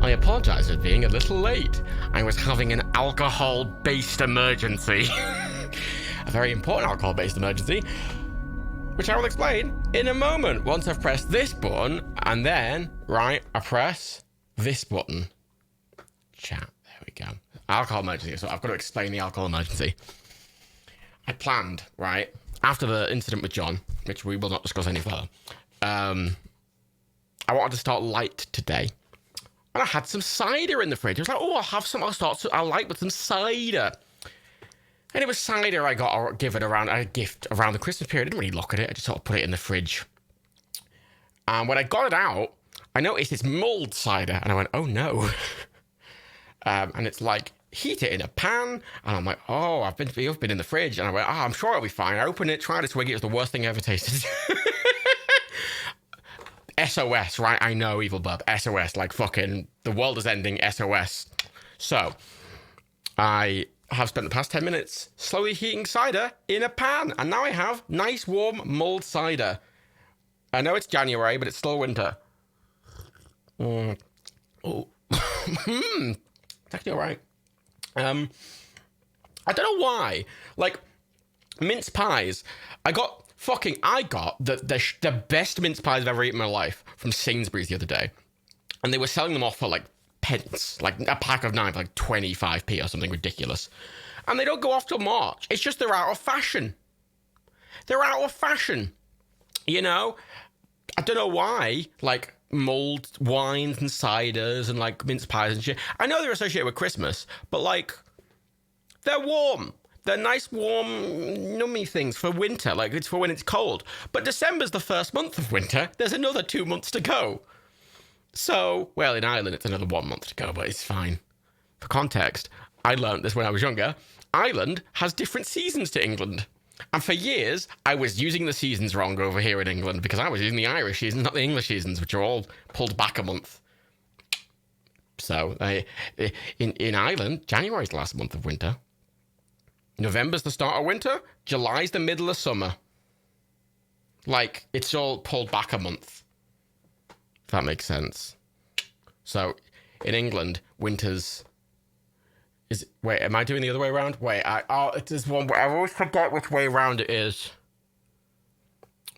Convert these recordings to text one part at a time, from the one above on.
I apologise for being a little late. I was having an alcohol-based emergency. A very important alcohol-based emergency, which I will explain in a moment once I've pressed this button, and then, right, I press this button. Chat, there we go. Alcohol emergency, so I've got to explain the alcohol emergency. I planned, right, after the incident with John, which we will not discuss any further, I wanted to start light today. And I had some cider in the fridge. I was like, oh, I'll light with some cider. And it was cider I got given around a gift around the Christmas period. I didn't really look at it. I just sort of put it in the fridge. And when I got it out, I noticed it's mulled cider. And I went, oh no. And it's like, heat it in a pan. And I'm like, oh, you've been in the fridge. And I went, I'm sure it'll be fine. I opened it, tried to swig it. It was the worst thing I ever tasted. SOS, right? I know, evil bub. SOS, like fucking the world is ending SOS. So, I have spent the past 10 minutes slowly heating cider in a pan. And now I have nice, warm, mulled cider. I know it's January, but it's still winter. Oh, it's actually all right. I don't know why. Like, mince pies. I got the best mince pies I've ever eaten in my life from Sainsbury's the other day. And they were selling them off for like pence, like a pack of 9 for like 25p or something ridiculous. And they don't go off till March. It's just they're out of fashion. They're out of fashion. You know? I don't know why, like, mulled wines and ciders and, like, mince pies and shit. I know they're associated with Christmas, but, like, they're warm. They're nice, warm, nummy things for winter. Like, it's for when it's cold. But December's the first month of winter. There's another 2 months to go. So, well, in Ireland, it's another 1 month to go, but it's fine. For context, I learned this when I was younger. Ireland has different seasons to England. And for years, I was using the seasons wrong over here in England because I was using the Irish seasons, not the English seasons, which are all pulled back a month. So, in Ireland, January's the last month of winter. November's the start of winter. July's the middle of summer. Like, it's all pulled back a month. If that makes sense. So, in England, winter's... Wait, am I doing the other way around? Wait, it is one... I always forget which way around it is.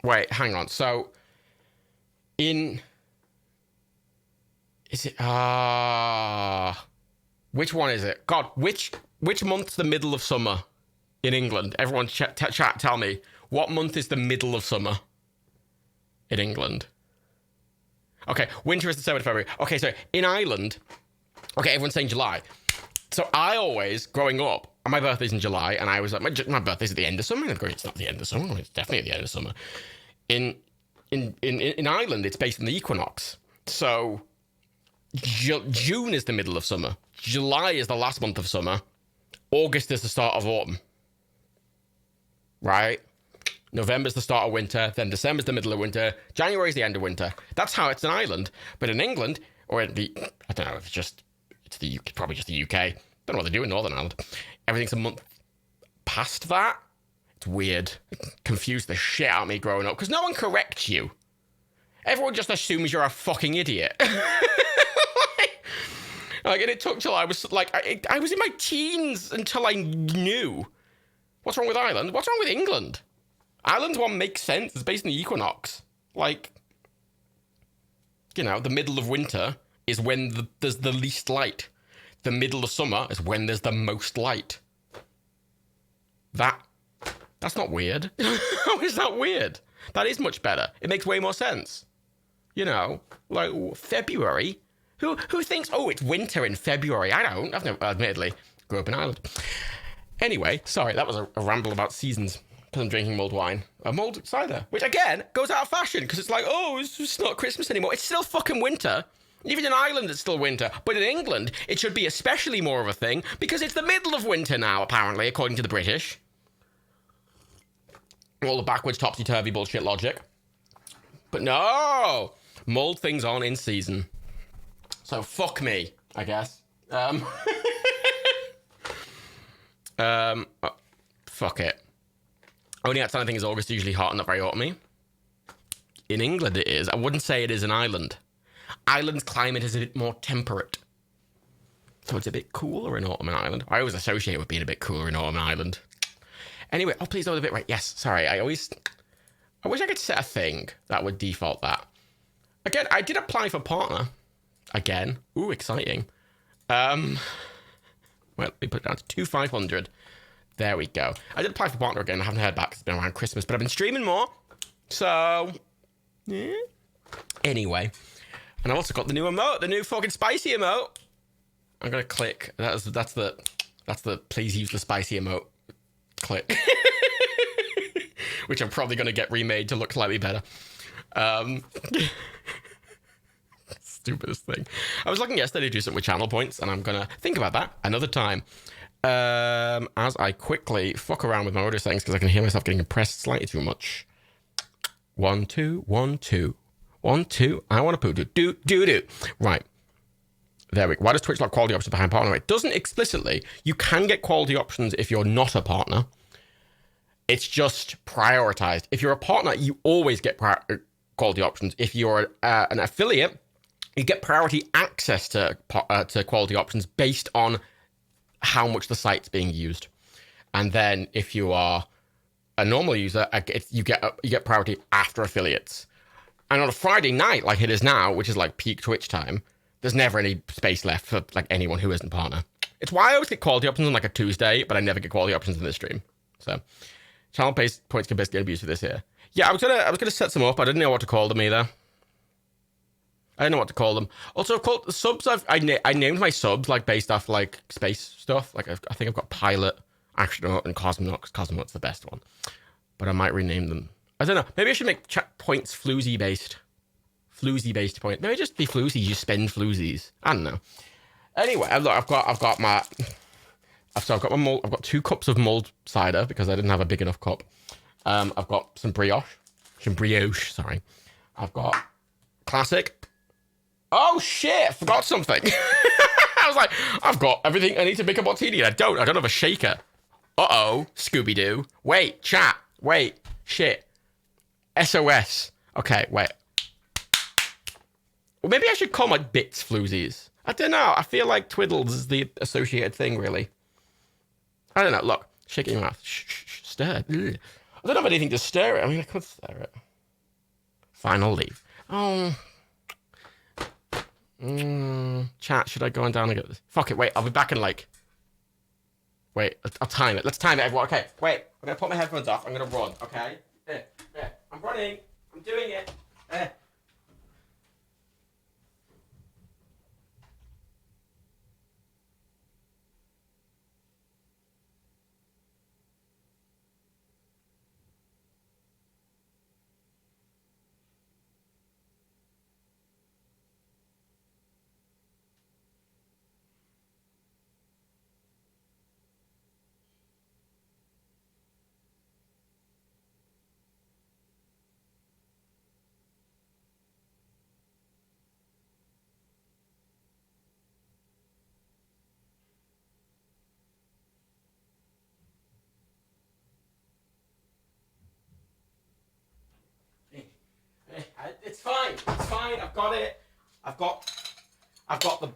Wait, hang on. So, is it... which one is it? God, which month's the middle of summer in England? Everyone chat, tell me. What month is the middle of summer in England? Okay, winter is December to February. Okay, so in Ireland... Okay, everyone's saying July. So I always, growing up, and my birthday's in July, and I was like, my birthday's at the end of summer. And of course, it's not the end of summer. It's definitely at the end of summer. In Ireland, it's based on the equinox. So June is the middle of summer. July is the last month of summer. August is the start of autumn. Right? November's the start of winter. Then December's the middle of winter. January's the end of winter. That's how it's in Ireland. But in England, or in I don't know, it's the UK, probably just the UK. Don't know what they do in Northern Ireland. Everything's a month past that. It's weird. It confused the shit out of me growing up because no one corrects you. Everyone just assumes you're a fucking idiot. Like, and it took till I was like, I was in my teens until I knew. What's wrong with Ireland? What's wrong with England? Ireland's one makes sense. It's based on the equinox. Like, you know, the middle of winter is when there's the least light. The middle of summer is when there's the most light. That's not weird. How is that weird? That is much better. It makes way more sense. You know, like February. Who thinks, oh, it's winter in February? I don't. I've never, admittedly, grew up in Ireland. Anyway, sorry, that was a ramble about seasons. Because I'm drinking mulled wine. A mulled cider. Which, again, goes out of fashion. Because it's like, oh, it's not Christmas anymore. It's still fucking winter. Even in Ireland, it's still winter. But in England, it should be especially more of a thing. Because it's the middle of winter now, apparently, according to the British. All the backwards, topsy-turvy bullshit logic. But no! Mulled things on in season. So fuck me, I guess. Fuck it. Only outside I think is August usually hot and not very autumny. In England it is. I wouldn't say it is in Ireland. Ireland's climate is a bit more temperate. So it's a bit cooler in autumn in Ireland. I always associate it with being a bit cooler in autumn in Ireland. Anyway, oh please, that was a bit right. Yes, sorry. I wish I could set a thing that would default that. Again, I did apply for partner. Again. Ooh, exciting. Well, let me put it down to 2,500. There we go. I did apply for partner again. I haven't heard back. It's been around Christmas, but I've been streaming more. So, yeah. Anyway. And I also got the new emote, the new fucking spicy emote. I'm going to click. That's the please use the spicy emote. Click. Which I'm probably going to get remade to look slightly better. Stupidest thing. I was looking yesterday to do something with channel points, and I'm going to think about that another time. As I quickly fuck around with my audio settings because I can hear myself getting compressed slightly too much. 1, 2, 1, 2. 1, 2. I want to poo do. Right. There we go. Why does Twitch lock quality options behind partner? It doesn't explicitly. You can get quality options if you're not a partner. It's just prioritized. If you're a partner, you always get quality options. If you're an affiliate, you get priority access to quality options based on how much the site's being used. And then if you are a normal user, you get priority after affiliates. And on a Friday night, like it is now, which is like peak Twitch time, there's never any space left for like anyone who isn't a partner. It's why I always get quality options on like a Tuesday, but I never get quality options in this stream. So channel-based points can basically get abused for this here. Yeah, I was gonna set some up. I didn't know what to call them either. I didn't know what to call them. Also, I've called the subs. I named my subs like based off like space stuff. Like I think I've got Pilot, Astronaut, and Cosmonaut. Because Cosmonaut's the best one. But I might rename them. I don't know. Maybe I should make points floozy based. Floozy based point. Maybe just be floozy. You spend floozies. I don't know. Anyway, look, I've got my mold. I've got 2 cups of mulled cider because I didn't have a big enough cup. I've got some brioche. Sorry. I've got classic. Oh shit! I forgot something. I was like, I've got everything I need to make a martini. I don't have a shaker. Uh-oh, Scooby-Doo. Wait, chat. Wait, shit. SOS. Okay, wait. Well, maybe I should call my bits floozies. I don't know. I feel like twiddles is the associated thing, really. I don't know. Look, shake it in your mouth. Stir. Ugh. I don't have anything to stir it. I mean, I could stir it. Fine, I'll leave. Oh. Chat, should I go on down and get this? Fuck it, wait, I'll be back in like... Wait, I'll time it. Let's time it, everyone. Okay, wait. I'm going to put my headphones off. I'm going to run, okay? There. I'm running. I'm doing it. It's fine. It's fine. I've got it. I've got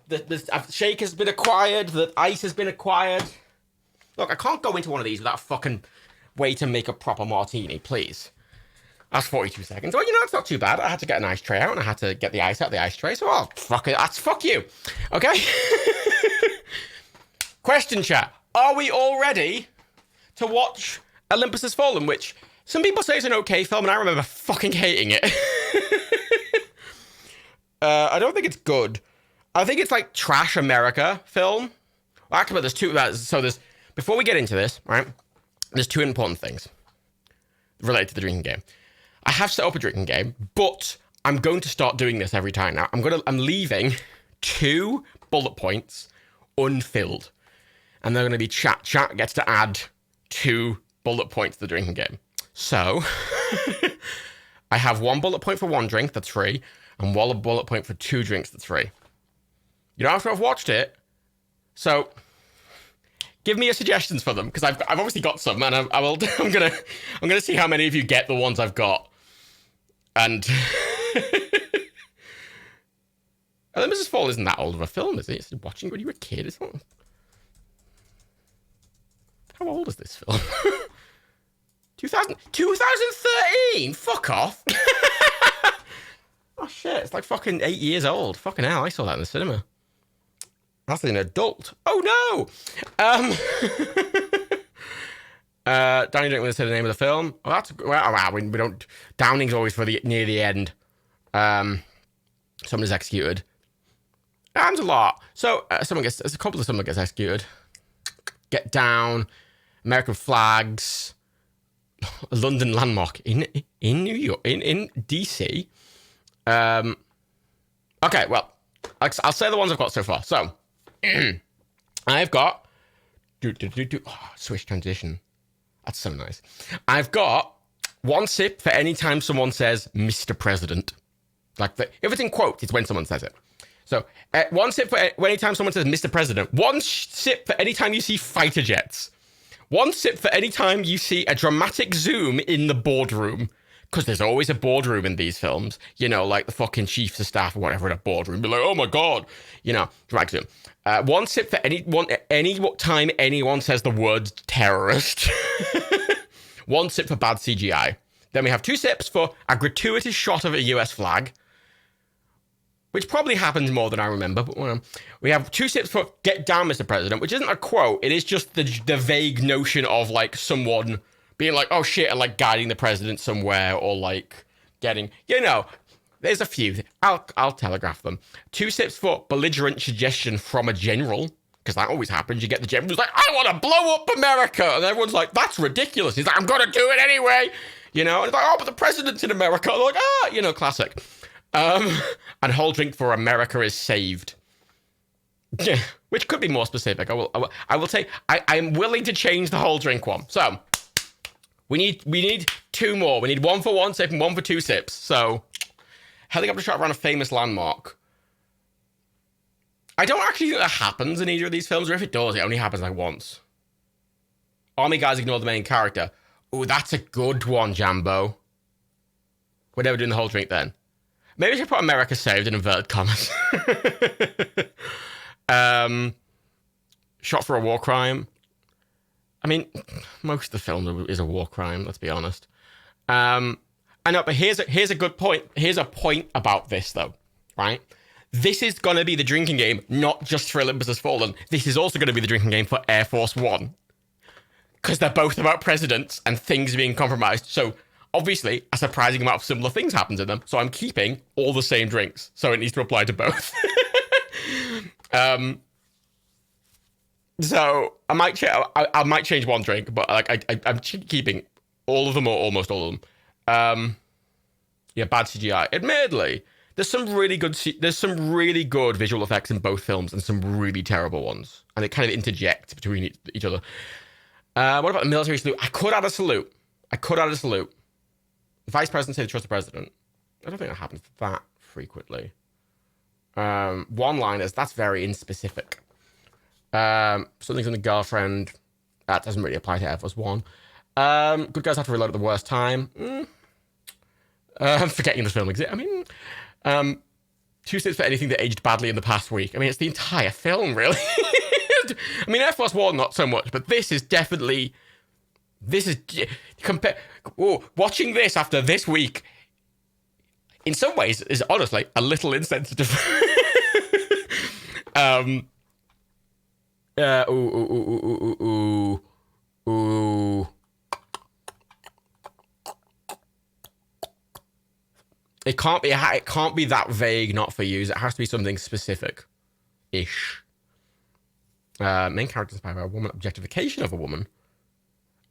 the shake has been acquired. The ice has been acquired. Look, I can't go into one of these without a fucking way to make a proper martini, please. That's 42 seconds. Well, you know, it's not too bad. I had to get an ice tray out and I had to get the ice out of the ice tray. So, oh, fuck it. That's fuck you. Okay? Question chat. Are we all ready to watch Olympus Has Fallen, which some people say is an okay film, and I remember fucking hating it. I don't think it's good. I think it's like trash America film. Well, actually, there's two. Before we get into this, right? There's 2 important things related to the drinking game. I have set up a drinking game, but I'm going to start doing this every time now. I'm leaving 2 bullet points unfilled, and they're going to be chat. Chat gets to add 2 bullet points to the drinking game. So I have 1 bullet point for 1 drink, that's free, and 1 bullet point for 2 drinks, that's free. You don't have to have watched it. So give me your suggestions for them, because I've obviously got some, and I'm gonna see how many of you get the ones I've got. And Olympus Fall isn't that old of a film, is it? It's watching when you were a kid, isn't it? How old is this film? 2013? Fuck off. Oh shit, it's like fucking 8 years old. Fucking hell, I saw that in the cinema. That's an adult. Oh no! Downing didn't want to say the name of the film. Oh, that's... Well, we don't... Downing's always for the near the end. Someone is executed. And a lot. So, there's a couple of someone gets executed. Get Down. American Flags. A London Landmark in New York. In DC. Okay, well, I'll say the ones I've got so far. So, I've got... Oh, switch transition. That's so nice. I've got 1 sip for any time someone says Mr. President. Like, if it's in quotes, it's when someone says it. So, 1 sip for any time someone says Mr. President. 1 sip for any time you see fighter jets. 1 sip for any time you see a dramatic zoom in the boardroom. because there's always a boardroom in these films, you know, like the fucking chiefs of staff or whatever in a boardroom, be like, oh my God, you know, drag zoom. One sip for any time anyone says the word terrorist. One sip for bad CGI. Then we have 2 sips for a gratuitous shot of a US flag, which probably happens more than I remember, but we have 2 sips for get down, Mr. President, which isn't a quote. It is just the vague notion of, like, someone being like, oh shit, and, like, guiding the president somewhere, or, like, getting, you know, there's a few. I'll telegraph them. 2 sips for belligerent suggestion from a general, because that always happens. You get the general who's like, I want to blow up America, and everyone's like, that's ridiculous. He's like, I'm going to do it anyway, you know, and it's like, oh, but the president's in America. They're like, you know, classic. And whole drink for America is saved. Yeah, which could be more specific. I will say, I'm willing to change the whole drink one. So, we need 2 more. We need 1 for 1 sip and 1 for 2 sips. So, helicopter shot around a famous landmark. I don't actually think that happens in either of these films, or if it does, it only happens like once. Army guys ignore the main character. Oh, that's a good one, Jambo. We're never doing the whole drink then. Maybe I should put America saved in inverted commas. Shot for a war crime. I mean, most of the film is a war crime, let's be honest. I know, but here's a good point. Here's a point about this, though, right? This is going to be the drinking game, not just for Olympus Has Fallen. This is also going to be the drinking game for Air Force One. Because they're both about presidents and things being compromised. So, obviously, a surprising amount of similar things happens in them. So I'm keeping all the same drinks. So it needs to apply to both. So I might change one drink, but like I'm keeping all of them or almost all of them. Yeah, bad CGI. Admittedly, there's some really good visual effects in both films and some really terrible ones, and it kind of interjects between each other. What about the military salute? I could add a salute. The vice president say to trust the president. I don't think that happens that frequently. One-liners, that's very inspecific. Something's in the girlfriend. That doesn't really apply to Air Force One. Good guys have to reload at the worst time. Forgetting this film exists. I mean, 2 sips for anything that aged badly in the past week. I mean, it's the entire film, really. I mean, Air Force One, not so much, but this is definitely... watching this after this week, in some ways, is honestly a little insensitive. It can't be that vague, not for you. It has to be something specific-ish. Main character inspired by a woman, objectification of a woman.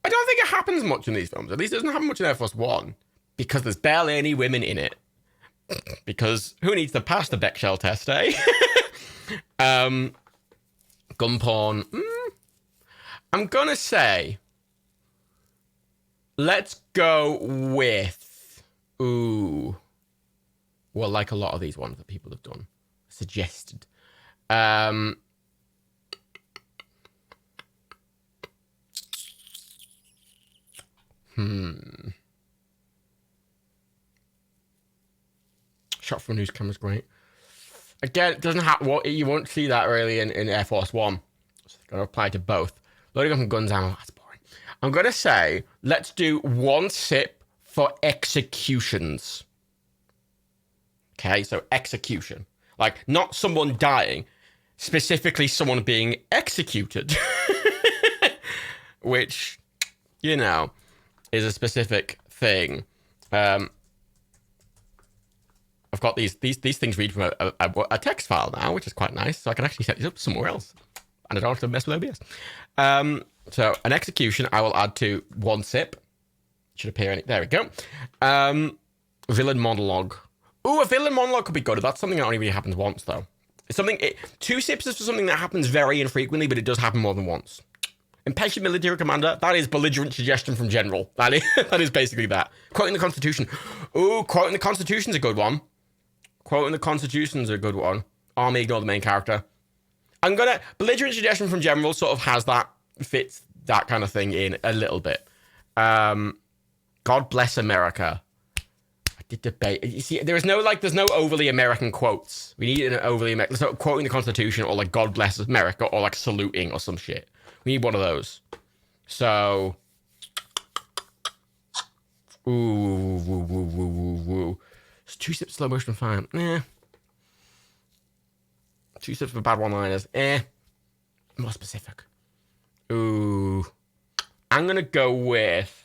I don't think it happens much in these films. At least it doesn't happen much in Air Force One, because there's barely any women in it. Because who needs to pass the Bechdel test, eh? Gun porn. I'm gonna say, let's go with, well, like a lot of these ones that people have done, suggested. Shot from a news camera's great. Again, it doesn't have you won't see that really in Air Force One. So it's gonna apply to both. Loading up on guns ammo, that's boring. I'm gonna say, let's do 1 sip for executions. Okay, so execution. Like, not someone dying, specifically someone being executed. Which, you know, is a specific thing. I've got these things read from a text file now, which is quite nice, so I can actually set these up somewhere else. And I don't have to mess with OBS. So, an execution, I will add to 1 sip. Should appear in it. There we go. Villain monologue. Ooh, a villain monologue could be good. That's something that only really happens once, though. It's something... 2 sips is for something that happens very infrequently, but it does happen more than once. Impatient military commander, that is belligerent suggestion from general. That is basically that. Quoting the Constitution. Ooh, quoting the Constitution's a good one. Quoting the Constitution's a good one. Army ignore the main character. Belligerent suggestion from general sort of has that, fits that kind of thing in a little bit. God bless America. debate. You see, there's no overly American quotes. We need an overly American. There's no quoting the Constitution or like God bless America or like saluting or some shit. We need one of those. So, ooh. It's 2 sips slow motion fine. 2 sips for bad one-liners. More specific. Ooh. I'm gonna go with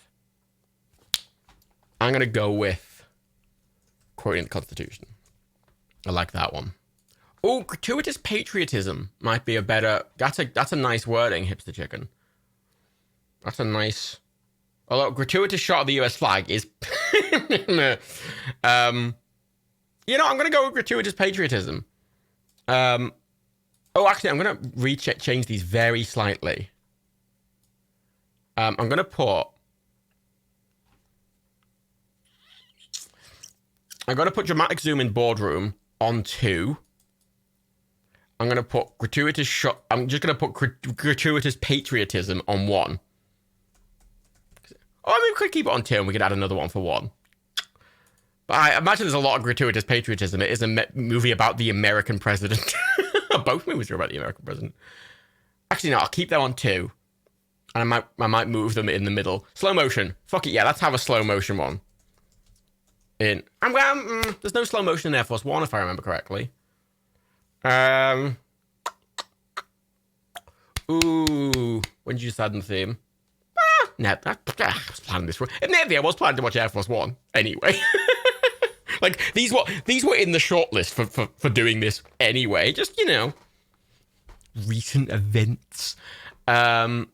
quoting the Constitution. I like that one. Oh, gratuitous patriotism might be a better. That's a nice wording, hipster chicken. That's a nice. Although gratuitous shot of the US flag is. I'm gonna go with gratuitous patriotism. Actually, I'm gonna change these very slightly. I'm gonna put dramatic zoom in boardroom on 2. I'm gonna put gratuitous shot. I'm just gonna put gratuitous patriotism on 1. Oh, I mean, we could keep it on 2 and we could add another one for 1. But I imagine there's a lot of gratuitous patriotism. It is a movie about the American president. Both movies are about the American president. Actually, no, I'll keep that on 2. And I might move them in the middle. Slow motion. Fuck it, yeah, let's have a slow motion one. There's no slow motion in Air Force One, if I remember correctly. Ooh, when did you decide on the theme? No, I was planning this. Maybe I was planning to watch Air Force One anyway. Like these were in the shortlist for doing this anyway. Just recent events. There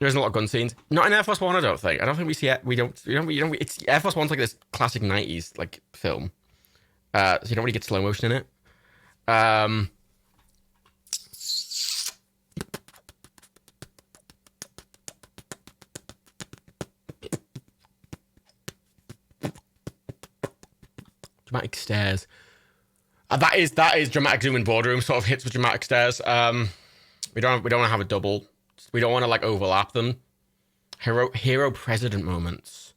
isn't a lot of gun scenes. Not in Air Force One, I don't think. I don't think we see it. It's Air Force One's like this classic 90s like film. So you don't really get slow motion in it. Dramatic stares. That is dramatic zoom in boardroom. Sort of hits with dramatic stares. We don't want to have a double. We don't want to like overlap them. Hero president moments.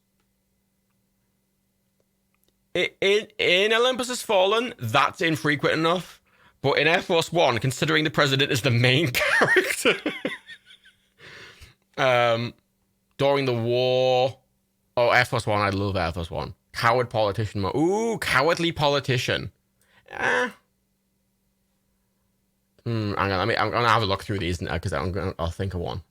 In Olympus Has Fallen, that's infrequent enough. But in Air Force One, considering the president is the main character, during the war. Oh, Air Force One. I love Air Force One. Coward politician. Ooh, cowardly politician. I'm gonna have a look through these because I'll think of one.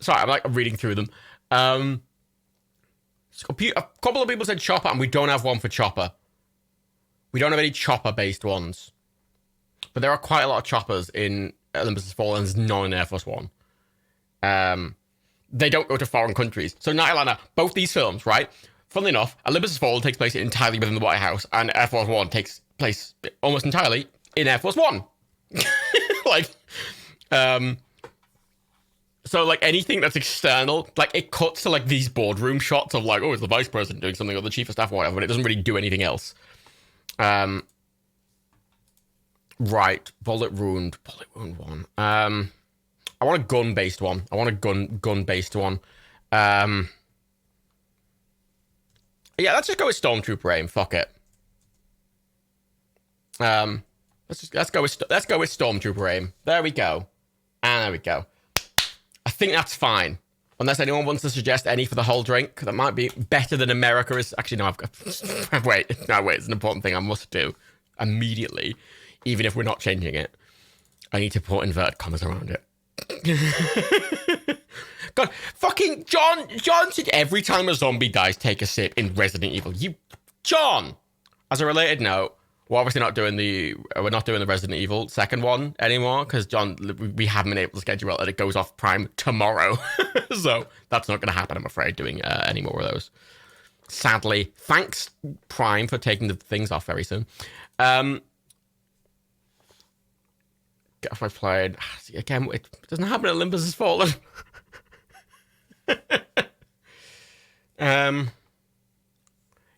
Sorry, I'm like reading through them. A couple of people said Chopper, and we don't have one for Chopper. We don't have any Chopper-based ones. But there are quite a lot of Choppers in Olympus Has Fallen, and none in Air Force One. They don't go to foreign countries. So, Nightliner, both these films, right? Funnily enough, Olympus Has Fallen takes place entirely within the White House, and Air Force One takes place almost entirely in Air Force One. So, like, anything that's external, like, it cuts to, like, these boardroom shots of, like, oh, it's the vice president doing something, or the chief of staff or whatever, but it doesn't really do anything else. Right. Bullet wound one. I want a gun-based one. Gun-based one. Yeah, let's just go with Stormtrooper aim. Fuck it. Let's go with Stormtrooper aim. There we go. And there we go. I think that's fine. Unless anyone wants to suggest any for the whole drink, that might be better than America is. Actually, no, I've got. wait, it's an important thing I must do immediately, even if we're not changing it. I need to put inverted commas around it. God, fucking John said every time a zombie dies, take a sip in Resident Evil. John! As a related note, we're obviously not doing the Resident Evil second one anymore, because John, we haven't been able to schedule it, and it goes off Prime tomorrow. So that's not going to happen, I'm afraid, doing any more of those. Sadly. Thanks, Prime, for taking the things off very soon. Get off my plane. See, again, it doesn't happen. Olympus has fallen.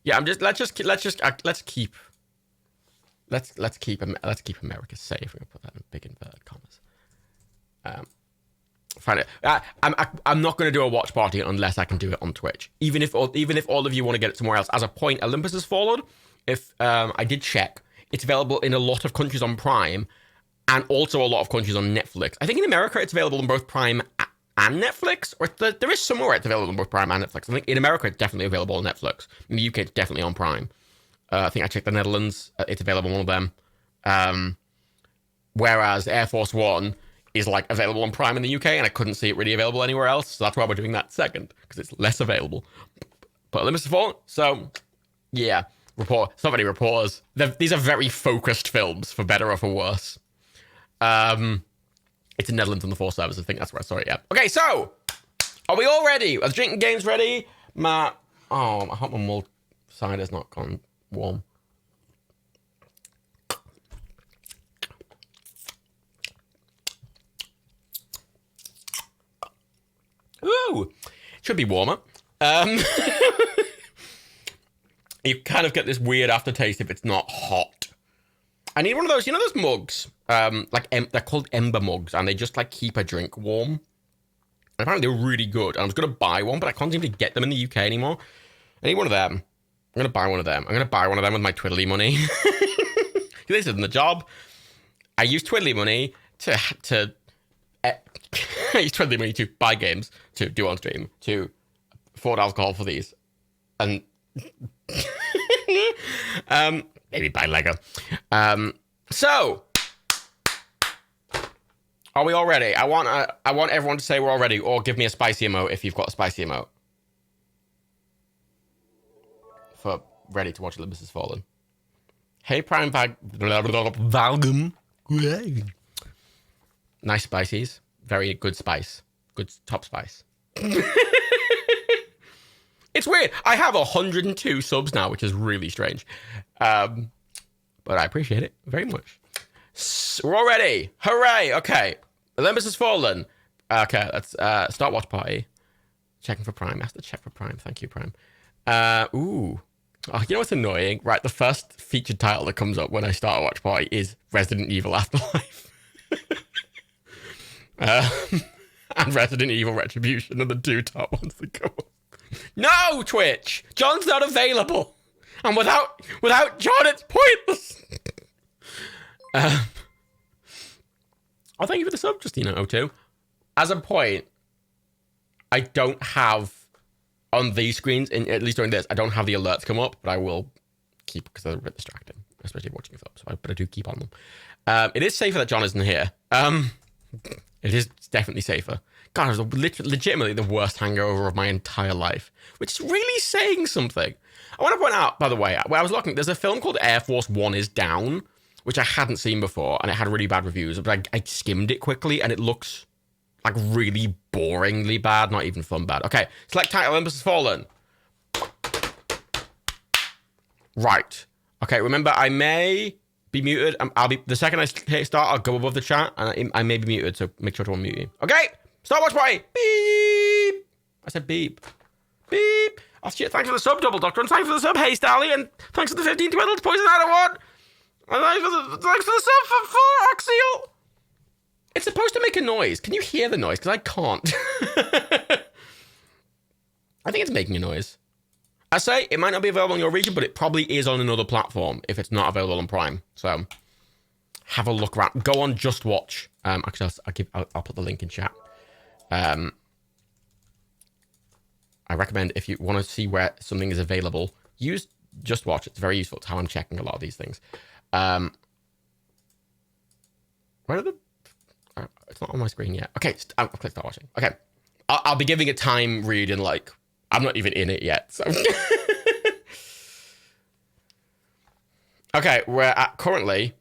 Yeah, let's keep America safe. We're gonna put that in big inverted commas. Find it. I'm not going to do a watch party unless I can do it on Twitch. Even if all of you want to get it somewhere else. As a point, Olympus has fallen. If I did check, it's available in a lot of countries on Prime, and also a lot of countries on Netflix. I think in America it's available on both Prime and Netflix, or there is somewhere it's available on both Prime and Netflix. I think in America it's definitely available on Netflix. In the UK it's definitely on Prime. I think I checked the Netherlands. It's available on one of them. Whereas Air Force One is like available on Prime in the UK, and I couldn't see it really available anywhere else. So that's why we're doing that second, because it's less available. But Olympus has fallen, so yeah. So many reporters. These are very focused films, for better or for worse. It's in Netherlands on the 4 servers. I think that's where I saw it. Yeah. Okay, so are we all ready? Are the drinking games ready? I hope my mulled cider's not gone warm. Ooh, should be warmer. You kind of get this weird aftertaste if it's not hot. I need one of those, those mugs, they're called Ember mugs, and they just like keep a drink warm. Apparently they're really good. I was going to buy one, but I can't seem to get them in the UK anymore. I need one of them. I'm going to buy one of them. I'm going to buy one of them with my Twiddly money. This isn't the job. I use Twiddly money to I use Twiddly money to buy games, to do on stream, to afford alcohol for these, and maybe buy Lego. So are we all ready? I want everyone to say we're all ready, or give me a spicy emote if you've got a spicy emote for ready to watch Olympus Has Fallen. Hey Prime Valgum. Nice spices. Very good spice. Good top spice. It's weird. I have 102 subs now, which is really strange. But I appreciate it very much. So we're all ready. Hooray. Okay. Olympus Has Fallen. Okay, let's start watch party. Checking for Prime. I have to check for Prime. Thank you, Prime. Ooh. Oh, you know what's annoying? Right, the first featured title that comes up when I start a watch party is Resident Evil Afterlife. And Resident Evil Retribution are the 2 top ones that come up. No, Twitch! John's not available! And without John, it's pointless! Oh, thank you for the sub, Justina02. As a point, I don't have, on these screens, at least during this, I don't have the alerts come up, but I will keep, because they're a bit distracting, especially watching films, but I do keep on them. It is safer that John isn't here. It is definitely safer. God, it was legitimately the worst hangover of my entire life, which is really saying something. I want to point out, by the way, where I was looking, there's a film called Air Force One is Down, which I hadn't seen before, and it had really bad reviews, but I skimmed it quickly, and it looks like really boringly bad, not even fun bad. Okay, select title, Olympus Has Fallen. Right. Okay, remember, I may be muted. I'll be, the second I hit start, I'll go above the chat, and I may be muted, so make sure to unmute you. Okay, start watch party. Beep. I said beep. Beep. Oh shit, thanks for the sub, Double Doctor, and thanks for the sub, Hey Stally, and thanks for the 15 Twiddles, Poison Out Award. And thanks for the sub for Axial. It's supposed to make a noise. Can you hear the noise? Because I can't. I think it's making a noise. I say it might not be available in your region, but it probably is on another platform if it's not available on Prime. So have a look around. Go on Just Watch. Actually, I'll put the link in chat. I recommend if you want to see where something is available, use Just Watch. It's very useful. It's how I'm checking a lot of these things. Where are the... it's not on my screen yet. Okay, I'll click start watching. Okay. I'll be giving a time read in like... I'm not even in it yet, so... Okay, we're at currently...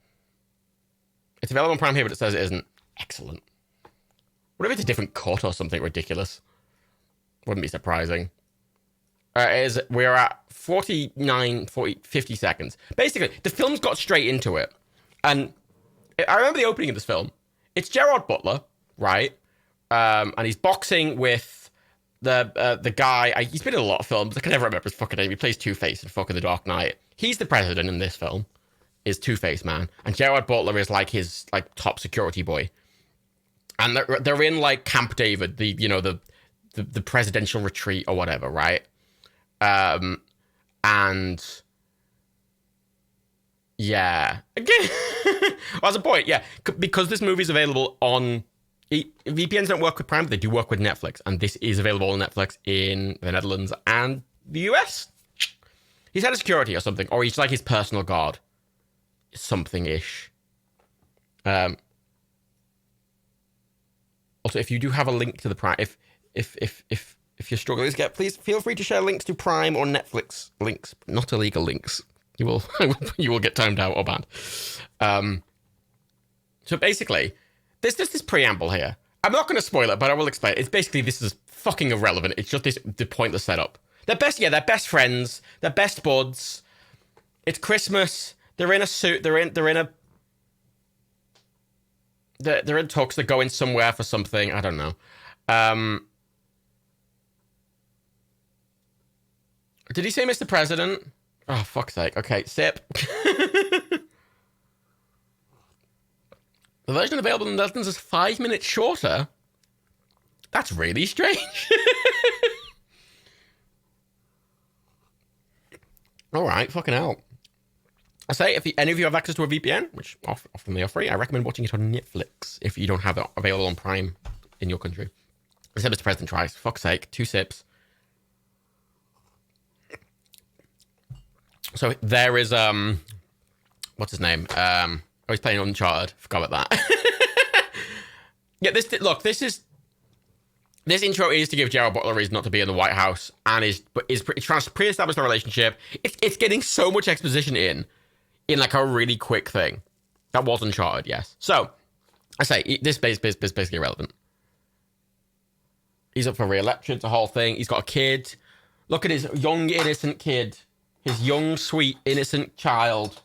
It's available on Prime here, but it says it isn't. Excellent. What if it's a different cut or something ridiculous? Wouldn't be surprising. We're at 50 seconds. Basically, the film's got straight into it. And I remember the opening of this film. It's Gerard Butler, right? And he's boxing with the guy. He's been in a lot of films. I can never remember his fucking name. He plays Two-Face in fucking The Dark Knight. He's the president in this film. Is Two-Face man, and Gerard Butler is like his like top security boy. And they're in like Camp David, the presidential retreat or whatever, right? And yeah, again, well, as a point, yeah, because this movie's available on VPNs don't work with Prime, but they do work with Netflix, and this is available on Netflix in the Netherlands and the US. He's head of security or something, or he's like his personal guard, something-ish. Also, if you do have a link to the Prime, if you're struggling to get, please feel free to share links to Prime or Netflix links, not illegal links. You will get timed out or banned. So basically, there's just this preamble here. I'm not going to spoil it, but I will explain. It's basically, this is fucking irrelevant. It's just the pointless setup. They're best friends. They're best buds. It's Christmas. They're in a suit. They're in tux. They're going somewhere for something. I don't know. Did he say Mr. President? Oh, fuck's sake. Okay, sip. The version available in the Netherlands is 5 minutes shorter. That's really strange. All right, fucking hell. I say, if any of you have access to a VPN, which often they are free, I recommend watching it on Netflix if you don't have it available on Prime in your country. I said Mr. President tries. Fuck's sake. 2 sips. So there is, what's his name? Oh, he's playing Uncharted. Forgot about that. Yeah, this intro is to give Gerard Butler a reason not to be in the White House, and is trying to pre-establish the relationship. It's getting so much exposition in like a really quick thing. That was Uncharted, yes. So, I say, this is basically irrelevant. He's up for re-election, it's a whole thing. He's got a kid. Look at his young, innocent kid. His young, sweet, innocent child.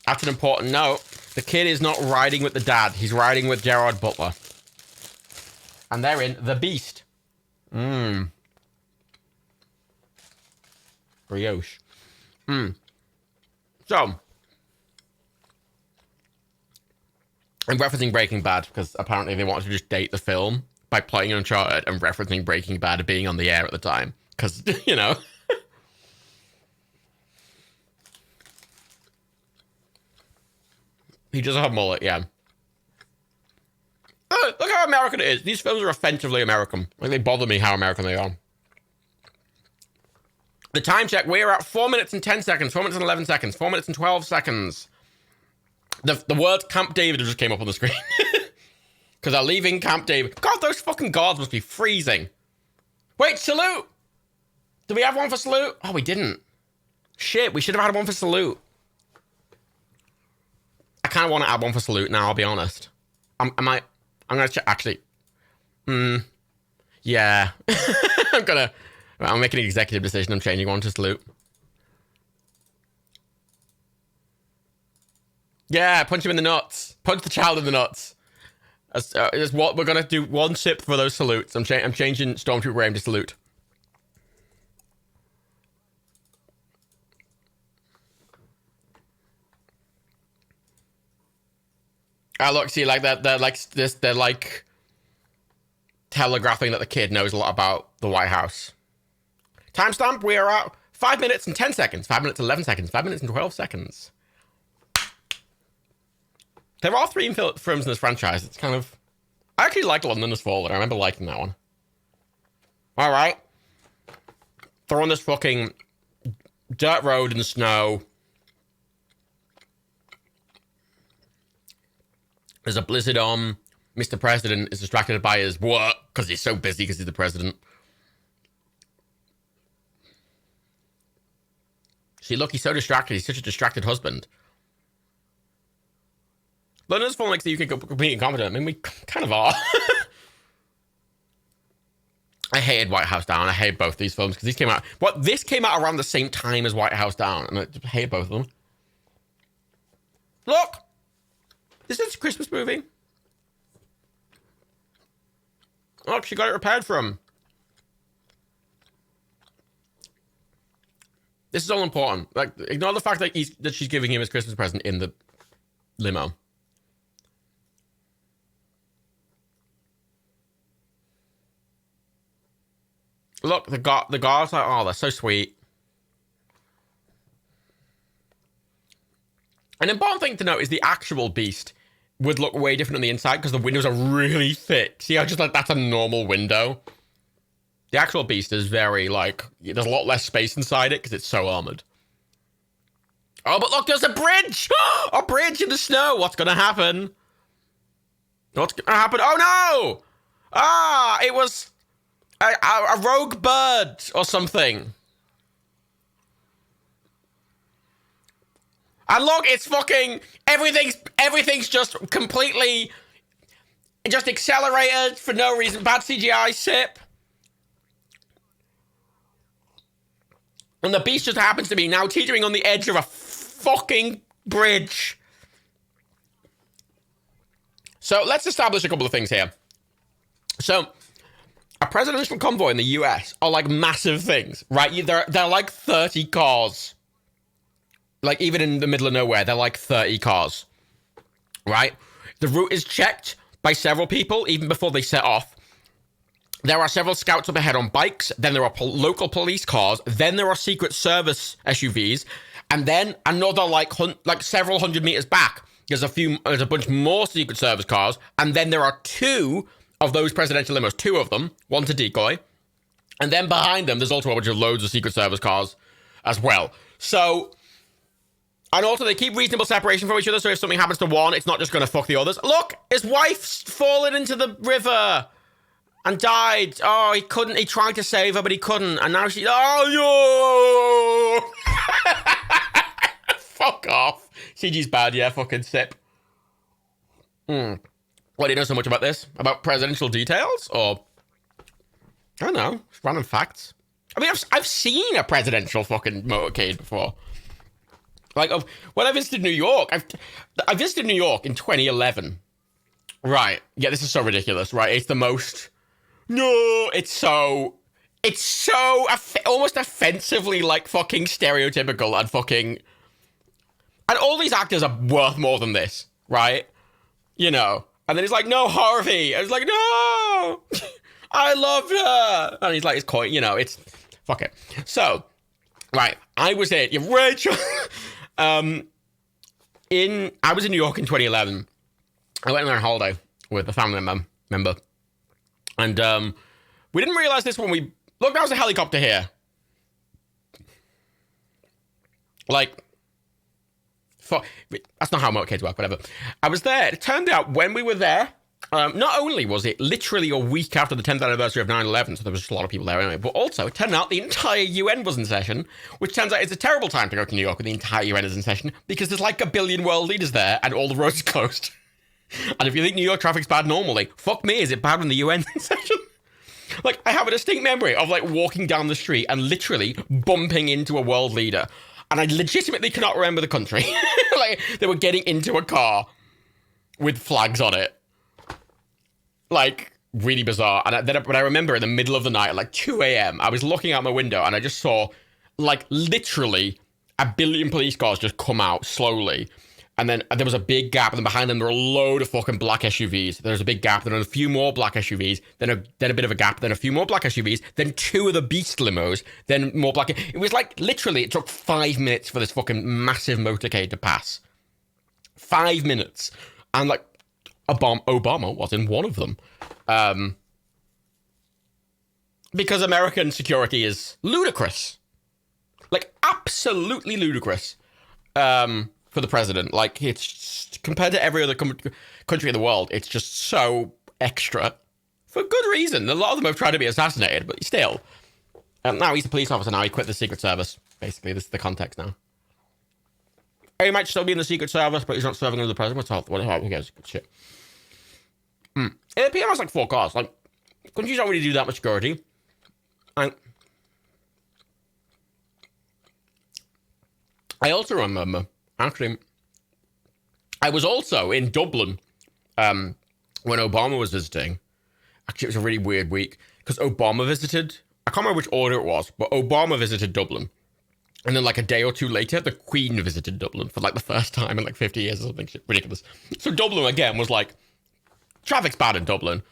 That's an important note. The kid is not riding with the dad. He's riding with Gerard Butler. And they're in The Beast. Brioche. So, I'm referencing Breaking Bad because apparently they wanted to just date the film by playing Uncharted and referencing Breaking Bad being on the air at the time. Because, you know. He does have a mullet, yeah. Oh, look how American it is. These films are offensively American. Like, they bother me how American they are. The time check, we're at 4 minutes and 10 seconds, 4 minutes and 11 seconds, 4 minutes and 12 seconds. The word Camp David just came up on the screen. Because they're leaving Camp David. God, those fucking guards must be freezing. Wait, salute! Did we have one for salute? Oh, we didn't. Shit, we should have had one for salute. I kind of want to add one for salute now, I'll be honest. I'm going to check, actually. Yeah. I'm making an executive decision. I'm changing one to salute. Yeah, punch him in the nuts. Punch the child in the nuts. That's what we're gonna do. One sip for those salutes. I'm changing Stormtrooper aim to salute. Look, see, like they're like this. They're like telegraphing that the kid knows a lot about the White House. Timestamp: we are at 5 minutes and 10 seconds. 5 minutes 11 seconds. 5 minutes and 12 seconds. There are 3 films in this franchise. It's kind of... I actually like London Has Fallen. I remember liking that one. Alright. They're on this fucking dirt road in the snow. There's a blizzard on. Mr. President is distracted by his work because he's so busy because he's the president. See, look, he's so distracted. He's such a distracted husband. London's Fallen makes the UK completely incompetent. I mean, we kind of are. I hated White House Down. I hate both these films because these came out. This came out around the same time as White House Down, and I hate both of them. Look, this is a Christmas movie. Look, she got it repaired from. This is all important. Like, ignore the fact that she's giving him his Christmas present in the limo. Look, the guards like, oh, they're so sweet. An important thing to note is the actual beast would look way different on the inside because the windows are really thick. See how just like that's a normal window? The actual beast is very like, there's a lot less space inside it because it's so armored. Oh, but look, there's a bridge! A bridge in the snow! What's gonna happen? What's gonna happen? Oh no! Ah, it was a rogue bird or something. And look, it's fucking, everything's just completely, just accelerated for no reason. Bad CGI, sip. And the beast just happens to be now teetering on the edge of a fucking bridge. So let's establish a couple of things here. So, a presidential convoy in the US are like massive things, right? They're like 30 cars. Like, even in the middle of nowhere, they're like 30 cars, right? The route is checked by several people, even before they set off. There are several scouts up ahead on bikes. Then there are local police cars. Then there are Secret Service SUVs. And then another, like several hundred meters back, there's a bunch more Secret Service cars. And then there are two of those presidential limos, two of them, one to decoy. And then behind them, there's also a bunch of loads of Secret Service cars as well. So... And also, they keep reasonable separation from each other, so if something happens to one, it's not just going to fuck the others. Look! His wife's fallen into the river and died. Oh, he couldn't. He tried to save her, but he couldn't. And now she... Oh, no! Fuck off. CG's bad, yeah. Fucking sip. What, do you know so much about this? About presidential details? Or... I don't know. Random facts. I mean, I've seen a presidential fucking motorcade before. Like, when I visited New York, I visited New York in 2011. Right. Yeah, this is so ridiculous, right? It's the most... No, it's so almost offensively, like, fucking stereotypical and fucking... And all these actors are worth more than this, right? You know? And then he's like, no, Harvey! I was like, no! I loved her! And he's like, it's quite, you know, it's... Fuck it. So, right, I was in... You're Rachel... I was in New York in 2011. I went on a holiday with a family member. And we didn't realize this when we... Look, there was a helicopter here. Like... That's not how motorcades work, whatever. I was there. It turned out when we were there... not only was it literally a week after the 10th anniversary of 9/11, so there was just a lot of people there anyway, but also it turned out the entire UN was in session, which turns out it's a terrible time to go to New York when the entire UN is in session, because there's like a billion world leaders there and all the roads are closed. And if you think New York traffic's bad normally, fuck me, is it bad when the UN's in session? Like, I have a distinct memory of like walking down the street and literally bumping into a world leader, and I legitimately cannot remember the country. Like, they were getting into a car with flags on it. Like, really bizarre. But I remember in the middle of the night, at like 2 a.m., I was looking out my window and I just saw, like, literally a billion police cars just come out slowly. And then there was a big gap, and then behind them there were a load of fucking black SUVs. There was a big gap, then a few more black SUVs, then a bit of a gap, then a few more black SUVs, then two of the beast limos, then more black... It was like, literally, it took 5 minutes for this fucking massive motorcade to pass. 5 minutes. And, like, Obama was in one of them. Because American security is ludicrous. Like, absolutely ludicrous. For the president. Like, it's just, compared to every other country in the world, it's just so extra. For good reason. A lot of them have tried to be assassinated, but still. Now he's a police officer now. He quit the Secret Service. Basically, this is the context now. He might still be in the Secret Service, but he's not serving under the president. Who cares? Good shit. The PM has like 4 cars. Like, countries don't really do that much security. I also remember, actually, I was also in Dublin when Obama was visiting. Actually, it was a really weird week because Obama visited. I can't remember which order it was, but Obama visited Dublin. And then like a day or two later, the Queen visited Dublin for like the first time in like 50 years or something ridiculous. So Dublin again was like, traffic's bad in Dublin.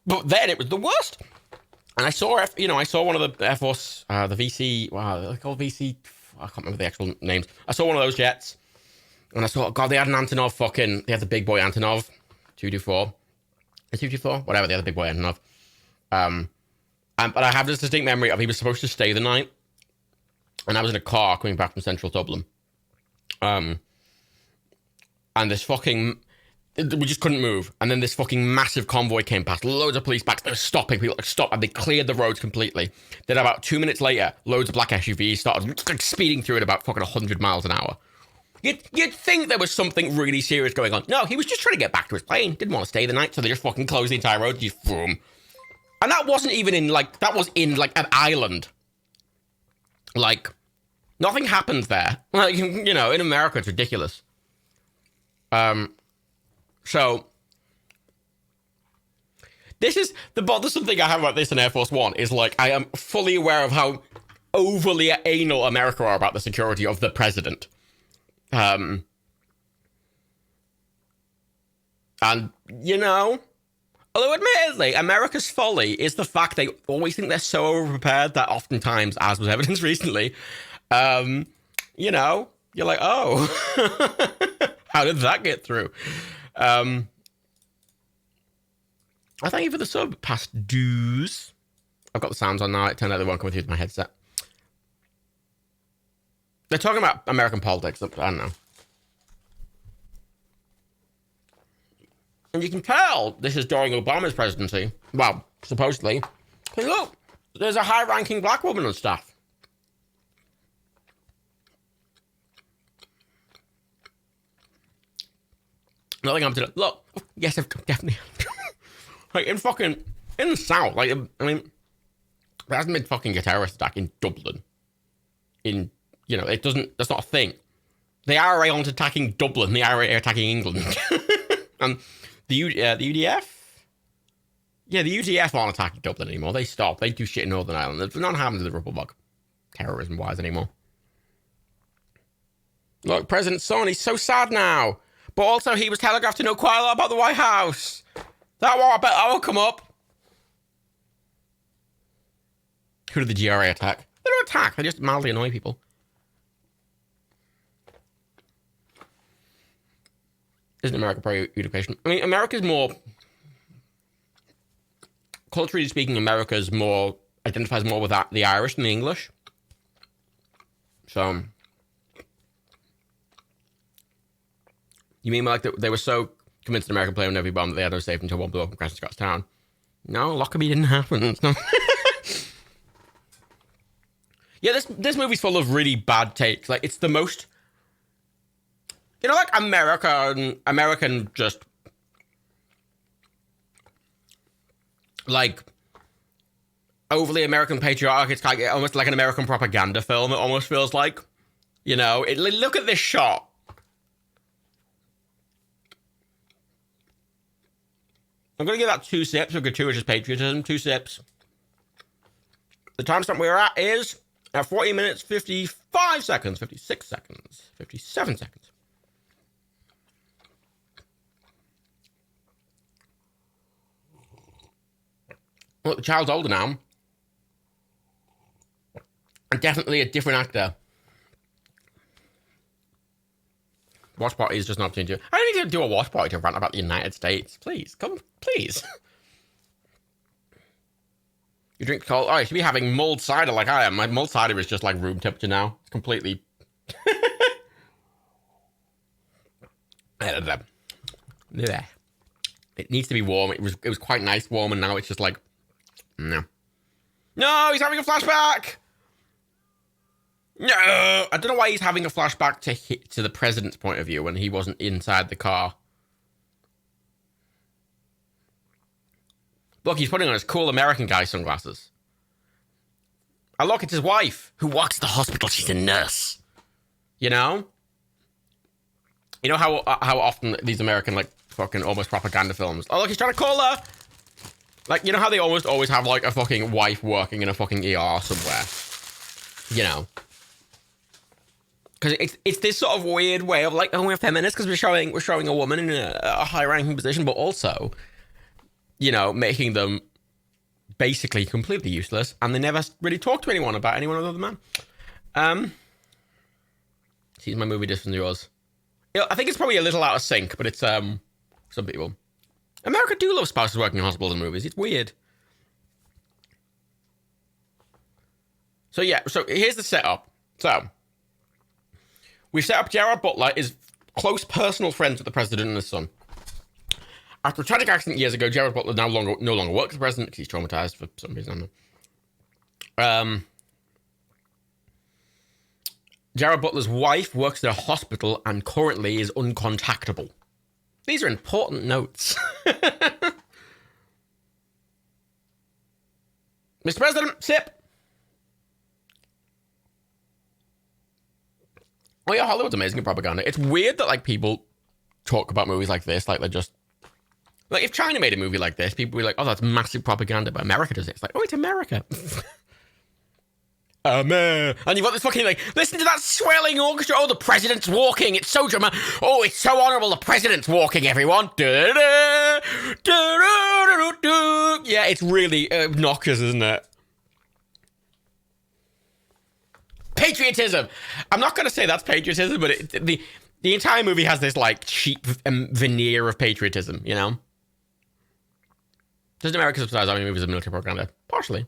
But then it was the worst. And I saw, I saw one of the Air Force, the VC, wow, they're called VC, I can't remember the actual names. I saw one of those jets. And I saw, God, they had an Antonov they had the big boy Antonov, 224. 224? Whatever, the other big boy Antonov. But I have this distinct memory of he was supposed to stay the night. And I was in a car coming back from central Dublin. And this fucking, we just couldn't move. And then this fucking massive convoy came past. Loads of police backs. They were stopping. People like, stop. And they cleared the roads completely. Then about 2 minutes later, loads of black SUVs started like, speeding through at about fucking 100 miles an hour. You'd think there was something really serious going on. No, he was just trying to get back to his plane. Didn't want to stay the night, so they just fucking closed the entire road. Just boom. And that wasn't even in, like, that was in, like, an island. Like, nothing happens there. Like, you know, in America, it's ridiculous. So, this is, the bothersome thing I have about this in Air Force One is, like, I am fully aware of how overly anal America are about the security of the president. And, you know, although admittedly, America's folly is the fact they always think they're so overprepared that oftentimes, as was evidenced recently, you know, you're like, oh, how did that get through? I thank you for the sub, past dues. I've got the sounds on now. It turned out they won't come through with my headset. They're talking about American politics. I don't know. And you can tell this is during Obama's presidency. Well, supposedly. Hey, look, there's a high-ranking black woman on staff. Nothing I'm to look. Yes, I've definitely. Like in the South. Like I mean, there hasn't been fucking a terrorist attack in Dublin. You know, it doesn't. That's not a thing. The IRA aren't attacking Dublin. The IRA are attacking England. And the UDF. Yeah, the UDF aren't attacking Dublin anymore. They stopped. They do shit in Northern Ireland. It's not happening to the Republic, terrorism-wise anymore. Look, President Son, he's so sad now. But also, he was telegraphed to know quite a lot about the White House. That will come up. Who did the GRA attack? They don't attack. They just mildly annoy people. Isn't America pro-education? I mean, America's more... Culturally speaking, America's more... identifies more with the Irish than the English. So... You mean like they were so convinced an American plane would never be bombed that they had no safe until one blew up in Crescent Scott's town? No, Lockerbie didn't happen. No. Yeah, this movie's full of really bad takes. Like, it's the most... You know, like, American just... Like, overly American patriotic. It's like, almost like an American propaganda film, it almost feels like. You know, look at this shot. I'm going to give that 2 sips of gratuitous patriotism. 2 sips. The timestamp we're at is at 40 minutes, 55 seconds, 56 seconds, 57 seconds. Look, the child's older now. And definitely a different actor. Watch party is just an opportunity. I don't need to do a watch party to rant about the United States. Please, come, please. You drink cold. Oh, you should be having mulled cider like I am. My mulled cider is just like room temperature now. It's completely... It needs to be warm. It was quite nice warm, and now it's just like... No. No, he's having a flashback! No! I don't know why he's having a flashback to the president's point of view when he wasn't inside the car. Look, he's putting on his cool American guy sunglasses. And look, it's his wife who works at the hospital. She's a nurse. You know? You know how often these American, like, fucking almost propaganda films. Oh, look, he's trying to call her. Like, you know how they almost always have, like, a fucking wife working in a fucking ER somewhere? You know? Because it's this sort of weird way of, like, oh, we're feminists because we're showing a woman in a high-ranking position, but also, you know, making them basically completely useless, and they never really talk to anyone about anyone other than man. See, my movie different than yours. I think it's probably a little out of sync, but it's some people. America do love spouses working in hospitals and movies. It's weird. So yeah, so here's the setup. So we've set up Gerard Butler is close personal friends with the president and his son. After a tragic accident years ago, Gerard Butler no longer works for the president because he's traumatized for some reason. Gerard Butler's wife works at a hospital and currently is uncontactable. These are important notes. Mr. President, sip. Oh yeah, Hollywood's amazing at propaganda. It's weird that, like, people talk about movies like this, like they're just... Like, if China made a movie like this, people would be like, oh, that's massive propaganda, but America does it. It's like, oh, it's America. And you've got this fucking, like, listen to that swelling orchestra. Oh, the president's walking. It's so dramatic. Oh, it's so honorable. The president's walking, everyone. Yeah, it's really obnoxious, isn't it? Patriotism. I'm not going to say that's patriotism, but the entire movie has this, like, cheap veneer of patriotism, you know? Does America subsidize army movies and military propaganda? Partially.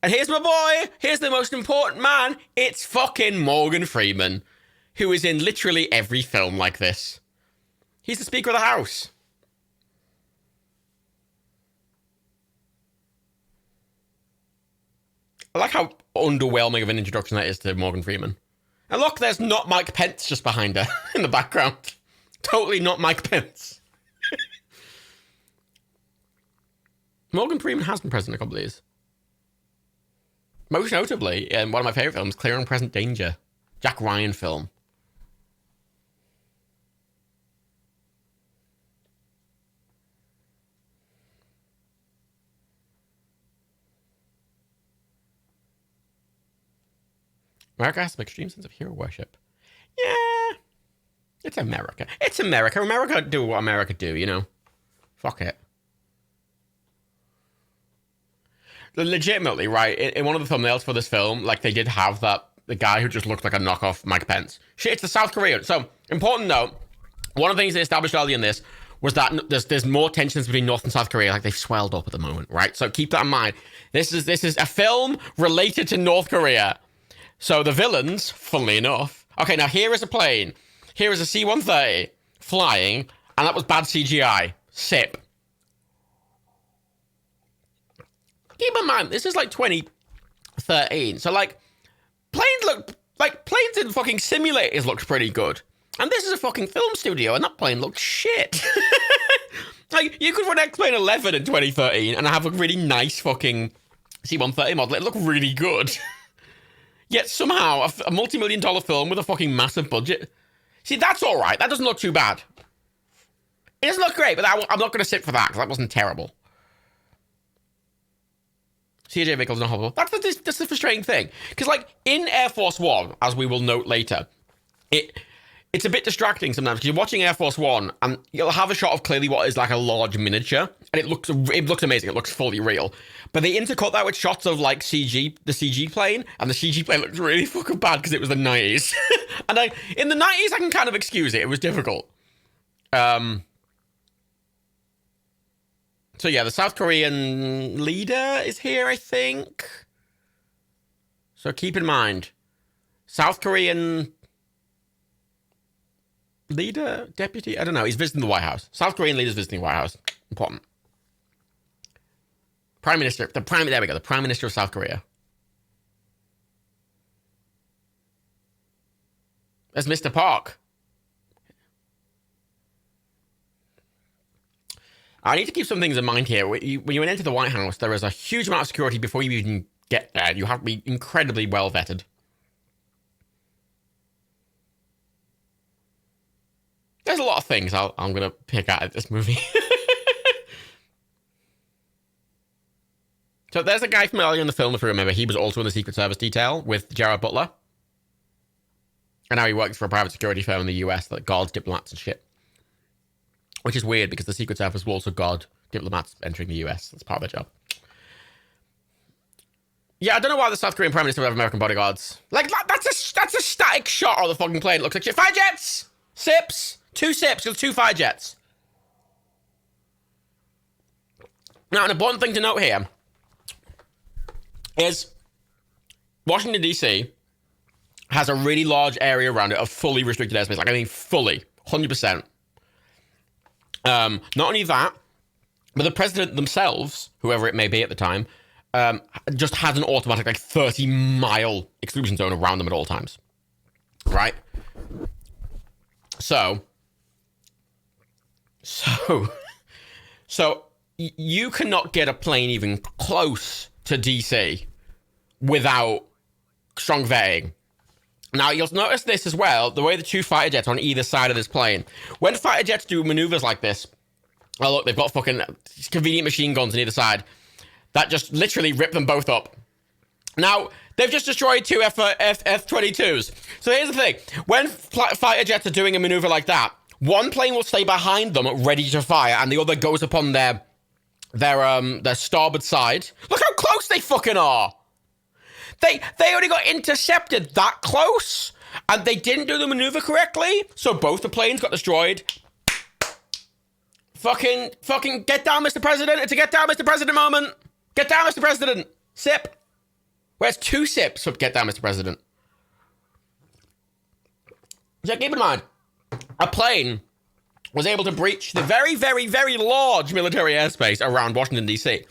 And here's my boy. Here's the most important man. It's fucking Morgan Freeman, who is in literally every film like this. He's the Speaker of the House. I like how underwhelming of an introduction that is to Morgan Freeman. And look, there's not Mike Pence just behind her in the background. Totally not Mike Pence. Morgan Freeman has been president a couple of years. Most notably, in one of my favourite films, Clear and Present Danger. Jack Ryan film. America has an extreme sense of hero worship. Yeah. It's America. It's America. America do what America do, you know? Fuck it. Legitimately, right, in one of the thumbnails for this film, like, they did have the guy who just looked like a knockoff Mike Pence. Shit, it's the South Korean. So, important note, one of the things they established early in this was that there's more tensions between North and South Korea. Like, they've swelled up at the moment, right? So keep that in mind. This is a film related to North Korea. So the villains, funnily enough... Okay, now here is a plane. Here is a C-130 flying, and that was bad CGI. Sip. Keep in mind, this is like 2013. So, like, planes in fucking simulators looked pretty good. And this is a fucking film studio, and that plane looked shit. Like, you could run X-Plane 11 in 2013 and have a really nice fucking C-130 model. It looked really good. Yet somehow, a multi-million-dollar film with a fucking massive budget. See, that's all right. That doesn't look too bad. It doesn't look great, but I'm not going to sit for that, because that wasn't terrible. CJ Michaels not horrible. That's the frustrating thing. Because, like, in Air Force One, as we will note later, it's a bit distracting sometimes because you're watching Air Force One and you'll have a shot of clearly what is like a large miniature, and it looks amazing. It looks fully real. But they intercut that with shots of, like, the CG plane, and the CG plane looks really fucking bad because it was the 90s. And in the 90s, I can kind of excuse it. It was difficult. So yeah, the South Korean leader is here, I think. So keep in mind, South Korean leader, deputy? I don't know. He's visiting the White House. South Korean leader's visiting the White House. Important. Prime Minister. There we go. The Prime Minister of South Korea. There's Mr. Park. I need to keep some things in mind here. When you enter the White House, there is a huge amount of security before you even get there. You have to be incredibly well vetted. There's a lot of things I'm going to pick out of this movie. So there's a guy from earlier in the film, if you remember. He was also in the Secret Service detail with Gerard Butler. And now he works for a private security firm in the US that guards diplomats and shit. Which is weird because the Secret Service will also guard diplomats entering the US. That's part of their job. Yeah, I don't know why the South Korean Prime Minister would have American bodyguards. Like, that's a static shot of the fucking plane. It looks like shit. Fire jets! Sips! 2 sips with 2 fire jets. Now, an important thing to note here is Washington, D.C. has a really large area around it of fully restricted airspace. Like, I mean, fully. 100%. Not only that, but the president themselves, whoever it may be at the time, just has an automatic, like, 30-mile exclusion zone around them at all times. Right? So, you cannot get a plane even close to DC without strong vetting. Now, you'll notice this as well, the way the 2 fighter jets on either side of this plane. When fighter jets do maneuvers like this, oh, look, they've got fucking convenient machine guns on either side that just literally rip them both up. Now, they've just destroyed 2 F-22s. So here's the thing. When fighter jets are doing a maneuver like that, one plane will stay behind them ready to fire, and the other goes upon their starboard side. Look how close they fucking are. They only got intercepted that close, and they didn't do the maneuver correctly, so both the planes got destroyed. Fucking get down, Mr. President. It's a get down, Mr. President moment. Get down, Mr. President. Sip. Where's 2 sips for get down, Mr. President? So keep in mind, a plane was able to breach the very, very, very large military airspace around Washington, D.C.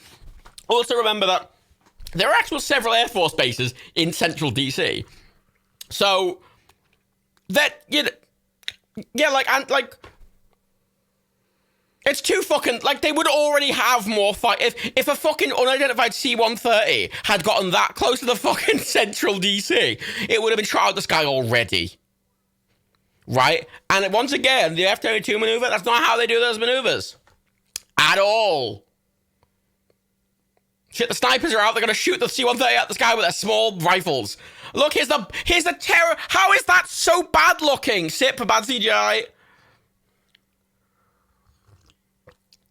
Also remember that there are actual several Air Force bases in central D.C. So, that, you know, yeah, like, it's too fucking, like, they would already have more fight. If a fucking unidentified C-130 had gotten that close to the fucking central D.C., it would have been shot out of the sky already. Right? And once again, the F-22 maneuver, that's not how they do those maneuvers. At all. Shit, the snipers are out. They're going to shoot the C-130 out the sky with their small rifles. Look, here's the terror. How is that so bad looking? Sip for bad CGI.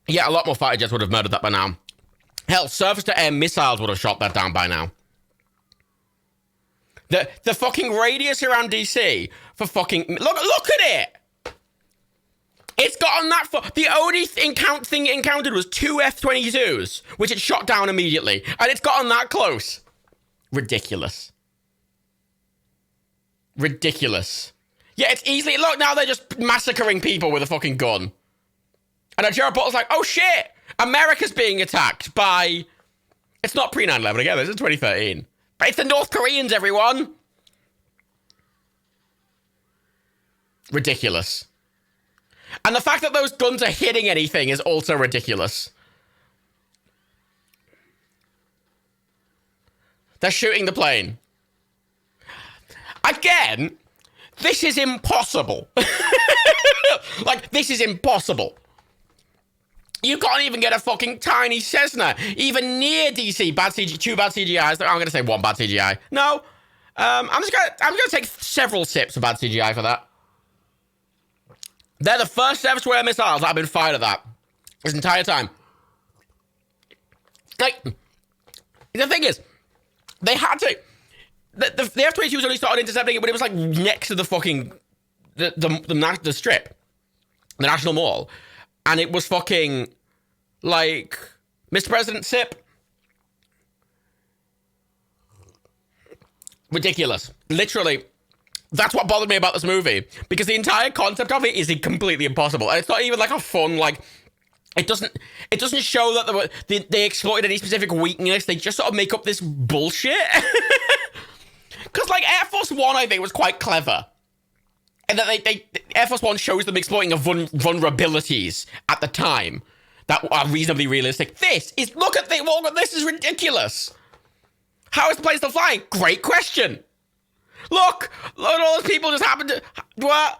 Yeah, a lot more fighter jets would have murdered that by now. Hell, surface-to-air missiles would have shot that down by now. The fucking radius around DC for fucking... Look at it! It's gotten that far. The only thing it encountered was 2 F-22s, which it shot down immediately. And it's gotten that close. Ridiculous. Ridiculous. Yeah, it's easily... Look, now they're just massacring people with a fucking gun. And Gerard Butler's like, oh shit! America's being attacked by... It's not pre-9/11 again, this is 2013. But it's the North Koreans, everyone! Ridiculous. And the fact that those guns are hitting anything is also ridiculous. They're shooting the plane. Again, this is impossible. Like, this is impossible. You can't even get a fucking tiny Cessna, even near DC. Two bad CGIs. I'm going to say 1 bad CGI. No. I'm just gonna take several sips of bad CGI for that. They're the first surface-to-air missiles that have been fired at that this entire time. Like, the thing is, they had to... The F-22s only started intercepting it when it was, like, next to the fucking... The strip. The National Mall. And it was fucking, like, Mr. President, sip. Ridiculous. Literally, that's what bothered me about this movie. Because the entire concept of it is completely impossible. And it's not even, like, a fun, like... It doesn't show that they exploited any specific weakness. They just sort of make up this bullshit. Because, like, Air Force One, I think, was quite clever. And that Air Force One shows them exploiting vulnerabilities at the time that are reasonably realistic. Look at this is ridiculous. How is the plane still flying? Great question. Look, all those people just happened to... What?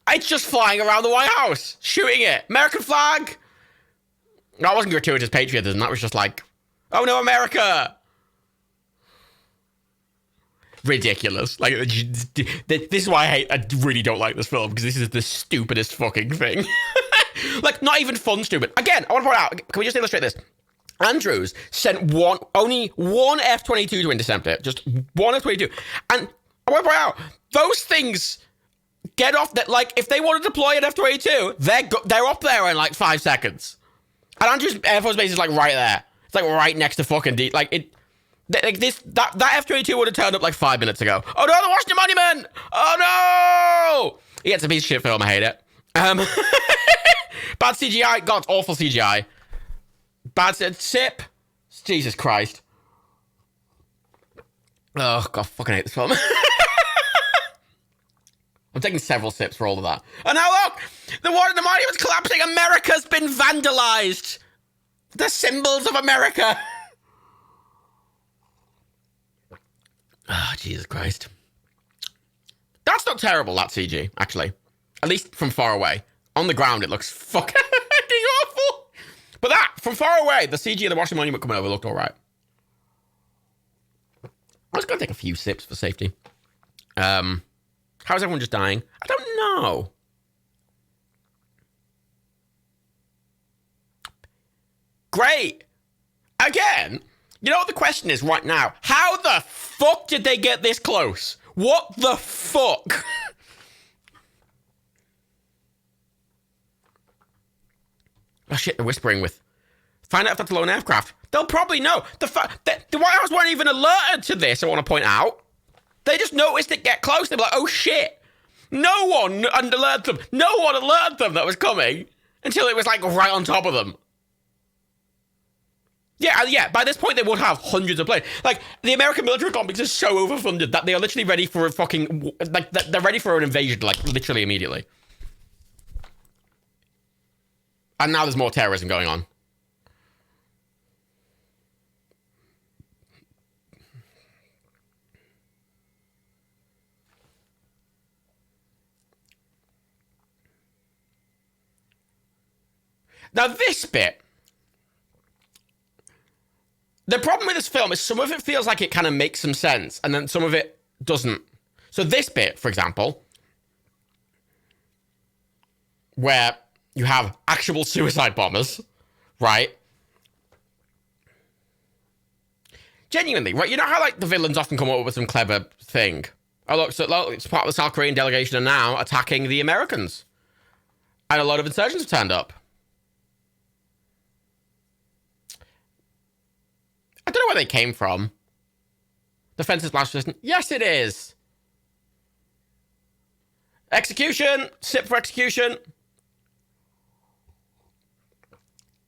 It's just flying around the White House, shooting it. American flag. That wasn't gratuitous patriotism. That was just like, oh no, America. Ridiculous. Like, this is why I really don't like this film, because this is the stupidest fucking thing. Like, not even fun stupid. Again, I want to point out, can we just illustrate this? Andrews sent only one F-22 to intercept it. Just one F-22. And I want to point out, those things get off that, like, if they want to deploy an F-22, they're up there in like 5 seconds. And Andrews Air Force Base is like right there. It's like right next to fucking that F-22 would have turned up like 5 minutes ago. Oh no, the Washington Monument! Oh no! Yeah, it's a piece of shit film. I hate it. Bad CGI. God, it's awful CGI. Bad sip. Jesus Christ. Oh God, fucking hate this film. I'm taking several sips for all of that. And now look, the monument's collapsing. America's been vandalized. The symbols of America. Oh, Jesus Christ. That's not terrible, that CG, actually. At least from far away. On the ground, it looks fucking awful. But that, from far away, the CG of the Washington Monument coming over looked all right. I was going to take a few sips for safety. How is everyone just dying? I don't know. Great. Again, you know what the question is right now? How the fuck did they get this close? What the fuck? Oh shit, they're whispering with. Find out if that's a lone aircraft. They'll probably know. The White House weren't even alerted to this, I want to point out. They just noticed it get close. They're like, oh shit. No one alerted them. No one alerted them that was coming until it was like right on top of them. Yeah, by this point they would have hundreds of planes. Like, the American military complex is so overfunded that they are literally ready for a fucking, like, they're ready for an invasion, like, literally immediately. And now there's more terrorism going on. Now, this bit, the problem with this film is some of it feels like it kind of makes some sense, and then some of it doesn't. So this bit, for example, where you have actual suicide bombers, right? Genuinely, right? You know how, like, the villains often come up with some clever thing? Oh, look, so it's part of the South Korean delegation are now attacking the Americans. And a lot of insurgents have turned up. I don't know where they came from. The fence is blast resistant. Yes, it is. Execution. Sip for execution.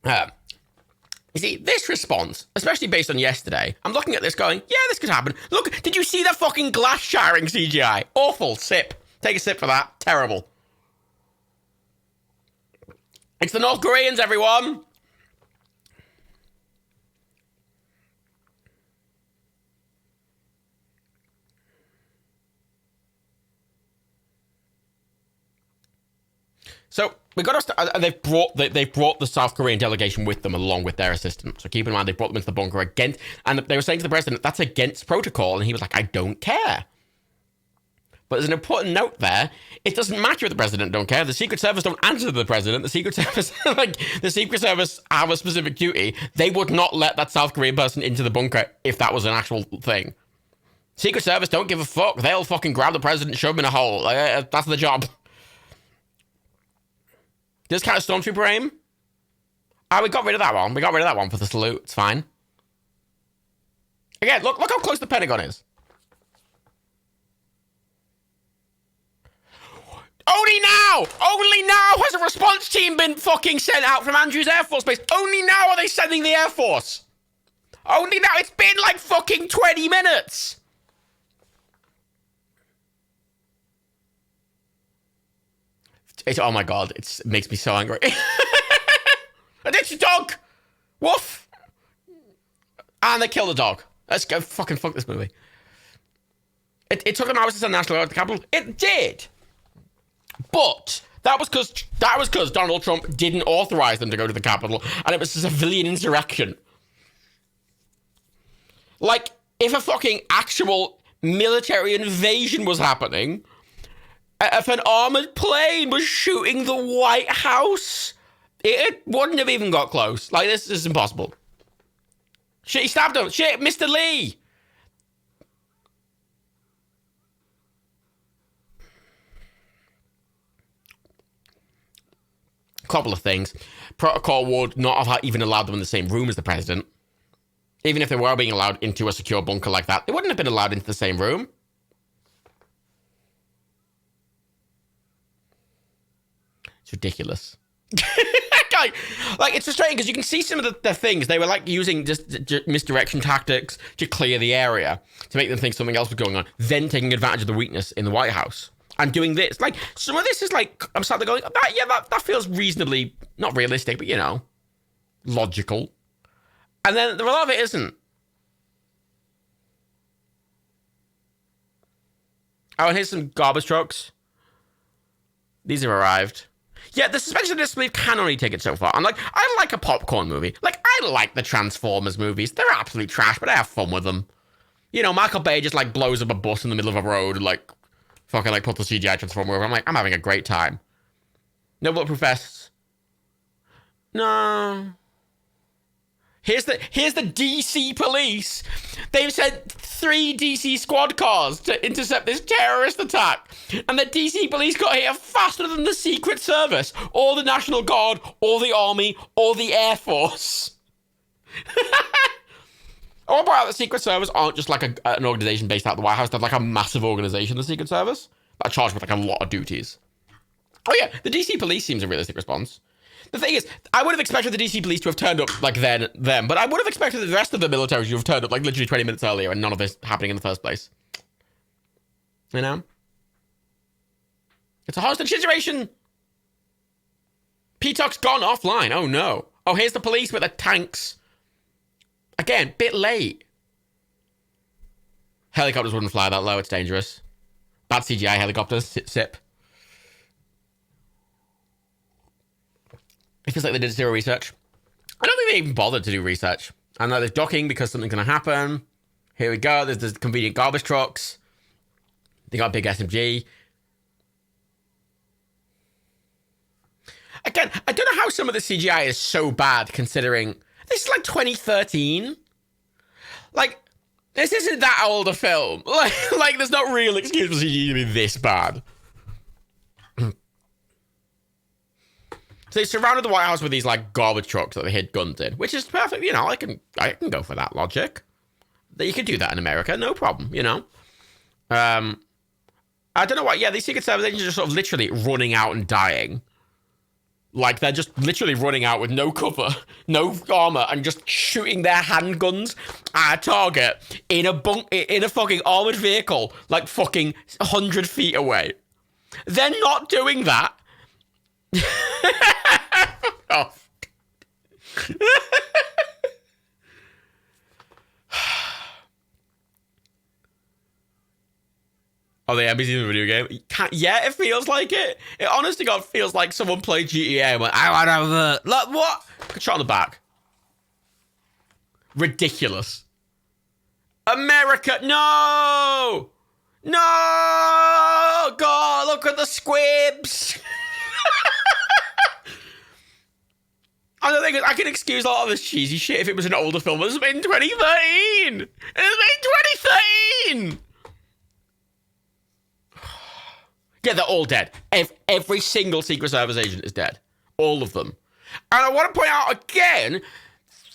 You see, this response, especially based on yesterday, I'm looking at this going, yeah, this could happen. Look, did you see that fucking glass shattering CGI? Awful. Sip. Take a sip for that. Terrible. It's the North Koreans, everyone. So we got to start. They've brought the South Korean delegation with them along with their assistant. So keep in mind they brought them into the bunker against, and they were saying to the president that's against protocol, and he was like, I don't care. But there's an important note there. It doesn't matter if the president don't care. The Secret Service don't answer to the president. The Secret Service, the Secret Service have a specific duty. They would not let that South Korean person into the bunker if that was an actual thing. Secret Service don't give a fuck. They'll fucking grab the president and shove him in a hole. That's the job. This kind of stormtrooper aim? We got rid of that one. We got rid of that one for the salute. It's fine. Again, look how close the Pentagon is. Only now has a response team been fucking sent out from Andrews Air Force Base. Only now are they sending the Air Force. Only now. It's been like fucking 20 minutes. Oh my God, it makes me so angry. And it's a dog! Woof! And they kill the dog. Let's go fucking fuck this movie. It took them hours to send National Guard to the Capitol. It did. But that was because Donald Trump didn't authorize them to go to the Capitol, and it was a civilian insurrection. Like, if a fucking actual military invasion was happening, if an armored plane was shooting the White House, it wouldn't have even got close. Like, this is impossible. Shit, he stabbed him. Shit, Mr. Lee. Couple of things. Protocol would not have even allowed them in the same room as the president. Even if they were being allowed into a secure bunker like that, they wouldn't have been allowed into the same room. It's ridiculous. Like, it's frustrating because you can see some of the things. They were like using just misdirection tactics to clear the area, to make them think something else was going on, then taking advantage of the weakness in the White House. And doing this. Like, some of this is like, I'm sat there going, that feels reasonably, not realistic, but, you know, logical. And then a lot of it isn't. Oh, and here's some garbage trucks. These have arrived. Yeah, the suspension of disbelief can only take it so far. I'm like, I like a popcorn movie. Like, I like the Transformers movies. They're absolute trash, but I have fun with them. You know, Michael Bay just, like, blows up a bus in the middle of a road and, like, fucking, like, put the CGI Transformer over. I'm like, I'm having a great time. No bulletproof vests. No. Here's the DC police. They've sent 3 DC squad cars to intercept this terrorist attack. And the DC police got here faster than the Secret Service, or the National Guard, or the Army, or the Air Force. I want to point out the Secret Service aren't just like an organization based out of the White House. They're like a massive organization, the Secret Service, that are charged with like a lot of duties. Oh yeah, the DC police seems a realistic response. The thing is, I would have expected the DC police to have turned up like them, but I would have expected the rest of the military to have turned up like literally 20 minutes earlier and none of this happening in the first place. You know? It's a hostage situation. P-Tuck's gone offline. Oh no. Oh, here's the police with the tanks. Again, bit late. Helicopters wouldn't fly that low. It's dangerous. Bad CGI helicopters. Sip. It feels like they did zero research. I don't think they even bothered to do research. I know there's docking because something's going to happen. Here we go. There's convenient garbage trucks. They got a big SMG. Again, I don't know how some of the CGI is so bad considering this is like 2013. Like, this isn't that old a film. Like there's not real excuse for CGI to be this bad. So they surrounded the White House with these like garbage trucks that they hid guns in, which is perfect. You know, I can go for that logic. That you could do that in America, no problem. You know, I don't know why. Yeah, these Secret Service agents are just sort of literally running out and dying. Like they're just literally running out with no cover, no armor, and just shooting their handguns at a target in a fucking armored vehicle, like fucking 100 feet away. They're not doing that. Oh. Oh, the NBC the video game? Yeah, it feels like it. It honest to God feels like someone played GTA and went, I want to have a... Like, what? Shot on the back. Ridiculous. America, no! No! God, look at the squibs! I don't think I can excuse a lot of this cheesy shit if it was an older film. It was made in 2013! It was made in 2013! Yeah, they're all dead. Every single Secret Service agent is dead. All of them. And I want to point out again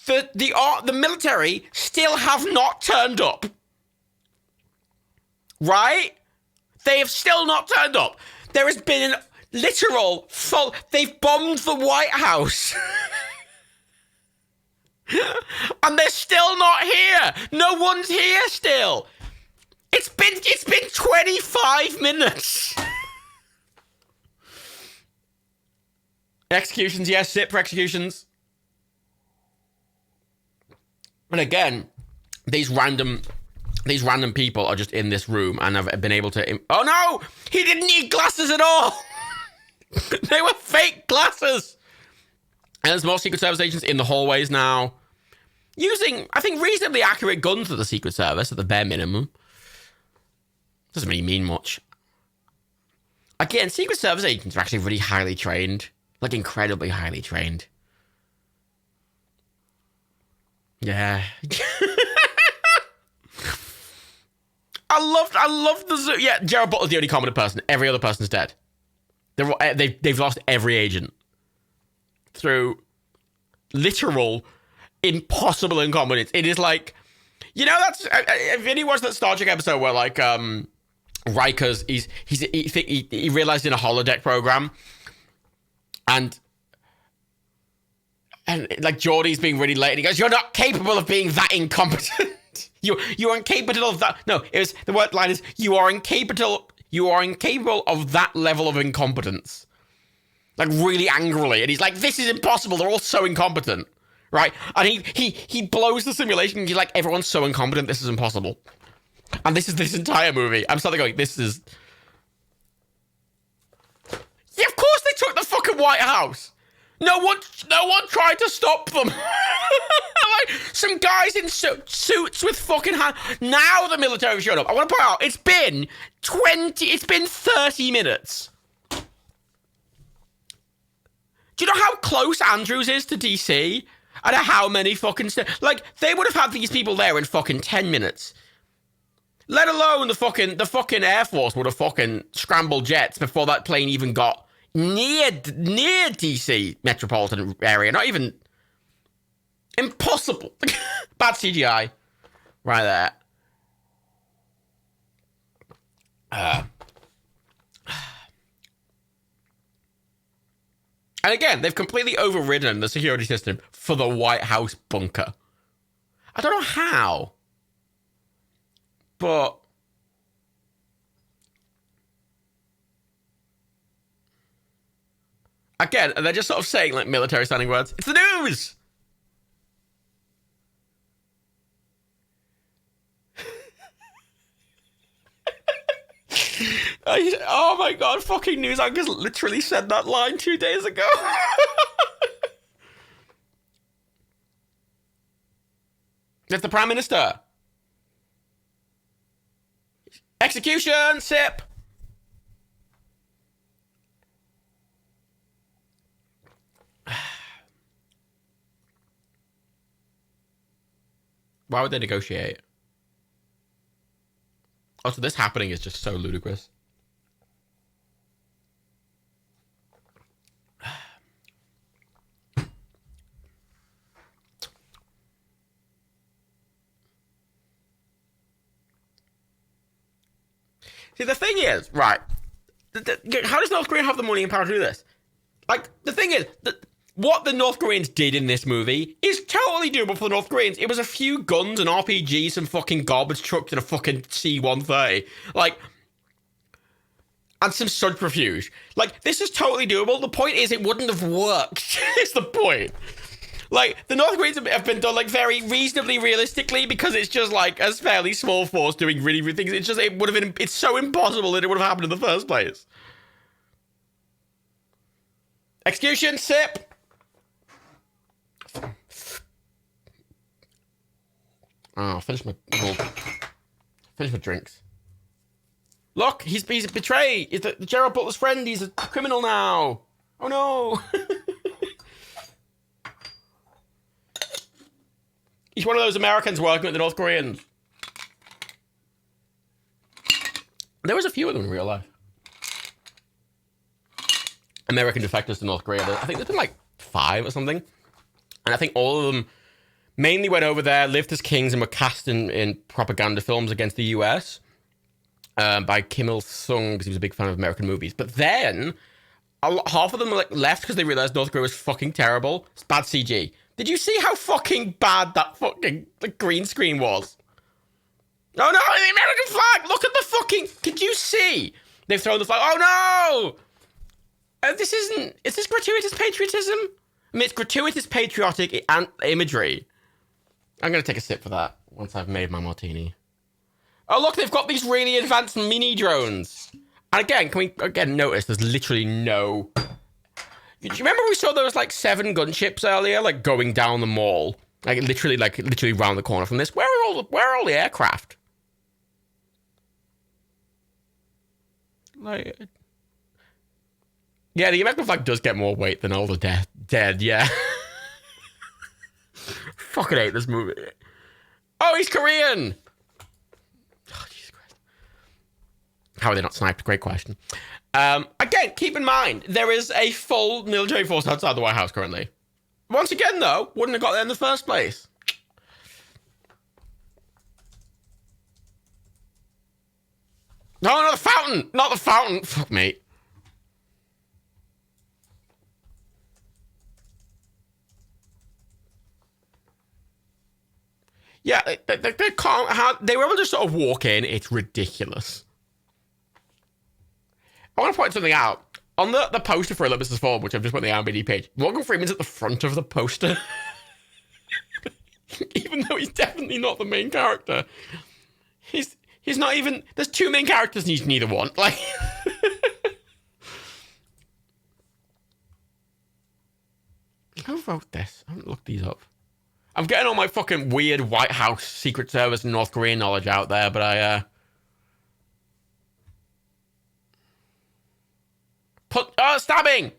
that the military still have not turned up. Right? They have still not turned up. There has been an literal full... They've bombed the White House. And they're still not here. No one's here still. It's been 25 minutes. Executions, yes, sit for executions. And again, these random people are just in this room and have been able to... Oh no! He didn't need glasses at all! They were fake glasses! And there's more Secret Service agents in the hallways now. Using, I think, reasonably accurate guns for the Secret Service at the bare minimum. Doesn't really mean much. Again, Secret Service agents are actually really highly trained. Like, incredibly highly trained. Yeah. I love the zoo. Yeah, Gerald Butler's the only competent person. Every other person's dead. They've lost every agent through literal impossible incompetence. It is like, you know, that's if any watched that Star Trek episode where like Riker's he realized in a holodeck program and like Geordie's being really late and he goes, "You're not capable of being that incompetent." You're incapable of that. No, it was the word line is you are incapable of that level of incompetence. Like really angrily. And he's like, "This is impossible. They're all so incompetent." Right? And he blows the simulation and he's like, "Everyone's so incompetent, this is impossible." And this is this entire movie. I'm starting going, this is... Yeah, of course they took the fucking White House. No one tried to stop them. Like, some guys in suits with fucking hands. Now the military showed up. I want to point out, it's been 30 minutes. Do you know how close Andrews is to DC? And how many fucking... Like, they would have had these people there in fucking 10 minutes. Let alone the fucking Air Force would have fucking scrambled jets before that plane even got near DC metropolitan area. Not even... Impossible. Bad CGI. Right there. And again, they've completely overridden the security system for the White House bunker. I don't know how. But... Again, they're just sort of saying, like, military sounding words. It's the news! Oh my god, fucking news anchors literally said that line 2 days ago. It's the Prime Minister. Execution, sip. Why would they negotiate? Also, this happening is just so ludicrous. See, the thing is, right, how does North Korea have the money and power to do this? Like, the thing is, what the North Koreans did in this movie is totally doable for the North Koreans. It was a few guns, an RPG, some fucking garbage trucks, and a fucking C-130. Like, and some subterfuge. Like, this is totally doable. The point is, it wouldn't have worked. It's the point. Like, the North Koreans have been done, like, very reasonably realistically because it's just, like, a fairly small force doing really, really things. It's just, it would have been, it's so impossible that it would have happened in the first place. Execution, sip. Oh, finish my drinks. Look, he's betrayed. He's the Gerald Butler's friend. He's a criminal now. Oh no. He's one of those Americans working with the North Koreans. There was a few of them in real life. American defectors to North Korea. I think there's been like 5 or something. And I think all of them mainly went over there, lived as kings, and were cast in propaganda films against the US by Kim Il-sung, because he was a big fan of American movies. But then, half of them like left because they realized North Korea was fucking terrible. It's bad CG. Did you see how fucking bad that fucking green screen was? Oh no, the American flag! Look at the fucking... Did you see? They've thrown the flag. Oh no! This isn't... Is this gratuitous patriotism? I mean, it's gratuitous patriotic imagery. I'm going to take a sip for that once I've made my martini. Oh, look, they've got these really advanced mini drones. And again, can we again notice there's literally no... Do you remember we saw there was like 7 gunships earlier, like going down the mall? Like literally round the corner from this. Where are all the aircraft? Like... Yeah, the American flag does get more weight than all the dead, yeah. Fucking hate this movie. Oh, he's Korean! Oh, Jesus Christ. How are they not sniped? Great question. Again, keep in mind, there is a full military force outside the White House currently. Once again, though, wouldn't have got there in the first place. No, not the fountain! Not the fountain! Fuck me. Yeah, they can't. They were able to sort of walk in. It's ridiculous. I want to point something out. On the poster for Olympus Has Fallen, which I've just put on the IMDb page, Morgan Freeman's at the front of the poster. Even though he's definitely not the main character. He's not even... There's 2 main characters and he's neither one. Like... Who wrote this? I haven't looked these up. I'm getting all my fucking weird White House, Secret Service, and North Korean knowledge out there, but I, stabbing!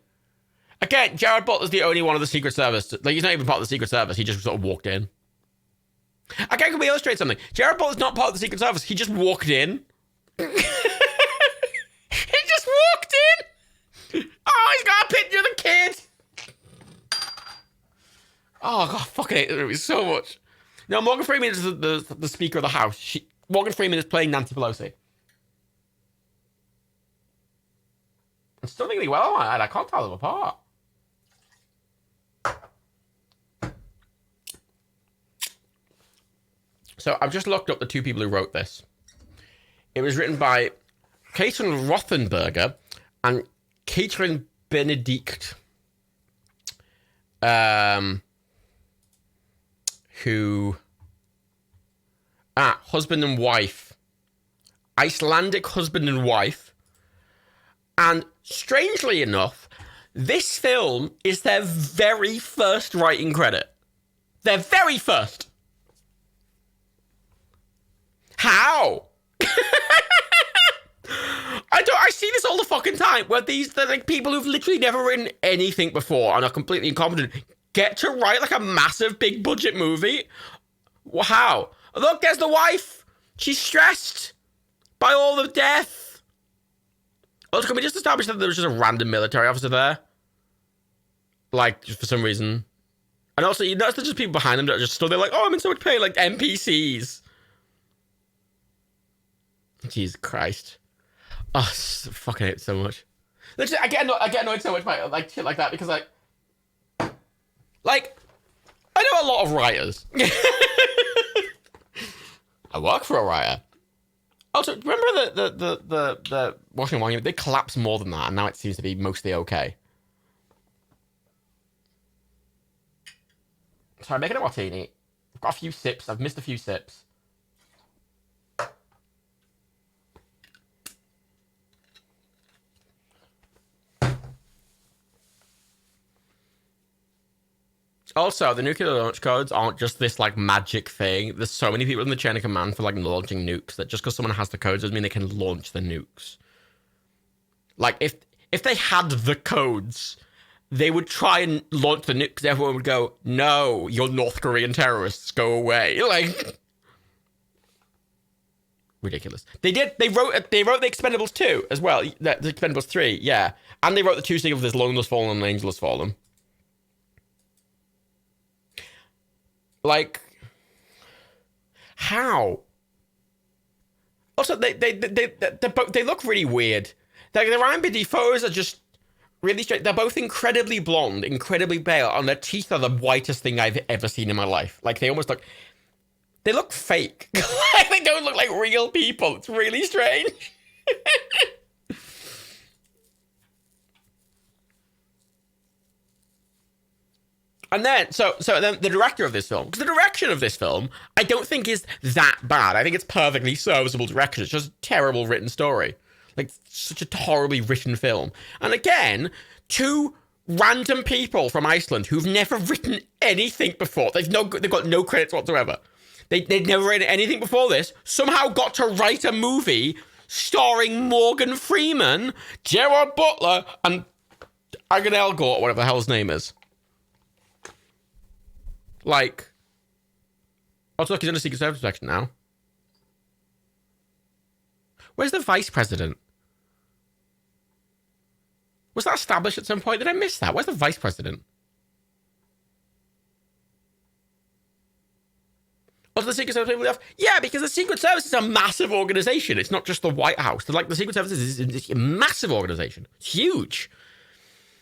Again, Jared Butler's the only one of the Secret Service. Like, he's not even part of the Secret Service. He just sort of walked in. Again, can we illustrate something? Jared Butler's not part of the Secret Service. He just walked in. He just walked in! Oh, he's got a picture of the kid! Oh, God, I fucking hate this movie so much. No, Morgan Freeman is the Speaker of the House. Morgan Freeman is playing Nancy Pelosi. I'm still thinking well, I can't tell them apart. So I've just looked up the 2 people who wrote this. It was written by Caitlin Rothenberger and Caitlin Benedict. Who... husband and wife. Icelandic husband and wife. And strangely enough, this film is their very first writing credit. Their very first. How? I see this all the fucking time, where they're like people who've literally never written anything before and are completely incompetent get to write like a massive big budget movie. How? Look, there's the wife. She's stressed by all the death. Also, can we just establish that there was just a random military officer there? Like, just for some reason. And also, you notice there's just people behind them that are just stood there like, oh, I'm in so much pain, like NPCs. Jesus Christ. Oh, I fucking hate it so much. Literally, I get annoyed so much by like shit like that because like I know a lot of writers. I work for a writer. Also, remember the washing monument? They collapsed more than that, and now it seems to be mostly okay. So I'm making a martini. I've got a few sips. I've missed a few sips. Also, the nuclear launch codes aren't just this, like, magic thing. There's so many people in the chain of command for, like, launching nukes that just because someone has the codes doesn't mean they can launch the nukes. Like, if they had the codes, they would try and launch the nukes. Everyone would go, no, you're North Korean terrorists, go away. Like... ridiculous. They wrote the Expendables 2 as well. The Expendables 3, yeah. And they wrote the 2 sequels, There's Lone Has Fallen and Angel Has Fallen. Like, how? Also, they look really weird. Like, their IMDb photos are just really straight. They're both incredibly blonde, incredibly pale, and their teeth are the whitest thing I've ever seen in my life. Like, they almost look... They look fake. They don't look like real people. It's really strange. And then, so then the director of this film, because the direction of this film, I don't think is that bad. I think it's perfectly serviceable direction. It's just a terrible written story. Like, such a horribly written film. And again, two random people from Iceland who've never written anything before. They've got no credits whatsoever. They'd never written anything before this, somehow got to write a movie starring Morgan Freeman, Gerard Butler, and Agan Elgort, whatever the hell his name is. Like, oh, look, he's in the Secret Service section now. Where's the vice president? Was that established at some point? Did I miss that? Where's the vice president? Oh, the Secret Service off? Yeah, because the Secret Service is a massive organization. It's not just the White House. Like, the Secret Service is a massive organization. It's huge.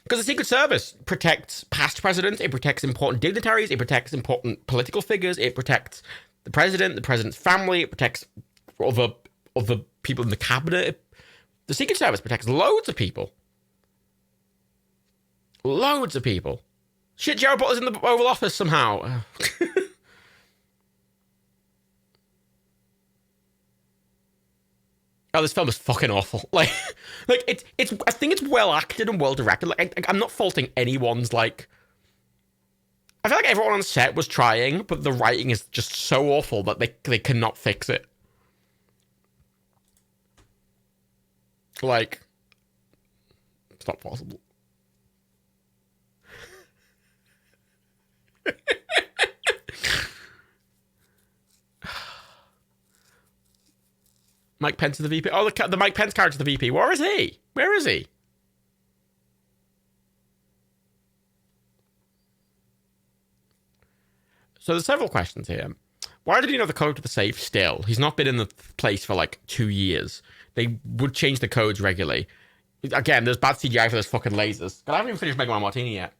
Because the Secret Service protects past presidents, it protects important dignitaries, it protects important political figures, it protects the president's family, it protects other people in the cabinet. The Secret Service protects loads of people. Loads of people. Shit, Gerald Butler's in the Oval Office somehow. Oh, this film is fucking awful. Like it's. I think it's well acted and well directed. Like, I'm not faulting anyone's. Like, I feel like everyone on set was trying, but the writing is just so awful that they cannot fix it. Like, it's not possible. Mike Pence is the VP. Oh, the Mike Pence character is the VP. Where is he? Where is he? So there's several questions here. Why did he know the code to the safe still? He's not been in the place for like 2 years. They would change the codes regularly. Again, there's bad CGI for those fucking lasers. But I haven't even finished making my martini yet.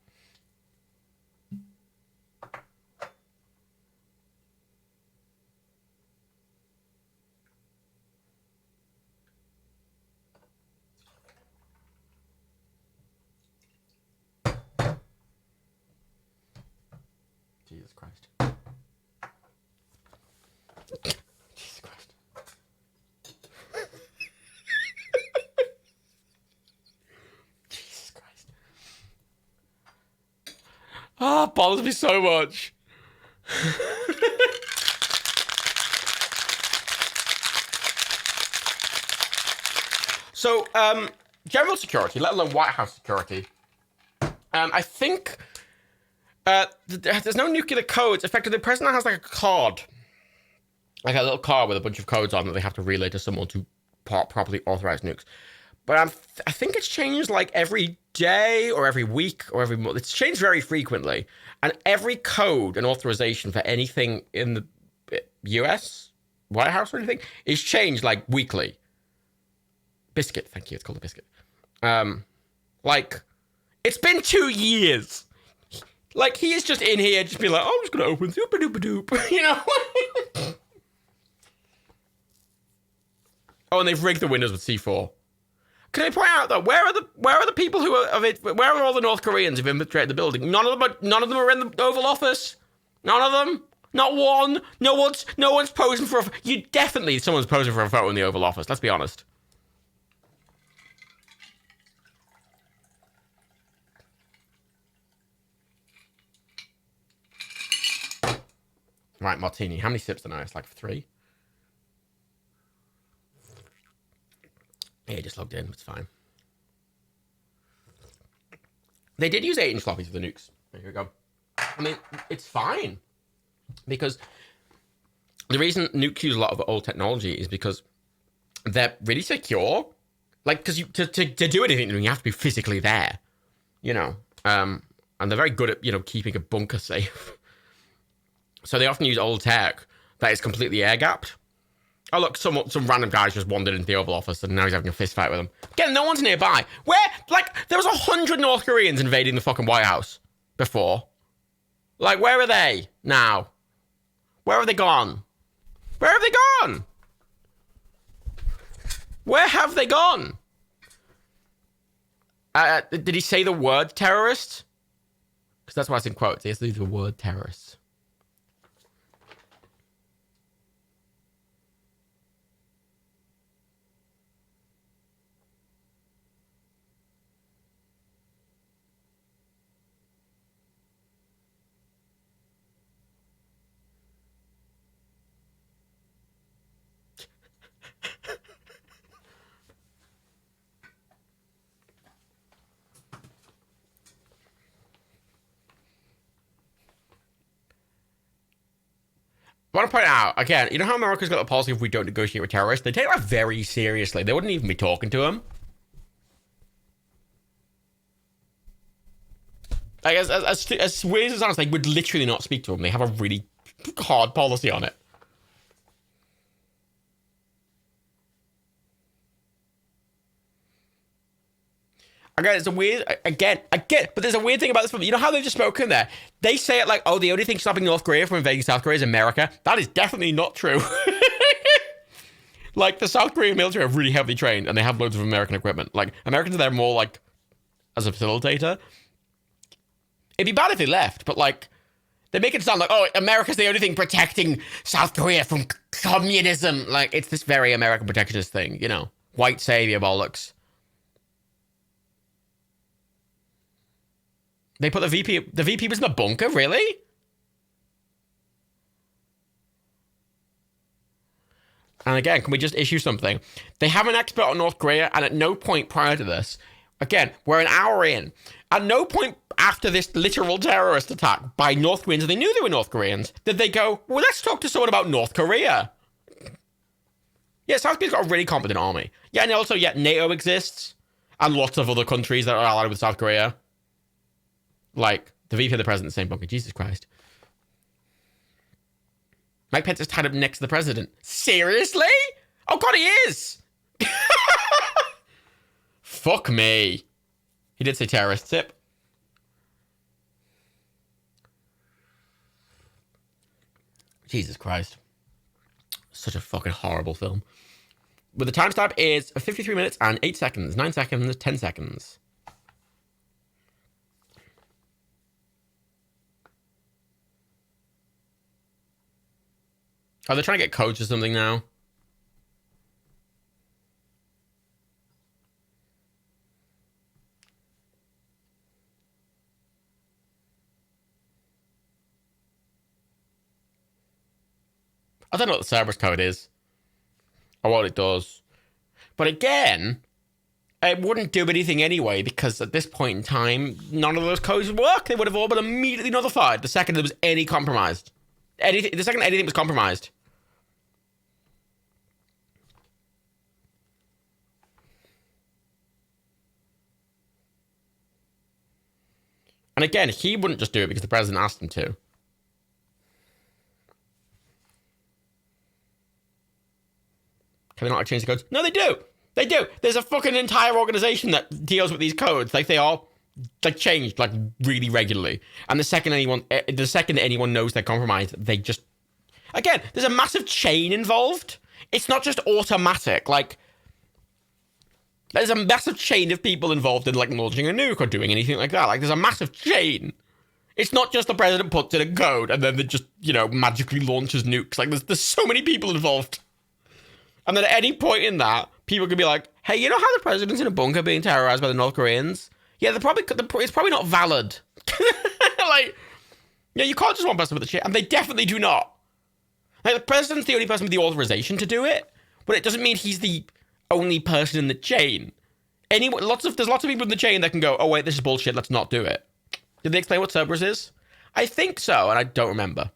Jesus Christ. Jesus Christ. Jesus Christ. Ah, it bothers me so much. So, general security, let alone White House security. I think there's no nuclear codes. Effectively, the president has like a card, like a little card with a bunch of codes on that they have to relay to someone to properly authorize nukes. But I think it's changed like every day or every week or every month. It's changed very frequently. And every code and authorization for anything in the US, White House or anything, is changed like weekly. Biscuit, thank you. It's called a biscuit. Like, it's been 2 years. Like, he is just in here, just being like, oh, I'm just going to open doop-a-doop-a-doop, you know? Oh, and they've rigged the windows with C4. Can I point out, though, where are the people who are of it? Where are all the North Koreans who've infiltrated the building? None of them are in the Oval Office. None of them. Not one. No one's posing for someone's posing for a photo in the Oval Office. Let's be honest. Right, martini. How many sips tonight? It's like 3. Yeah, just logged in. It's fine. They did use 8-inch floppies for the nukes. There you go. I mean, it's fine. Because the reason nukes use a lot of old technology is because they're really secure. Like, because to do anything, you have to be physically there. You know? And they're very good at, keeping a bunker safe. So they often use old tech that is completely air-gapped. Oh, look, some random guy's just wandered into the Oval Office and now he's having a fist fight with them. Again, no one's nearby. There was 100 North Koreans invading the fucking White House before. Like, where are they now? Where have they gone? Where have they gone? Where have they gone? Did he say the word terrorist? Because that's why it's in quotes. He has to use the word terrorists. I want to point out, again, you know how America's got a policy if we don't negotiate with terrorists? They take that very seriously. They wouldn't even be talking to them. Like, as weird as it sounds, they would literally not speak to them. They have a really hard policy on it. Again, it's a weird, but there's a weird thing about this film. You know how they've just spoken there? They say it like, oh, the only thing stopping North Korea from invading South Korea is America. That is definitely not true. Like, the South Korean military are really heavily trained, and they have loads of American equipment. Like, Americans are there more, like, as a facilitator. It'd be bad if they left, but, like, they make it sound like, oh, America's the only thing protecting South Korea from communism. Like, it's this very American protectionist thing, you know? White savior bollocks. They put the VP was in the bunker, really? And again, can we just issue something? They have an expert on North Korea, and at no point prior to this, again, we're an hour in, at no point after this literal terrorist attack by North Koreans, and they knew they were North Koreans, did they go, well, let's talk to someone about North Korea. Yeah, South Korea's got a really competent army. Yeah, and also, yeah, NATO exists, and lots of other countries that are allied with South Korea. Like, the VP of the president, the same bunker. Jesus Christ. Mike Pence is tied up next to the president. Seriously? Oh, God, he is! Fuck me. He did say terrorist tip. Jesus Christ. Such a fucking horrible film. But the timestamp is 53 minutes and 8 seconds. 9 seconds, 10 seconds. Are they trying to get codes or something now? I don't know what the Cerberus code is. Or what it does. But again, it wouldn't do anything anyway, because at this point in time, none of those codes would work. They would have all been immediately notified the second there was any compromised. The second anything was compromised. And again, he wouldn't just do it because the president asked him to. Can they not change the codes? No, they do. They do. There's a fucking entire organization that deals with these codes. Like, they are, like, changed, like, really regularly. And the second anyone knows they're compromised, they just... Again, there's a massive chain involved. It's not just automatic. Like, there's a massive chain of people involved in, like, launching a nuke or doing anything like that. Like, there's a massive chain. It's not just the president puts in a code and then it just, you know, magically launches nukes. Like, there's so many people involved. And then at any point in that, people could be like, hey, you know how the president's in a bunker being terrorized by the North Koreans? Yeah, it's probably not valid. Like, yeah, you can't just one person with the shit. And they definitely do not. Like, the president's the only person with the authorization to do it, but it doesn't mean he's the only person in the chain. There's lots of people in the chain that can go, oh wait, this is bullshit, let's not do it. Did they explain what Cerberus is? I think so, and I don't remember.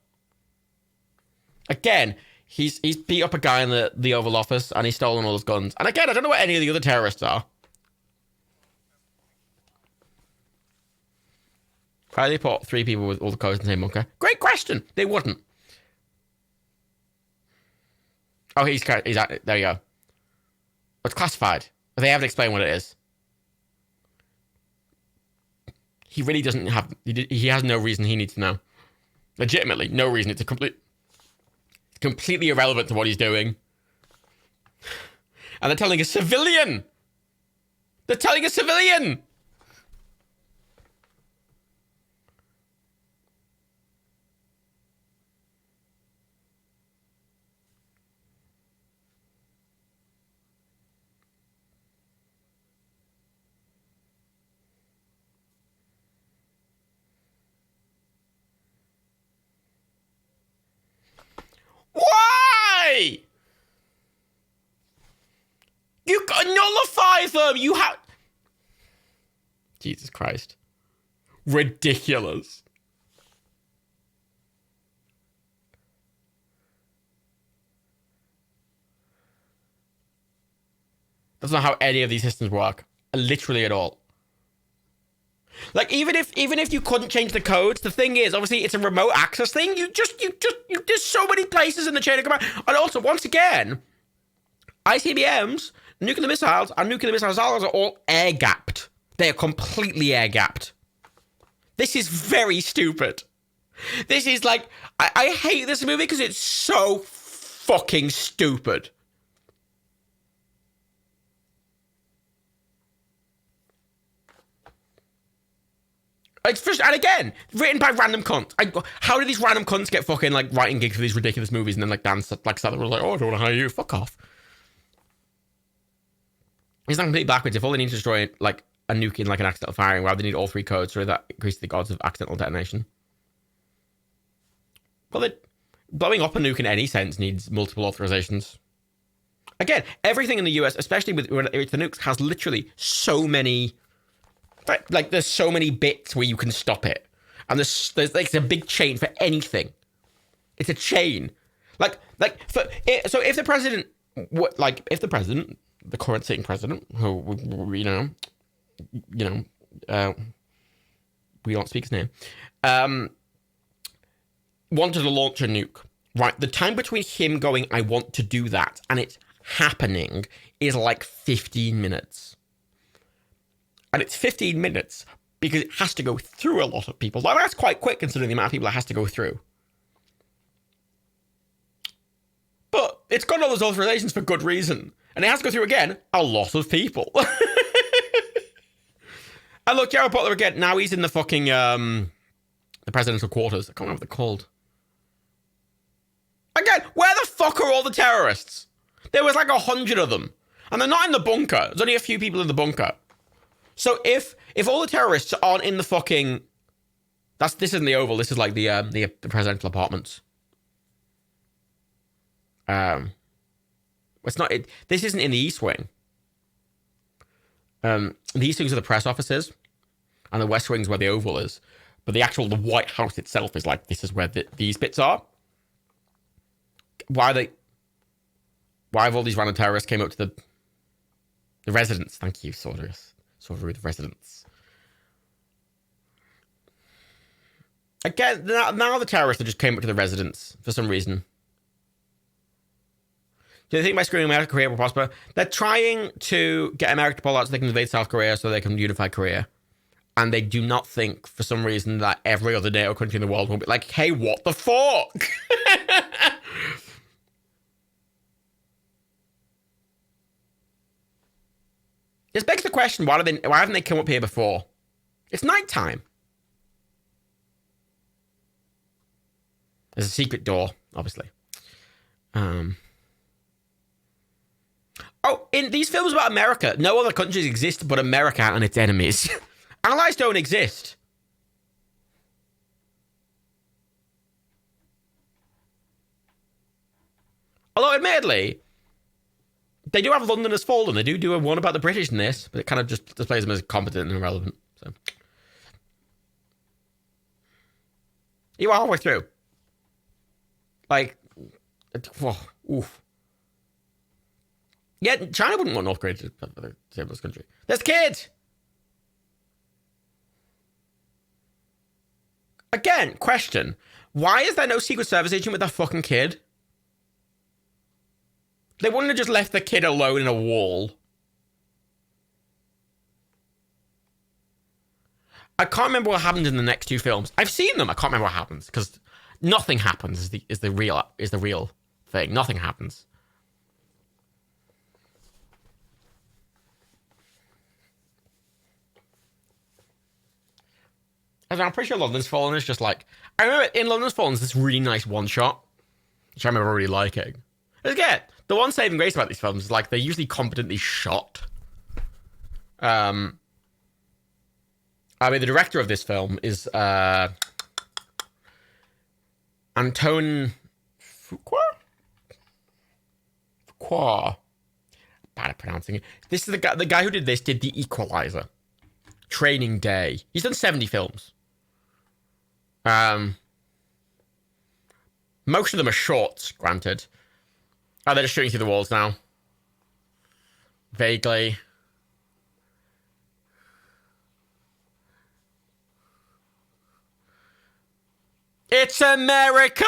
Again, he's beat up a guy in the Oval Office, and he's stolen all his guns. And again, I don't know what any of the other terrorists are. Why do they put 3 people with all the codes in the same bunker? Great question. They wouldn't. Oh, he's there you go. It's classified. They haven't explained what it is. He really doesn't have... He has no reason he needs to know. Legitimately, no reason. It's completely irrelevant to what he's doing. And they're telling a civilian! They're telling a civilian! nullify them. You have... Jesus Christ. Ridiculous. That's not how any of these systems work. Literally at all. Like, even if you couldn't change the codes, the thing is, obviously, it's a remote access thing. There's so many places in the chain of command. And also, once again, ICBMs, nuclear missiles, and nuclear missile silos are all air-gapped. They are completely air-gapped. This is very stupid. This is like, I hate this movie because it's so fucking stupid. It's first, and again, written by random cunts. How do these random cunts get fucking, like, writing gigs for these ridiculous movies and then, like, dance, like, start like, oh, I don't want to hire you. Fuck off. It's not completely backwards. If all they need to destroy, like, a nuke in, like, an accidental firing, why would they need all three codes so that increases the odds of accidental detonation? Well, blowing up a nuke in any sense needs multiple authorizations. Again, everything in the US, especially with the nukes, has literally so many... Like, there's so many bits where you can stop it. And there's like, a big chain for anything. It's a chain. So if the president, the current sitting president, who, we don't speak his name, wanted to launch a nuke, right? The time between him going, I want to do that, and it happening is like 15 minutes. And it's 15 minutes because it has to go through a lot of people. Like, that's quite quick considering the amount of people it has to go through. But it's got all those authorizations for good reason. And it has to go through, again, a lot of people. And look, Jared Butler again, now he's in the fucking, the presidential quarters. I can't remember what they're called. Again, where the fuck are all the terrorists? There was like 100 of them. And they're not in the bunker. There's only a few people in the bunker. So if all the terrorists aren't in the fucking... This isn't the Oval. This is like the presidential apartments. It's not... This isn't in the East Wing. The East Wings are the press offices. And the West Wing's where the Oval is. But the White House itself is like, this is where these bits are. Why have all these random terrorists came up to the residence? Thank you, Sorceress. The residents. Again, now the terrorists just came up to the residents for some reason. Do they think by screwing America, Korea will prosper? They're trying to get America to pull out so they can invade South Korea so they can unify Korea. And they do not think, for some reason, that every other NATO country in the world will be like, hey, what the fuck? This begs the question, why haven't they come up here before? It's nighttime. There's a secret door, obviously. Oh, in these films about America, no other countries exist but America and its enemies. Allies don't exist. Although, admittedly, they do have London as fallen. They do a one about the British in this, but it kind of just displays them as competent and irrelevant. So, you are halfway through. Like, oof. Yeah, China wouldn't want North Korea to save this country. There's kids. Again, question: why is there no Secret Service agent with a fucking kid? They wouldn't have just left the kid alone in a wall. I can't remember what happened in the next two films. I've seen them. I can't remember what happens because nothing happens. Is the real thing. Nothing happens. And I'm pretty sure London's Fallen is just like... I remember in London's Fallen, there's this really nice one-shot, which I remember really liking. Again, the one saving grace about these films is like they're usually competently shot. I mean, the director of this film is Antoine Fuqua? bad at pronouncing it. This is the guy who did this, did The Equalizer. Training Day. He's done 70 films. Most of them are shorts, granted. Oh, they're just shooting through the walls now. Vaguely. It's America!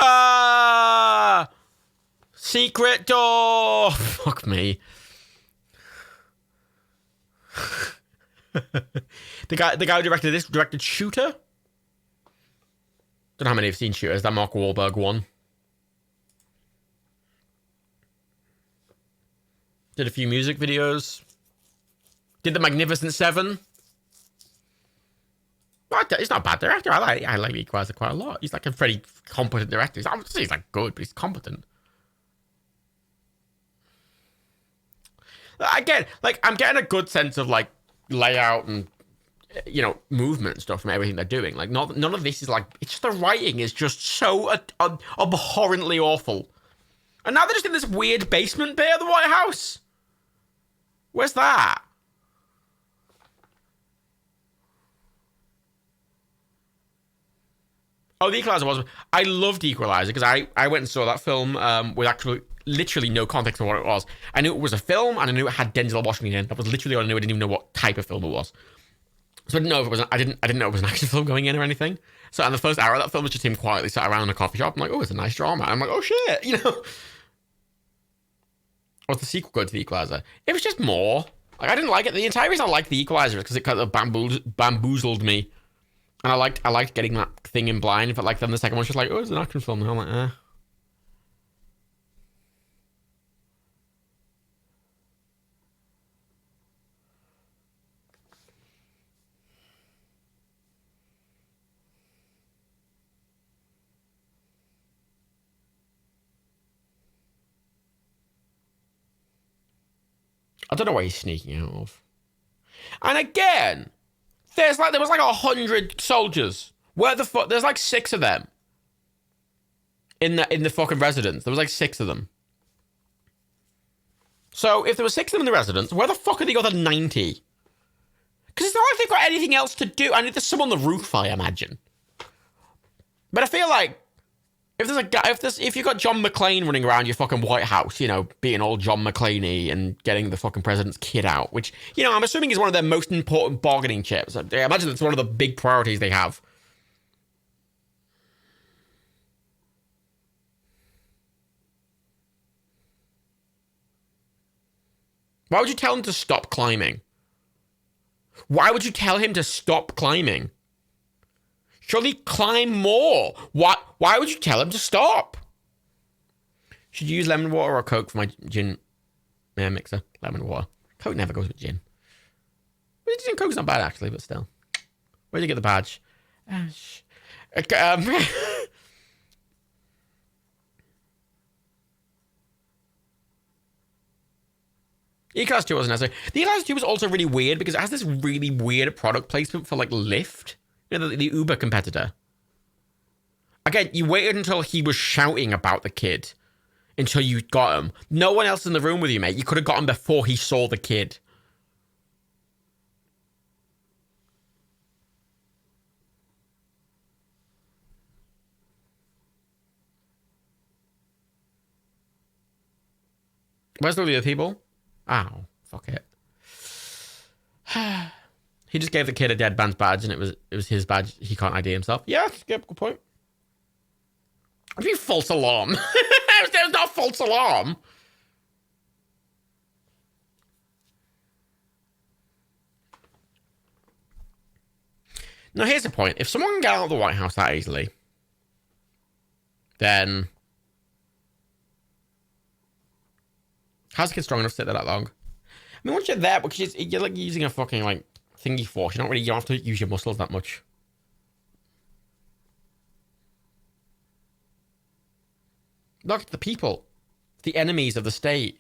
Secret door! Fuck me. the guy who directed this directed Shooter. Don't know how many have seen Shooters. That Mark Wahlberg one. Did a few music videos. Did The Magnificent Seven. But he's not a bad director. I like Equalizer quite a lot. He's like a pretty competent director. He's like good, but he's competent. Again, like I'm getting a good sense of like layout and movement and stuff from everything they're doing. Like none of this is like, it's just the writing is just so abhorrently awful. And now they're just in this weird basement bit of the White House. Where's that? Oh, The Equalizer was... I loved Equalizer because I went and saw that film with actually literally no context of what it was. I knew it was a film and I knew it had Denzel Washington in it. That was literally all I knew. I didn't even know what type of film it was. So I didn't know if it was... I didn't know it was an action film going in or anything. So in the first hour of that film was just him quietly sat around in a coffee shop. I'm like, oh, it's a nice drama. And I'm like, oh shit, What's the sequel good to The Equalizer? It was just more. Like, I didn't like it. The entire reason I liked The Equalizer is because it kind of bamboozled me. And I liked getting that thing in blind, but like then the second one's just like, oh, it's an action film. And I'm like, eh. I don't know what he's sneaking out of. And again, there was like 100 soldiers. Where the fuck? There's like 6 of them in the fucking residence. There was like 6 of them. So if there were 6 of them in the residence, where the fuck are the other 90? Because it's not like they've got anything else to do. I mean, there's some on the roof, I imagine. But I feel like if there's a guy, if you've got John McClane running around your fucking White House, being all John McClane-y and getting the fucking president's kid out, which, I'm assuming is one of their most important bargaining chips. I imagine it's one of the big priorities they have. Why would you tell him to stop climbing? Why would you tell him to stop climbing? Surely climb more. Why would you tell him to stop? Should you use lemon water or Coke for my gin mixer? Lemon water. Coke never goes with gin. But gin Coke's not bad, actually, but still. Where'd you get the badge? E-Class 2 wasn't necessary. The E-Class 2 was also really weird because it has this really weird product placement for, like, Lyft. The Uber competitor. Again, you waited until he was shouting about the kid until you got him. No one else in the room with you, mate. You could have got him before he saw the kid. Where's the other people? Ow. Fuck it. He just gave the kid a dead man's badge, and it was his badge. He can't ID himself. Yeah, good point. What do you mean false alarm? There's not false alarm. Now, here's the point. If someone can get out of the White House that easily, then how's the kid strong enough to sit there that long? I mean, once you're there, because you're like using a fucking like thingy force, you don't have to use your muscles that much. Look at the people, the enemies of the state,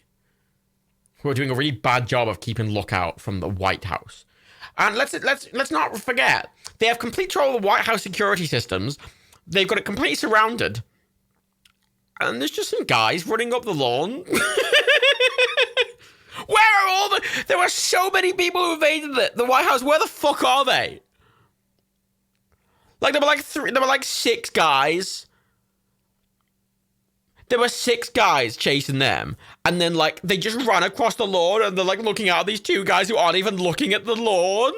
who are doing a really bad job of keeping lookout from the White House. And let's not forget, they have complete control of the White House security systems. They've got it completely surrounded, and there's just some guys running up the lawn. Where are all the... There were so many people who invaded the White House. Where the fuck are they? Like, there were like 6 guys. There were 6 guys chasing them. And then, like, they just ran across the lawn and they're, like, looking at these 2 guys who aren't even looking at the lawn.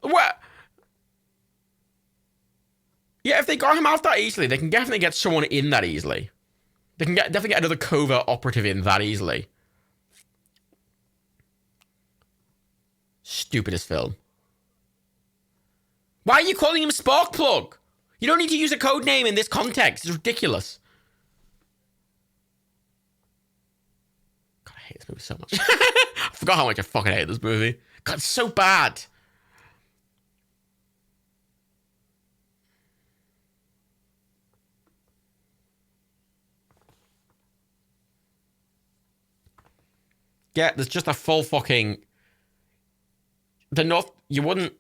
What? Yeah, if they got him out that easily, they can definitely get someone in that easily. They can definitely get another covert operative in that easily. Stupidest film. Why are you calling him Sparkplug? You don't need to use a code name in this context. It's ridiculous. God, I hate this movie so much. I forgot how much I fucking hate this movie. God, it's so bad. Yeah, there's just a full fucking... The North... You wouldn't...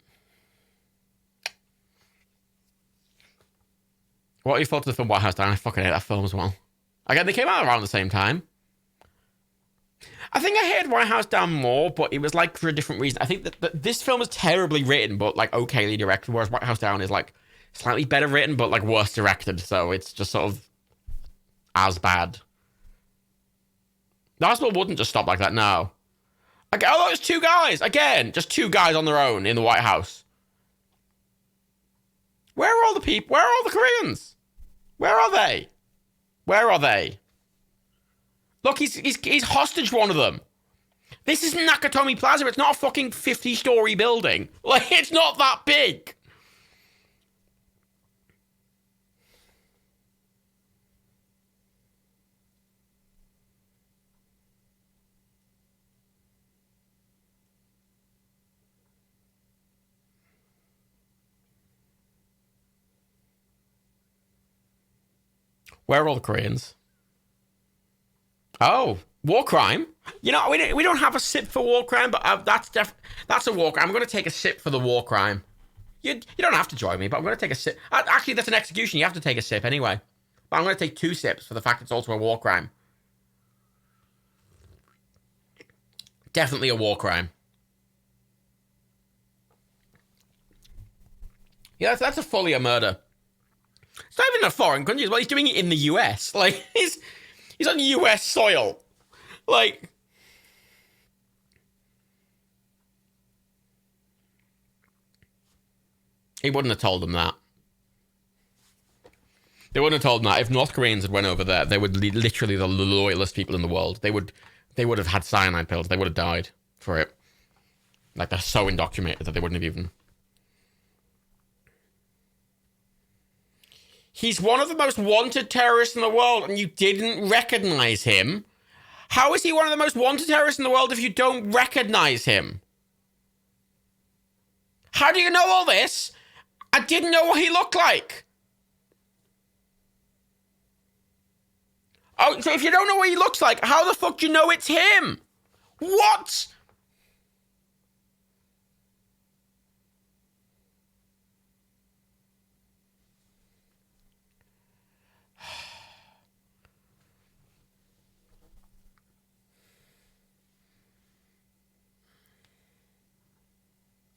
What are your thoughts of the film White House Down? I fucking hate that film as well. Again, they came out around the same time. I think I hated White House Down more, but it was like for a different reason. I think that this film is terribly written, but like okayly directed, whereas White House Down is like slightly better written, but like worse directed. So it's just sort of as bad. The hospital wouldn't just stop like that, no. Okay, oh, it's 2 guys. Again, just 2 guys on their own in the White House. Where are all the people? Where are all the Koreans? Where are they? Where are they? Look, he's hostage one of them. This is Nakatomi Plaza. It's not a fucking 50-story building. Like, it's not that big. Where are all the Koreans? Oh, war crime. You know, we don't have a sip for war crime, but that's a war crime. I'm going to take a sip for the war crime. You don't have to join me, but I'm going to take a sip. Actually, that's an execution. You have to take a sip anyway. But I'm going to take 2 sips for the fact it's also a war crime. Definitely a war crime. Yeah, that's a fully a murder. It's not even a foreign country as well. He's doing it in the US. Like, he's on US soil. Like... He wouldn't have told them that. They wouldn't have told them that. If North Koreans had went over there, they would be literally the loyalist people in the world. They would have had cyanide pills. They would have died for it. Like, they're so indoctrinated that they wouldn't have even... He's one of the most wanted terrorists in the world, and you didn't recognize him. How is he one of the most wanted terrorists in the world if you don't recognize him? How do you know all this? I didn't know what he looked like. Oh, so if you don't know what he looks like, how the fuck do you know it's him? What?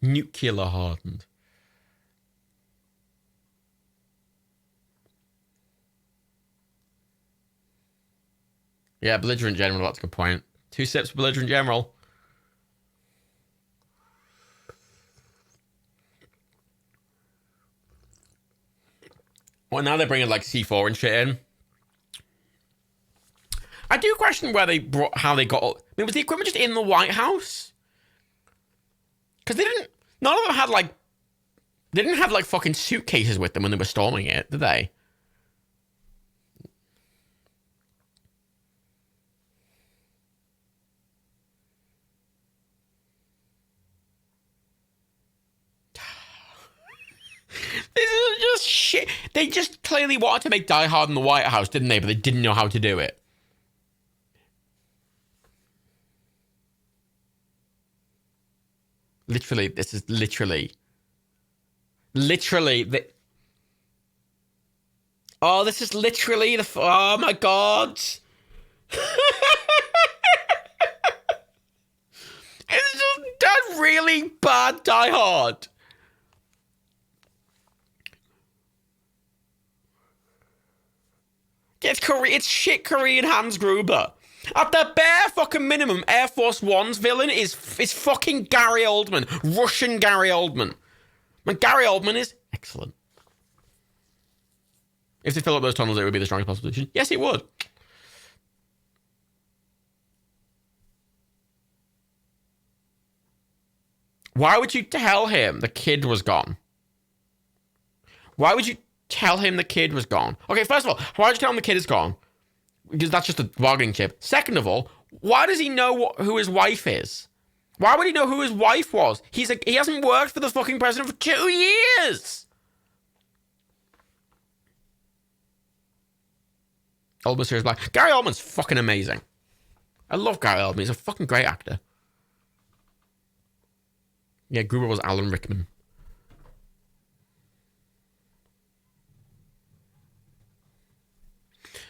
Nuclear hardened. Yeah, belligerent general, that's a good point. 2 sips for belligerent general. Well, now they're bringing like C4 and shit in. I do question where they brought, how they got... I mean, was the equipment just in the White House? Because they didn't... None of them had like... They didn't have like fucking suitcases with them when they were storming it, did they? This is just shit. They just clearly wanted to make Die Hard in the White House, didn't they? But they didn't know how to do it. Literally, this is literally... Oh, this is literally oh my god. It's just done really bad Die Hard. It's shit Korean Hans Gruber. At the bare fucking minimum, Air Force One's villain is fucking Gary Oldman. Russian Gary Oldman. And Gary Oldman is excellent. If they fill up those tunnels, it would be the strongest possible solution. Yes, it would. Why would you tell him the kid was gone? Why would you tell him the kid was gone? Okay, first of all, why would you tell him the kid is gone? Because that's just a bargaining chip. Second of all, why does he know who his wife is? Why would he know who his wife was? He hasn't worked for the fucking president for 2 years. Oldman Series Black. Gary Oldman's fucking amazing. I love Gary Oldman. He's a fucking great actor. Yeah, Gruber was Alan Rickman.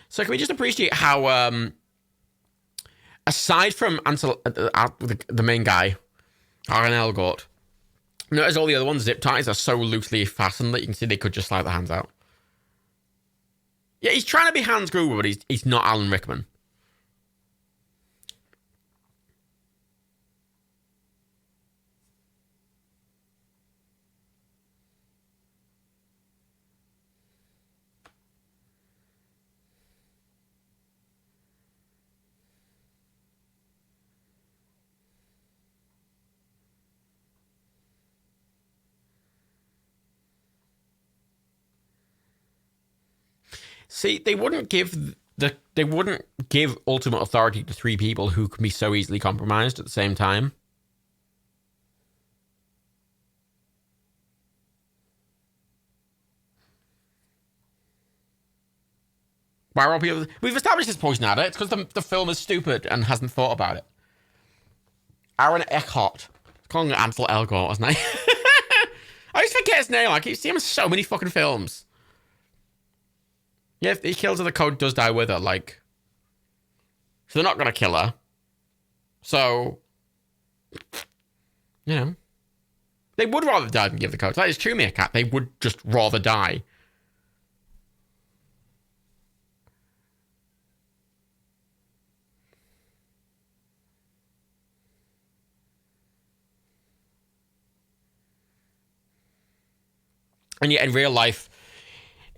So can we just appreciate how, aside from Ansel, the main guy, Aaron Elgort, notice all the other ones, zip ties are so loosely fastened that you can see they could just slide their hands out. Yeah, he's trying to be Hans Gruber, but he's not Alan Rickman. See, they wouldn't give ultimate authority to 3 people who can be so easily compromised at the same time. Why are all people? We've established this poison adder. It's because the film is stupid and hasn't thought about it. Aaron Eckhart. Calling it Ansel Elgort, wasn't I? I used to forget his name. I keep seeing him in so many fucking films. Yeah, if he kills her, the code does die with her, like. So they're not going to kill her. So, you know. They would rather die than give the code. That is true, Meerkat. They would just rather die. And yet, in real life,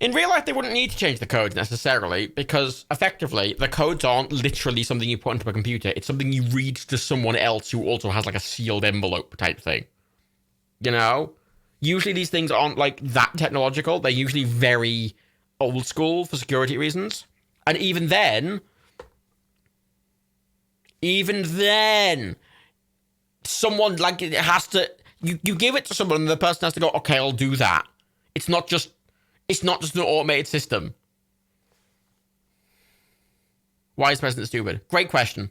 they wouldn't need to change the codes necessarily because, effectively, the codes aren't literally something you put into a computer. It's something you read to someone else who also has, like, a sealed envelope type thing. You know? Usually these things aren't, like, that technological. They're usually very old school for security reasons. And even then, someone, like, it has to... You give it to someone and the person has to go, okay, I'll do that. It's not just an automated system. Why is the president stupid? Great question.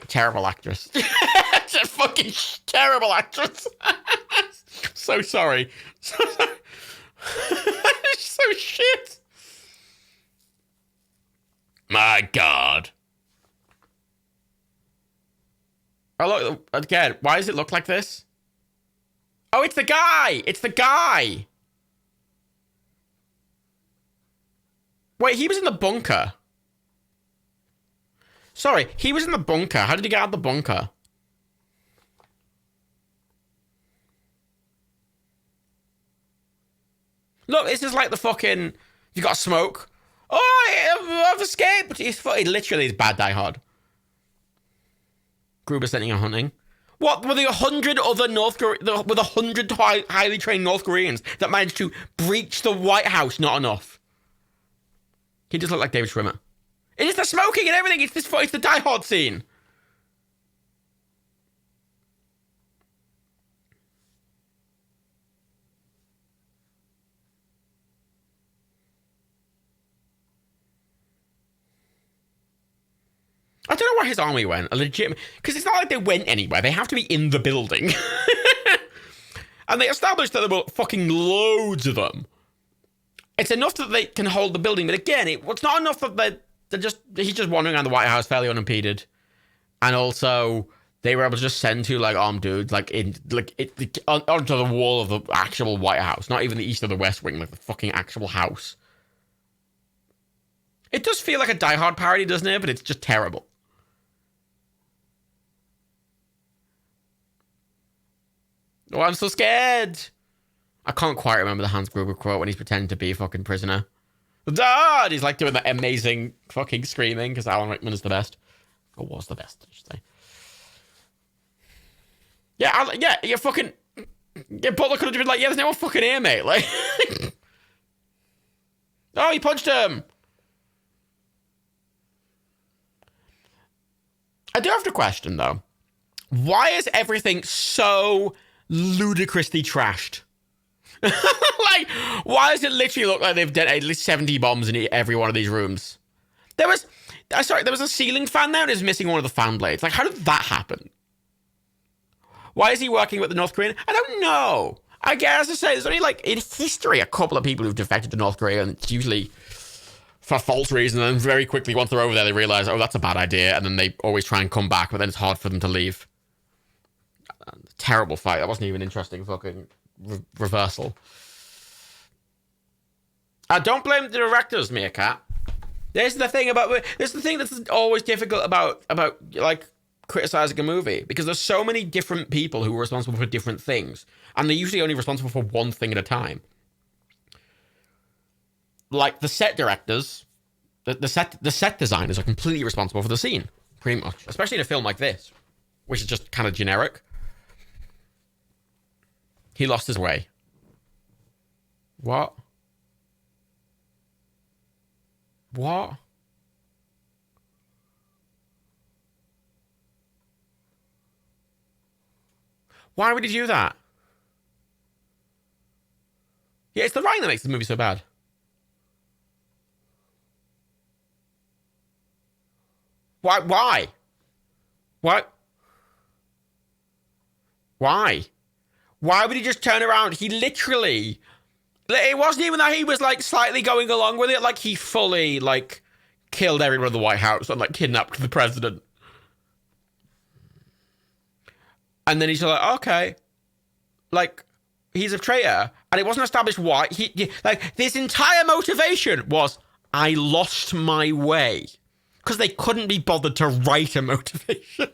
Terrible actress. It's a fucking terrible actress. So sorry. So shit. My God. Oh, look, again, why does it look like this? Oh, it's the guy! It's the guy! Wait, he was in the bunker. Sorry, he was in the bunker. How did he get out of the bunker? Look, this is like the fucking... You got smoke. Oh, I've escaped! He's literally is bad Die Hard. Gruber sending a hunting. What were the 100 other with 100 highly trained North Koreans that managed to breach the White House? Not enough. He just looked like David Schwimmer. It is the smoking and everything. It's the Die Hard scene. I don't know where his army went. A legitimate... Because it's not like they went anywhere. They have to be in the building. And they established that there were fucking loads of them. It's enough that they can hold the building, but again, it's not enough that he's just wandering around the White House fairly unimpeded. And also, they were able to just send two, like, armed dudes, onto the wall of the actual White House. Not even the east or the west wing, like the fucking actual house. It does feel like a Die Hard parody, doesn't it? But it's just terrible. Oh, I'm so scared. I can't quite remember the Hans Gruber quote when he's pretending to be a fucking prisoner. Dad! He's like doing that amazing fucking screaming because Alan Rickman is the best. Or was the best, I should say. Yeah, you're fucking... Yeah, Butler could have been like, yeah, there's no one fucking here, mate. Like... Oh, he punched him! I do have to question, though. Why is everything so ludicrously trashed? Like, why does it literally look like they've detonated at least 70 bombs in every one of these rooms? There was a ceiling fan there and it's missing one of the fan blades. Like, how did that happen? Why is he working with the North Korean? I don't know. I guess to say, there's only, like, in history, a couple of people who've defected to North Korea, and it's usually for false reasons, and then very quickly, once they're over there, they realize, oh, that's a bad idea, and then they always try and come back, but then it's hard for them to leave. Terrible fight. That wasn't even interesting fucking reversal. Don't blame the directors, Meerkat. This is the thing that's always difficult about like criticizing a movie, because there's so many different people who are responsible for different things, and they're usually only responsible for one thing at a time. Like the set directors, the set designers are completely responsible for the scene, pretty much, especially in a film like this, which is just kind of generic. He lost his way. What? What? Why would he do that? Yeah, it's the writing that makes the movie so bad. Why? Why? What? Why? Why would he just turn around? He literally... It wasn't even that he was, like, slightly going along with it. Like, he fully, like, killed everyone in the White House and, like, kidnapped the president. And then he's like, okay. Like, he's a traitor. And it wasn't established why. Like, this entire motivation was, I lost my way. Because they couldn't be bothered to write a motivation.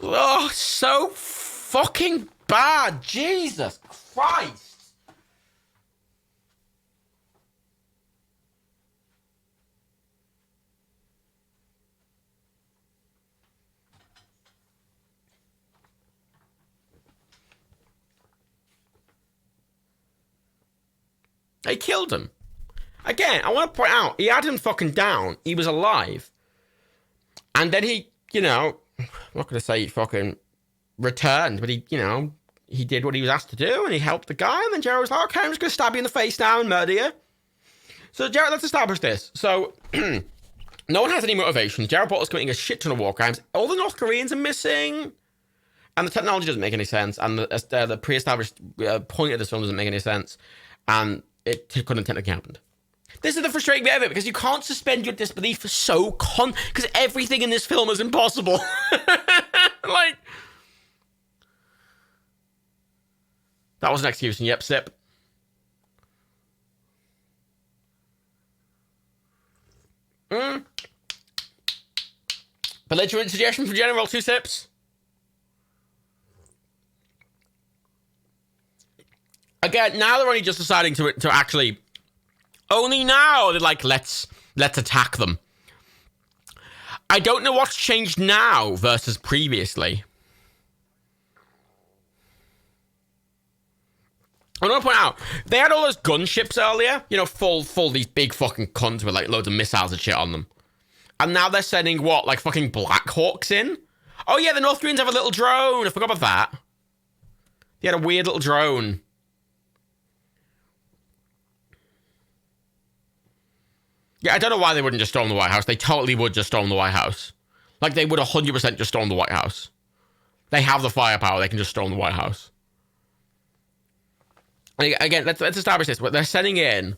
Oh, so fucking bad. Jesus Christ. They killed him. Again, I want to point out, he had him fucking down. He was alive. And then he, you know, I'm not going to say he fucking returned, but he, you know, he did what he was asked to do, and he helped the guy, and then Jared was like, okay, I'm just going to stab you in the face now and murder you. So, Jared, let's establish this. So, no one has any motivation. Jared Butler's committing a shit ton of war crimes. All the North Koreans are missing, and the technology doesn't make any sense, and the pre-established point of this film doesn't make any sense, and it couldn't technically happen. This is the frustrating bit of it, because you can't suspend your disbelief for because everything in this film is impossible. Like, that was an execution. Yep, sip. Belligerent suggestion from General, 2 sips. Again, now they're only just deciding to actually... Only now they're like, let's attack them. I don't know what's changed now versus previously. I want to point out, they had all those gunships earlier, you know, full these big fucking cunts with like loads of missiles and shit on them. And now they're sending what, like fucking Black Hawks in? Oh yeah, the North Koreans have a little drone. I forgot about that. They had a weird little drone. Yeah, I don't know why they wouldn't just storm the White House. They totally would just storm the White House. Like, they would 100% just storm the White House. They have the firepower. They can just storm the White House. Again, let's establish this. They're sending in,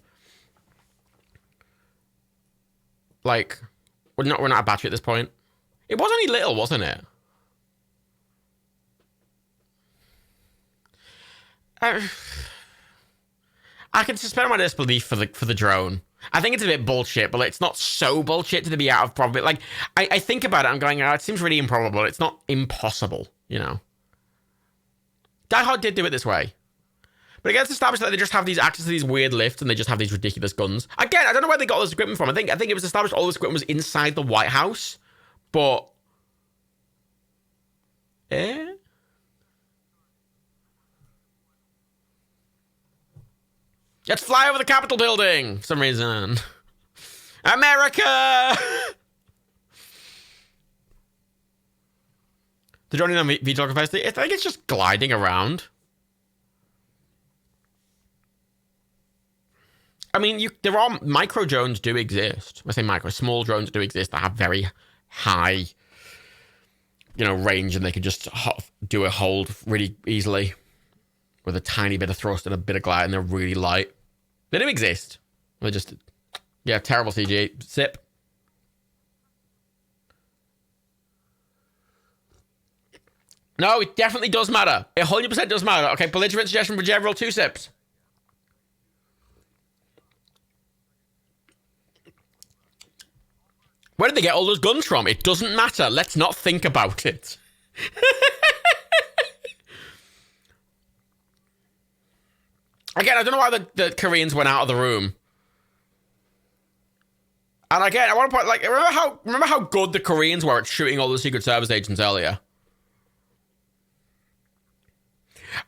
like, we're not a battery at this point. It was only little, wasn't it? I can suspend my disbelief for the drone. I think it's a bit bullshit, but it's not so bullshit to be out of probability. Like, I think about it, I'm going, oh, it seems really improbable. It's not impossible, you know. Die Hard did do it this way. But it gets established that they just have these access to these weird lifts and they just have these ridiculous guns. Again, I don't know where they got this equipment from. I think it was established all this equipment was inside the White House. But... Let's fly over the Capitol building for some reason. America! The drone in VTOL capacity, I think it's just gliding around. I mean, there are micro drones do exist. I say micro, small drones do exist that have very high, you know, range, and they can just do a hold really easily with a tiny bit of thrust and a bit of glide, and they're really light. They do exist. They're just, yeah, terrible CG. Sip. No, it definitely does matter. It 100% does matter. Okay, belligerent suggestion for General, 2 sips. Where did they get all those guns from? It doesn't matter. Let's not think about it. Again, I don't know why the Koreans went out of the room. And again, I want to point, like, remember how good the Koreans were at shooting all the Secret Service agents earlier?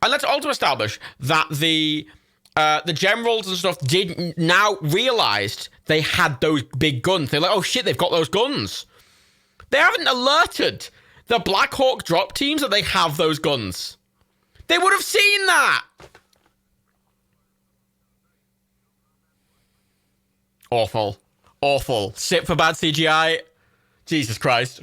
And let's also establish that the generals and stuff now realized they had those big guns. They're like, oh shit, they've got those guns. They haven't alerted the Black Hawk drop teams that they have those guns. They would have seen that. Awful. Awful. Sip for bad CGI. Jesus Christ.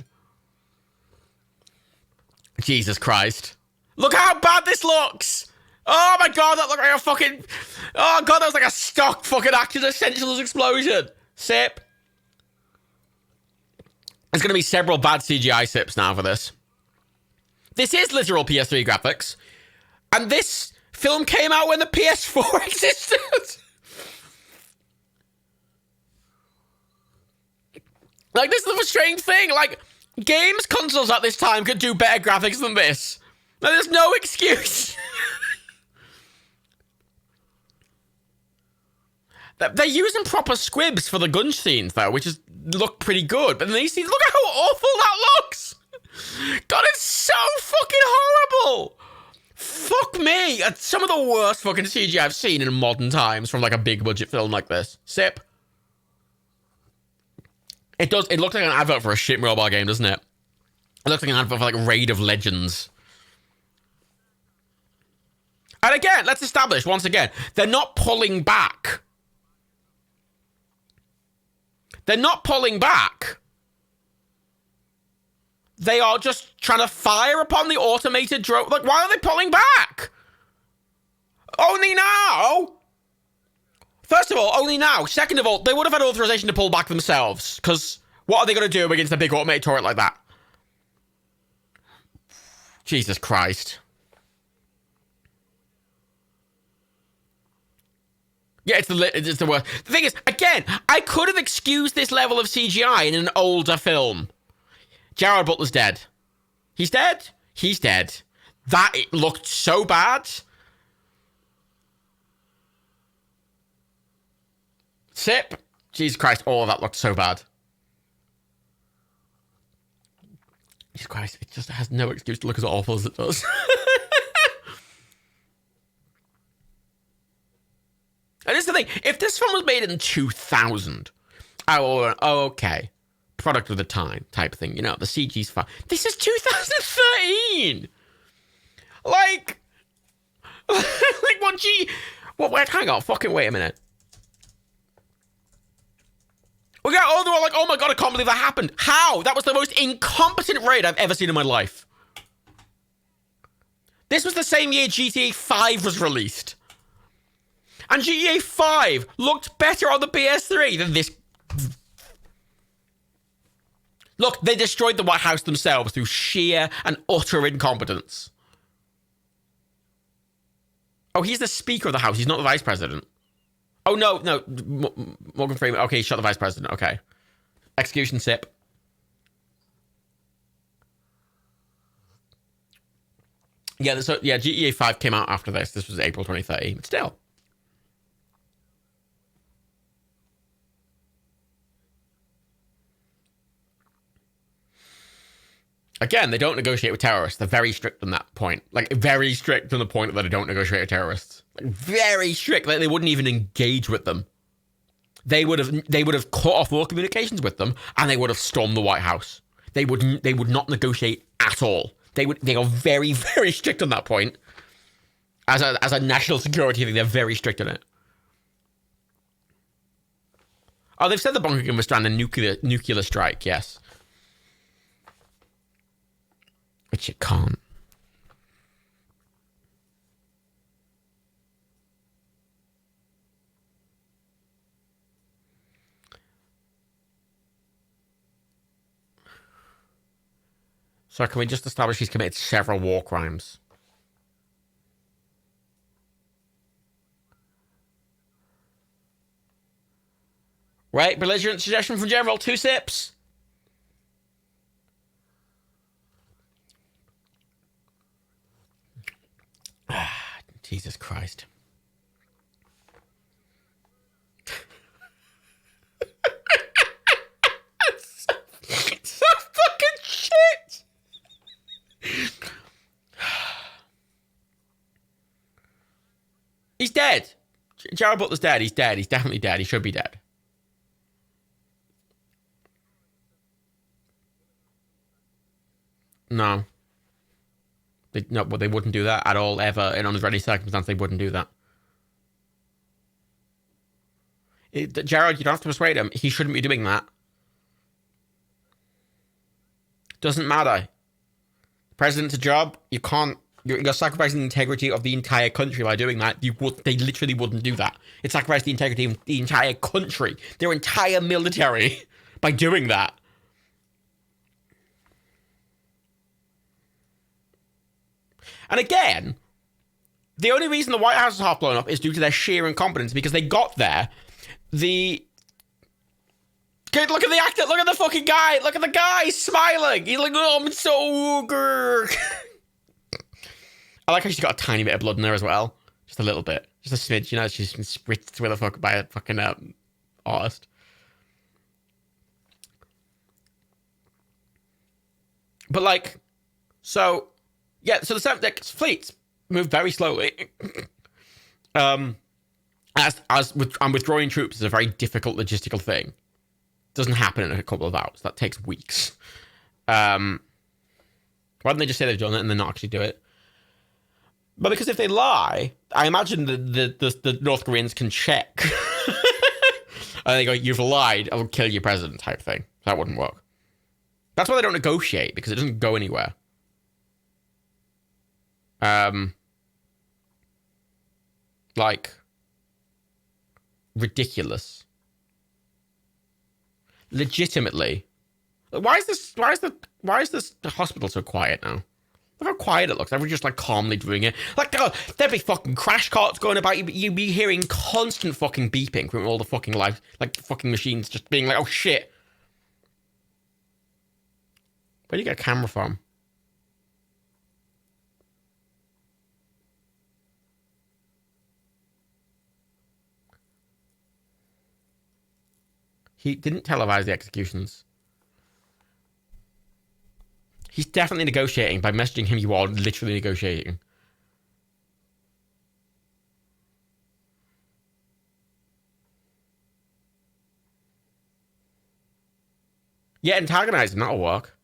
Jesus Christ. Look how bad this looks. Oh my god, that looked like a fucking... Oh god, that was like a stock fucking Action Essentials explosion. Sip. There's going to be several bad CGI sips now for this. This is literal PS3 graphics. And this film came out when the PS4 existed. Like, this is the frustrating thing. Like, games consoles at this time could do better graphics than this. Like, there's no excuse. They're using proper squibs for the gun scenes, though, which look pretty good. But then these scenes, look at how awful that looks. God, it's so fucking horrible. Fuck me. It's some of the worst fucking CGI I've seen in modern times from, like, a big budget film like this. Sip. It does. It looks like an advert for a shit mobile game, doesn't it? It looks like an advert for, like, Raid of Legends. And again, let's establish, once again, they're not pulling back. They're not pulling back. They are just trying to fire upon the automated drone. Like, why are they pulling back? Only now? First of all, only now. Second of all, they would have had authorization to pull back themselves. Because what are they going to do against a big automated turret like that? Jesus Christ. Yeah, it's the worst. The thing is, again, I could have excused this level of CGI in an older film. Gerard Butler's dead. He's dead? He's dead. That it looked so bad. Sip. Jesus Christ, oh, that looked so bad. Jesus Christ, it just has no excuse to look as awful as it does. And this is the thing, if this film was made in 2000, oh, okay, product of the time type thing, you know, the CG's fine. This is 2013! Like what, hang on, fucking wait a minute. We got all the way like, oh my god, I can't believe that happened. How? That was the most incompetent raid I've ever seen in my life. This was the same year GTA 5 was released. And GTA 5 looked better on the PS3 than this. Look, they destroyed the White House themselves through sheer and utter incompetence. Oh, he's the Speaker of the House. He's not the Vice President. Oh, no. Morgan Freeman. Okay, he shot the Vice President. Okay. Execution sip. Yeah, so, yeah, GTA 5 came out after this. This was April 2013. But still. Again, they don't negotiate with terrorists. They're very strict on that point. Like, very strict on the point that they don't negotiate with terrorists. Like, very strict. Like, they wouldn't even engage with them. They would have cut off all communications with them, and they would have stormed the White House. They would not negotiate at all. They are very, very strict on that point. As a national security thing, they're very strict on it. Oh, they've said the bunker can withstand a nuclear strike, yes. Which it can't. So can we just establish he's committed several war crimes? Right, belligerent suggestion from General, 2 sips. Jesus Christ. so fucking shit. He's dead. Jared Butler's dead. He's dead. He's definitely dead. He should be dead. No. No, but they wouldn't do that at all, ever. And under any circumstance, they wouldn't do that. Jared, you don't have to persuade him. He shouldn't be doing that. Doesn't matter. President's a job. You can't. You're sacrificing the integrity of the entire country by doing that. They literally wouldn't do that. It sacrificed the integrity of the entire country, their entire military, by doing that. And again, the only reason the White House is half blown up is due to their sheer incompetence, because they got there. Look at the actor. Look at the fucking guy. Look at the guy. He's smiling. He's like, oh, I'm so good. I like how she's got a tiny bit of blood in there as well. Just a little bit. Just a smidge. You know, she's been spritzed with a fuck by a fucking artist. But like, so... Yeah, so the 7th fleets move very slowly. And withdrawing troops is a very difficult logistical thing. It doesn't happen in a couple of hours. That takes weeks. Why don't they just say they've done it and then not actually do it? But because if they lie, I imagine the North Koreans can check. And they go, you've lied, I'll kill your president type thing. That wouldn't work. That's why they don't negotiate, because it doesn't go anywhere. Like, ridiculous. Legitimately. Why is this hospital so quiet now? Look how quiet it looks. Everyone's just like calmly doing it. Like, oh, there'd be fucking crash carts going about. You'd be hearing constant fucking beeping from all the fucking fucking machines just being like, oh shit. Where do you get a camera from? He didn't televise the executions. He's definitely negotiating. By messaging him, you are literally negotiating. Yeah, antagonizing, that'll work.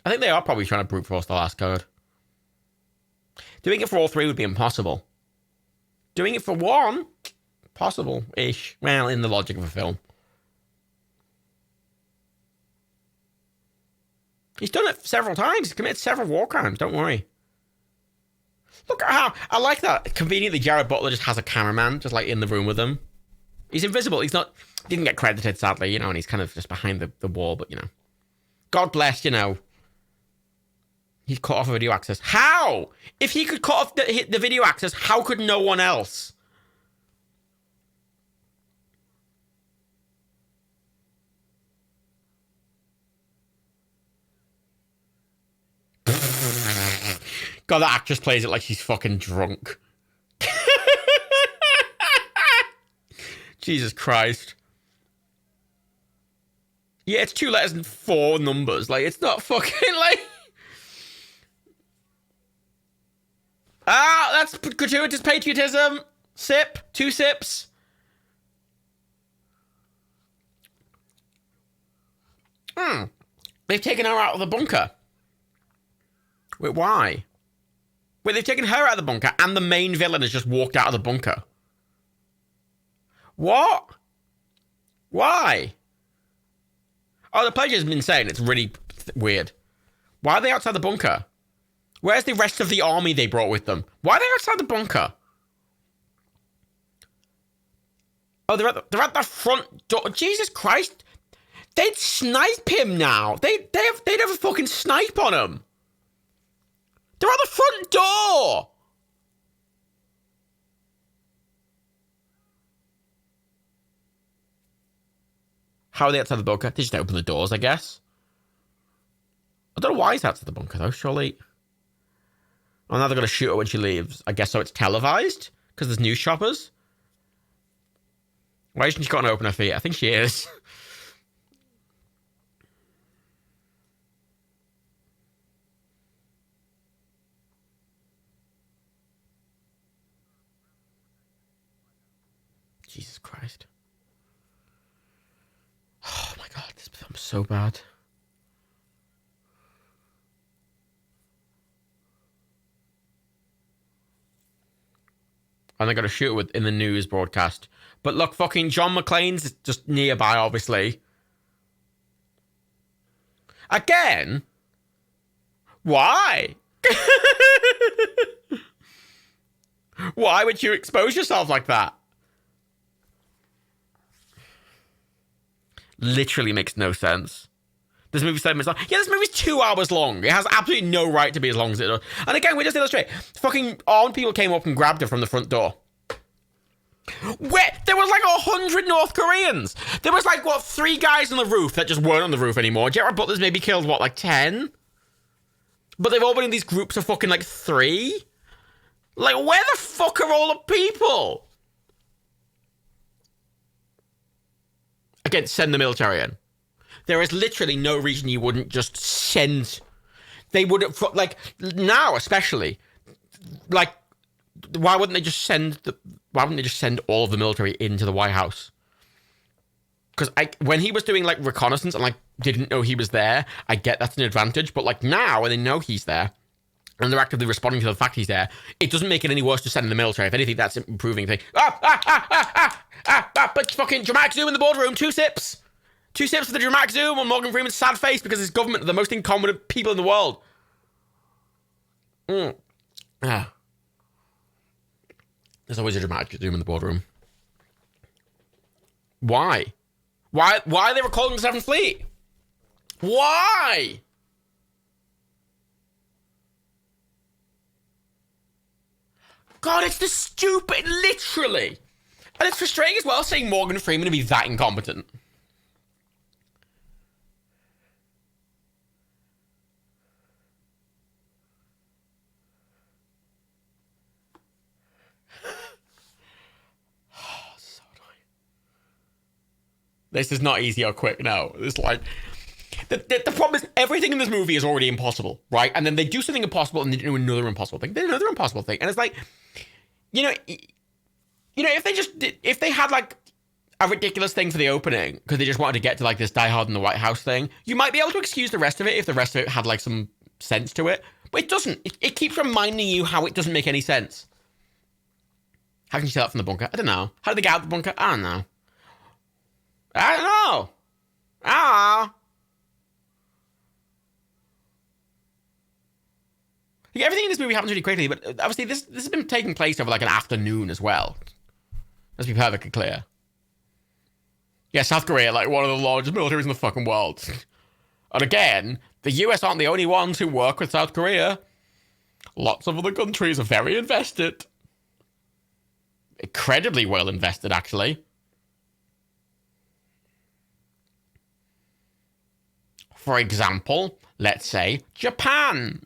I think they are probably trying to brute force the last code. Doing it for all 3 would be impossible. Doing it for 1, possible-ish. Well, in the logic of a film. He's done it several times. He's committed several war crimes. Don't worry. Look at how... I like that. Conveniently, Jared Butler just has a cameraman just, like, in the room with him. He's invisible. He's not... Didn't get credited, sadly, you know, and he's kind of just behind the wall, but, you know. God bless, you know. He's cut off video access. How? If he could cut off the video access, how could no one else? God, that actress plays it like she's fucking drunk. Jesus Christ. Yeah, it's 2 letters and 4 numbers. Like, it's not fucking, like... Ah, that's gratuitous patriotism. Sip. 2 sips. They've taken her out of the bunker. Wait, why? Wait, they've taken her out of the bunker and the main villain has just walked out of the bunker. What? Why? Oh, the pledge has been saying it's really weird. Why are they outside the bunker? Where's the rest of the army they brought with them? Why are they outside the bunker? Oh, they're at the front door. Jesus Christ. They'd snipe him now. They'd have a fucking snipe on him. They're at the front door. How are they outside the bunker? They just open the doors, I guess. I don't know why he's outside the bunker, though, surely. Oh, now they're going to shoot her when she leaves. I guess so it's televised? Because there's news shoppers? Why isn't she got to open her feet? I think she is. Jesus Christ. Oh my God, this film's so bad. And they're going to shoot it in the news broadcast. But look, fucking John McClane's just nearby, obviously. Again? Why? Why would you expose yourself like that? Literally makes no sense. This movie's 7 minutes long. Yeah, this movie's 2 hours long. It has absolutely no right to be as long as it does. And again, we just illustrate. Fucking armed people came up and grabbed her from the front door. Where? There was like 100 North Koreans. There was like, what, 3 guys on the roof that just weren't on the roof anymore. Gerard Butler's maybe killed, what, like 10? But they've all been in these groups of fucking like 3? Like, where the fuck are all the people? Again, send the military in. There is literally no reason you wouldn't just send... They would have... Like, now especially. Like, why wouldn't they just send... Why wouldn't they just send all of the military into the White House? Because when he was doing, like, reconnaissance and, like, didn't know he was there, I get that's an advantage. But, like, now, when they know he's there, and they're actively responding to the fact he's there, it doesn't make it any worse to send in the military. If anything, that's improving thing. But fucking dramatic zoom in the boardroom. 2 sips. 2 sips for the dramatic zoom on Morgan Freeman's sad face because his government are the most incompetent people in the world. There's always a dramatic zoom in the boardroom. Why? Why are they recalling the 7th Fleet? Why? God, it's the stupid, literally. And it's frustrating as well seeing Morgan Freeman to be that incompetent. So annoying. This is not easy or quick, no. It's like... The problem is everything in this movie is already impossible, right? And then they do something impossible and they do another impossible thing. They do another impossible thing. And it's like... You know, if they had like a ridiculous thing for the opening because they just wanted to get to like this Die Hard in the White House thing, you might be able to excuse the rest of it if the rest of it had like some sense to it. But it doesn't. It keeps reminding you how it doesn't make any sense. How can you tell that from the bunker? I don't know. How did they get out of the bunker? I don't know. I don't know. Like, everything in this movie happens really quickly, but obviously this has been taking place over like an afternoon as well. Let's be perfectly clear. Yeah, South Korea, like one of the largest militaries in the fucking world. And again, the US aren't the only ones who work with South Korea. Lots of other countries are very invested. Incredibly well invested, actually. For example, let's say Japan.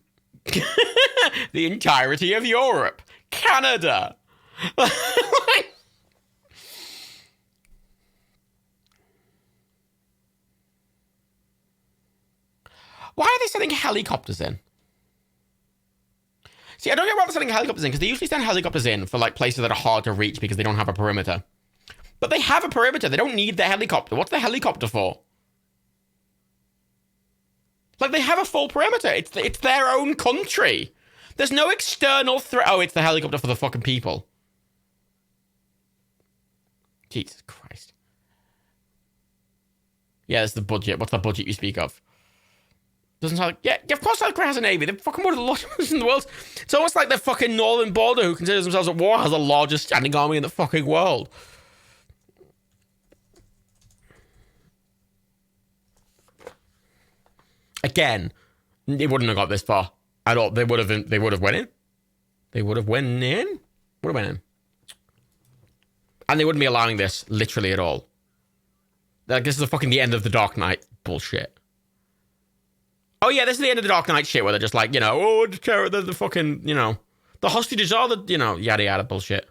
The entirety of Europe. Canada. Why are they sending helicopters in? See, I don't get why they're sending helicopters in, because they usually send helicopters in for like places that are hard to reach because they don't have a perimeter. But they have a perimeter. They don't need the helicopter. What's the helicopter for? Like, they have a full perimeter. It's their own country. There's no external threat. Oh, it's the helicopter for the fucking people. Jesus Christ. Yeah, it's the budget. What's the budget you speak of? Doesn't sound like... Yeah, of course South Korea has a navy. They're fucking one of the largest in the world. It's almost like the fucking northern border, who considers themselves at war, has the largest standing army in the fucking world. Again, they wouldn't have got this far at all. They would have went in. They would have went in. And they wouldn't be allowing this literally at all. Like, this is the end of the Dark Knight bullshit. Oh yeah, this is the end of the Dark Knight shit where they're just like, oh, the fucking, the hostages are the, yada yada bullshit.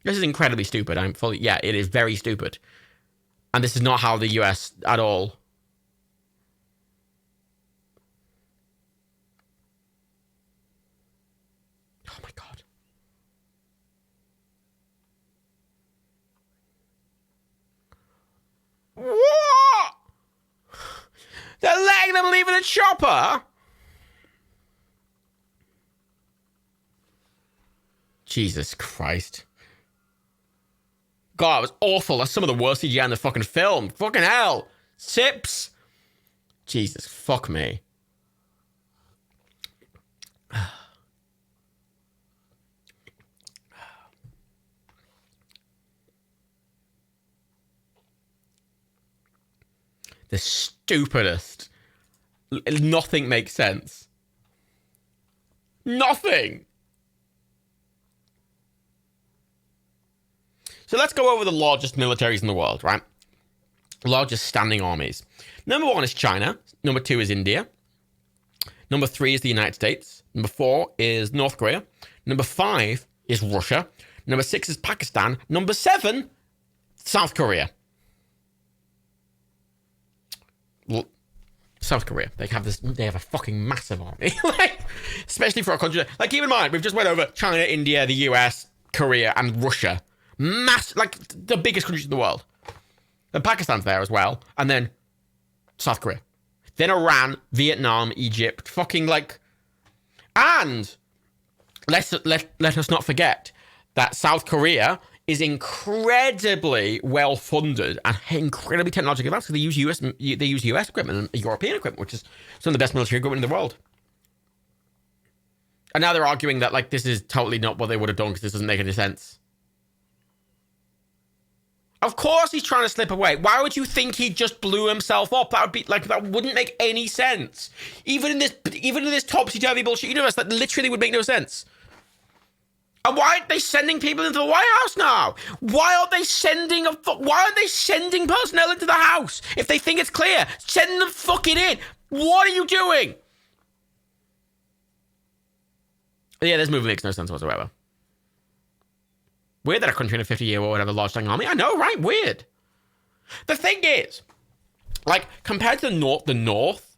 This is incredibly stupid. It is very stupid. And this is not how the US at all. Oh my God. What? They're letting them leave in a chopper? Jesus Christ. God, it was awful. That's some of the worst CGI in the fucking film. Fucking hell. Sips. Jesus, fuck me. The stupidest. Nothing makes sense. Nothing. So let's go over the largest militaries in the world, right? Largest standing armies. Number 1 is China. Number 2 is India. Number 3 is the United States. Number 4 is North Korea. Number 5 is Russia. Number 6 is Pakistan. Number 7, South Korea. Well, South Korea. They have a fucking massive army. Especially for a country. Like, keep in mind, we've just went over China, India, the US, Korea, and Russia. The biggest countries in the world. And Pakistan's there as well. And then South Korea. Then Iran, Vietnam, Egypt. Fucking and let us not forget that South Korea is incredibly well funded and incredibly technologically advanced. They use US equipment and European equipment, which is some of the best military equipment in the world. And now they're arguing that this is totally not what they would have done because this doesn't make any sense. Of course he's trying to slip away. Why would you think he just blew himself up? That would be that wouldn't make any sense. Even in this topsy-turvy bullshit universe, that literally would make no sense. And why aren't they sending people into the White House now? Why aren't they sending personnel into the house? If they think it's clear, send them fucking in. What are you doing? Yeah, this movie makes no sense whatsoever. Weird that a country in a 50-year war would have a large standing army. I know, right? Weird. The thing is, compared to the North,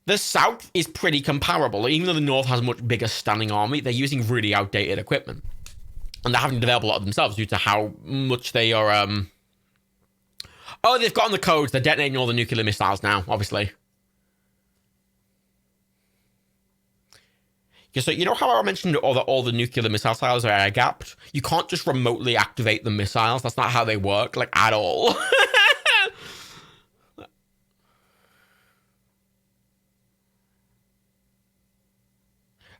the South is pretty comparable. Even though the North has a much bigger standing army, they're using really outdated equipment. And they're having to develop a lot of themselves due to how much they are, Oh, they've gotten the codes. They're detonating all the nuclear missiles now, obviously. So you know how I mentioned all the nuclear missile silos are air-gapped? You can't just remotely activate the missiles. That's not how they work, at all.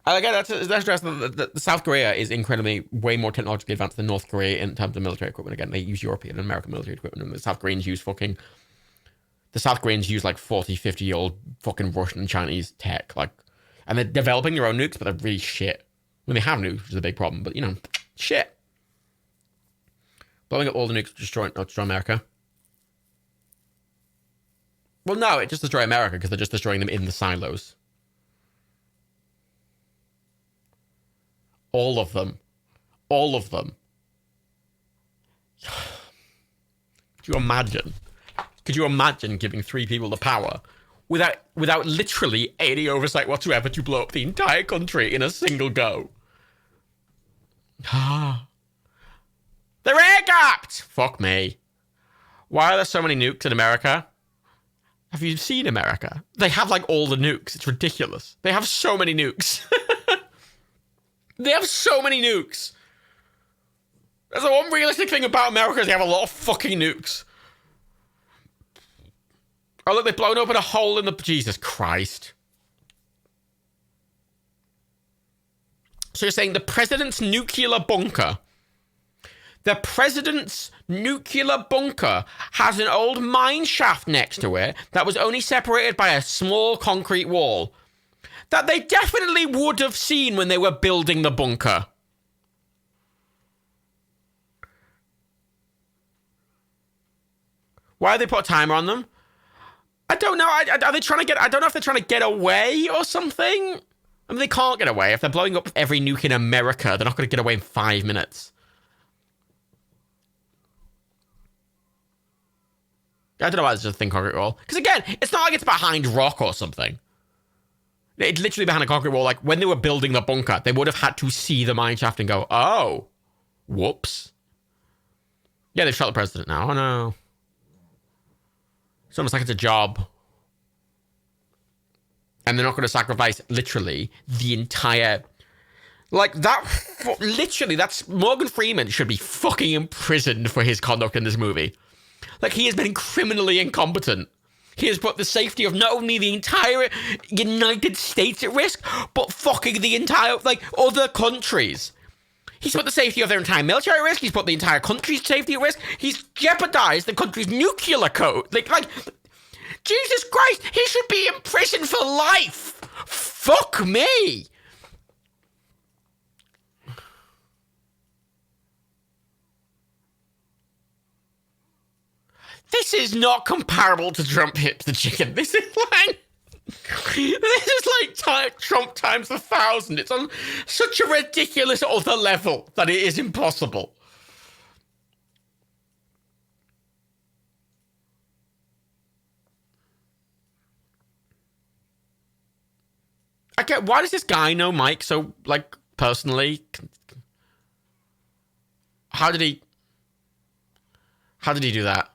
Again, that's the South Korea is incredibly way more technologically advanced than North Korea in terms of military equipment. Again, they use European and American military equipment, and the South Koreans use like 40, 50-year-old fucking Russian and Chinese tech, like, and they're developing their own nukes, but they're really shit. When they have nukes, which is a big problem, but shit. Blowing up all the nukes destroy America. Well, no, it just destroy America because they're just destroying them in the silos. All of them. All of them. Could you imagine? Could you imagine giving 3 people the power without literally any oversight whatsoever to blow up the entire country in a single go? They're air-gapped! Fuck me. Why are there so many nukes in America? Have you seen America? They have like all the nukes. It's ridiculous. They have so many nukes. They have so many nukes. That's the one realistic thing about America is they have a lot of fucking nukes. Oh, look, they've blown open a hole in the... Jesus Christ. So you're saying the president's nuclear bunker... The president's nuclear bunker has an old mine shaft next to it that was only separated by a small concrete wall. That they definitely would have seen when they were building the bunker. Why did they put a timer on them? I don't know. Are they trying to get... I don't know if they're trying to get away or something. I mean, they can't get away. If they're blowing up every nuke in America, they're not going to get away in 5 minutes. I don't know why it's just a thin concrete wall. Because again, it's not like it's behind rock or something. It's literally behind a concrete wall. Like, when they were building the bunker, they would have had to see the mine shaft and go, oh, whoops. Yeah, they've shot the president now. Oh, no. It's almost like it's a job. And they're not going to sacrifice, literally, the entire... Like, that... Literally, that's... Morgan Freeman should be fucking imprisoned for his conduct in this movie. Like, he has been criminally incompetent. He has put the safety of not only the entire United States at risk, but fucking the entire, like, other countries. He's put the safety of their entire military at risk. He's put the entire country's safety at risk. He's jeopardized the country's nuclear code. Like, Jesus Christ, he should be in prison for life. Fuck me. This is not comparable to Trump hits the chicken. This is like Trump times 1,000. It's on such a ridiculous other level that it is impossible. Okay, why does this guy know Mike so, like, personally? How did he do that?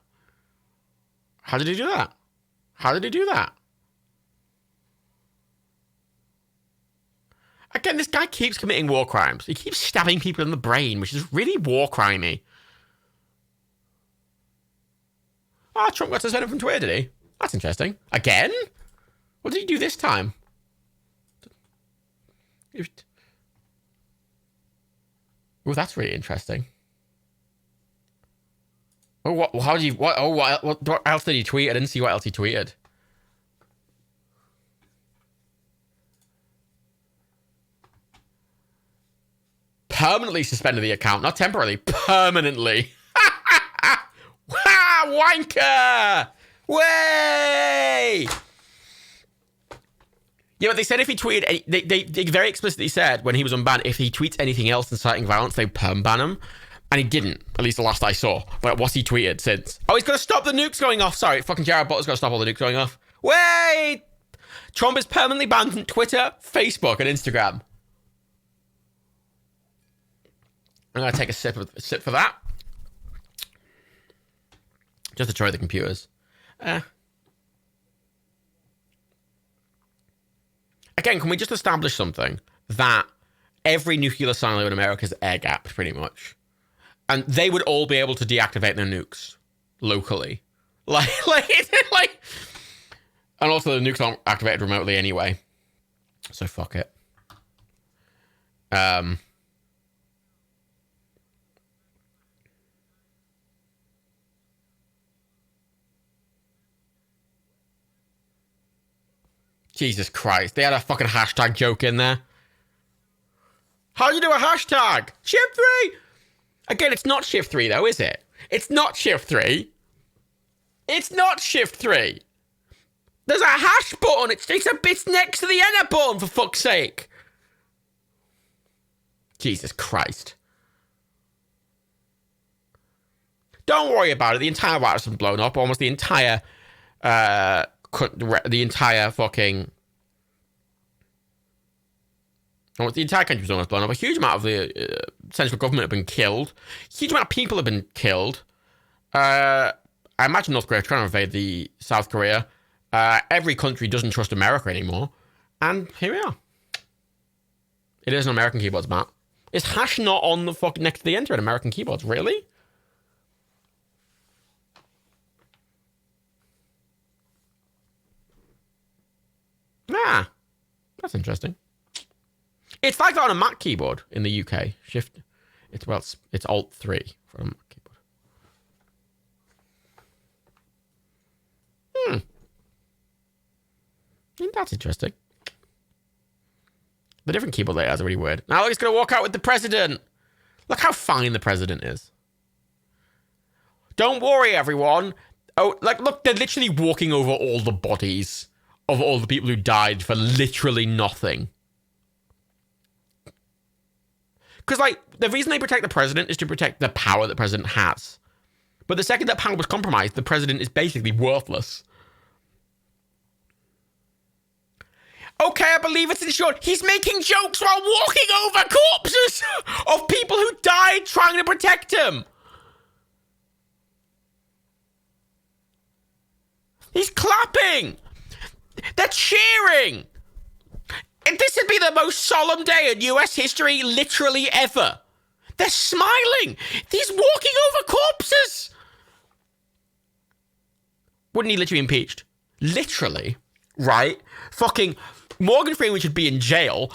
How did he do that? How did he do that? Again, this guy keeps committing war crimes. He keeps stabbing people in the brain, which is really war crimey. Ah, Trump got suspended from Twitter, did he? That's interesting. Again? What did he do this time? Oh, that's really interesting. Oh, what? How did you? What? Oh, what else did he tweet? I didn't see what else he tweeted. Permanently suspended the account, not temporarily. Permanently. Wanker! Way! Yeah, but they said if he tweeted, they very explicitly said when he was unbanned, if he tweets anything else inciting violence, they perm ban him. And he didn't, at least the last I saw. But what's he tweeted since? Oh, he's going to stop the nukes going off. Sorry, fucking Jared Butler's going to stop all the nukes going off. Wait! Trump is permanently banned from Twitter, Facebook, and Instagram. I'm going to take a sip for that. Just to try the computers. Again, can we just establish something? That every nuclear silo in America is air-gapped, pretty much. And they would all be able to deactivate their nukes locally. Like, and also the nukes aren't activated remotely anyway. So fuck it. Um, Jesus Christ. They had a fucking hashtag joke in there. How do you do a hashtag? Shift 3! Again, it's not Shift 3 though, is it? It's not Shift 3. It's not Shift 3. There's a hash button. It's next to the enter button, for fuck's sake. Jesus Christ. Don't worry about it. The entire White House has been blown up. Almost the entire fucking... Almost the entire country was almost blown up. A huge amount of the central government have been killed. A huge amount of people have been killed. I imagine North Korea is trying to invade the South Korea. Every country doesn't trust America anymore. And here we are. It is an American keyboards, Matt. Is hash not on the fuck next to the enter in American keyboards? Really? Ah, that's interesting. It's like that on a Mac keyboard in the UK. Shift. It's Alt 3 for a Mac keyboard. That's interesting. The different keyboard layouts are really weird. Now he's going to walk out with the president. Look how fine the president is. Don't worry, everyone. Oh, look, they're literally walking over all the bodies of all the people who died for literally nothing. Because, the reason they protect the president is to protect the power the president has. But the second that power was compromised, the president is basically worthless. Okay, I believe it's insured. He's making jokes while walking over corpses of people who died trying to protect him. He's clapping. They're cheering. And this would be the most solemn day in US history, literally ever. They're smiling. He's walking over corpses. Wouldn't he literally be impeached? Literally, right? Fucking Morgan Freeman should be in jail.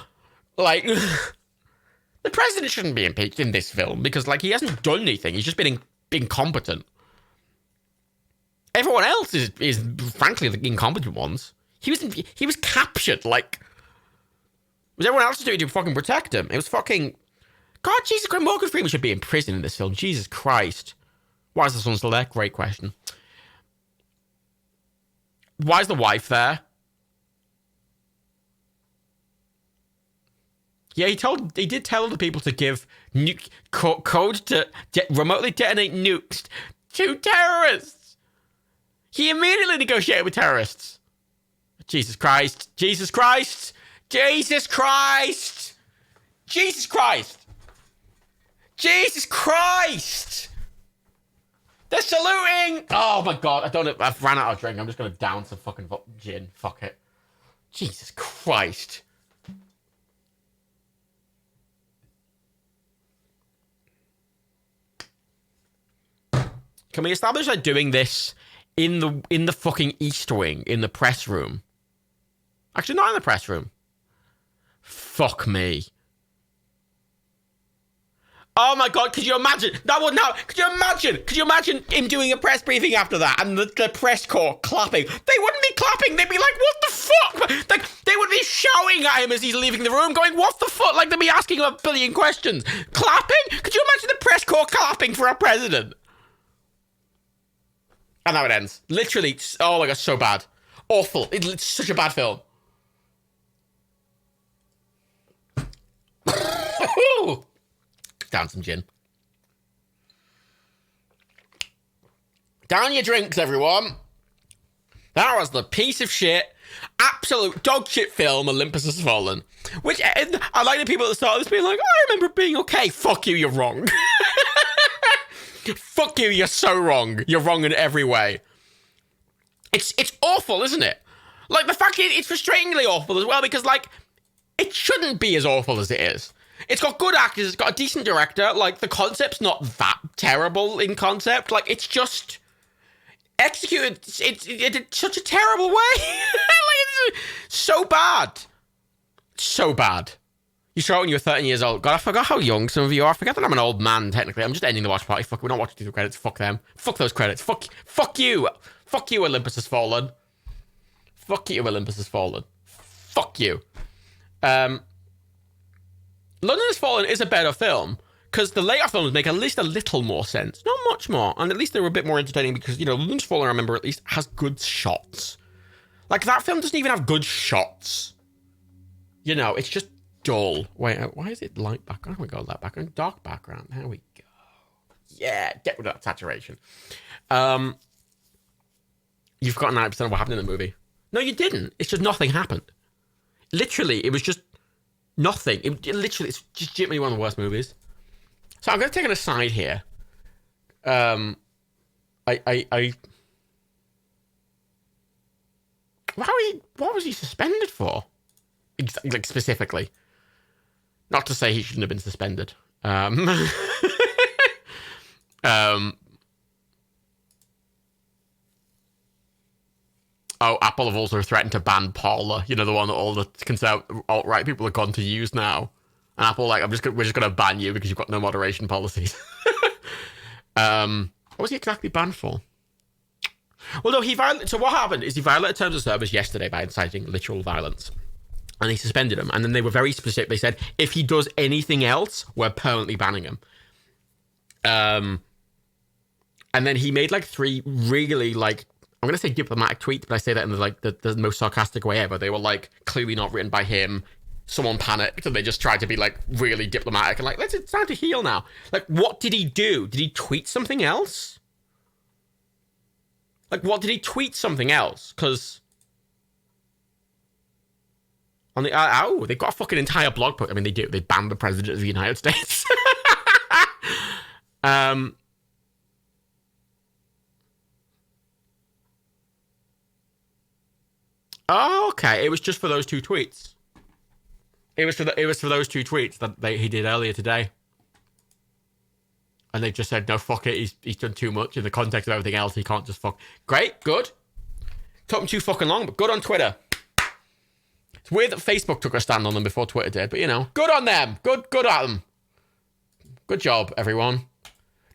The president shouldn't be impeached in this film because, he hasn't done anything. He's just been incompetent. Everyone else is frankly the incompetent ones. He was captured. Was everyone else doing to fucking protect him? It was fucking... God, Jesus Christ, Morgan Freeman should be in prison in this film. Jesus Christ. Why is the son still there? Great question. Why is the wife there? Yeah, he did tell the people to give code to remotely detonate nukes to terrorists. He immediately negotiated with terrorists. Jesus Christ. Jesus Christ. Jesus Christ. Jesus Christ. Jesus Christ. They're saluting. Oh my God. I've ran out of drink. I'm just going to down some fucking gin. Fuck it. Jesus Christ. Can we establish they're doing this in the fucking East Wing, in the press room? Actually, not in the press room. Fuck me. Oh my God, could you imagine? Could you imagine him doing a press briefing after that and the press corps clapping? They wouldn't be clapping. They'd be like, what the fuck? They would be shouting at him as he's leaving the room going, what the fuck? They'd be asking him a billion questions. Clapping? Could you imagine the press corps clapping for our president? And now it ends. Literally, oh my God, so bad. Awful. It's such a bad film. Down some gin. Down your drinks, everyone. That was the piece of shit, absolute dog shit film, Olympus Has Fallen. Which, I like the people at the start of this being like, I remember it being okay. Fuck you, you're wrong. Fuck you, you're so wrong. You're wrong in every way. It's awful, isn't it? The fact it's frustratingly awful as well because, it shouldn't be as awful as it is. It's got good actors, it's got a decent director, the concept's not that terrible in concept, it's just executed in such a terrible way. It's so bad. So bad. You saw it when you were 13 years old. God, I forgot how young some of you are. I forget that I'm an old man, technically. I'm just ending the watch party. Fuck, we're not watching the credits. Fuck them. Fuck those credits. Fuck you. Fuck you, Olympus Has Fallen. Fuck you, Olympus Has Fallen. Fuck you. London Has Fallen is a better film, because the later films make at least a little more sense. Not much more. And at least they were a bit more entertaining because, you know, London Has Fallen, I remember, at least has good shots. Like, that film doesn't even have good shots. You know, it's just dull. Wait, why is it light background? We go light background, dark background. There we go. Yeah, get rid of that saturation. You've got 90% of what happened in the movie. No, you didn't. It's just nothing happened. Literally, it was just nothing. It literally, it's just genuinely one of the worst movies. So I'm going to take an aside here. What was he suspended for? Like, specifically. Not to say he shouldn't have been suspended. Oh, Apple have also threatened to ban Parler. You know, the one that all the alt-right people have gone to use now. And Apple, like, we're just going to ban you because you've got no moderation policies. What was he exactly banned for? Well, no, so what happened is he violated terms of service yesterday by inciting literal violence. And they suspended him. And then they were very specific. They said, if he does anything else, we're permanently banning him. And then he made, like, 3 really, like, I'm going to say diplomatic tweets, but I say that in the most sarcastic way ever. They were, like, clearly not written by him. Someone panicked, and they just tried to be, like, really diplomatic. And, like, it's time to heal now. Like, what did he do? Did he tweet something else? Like, what did he tweet something else? Because... on the they've got a fucking entire blog post. I mean, they do. They banned the president of the United States. Oh, okay. It was just for those 2 tweets. It was for those 2 tweets that he did earlier today. And they just said, no, fuck it. He's done too much in the context of everything else. He can't just fuck. Great, good. Took him too fucking long, but good on Twitter. It's weird that Facebook took a stand on them before Twitter did, but, you know, good on them. Good at them. Good job, everyone.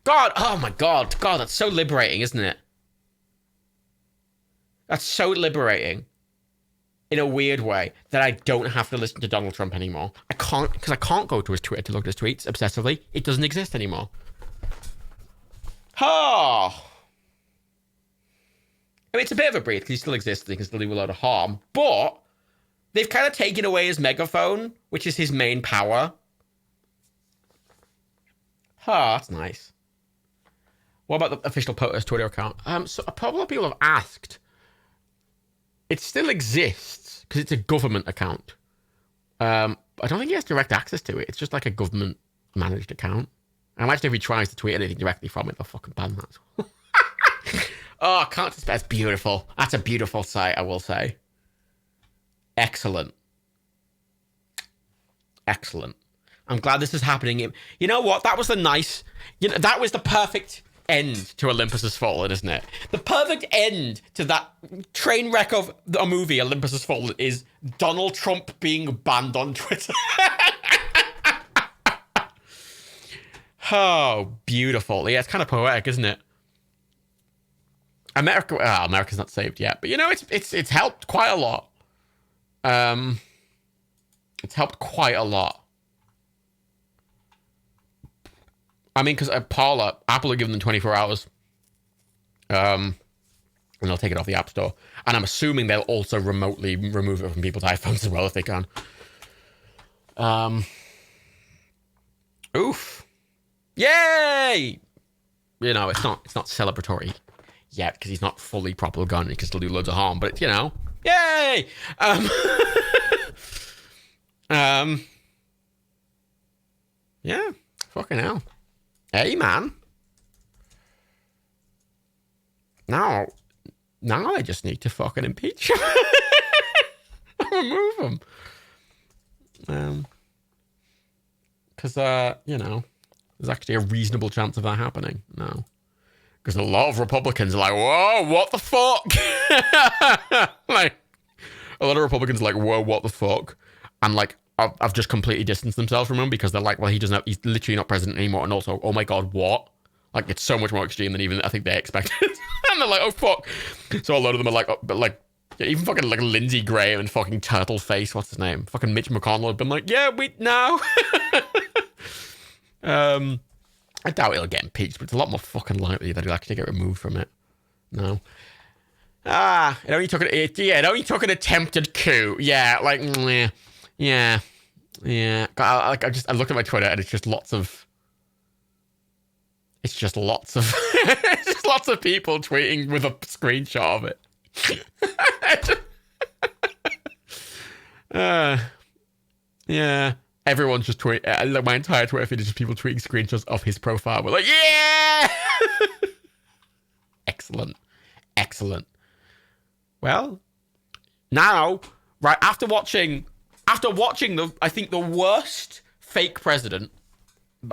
God, oh my God. God, that's so liberating, isn't it? That's so liberating in a weird way that I don't have to listen to Donald Trump anymore. I can't go to his Twitter to look at his tweets obsessively. It doesn't exist anymore. Oh. I mean, it's a bit of a breathe because he still exists and he can still do a lot of harm, but they've kind of taken away his megaphone, which is his main power. Oh, that's nice. What about the official POTUS Twitter account? So a couple of people have asked. It still exists because it's a government account. I don't think he has direct access to it. It's just like a government managed account. I imagine if he tries to tweet anything directly from it, they'll fucking ban that. Oh, I can't. That's beautiful. That's a beautiful sight, I will say. Excellent. Excellent. I'm glad this is happening. You know what? That was that was the perfect end to Olympus Has Fallen, isn't it? The perfect end to that train wreck of a movie, Olympus Has Fallen, is Donald Trump being banned on Twitter. Oh, beautiful. Yeah, it's kind of poetic, isn't it? America's not saved yet, but you know, it's helped quite a lot. It's helped quite a lot. I mean, because Apple are giving them 24 hours. And they'll take it off the App Store. And I'm assuming they'll also remotely remove it from people's iPhones as well if they can. Oof. Yay! You know, it's not celebratory yet because he's not fully proper gun. He can still do loads of harm, but it's, you know, yay! Yeah, fucking hell. Hey, man. Now I just need to fucking impeach him. Remove him. Because, you know, there's actually a reasonable chance of that happening. No. Because a lot of Republicans are like, whoa, what the fuck? Like, a lot of Republicans are like, whoa, what the fuck? And, like, have just completely distanced themselves from him because they're like, well, he's literally not president anymore. And also, oh my God, what? Like, it's so much more extreme than even I think they expected. And they're like, oh, fuck. So a lot of them are like, oh, but like, yeah, even fucking like Lindsey Graham and fucking Turtle Face, what's his name? Fucking Mitch McConnell have been like, yeah, no. I doubt he'll get impeached, but it's a lot more fucking likely that he'll actually get removed from it. No. It only took an attempted coup. Yeah, like, yeah. I looked at my Twitter and it's just lots of it's just lots of people tweeting with a screenshot of it. Yeah. Everyone's just tweeting. My entire Twitter feed is just people tweeting screenshots of his profile. We're like, yeah! Excellent. Well, now, right, after watching I think the worst fake president,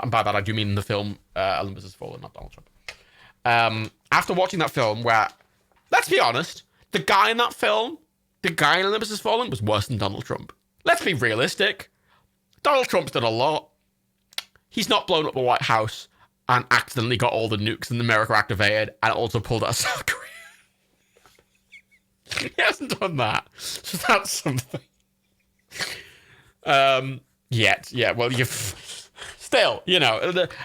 and by that I do mean the film Olympus Has Fallen, not Donald Trump. After watching that film where, let's be honest, the guy in Olympus Has Fallen was worse than Donald Trump. Let's be realistic. Donald Trump's done a lot. He's not blown up the White House and accidentally got all the nukes in America activated and also pulled out South Korea. He hasn't done that. So that's something. Yet. Yeah, well, you've... Still,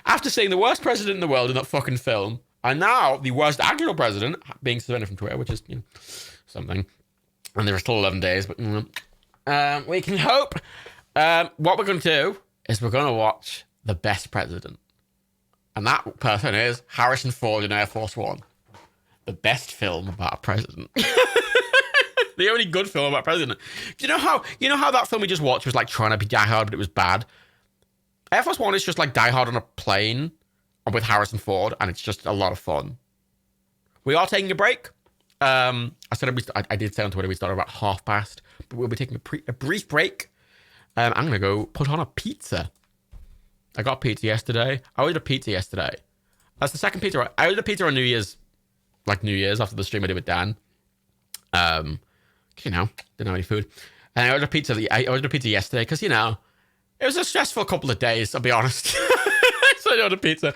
after seeing the worst president in the world in that fucking film, and now the worst actual president being suspended from Twitter, which is, something. And there are still 11 days, but... we can hope... what we're going to do is we're going to watch The Best President. And that person is Harrison Ford in Air Force One. The best film about a president. The only good film about a president. Do you know how that film we just watched was like trying to be Die Hard, but it was bad? Air Force One is just like Die Hard on a plane with Harrison Ford, and it's just a lot of fun. We are taking a break. I did say on Twitter we started about 1:30, but we'll be taking a brief break. I'm going to go put on a pizza. I got pizza yesterday. I ordered a pizza yesterday. That's the second pizza. I ordered a pizza on New Year's after the stream I did with Dan. Didn't have any food. And I ordered a pizza yesterday because, it was a stressful couple of days, I'll be honest. So I ordered a pizza.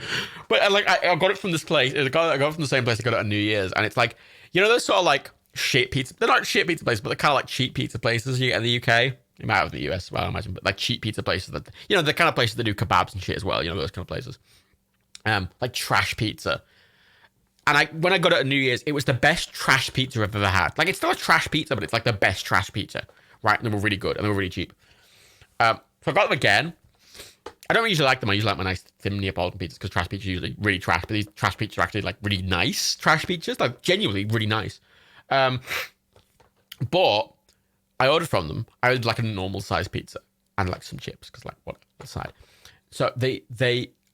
But I got it from this place. I got it from the same place I got it on New Year's. And it's like, those sort of like shit pizza. They're not shit pizza places, but they're kind of like cheap pizza places you get in the UK. It might have in the US as well, I imagine, but like cheap pizza places that, the kind of places that do kebabs and shit as well, those kind of places. Like trash pizza. And when I got it at New Year's, it was the best trash pizza I've ever had. Like, it's still a trash pizza, but it's like the best trash pizza, right? And they were really good, and they were really cheap. So I got them again. I don't usually like them. I usually like my nice thin Neapolitan pizzas because trash pizzas are usually really trash, but these trash pizzas are actually like really nice trash pizzas, like genuinely really nice. But I ordered from them. I ordered like a normal size pizza and like some chips because like what aside. So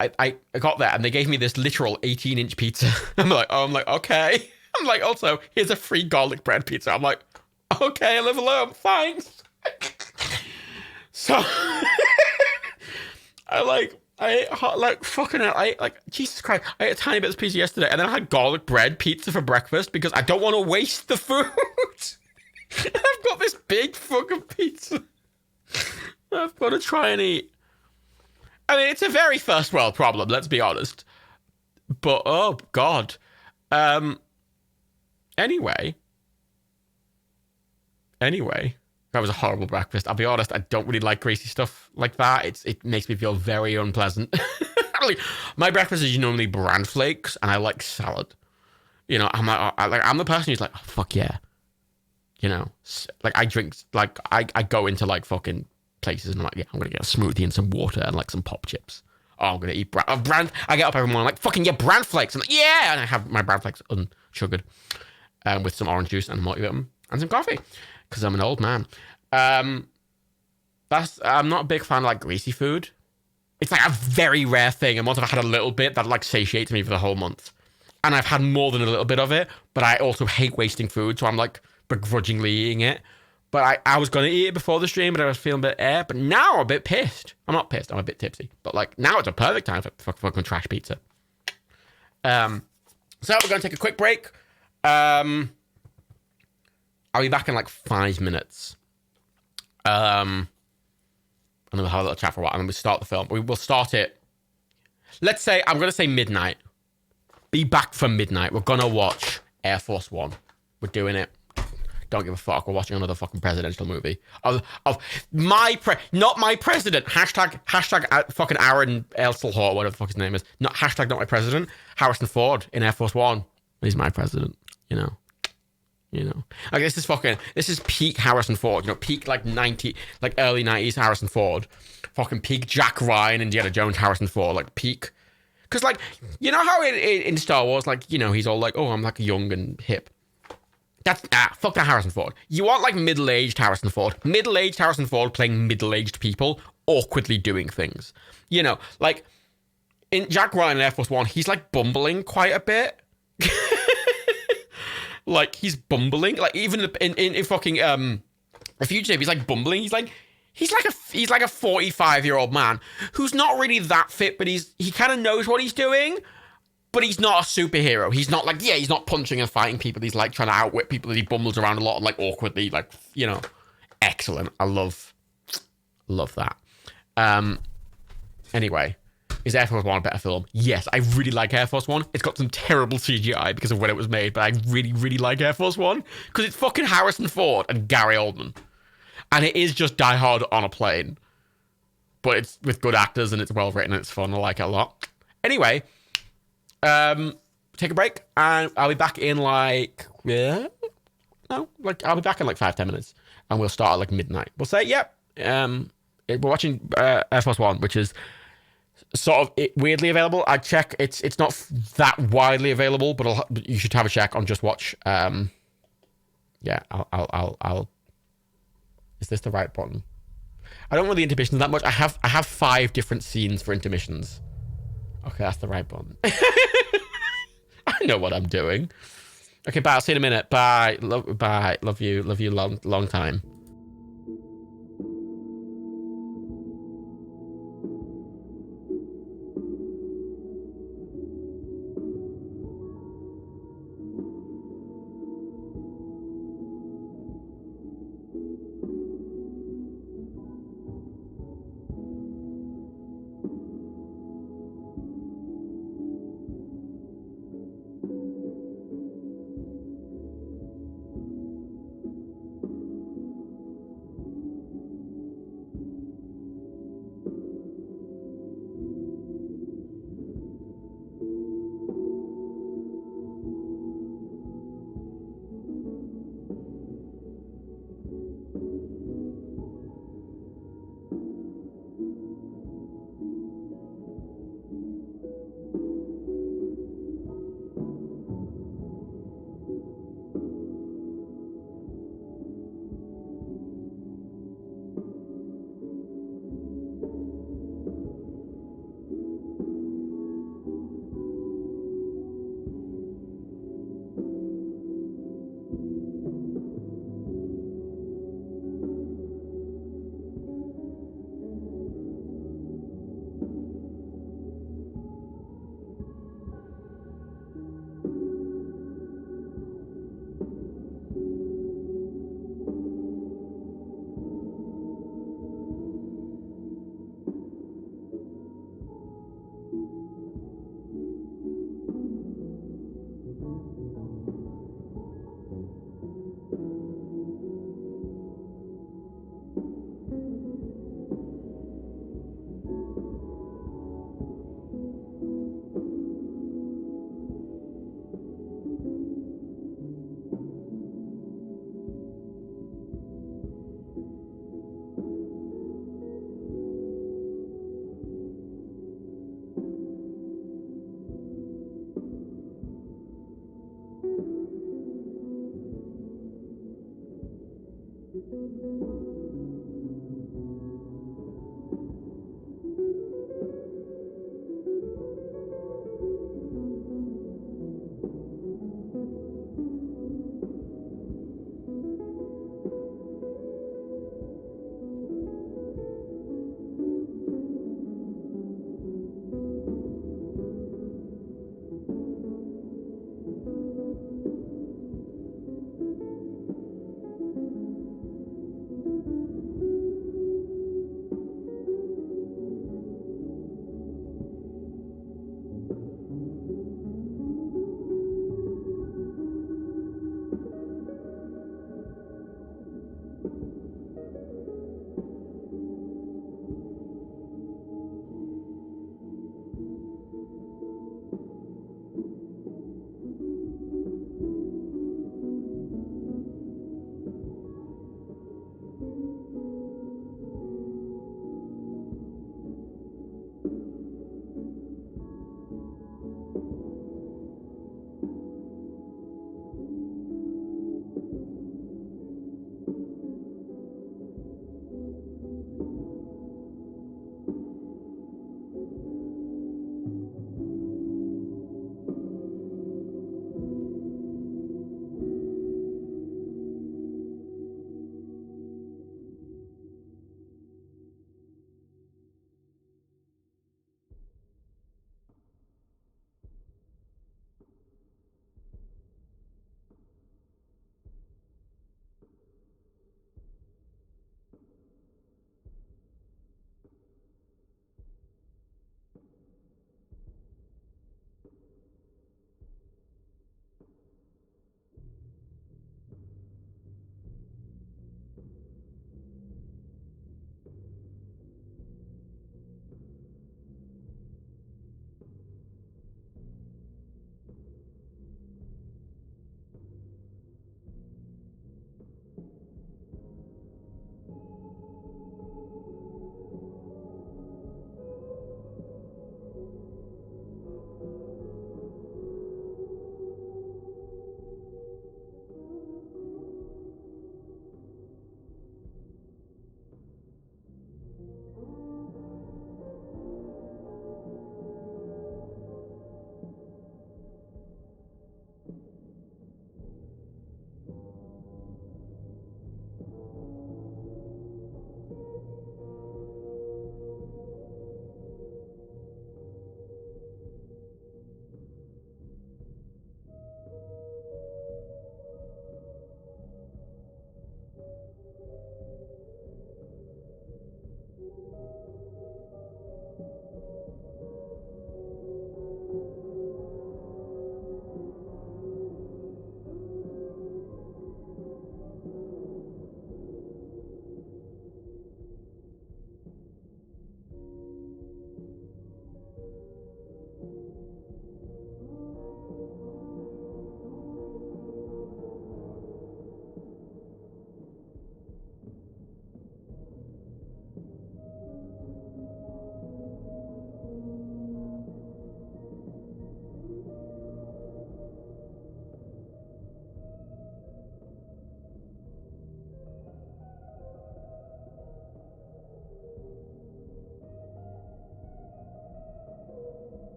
I got there and they gave me this literal 18-inch pizza. I'm like, okay. I'm like, also, here's a free garlic bread pizza. I'm like, okay, I live alone. Thanks. So Jesus Christ. I ate a tiny bit of pizza yesterday and then I had garlic bread pizza for breakfast because I don't want to waste the food. I've got this big fucking pizza I've got to try and eat. I mean, it's a very first world problem, let's be honest. But, oh, God. Anyway. That was a horrible breakfast. I'll be honest, I don't really like greasy stuff like that. It makes me feel very unpleasant. My breakfast is normally bran flakes, and I like salad. I'm the person who's like, oh, fuck yeah. Like, I drink, like, I go into, like, fucking places and I'm like, yeah, I'm gonna get a smoothie and some water and like some pop chips. Oh, I'm gonna eat bran. I get up every morning, I'm like, fucking yeah, bran flakes. I'm like, yeah, and I have my bran flakes unsugared, with some orange juice and multivitamin and some coffee, because I'm an old man. I'm not a big fan of like greasy food. It's like a very rare thing, and once I've had a little bit, that like satiates me for the whole month. And I've had more than a little bit of it, but I also hate wasting food, so I'm like begrudgingly eating it. But I was going to eat it before the stream, but I was feeling a bit but now I'm a bit pissed. I'm not pissed, I'm a bit tipsy. But like, now it's a perfect time for fucking trash pizza. So we're going to take a quick break. I'll be back in like 5 minutes. and then we'll have a little chat for a while, and then we start the film. We will start it. Let's say I'm gonna say midnight. Be back for midnight. We're gonna watch Air Force One. We're doing it. Don't give a fuck. We're watching another fucking presidential movie of not my president. Hashtag fucking Aaron Elselhor, whatever the fuck his name is. Not hashtag not my president. Harrison Ford in Air Force One. He's my president. You know. Like this is peak Harrison Ford. You know, peak like early 90s Harrison Ford. Fucking peak Jack Ryan, Indiana Jones, Harrison Ford. Like peak. Because like you know how in Star Wars, like you know he's all like, oh, I'm like young and hip. That's fuck that Harrison Ford. You want like middle-aged Harrison Ford. Middle-aged Harrison Ford playing middle-aged people awkwardly doing things. You know, like in Jack Ryan in Air Force One, he's like bumbling quite a bit. Like he's bumbling. Like even in fucking The Fugitive, he's like bumbling. He's like a 45-year-old man who's not really that fit, but he kind of knows what he's doing. But he's not a superhero. He's not like, he's not punching and fighting people. He's like trying to outwit people. He bumbles around a lot and like awkwardly, like, you know, excellent. I love that. Anyway, is Air Force One a better film? Yes, I really like Air Force One. It's got some terrible CGI because of when it was made, but I really, really like Air Force One because it's fucking Harrison Ford and Gary Oldman. And it is just Die Hard on a plane. But it's with good actors and it's well written and it's fun. I like it a lot. Anyway, take a break and I'll be back in I'll be back in like 5-10 minutes and we'll start at like midnight. We'll say, we're watching Air Force One, which is sort of weirdly available. I check, it's not that widely available, but you should have a check on Just Watch. I'll is this the right button? I don't really intermissions that much. I have 5 different scenes for intermissions. Okay, that's the right button. I know what I'm doing. Okay, bye. I'll see you in a minute. Bye. Bye. Love you. Love you long time.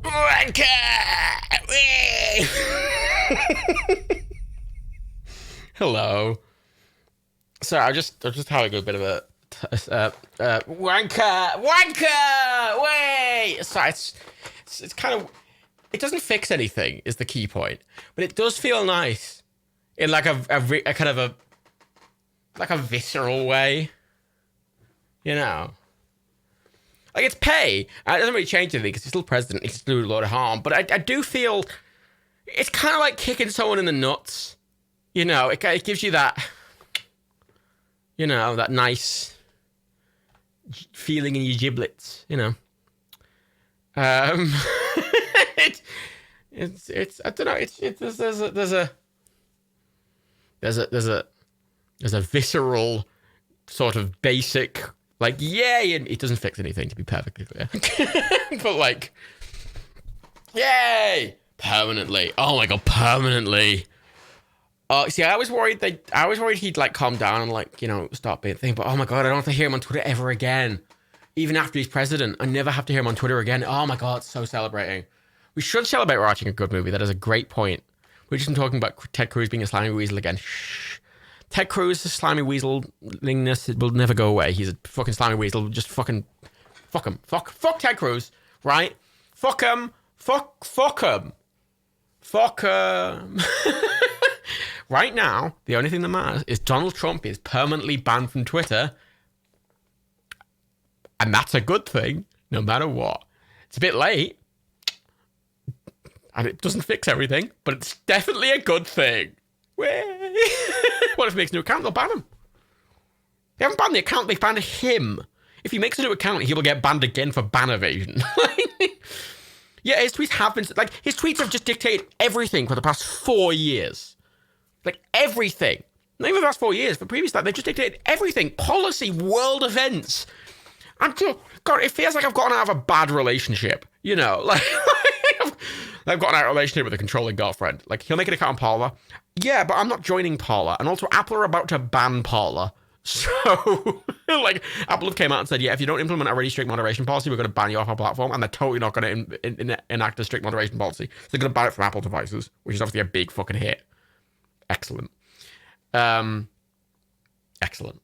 Wanker! Hello. So I just having a bit of a wanker way. So it's kind of, it doesn't fix anything is the key point, but it does feel nice in like a kind of a like a visceral way, you know. Like it's pay. It doesn't really change anything because he's still president. He can still do a lot of harm, but I do feel it's kind of like kicking someone in the nuts. You know, it gives you that, you know, that nice feeling in your giblets, you know. It's I don't know. There's a visceral sort of basic like yay, and it doesn't fix anything to be perfectly clear, but like yay permanently. Oh my god, permanently. See, I was worried he'd like calm down and like, you know, stop being a thing. But oh my god, I don't have to hear him on Twitter ever again. Even after he's president, I never have to hear him on Twitter again. Oh my god, so celebrating. We should celebrate watching a good movie. That is a great point. We're just talking about Ted Cruz being a slimy weasel again. Shh. Ted Cruz's slimy weaselingness, it will never go away. He's a fucking slimy weasel. Just fuck him. Fuck Ted Cruz, right? Fuck him. Right now, the only thing that matters is Donald Trump is permanently banned from Twitter. And that's a good thing, no matter what. It's a bit late. And it doesn't fix everything, but it's definitely a good thing. What if he makes a new account? They'll ban him. They haven't banned the account, they've banned him. If he makes a new account, he will get banned again for ban evasion. Yeah, his tweets have been... Like, his tweets have just dictated everything for the past 4 years. Like, everything. Not even the past 4 years, but previous to that, they've just dictated everything. Policy, world events. God, it feels like I've gotten out of a bad relationship. You know, like... I've gotten out of a relationship with a controlling girlfriend. Like, he'll make an account on Parler. Yeah, but I'm not joining Parler. And also, Apple are about to ban Parler. So, like, Apple have came out and said, yeah, if you don't implement a really strict moderation policy, we're going to ban you off our platform. And they're totally not going to enact a strict moderation policy. So they're going to ban it from Apple devices, which is obviously a big fucking hit. Excellent. Excellent.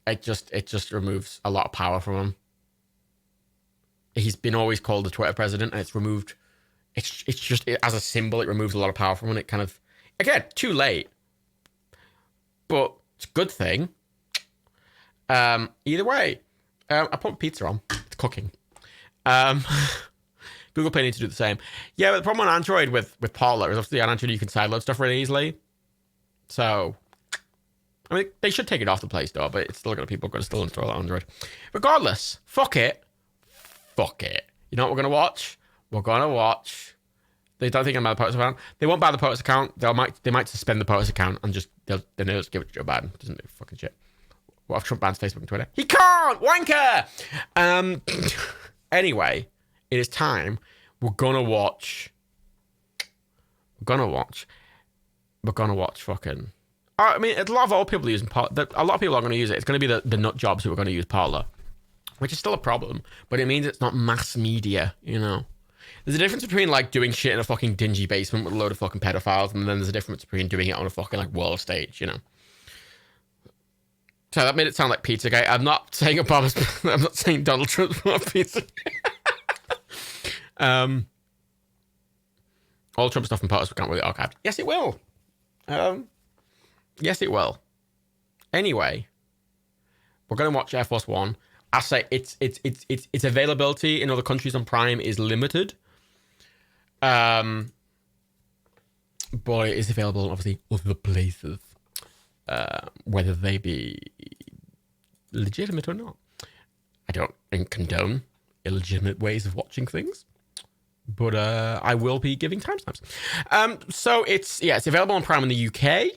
It just removes a lot of power from him. He's been always called the Twitter president, and it's removed... It's just, as a symbol, it removes a lot of power from him. It kind of... Again, too late. But it's a good thing. Either way, I put pizza on. It's cooking. Google Play needs to do the same. Yeah, but the problem on Android with Parler is obviously on Android you can sideload stuff really easily. So, I mean, they should take it off the Play Store, but it's still going to people are going to still install it on Android. Regardless, fuck it. You know what we're going to watch? We're going to watch... They don't think I'm by the POTUS account. They won't buy the POTUS account. They might suspend the POTUS account and they'll just give it to Joe Biden. Doesn't do fucking shit. What if Trump bans Facebook and Twitter? He can't! Wanker! Anyway, it is time. We're going to watch fucking... I mean, a lot of old people are using Parler. A lot of people are going to use it. It's going to be the nut jobs who are going to use Parler, which is still a problem, but it means it's not mass media, you know? There's a difference between, like, doing shit in a fucking dingy basement with a load of fucking pedophiles, and then there's a difference between doing it on a fucking, like, world stage, you know? So that made it sound like Pizzagate. I'm not saying Obama's... I'm not saying Donald Trump's not Pizzagate. All Trump stuff and POTUS can't really archived. Yes, it will. Yes, it will. Anyway, we're going to watch Air Force One. I say its availability in other countries on Prime is limited. But it is available, obviously, other places. Whether they be legitimate or not. I don't condone illegitimate ways of watching things. But I will be giving timestamps. So it's available on Prime in the UK.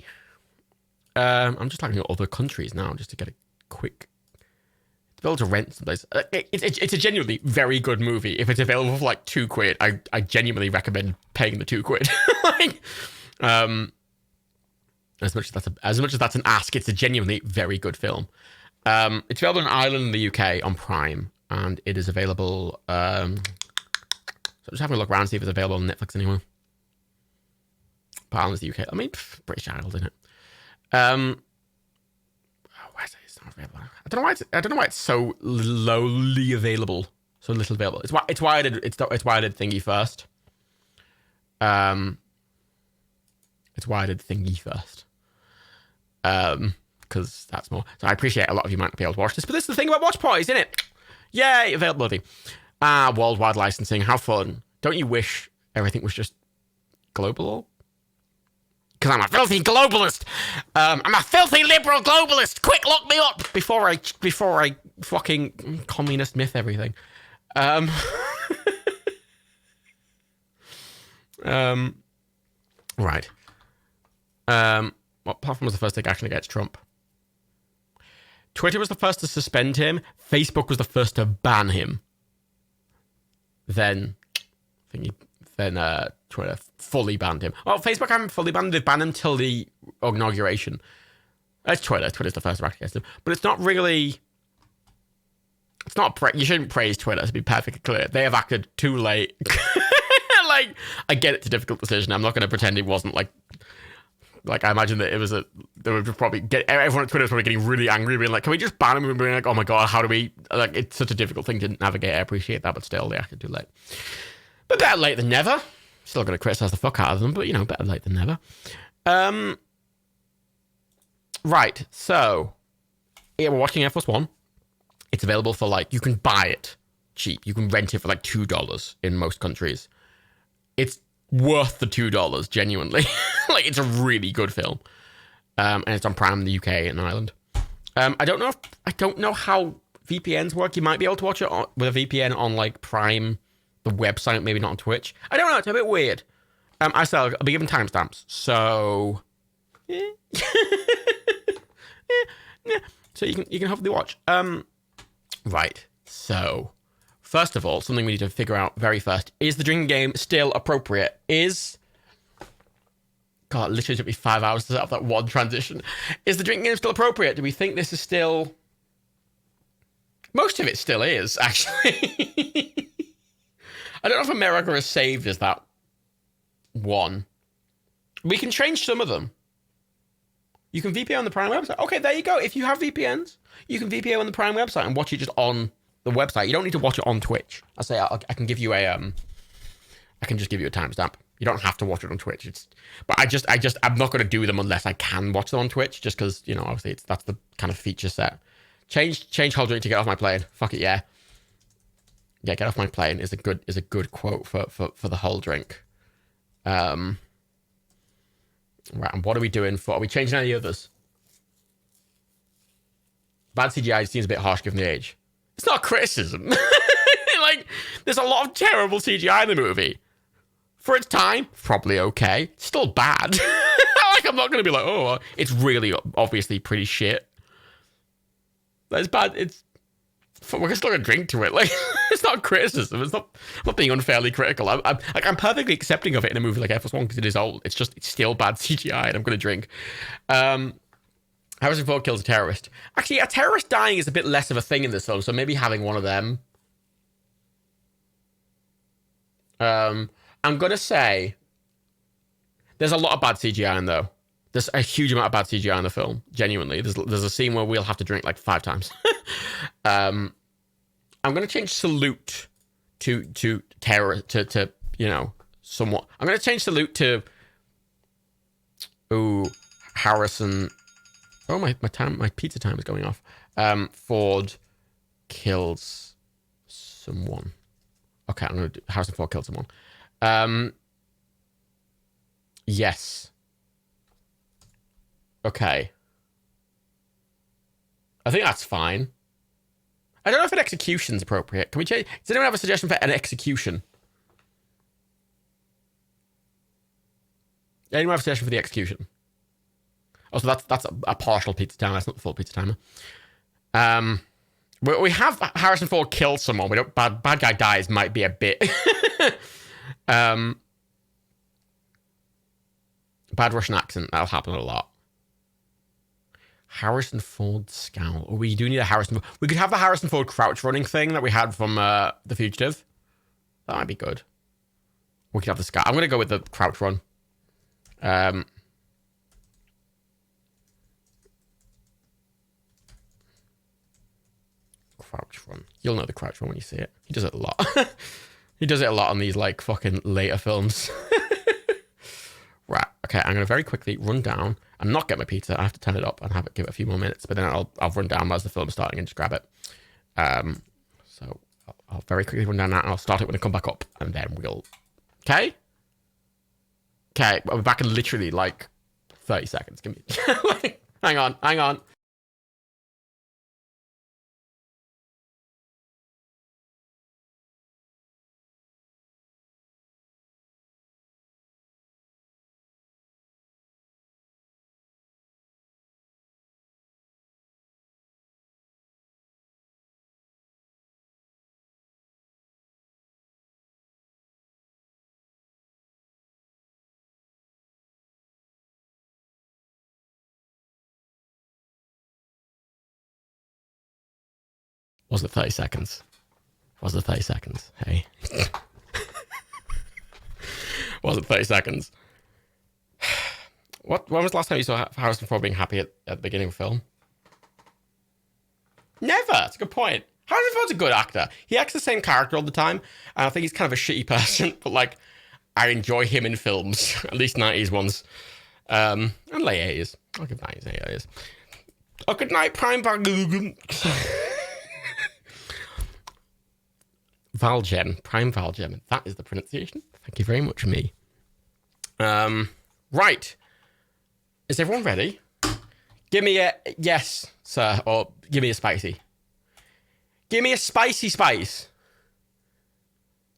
I'm just looking at other countries now just to get a quick... To be able to rent someplace. It's a genuinely very good movie. If it's available for like £2, I genuinely recommend paying the £2. Like, as much as that's an ask, it's a genuinely very good film. It's available in Ireland and the UK on Prime, and it is available. So just having a look around, see if it's available on Netflix anywhere. But Ireland's the UK. I mean, British Idol, isn't it? Why is it? It's not available. I don't know why it's so lowly available. So little available. It's why I did Thingy first. It's why I did Thingy first. Because that's more. So I appreciate a lot of you might not be able to watch this, but this is the thing about watch parties, isn't it? Yay, availability. Worldwide licensing. How fun. Don't you wish everything was just global? Because I'm a filthy globalist. I'm a filthy liberal globalist. Quick, lock me up before I fucking communist myth everything. Right. What platform was the first to take action against Trump? Twitter was the first to suspend him. Facebook was the first to ban him. Then Twitter fully banned him. Well, Facebook haven't fully banned him. They've banned him till the inauguration. It's Twitter. Twitter's the first to act against him. But it's not really... It's not... You shouldn't praise Twitter, to be perfectly clear. They have acted too late. Like, I get it's a difficult decision. I'm not going to pretend it wasn't like I imagine that it was they would probably get, everyone at Twitter was probably getting really angry, being like, can we just ban him? And being like, oh my God, how do we, like, it's such a difficult thing to navigate. I appreciate that, but still, they acted too late. But better late than never. Still going to criticize the fuck out of them, but, you know, better late than never. Right, so, yeah, we're watching Air Force One. It's available for, like, you can buy it cheap. You can rent it for, like, $2 in most countries. It's worth the $2, genuinely. Like, it's a really good film. And it's on Prime in the UK and Ireland. I don't know how VPNs work. You might be able to watch it with a VPN on, like, Prime, the website, maybe not on Twitch. I don't know. It's a bit weird. I'll be given timestamps. So, yeah. Yeah. So you can hopefully watch. Right. So, first of all, something we need to figure out very first. Is the drinking game still appropriate? God, it literally took me 5 hours to set up that one transition. Is the drinking game still appropriate? Do we think this is still... Most of it still is, actually. I don't know if America is saved as that one. We can change some of them. You can VPN on the Prime website. Okay, there you go. If you have VPNs, you can VPN on the Prime website and watch it just on the website. You don't need to watch it on Twitch. I can give you I can just give you a timestamp. You don't have to watch it on Twitch. I'm not going to do them unless I can watch them on Twitch, just because, you know, obviously that's the kind of feature set. Change whole drink to get off my plane. Fuck it, yeah. Yeah, get off my plane is a good quote for the whole drink. Right, and what are we doing are we changing any others? Bad CGI seems a bit harsh given the age. It's not a criticism. Like, there's a lot of terrible CGI in the movie. For its time, probably okay. Still bad. Like, I'm not going to be like, oh, it's really obviously pretty shit. But it's bad. We're still going to drink to it. Like, it's not criticism. I'm not being unfairly critical. I'm perfectly accepting of it in a movie like Air Force One because it is old. It's still bad CGI and I'm going to drink. Harrison Ford kills a terrorist. Actually, a terrorist dying is a bit less of a thing in this film, so maybe having one of them. I'm going to say there's a lot of bad CGI in, though. There's a huge amount of bad CGI in the film, genuinely. There's a scene where we'll have to drink like 5 times. I'm going to change salute to terror, to you know, somewhat. I'm going to change salute to, Harrison. Oh, my pizza time is going off. Ford kills someone. Okay, I'm going to do Harrison Ford killed someone. Yes. Okay. I think that's fine. I don't know if an execution's appropriate. Can we change? Does anyone have a suggestion for an execution? Anyone have a suggestion for the execution? Oh, so that's a partial pizza timer. That's not the full pizza timer. We have Harrison Ford kill someone. We don't. Bad guy dies might be a bit. Bad Russian accent. That'll happen a lot. Harrison Ford scowl. Oh, we do need a Harrison. We could have the Harrison Ford crouch running thing that we had from The Fugitive. That might be good. We can have the sky. I'm going to go with the crouch run. Crouch run. You'll know the crouch run when you see it. He does it a lot. He does it a lot on these like fucking later films. Right. Okay. I'm going to very quickly run down and not get my pizza. I have to turn it up and have it, give it a few more minutes, but then I'll run down as the film's starting and just grab it. So I'll very quickly run down that and I'll start it when I come back up and then we'll, okay. I'll be back in literally like 30 seconds. Give me, hang on. Was it 30 seconds? Was it 30 seconds? Hey. Was it 30 seconds? When was the last time you saw Harrison Ford being happy at the beginning of a film? Never. That's a good point. Harrison Ford's a good actor. He acts the same character all the time, and I think he's kind of a shitty person, but like, I enjoy him in films, at least 90s ones. And late 80s. I'll give 90s, 80s. Oh, good night, Prime Valgem. Valgem. Prime Valgem. That is the pronunciation. Thank you very much, me. Right. Is everyone ready? Give me a yes, sir, or give me a spicy. Give me a spicy spice.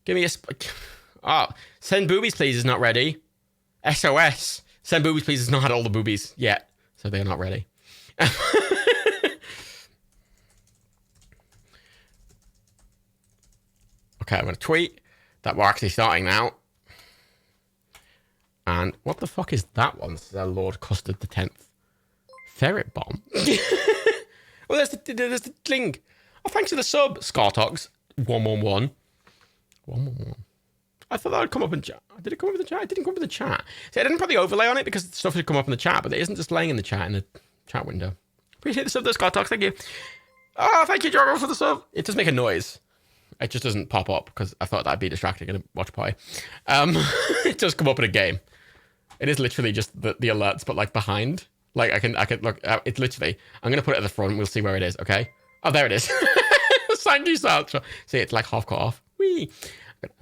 Give me a send boobies, please, is not ready. SOS. Send boobies, please, has not had all the boobies yet, so they're not ready. Okay, I'm going to tweet that we're actually starting now. And what the fuck is that one? This is our Lord Custard the 10th. Ferret bomb? Well, there's the link. Oh, thanks for the sub, Scartox. 111. 111. I thought that would come up in chat. Did it come up in the chat? It didn't come up in the chat. See, I didn't put the overlay on it because stuff should come up in the chat, but it isn't displaying in the chat in the chat window. Appreciate the sub, though, Scartox. Thank you. Oh, thank you, Jorgo, for the sub. It does make a noise. It just doesn't pop up because I thought that'd be distracting in a watch party. It does come up in a game. It is literally just the alerts, but like behind. Like I can look. It's literally. I'm gonna put it at the front. We'll see where it is. Okay. Oh, there it is. Thank you, Sancho. See, it's like half cut off. Whee. I'm gonna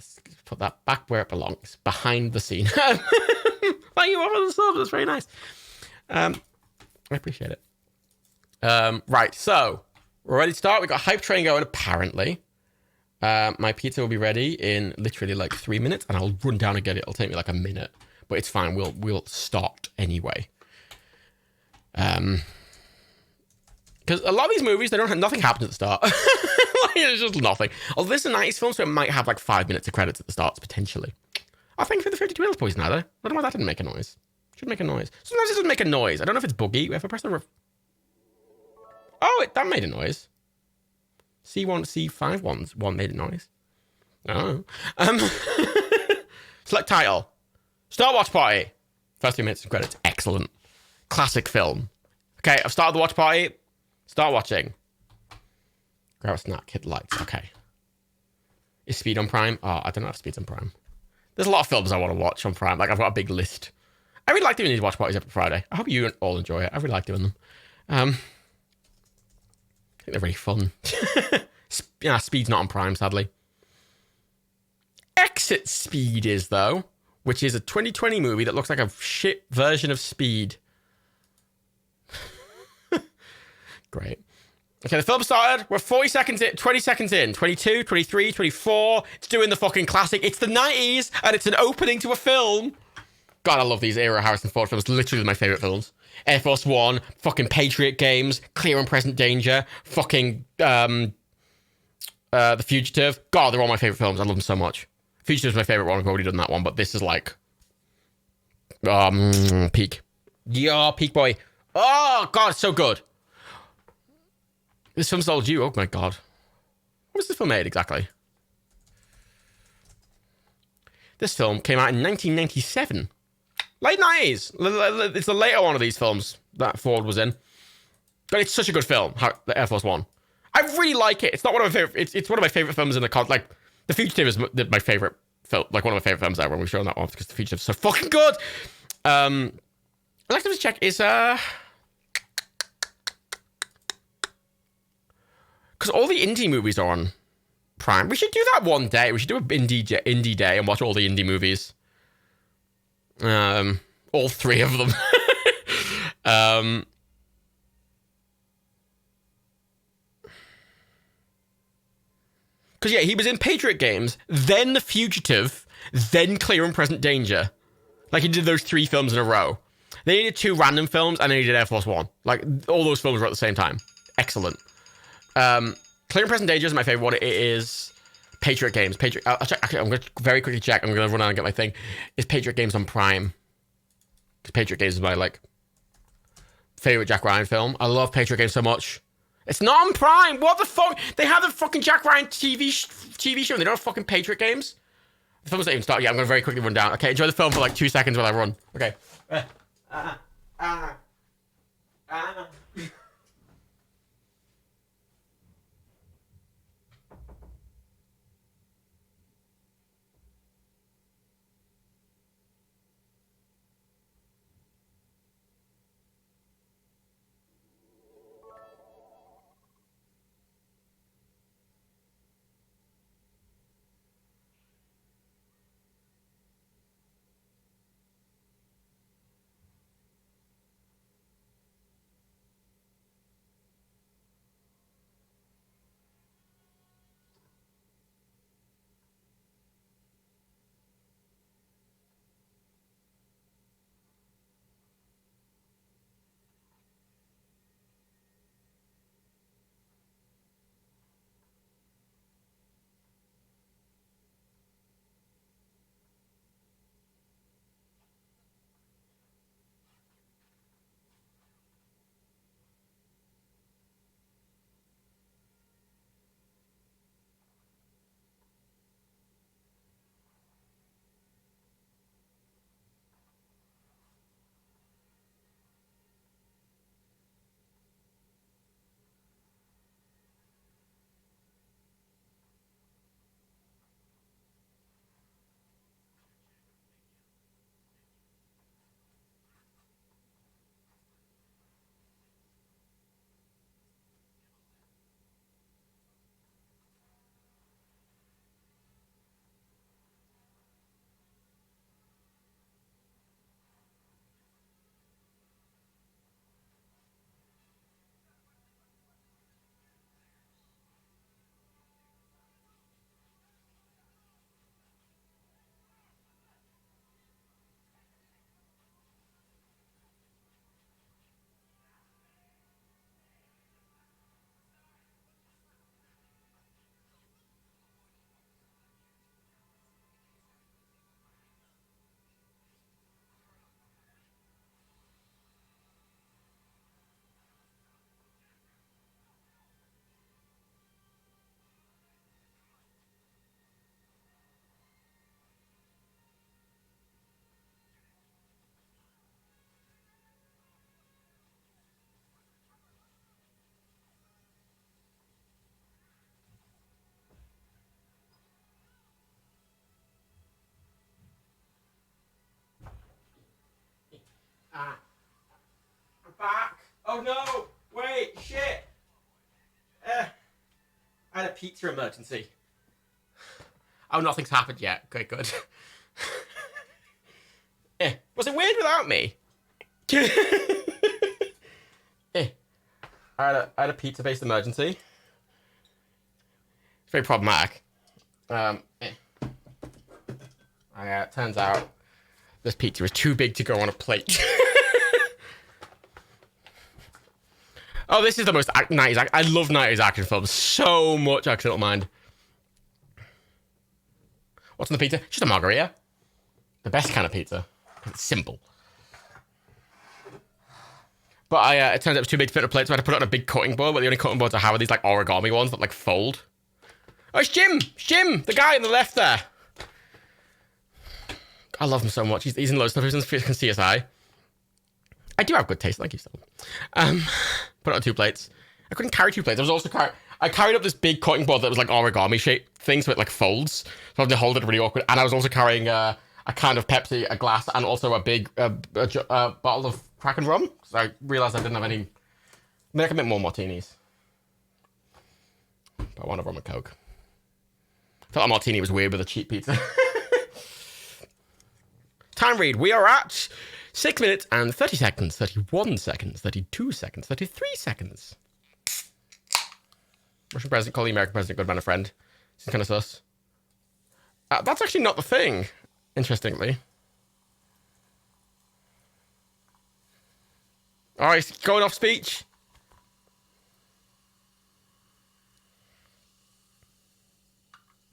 put that back where it belongs, behind the scene. Thank you all for the subs. That's very nice. I appreciate it. Right. So we're ready to start. We got hype train going. Apparently. My pizza will be ready in literally like 3 minutes, and I'll run down and get it. It'll take me like a minute, but it's fine. We'll start anyway. Because a lot of these movies, they don't have nothing happens at the start. Like, it's just nothing. Although this is a 90s film, so it might have like 5 minutes of credits at the start potentially. I think for the 52 Wheels poison either. I don't know why that didn't make a noise. Should make a noise. Sometimes it doesn't make a noise. I don't know if it's buggy. If I press the that made a noise. C5 one made a noise. Oh. Select title. Start watch party. First 2 minutes of credits. Excellent. Classic film. Okay, I've started the watch party. Start watching. Grab a snack. Hit the lights. Okay. Is Speed on Prime? Oh, I don't know if Speed's on Prime. There's a lot of films I want to watch on Prime. Like, I've got a big list. I really like doing these watch parties every Friday. I hope you all enjoy it. I really like doing them. I think they're really fun. Yeah, Speed's not on Prime, sadly. Exit Speed is, though, which is a 2020 movie that looks like a shit version of Speed. Great. Okay, the film started. We're 40 seconds in, 20 seconds in. 22, 23, 24. It's doing the fucking classic. It's the 90s, and it's an opening to a film. God, I love these era Harrison Ford films. Literally my favorite films. Air Force One, fucking Patriot Games, Clear and Present Danger, fucking The Fugitive. God, they're all my favorite films. I love them so much. Fugitive's my favorite one. I've already done that one, but this is like peak. Yeah, peak boy. Oh God, it's so good. This film's old you. Oh my God. What was this film made exactly? This film came out in 1997. Late 90s. It's the later one of these films that Ford was in. But it's such a good film, the Air Force One. I really like it. It's not one of my favorite. It's one of my favorite films in the like. The Fugitive is my favorite film, like one of my favorite films ever. When we've shown that one because The Fugitive is so fucking good. I'd like to check is because all the indie movies are on Prime. We should do that one day. We should do an indie day and watch all the indie movies. All three of them. Because, yeah, he was in Patriot Games, then The Fugitive, then Clear and Present Danger. Like, he did those 3 films in a row. Then he did 2 random films, and then he did Air Force One. Like, all those films were at the same time. Excellent. Clear and Present Danger is my favorite one. It is Patriot Games. I'll check. Actually, I'm going to very quickly check. I'm going to run out and get my thing. Is Patriot Games on Prime? Because Patriot Games is my, like, favorite Jack Ryan film. I love Patriot Games so much. It's not on Prime. What the fuck? They have the fucking Jack Ryan TV show and they don't have fucking Patriot Games? The film's not even started yet. I'm going to very quickly run down. Okay, enjoy the film for like 2 seconds while I run. Okay. I'm back. Oh no! Wait, shit! I had a pizza emergency. Oh, nothing's happened yet. Okay, good. Was it weird without me? I had a pizza-based emergency. It's very problematic. Turns out this pizza is too big to go on a plate. Oh, this is the most 90s. I love 90s action films so much. I don't mind. What's on the pizza? Just a margarita. The best kind of pizza. It's simple. But it turns out it was too big to fit on a plate, so I had to put it on a big cutting board. But the only cutting boards I have are these like origami ones that like fold. Oh, it's Jim! It's Jim! The guy on the left there. I love him so much. He's in loads of stuff. He's in CSI. I do have good taste. Thank you, so. Put it on 2 plates. I couldn't carry 2 plates. I carried up this big cutting board that was like origami shaped thing, so it like folds. So I had to hold it really awkward. And I was also carrying a can of Pepsi, a glass, and also a big bottle of Kraken rum. So I realized I didn't have any. I mean, I can make more martinis. But I want a rum and Coke. I thought a martini was weird with a cheap pizza. Time read. We are at 6 minutes and 30 seconds, 31 seconds, 32 seconds, 33 seconds. Russian president, call the American president, good man, a friend. Seems kind of sus. That's actually not the thing, interestingly. All right, going off speech.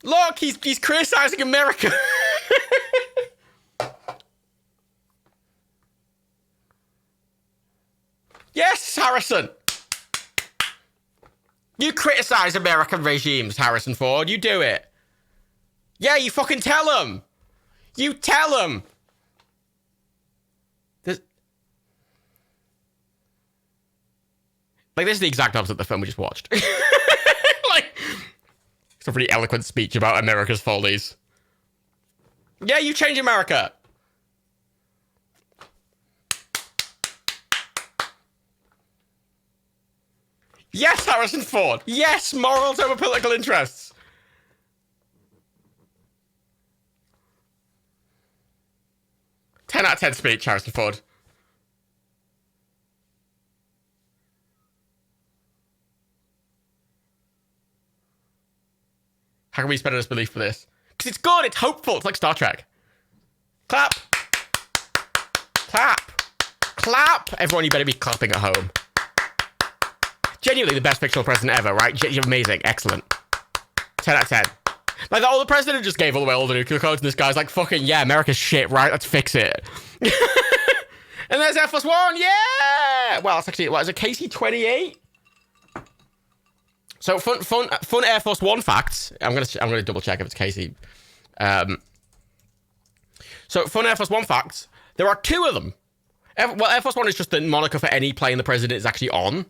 Look, he's criticizing America. Yes, Harrison. You criticize American regimes, Harrison Ford. You do it. Yeah, you fucking tell him. You tell him. Like, this is the exact opposite of the film we just watched. Like, it's a pretty eloquent speech about America's follies. Yeah, you change America. Yes, Harrison Ford. Yes, morals over political interests. Ten out of 10 speech, Harrison Ford. How can we spread a disbelief for this? Because it's good, it's hopeful, it's like Star Trek. Clap. Clap. Clap. Everyone, you better be clapping at home. Genuinely the best fictional president ever, right? You're amazing. Excellent. 10 out of 10. Like, the president just gave away all the nuclear codes, and this guy's like, fucking, yeah, America's shit, right? Let's fix it. And there's Air Force One, yeah! Well, it's actually, what is it, KC-28? So, fun Air Force One facts. I'm gonna double check if it's KC. So, fun Air Force One facts. There are 2 of them. Air Force One is just the moniker for any plane the president is actually on.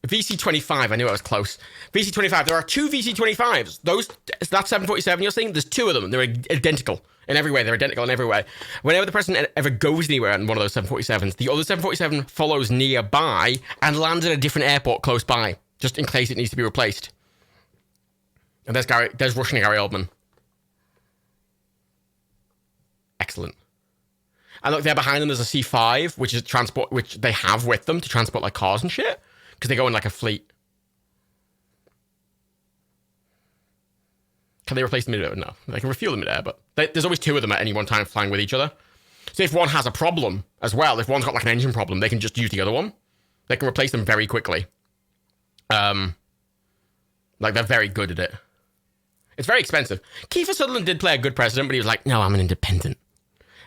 VC-25, I knew I was close. VC-25, there are 2 VC-25s. That 747 you're seeing, there's 2 of them. They're identical in every way. They're identical in every way. Whenever the president ever goes anywhere on one of those 747s, the other 747 follows nearby and lands at a different airport close by, just in case it needs to be replaced. And there's Russian Gary Oldman. Excellent. And look, there behind them there's a C5, which is transport, which they have with them to transport like cars and shit, because they go in like a fleet. Can they replace them in midair? No, they can refuel them midair, but there's always 2 of them at any one time flying with each other. So if one has a problem as well, if one's got like an engine problem, they can just use the other one. They can replace them very quickly. Like, they're very good at it. It's very expensive. Kiefer Sutherland did play a good president, but he was like, no, I'm an independent.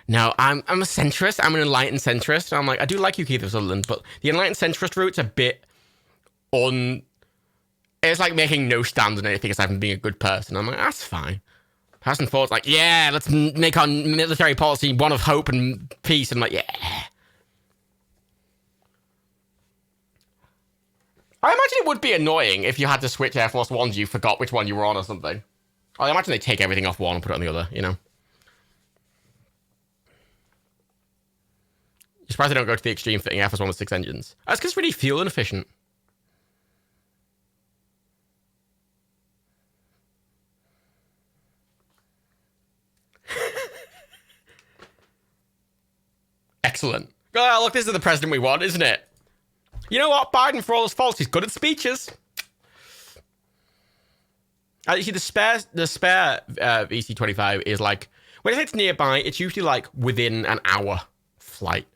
No, I'm a centrist. I'm an enlightened centrist. And I'm like, I do like you, Kiefer Sutherland, but the enlightened centrist route's a bit it's like making no stand on anything aside from being a good person. I'm like, that's fine. Harrison Ford's like, yeah, let's make our military policy one of hope and peace. And I'm like, yeah. I imagine it would be annoying if you had to switch Air Force Ones, you forgot which one you were on or something. I imagine they take everything off one and put it on the other, you know? You're surprised they don't go to the extreme fitting Air Force One with 6 engines. That's because it's really fuel inefficient. Excellent. Oh, look, this is the president we want, isn't it? You know what? Biden, for all his faults, he's good at speeches. You see, the spare VC-25 is like, when it's nearby, it's usually like within an hour flight.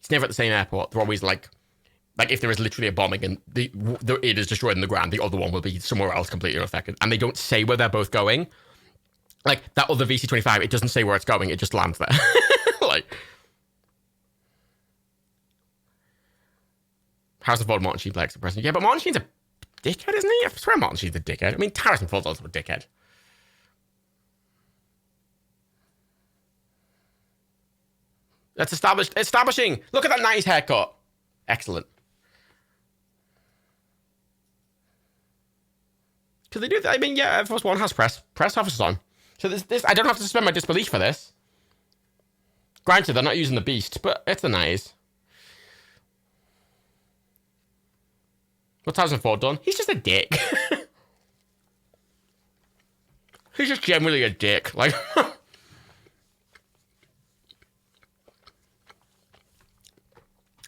It's never at the same airport. They're always like if there is literally a bombing and it is destroyed in the ground, the other one will be somewhere else completely unaffected. And they don't say where they're both going. Like, that other VC-25, it doesn't say where it's going. It just lands there. Like, Harrison Ford, Martin Sheen plays the president. Yeah, but Martin Sheen's a dickhead, isn't he? I swear Martin Sheen's a dickhead. I mean, Harrison Ford's also a dickhead. That's established. Establishing. Look at that nice haircut. Excellent. Because they do. I mean, yeah, Air Force One has press officers on. So this. I don't have to suspend my disbelief for this. Granted, they're not using the Beast, but it's the 90s. What's 2004 done? He's just a dick. He's just generally a dick. Like, how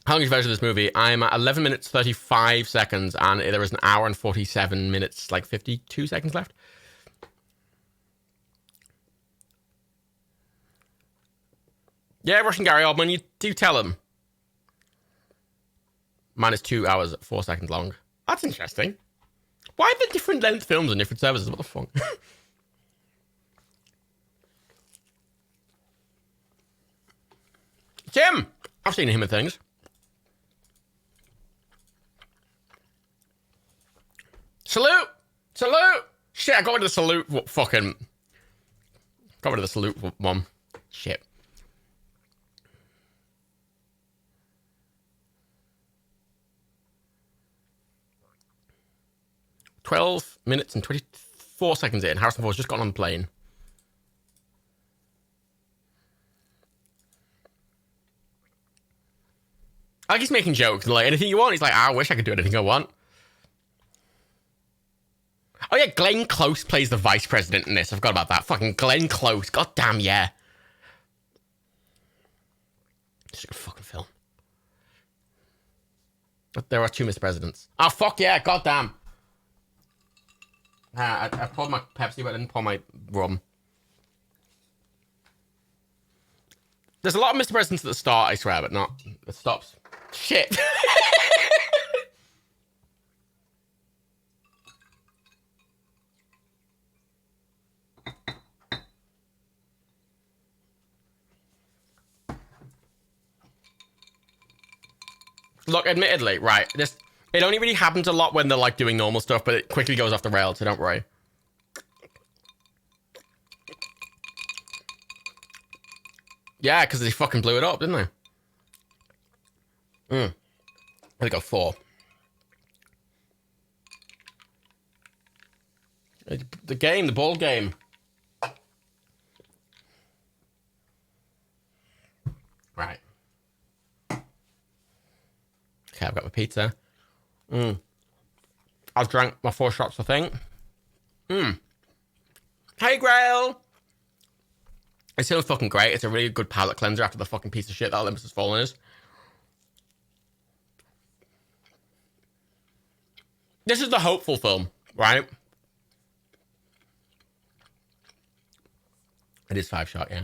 long is the version of this movie? I'm at 11 minutes 35 seconds, and there is an hour and 47 minutes, like 52 seconds left. Yeah, Russian Gary Oldman, you do tell him. Mine is 2 hours, 4 seconds long. That's interesting. Why are there different length films on different services? What the fuck? Jim! I've seen him in things. Salute! Salute! Shit, I got rid of the salute fucking... Got rid of the salute one. Shit. "12 minutes and 24 seconds in. Harrison Ford's just got on the plane. I like he's making jokes and like, anything you want? He's like, I wish I could do anything I want. Oh yeah, Glenn Close plays the vice president in this. I forgot about that. Fucking Glenn Close. God damn, yeah. It's a good fucking film. But there are 2 Mr. Presidents. Oh, fuck yeah. God damn. I poured my Pepsi, but I didn't pour my rum. There's a lot of Mr. Presidents at the start, I swear, but not. It stops. Shit. Look, admittedly, right, it only really happens a lot when they're like doing normal stuff, but it quickly goes off the rails, so don't worry. Yeah, because they fucking blew it up, didn't they? There we go, 4. The game, the ball game. Right. Okay, I've got my pizza. I've drank my 4 shots, I think. Hey, Grail! It's so fucking great. It's a really good palate cleanser after the fucking piece of shit that Olympus Has Fallen is. This is the hopeful film, right? It is 5 shot, yeah.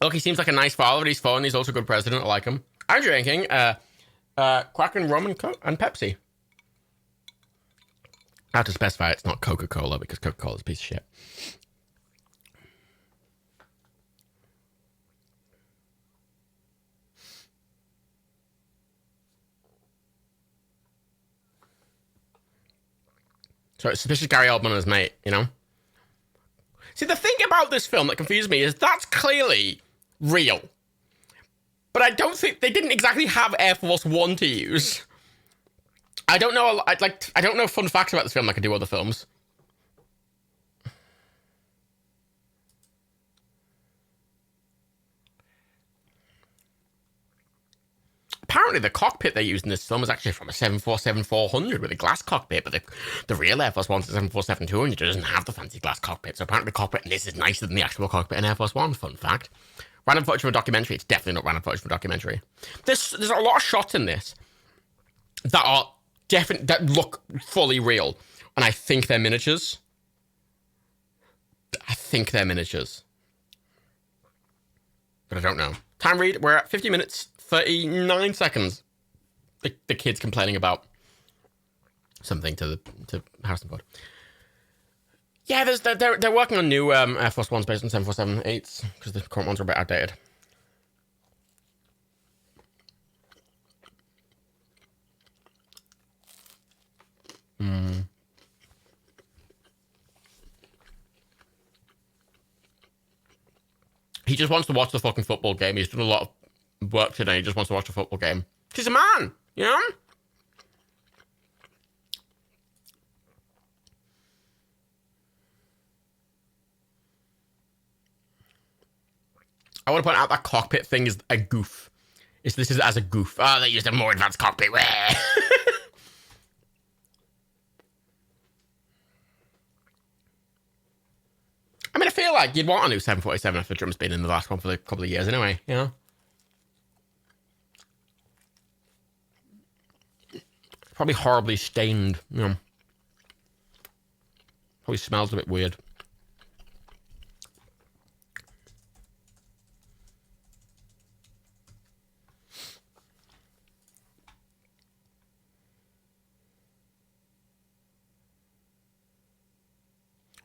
Look, he seems like a nice father, but he's fun. He's also a good president. I like him. I'm drinking Kraken rum and Pepsi. I have to specify it's not Coca-Cola because Coca-Cola is a piece of shit. So it's suspicious Gary Oldman and his mate, you know? See, the thing about this film that confused me is that's clearly real. But I don't think they didn't exactly have Air Force One to use. I don't know. I don't know fun facts about this film like I do other films. Apparently, the cockpit they used in this film was actually from a 747-400 with a glass cockpit, but the real Air Force One's 747-200 doesn't have the fancy glass cockpit. So apparently, the cockpit in this is nicer than the actual cockpit in Air Force One. Fun fact. Random footage from a documentary. It's definitely not random footage from a documentary. There's a lot of shots in this that are that look fully real, and I think they're miniatures. But I don't know. Time read. We're at 50 minutes 39 seconds. The kid's complaining about something to Harrison Ford. Yeah, they're working on new Air Force Ones based on 747-8s because the current ones are a bit outdated. He just wants to watch the fucking football game. He's done a lot of work today. He just wants to watch the football game. He's a man, you know? I want to point out that cockpit thing is a goof. This is as a goof. Oh, they used a more advanced cockpit. I mean, I feel like you'd want a new 747 if the drum's been in the last one for a couple of years anyway, you know? Probably horribly stained, you know? Probably smells a bit weird.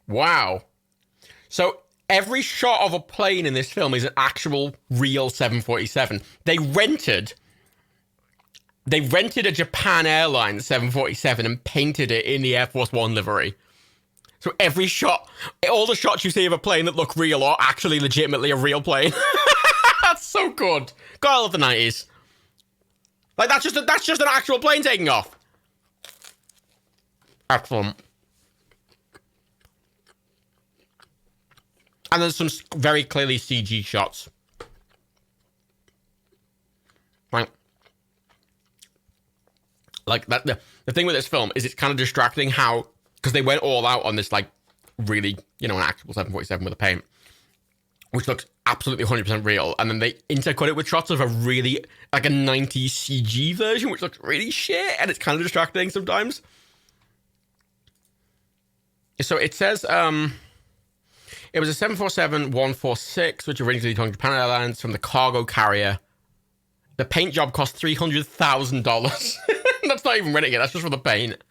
Wow. So every shot of a plane in this film is an actual real 747. They rented a Japan Airlines 747 and painted it in the Air Force One livery. So every shot, all the shots you see of a plane that look real are actually legitimately a real plane. That's so good. God, I love the 90s. Like, that's just an actual plane taking off. Excellent. And there's some very clearly CG shots. Right. Like, that, the thing with this film is it's kind of distracting how, because they went all out on this, like, really, you know, an actual 747 with a paint, which looks absolutely 100% real. And then they intercut it with shots of a really, like, a 90s CG version, which looks really shit. And it's kind of distracting sometimes. So it says, it was a 747-146, which originally belonged to Japan Airlines from the cargo carrier. The paint job cost $300,000. That's not even renting it. That's just for the paint.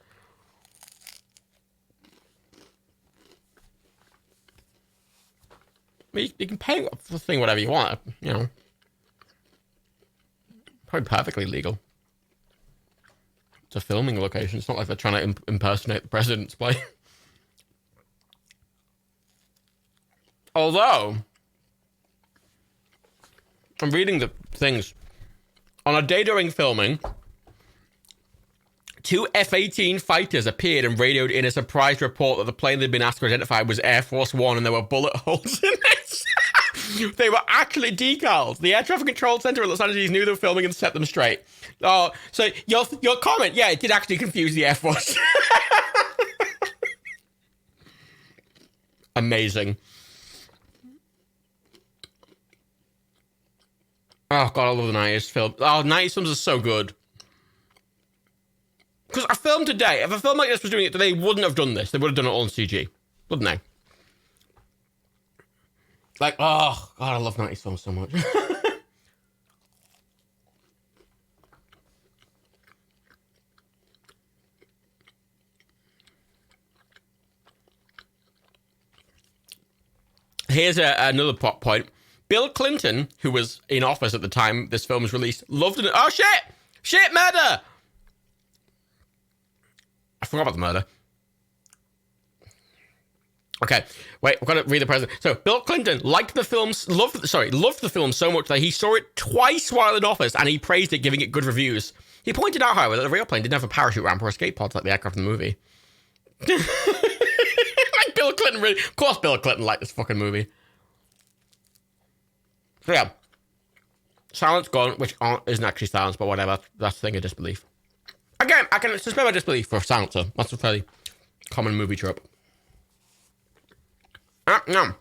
I mean, you can paint the thing whatever you want, you know. Probably perfectly legal. It's a filming location. It's not like they're trying to impersonate the president's plane. Although, I'm reading the things. On a day during filming, 2 F-18 fighters appeared and radioed in a surprise report that the plane they'd been asked to identify was Air Force One and there were bullet holes in it. They were actually decals. The Air Traffic Control Center in Los Angeles knew they were filming and set them straight. Oh, so your comment, yeah, it did actually confuse the Air Force. Amazing. Oh, God, I love the 90s film. Oh, 90s films are so good. Because a film today, if a film like this was doing it today, they wouldn't have done this. They would have done it all in CG. Wouldn't they? Like, oh, God, I love 90s films so much. Here's another plot point. Bill Clinton, who was in office at the time this film was released, loved it. Oh, shit! Shit, murder! I forgot about the murder. Okay, wait, I've got to read the president. So, Bill Clinton loved the film so much that he saw it twice while in office and he praised it, giving it good reviews. He pointed out, however, that the real plane didn't have a parachute ramp or escape pods like the aircraft in the movie. Like Bill Clinton, really. Of course Bill Clinton liked this fucking movie. So yeah, silence gone, which isn't actually silence, but whatever. That's the thing of disbelief. Again, I can suspend my disbelief for a silencer. That's a fairly common movie trope. No.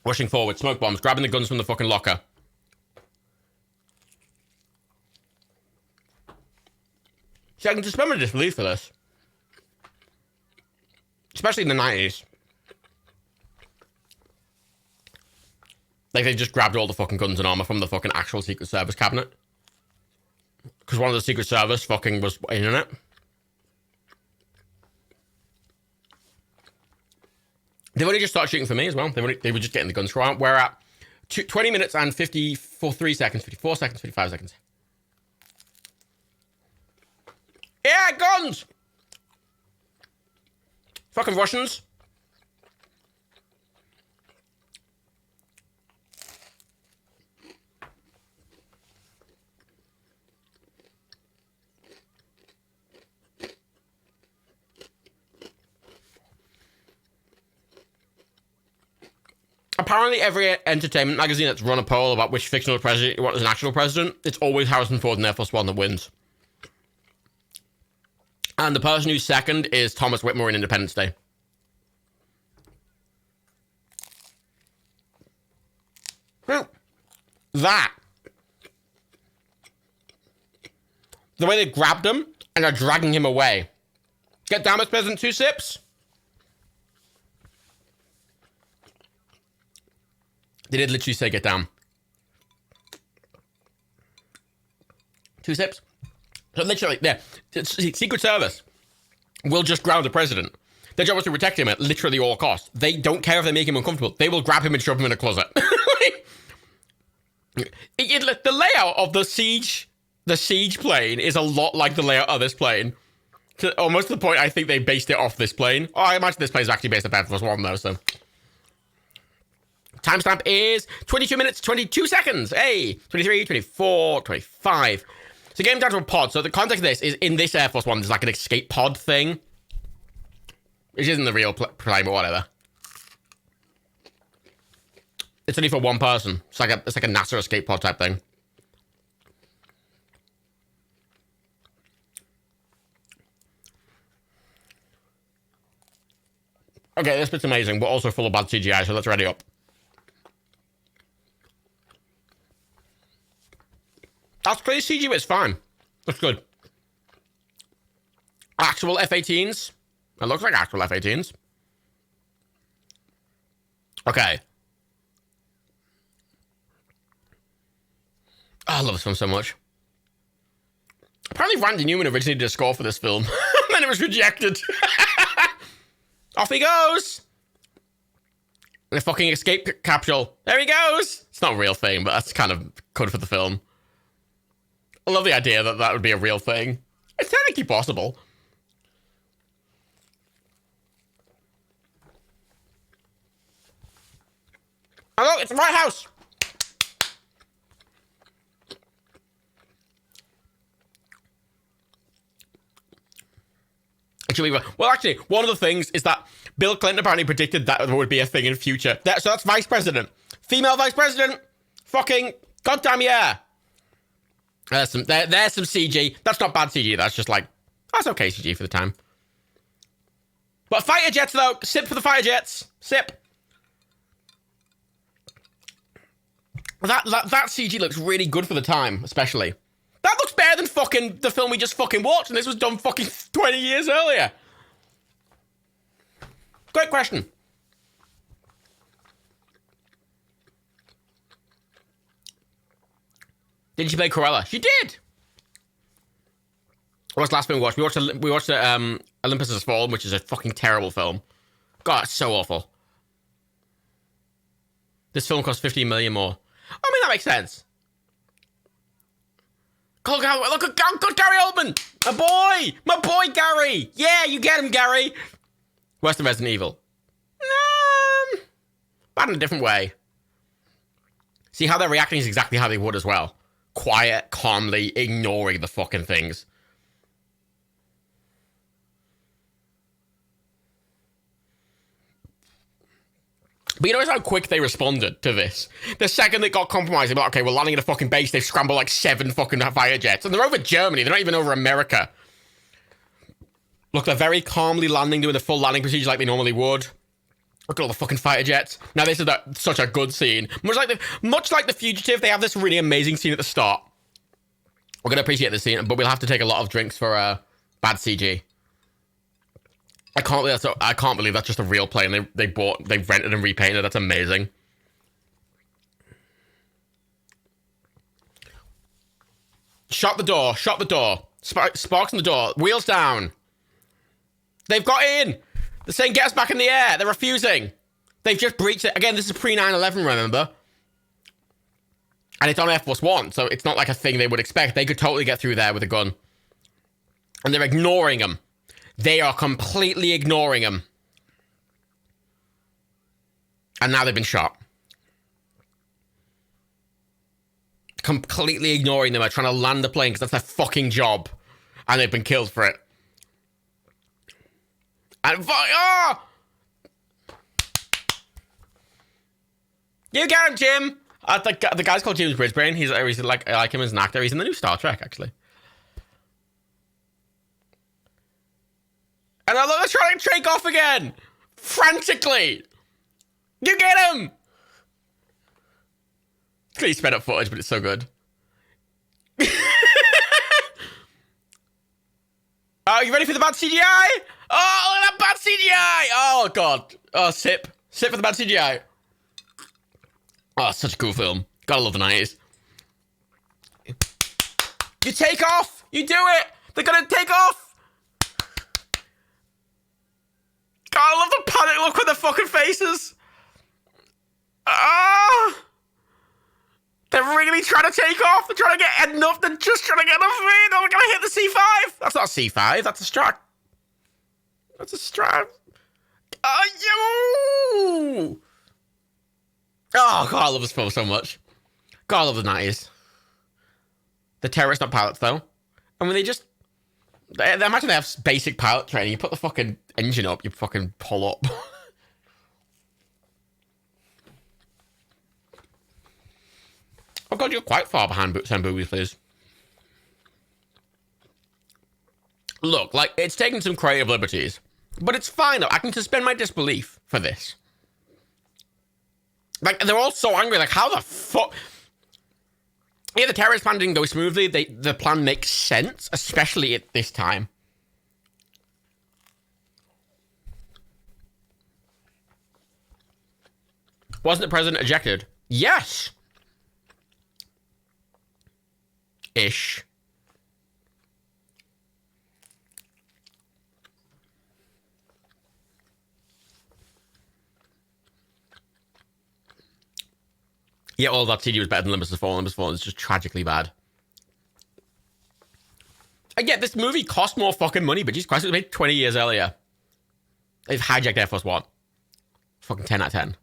Rushing forward, smoke bombs, grabbing the guns from the fucking locker. See, I can suspend my disbelief for this. Especially in the 90s. Like, they just grabbed all the fucking guns and armor from the fucking actual Secret Service cabinet. Because one of the Secret Service fucking was in it. They've only just started shooting for me as well. They were just getting the guns thrown out. We're at 20 minutes and 54 seconds, 55 seconds. Yeah, guns! Fucking Russians. Apparently, every entertainment magazine that's run a poll about which fictional president you want as an actual president, it's always Harrison Ford in Air Force One that wins. And the person who's second is Thomas Whitmore in Independence Day. That. The way they grabbed him and are dragging him away. Get down, Mr. President, 2 sips. They did literally say get down. 2 sips. So literally, yeah, Secret Service will just ground the president. Their job is to protect him at literally all costs. They don't care if they make him uncomfortable. They will grab him and shove him in a closet. The layout of the siege plane is a lot like the layout of this plane. Almost to the point I think they based it off this plane. Oh, I imagine this plane is actually based off Air Force One though, so. Timestamp is 22 minutes, 22 seconds. Hey, 23, 24, 25. So getting down to a pod. So the context of this is in this Air Force One, there's like an escape pod thing. Which isn't the real plane, but whatever. It's only for one person. It's like a NASA escape pod type thing. Okay, this bit's amazing, but also full of bad CGI, so let's ready up. That's clear CG, but it's fine. Looks good. Actual F-18s. It looks like actual F-18s. Okay. Oh, I love this film so much. Apparently Randy Newman originally did a score for this film. And then it was rejected. Off he goes. In a fucking escape capsule. There he goes. It's not a real thing, but that's kind of good for the film. I love the idea that that would be a real thing. It's technically possible. Oh, look, it's the White House. Well, actually, one of the things is that Bill Clinton apparently predicted that there would be a thing in future. So that's vice president. Female vice president. Fucking goddamn yeah. There's some CG. That's not bad CG. That's just like, that's okay CG for the time. But fighter jets though. Sip for the fighter jets. Sip. That CG looks really good for the time, especially. That looks better than fucking the film we just fucking watched, and this was done fucking 20 years earlier. Great question. Did she play Cruella? She did. What's the last film we watched? We watched Olympus Has Fallen, which is a fucking terrible film. God, it's so awful. This film cost $15 million more. I mean, that makes sense. Look at Gary Oldman! My boy Gary! Yeah, you get him, Gary! Worse than Resident Evil. But in a different way. See, how they're reacting is exactly how they would as well. Quiet, calmly, ignoring the fucking things. But you notice how quick they responded to this? The second they got compromised, they're like, okay, we're landing at a fucking base. They've scrambled like 7 fucking fighter jets. And they're over Germany. They're not even over America. Look, they're very calmly landing, doing the full landing procedure like they normally would. Look at all the fucking fighter jets. Now, this is such a good scene. Much like The Fugitive, they have this really amazing scene at the start. We're going to appreciate this scene, but we'll have to take a lot of drinks for bad CG. I can't believe that's just a real plane they rented and repainted. That's amazing. Shut the door. Sparks in the door. Wheels down. They've got in. They're saying get us back in the air. They're refusing. They've just breached it. Again, this is pre-9/11, remember? And it's on Air Force One, so it's not like a thing they would expect. They could totally get through there with a gun. And they're ignoring them. They are completely ignoring him. And now they've been shot. Completely ignoring them. They're trying to land the plane because that's their fucking job. And they've been killed for it. And You get him, Jim. The guy's called James Brisbane. He's like, I like him as an actor. He's in the new Star Trek, actually. And I look, they're trying to take off again, frantically. You get him. It's clearly sped up footage, but it's so good. Oh, you ready for the bad CGI? Oh, look at that bad CGI! Oh, God. Oh, sip. Sip for the bad CGI. Oh, such a cool film. Gotta love the 90s. You take off! You do it! They're gonna take off! God, I love the panic look on their fucking faces. Ah! They're really trying to take off. They're trying to get enough. They're just trying to get enough of it. They're gonna hit the C5. That's not a C5. That's a Strat. That's a Strat. Oh, God, I love this film so much. God, I love the 90s. The terrorists, not pilots, though. And when they just... They imagine they have basic pilot training. You put the fucking engine up, you fucking pull up. Oh, God, you're quite far behind Sam Boobies, please. Look, like, it's taking some creative liberties. But it's fine, though. I can suspend my disbelief for this. Like, they're all so angry. Like, how the fuck... Yeah, the terrorist plan didn't go smoothly. The plan makes sense, especially at this time. Wasn't the president ejected? Yes! Ish. Yeah, all that CD was better than Olympus Has Fallen. Olympus Has Fallen is just tragically bad. And yeah, this movie cost more fucking money, but Jesus Christ, it was made 20 years earlier. They've hijacked Air Force One. Fucking 10 out of 10.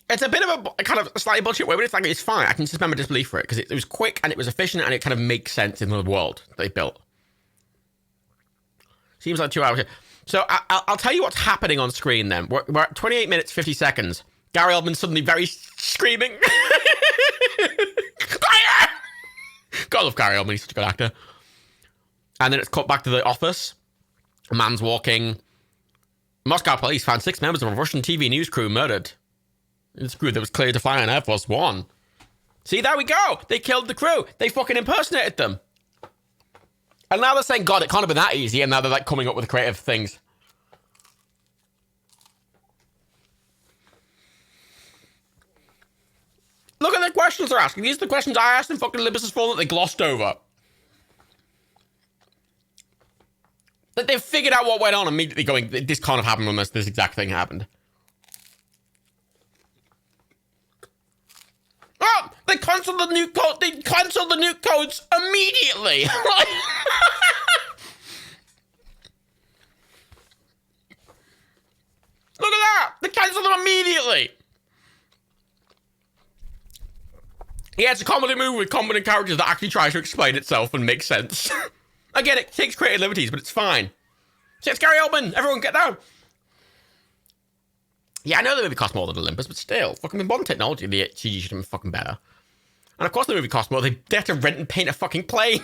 It's a bit of a kind of slightly bullshit way, but it's like, it's fine. I can suspend my disbelief for it, because it was quick and it was efficient and it kind of makes sense in the world that they built. Seems like 2 hours. So I'll tell you what's happening on screen then. We're at 28 minutes, 50 seconds. Gary Oldman suddenly very screaming. God, I love Gary Oldman. He's such a good actor. And then it's cut back to the office. A man's walking. Moscow police found 6 members of a Russian TV news crew murdered. This crew that was cleared to fly on Air Force One. See, there we go. They killed the crew. They fucking impersonated them. And now they're saying, God, it can't have been that easy. And now they're like coming up with creative things. Look at the questions they're asking. These are the questions I asked in fucking Olympus Has Fallen that they glossed over. That they've figured out what went on immediately going, this can't have happened unless this exact thing happened. Oh, they cancelled the nuke code. They cancelled the nuke codes immediately. Look at that. They cancelled them immediately. Yeah, it's a comedy movie with competent characters that actually tries to explain itself and make sense. Again, it takes creative liberties, but it's fine. So it's Gary Oldman. Everyone get down. Yeah, I know the movie cost more than Olympus, but still, fucking with modern technology, the CG should have been fucking better. And of course the movie cost more. They have to rent and paint a fucking plane.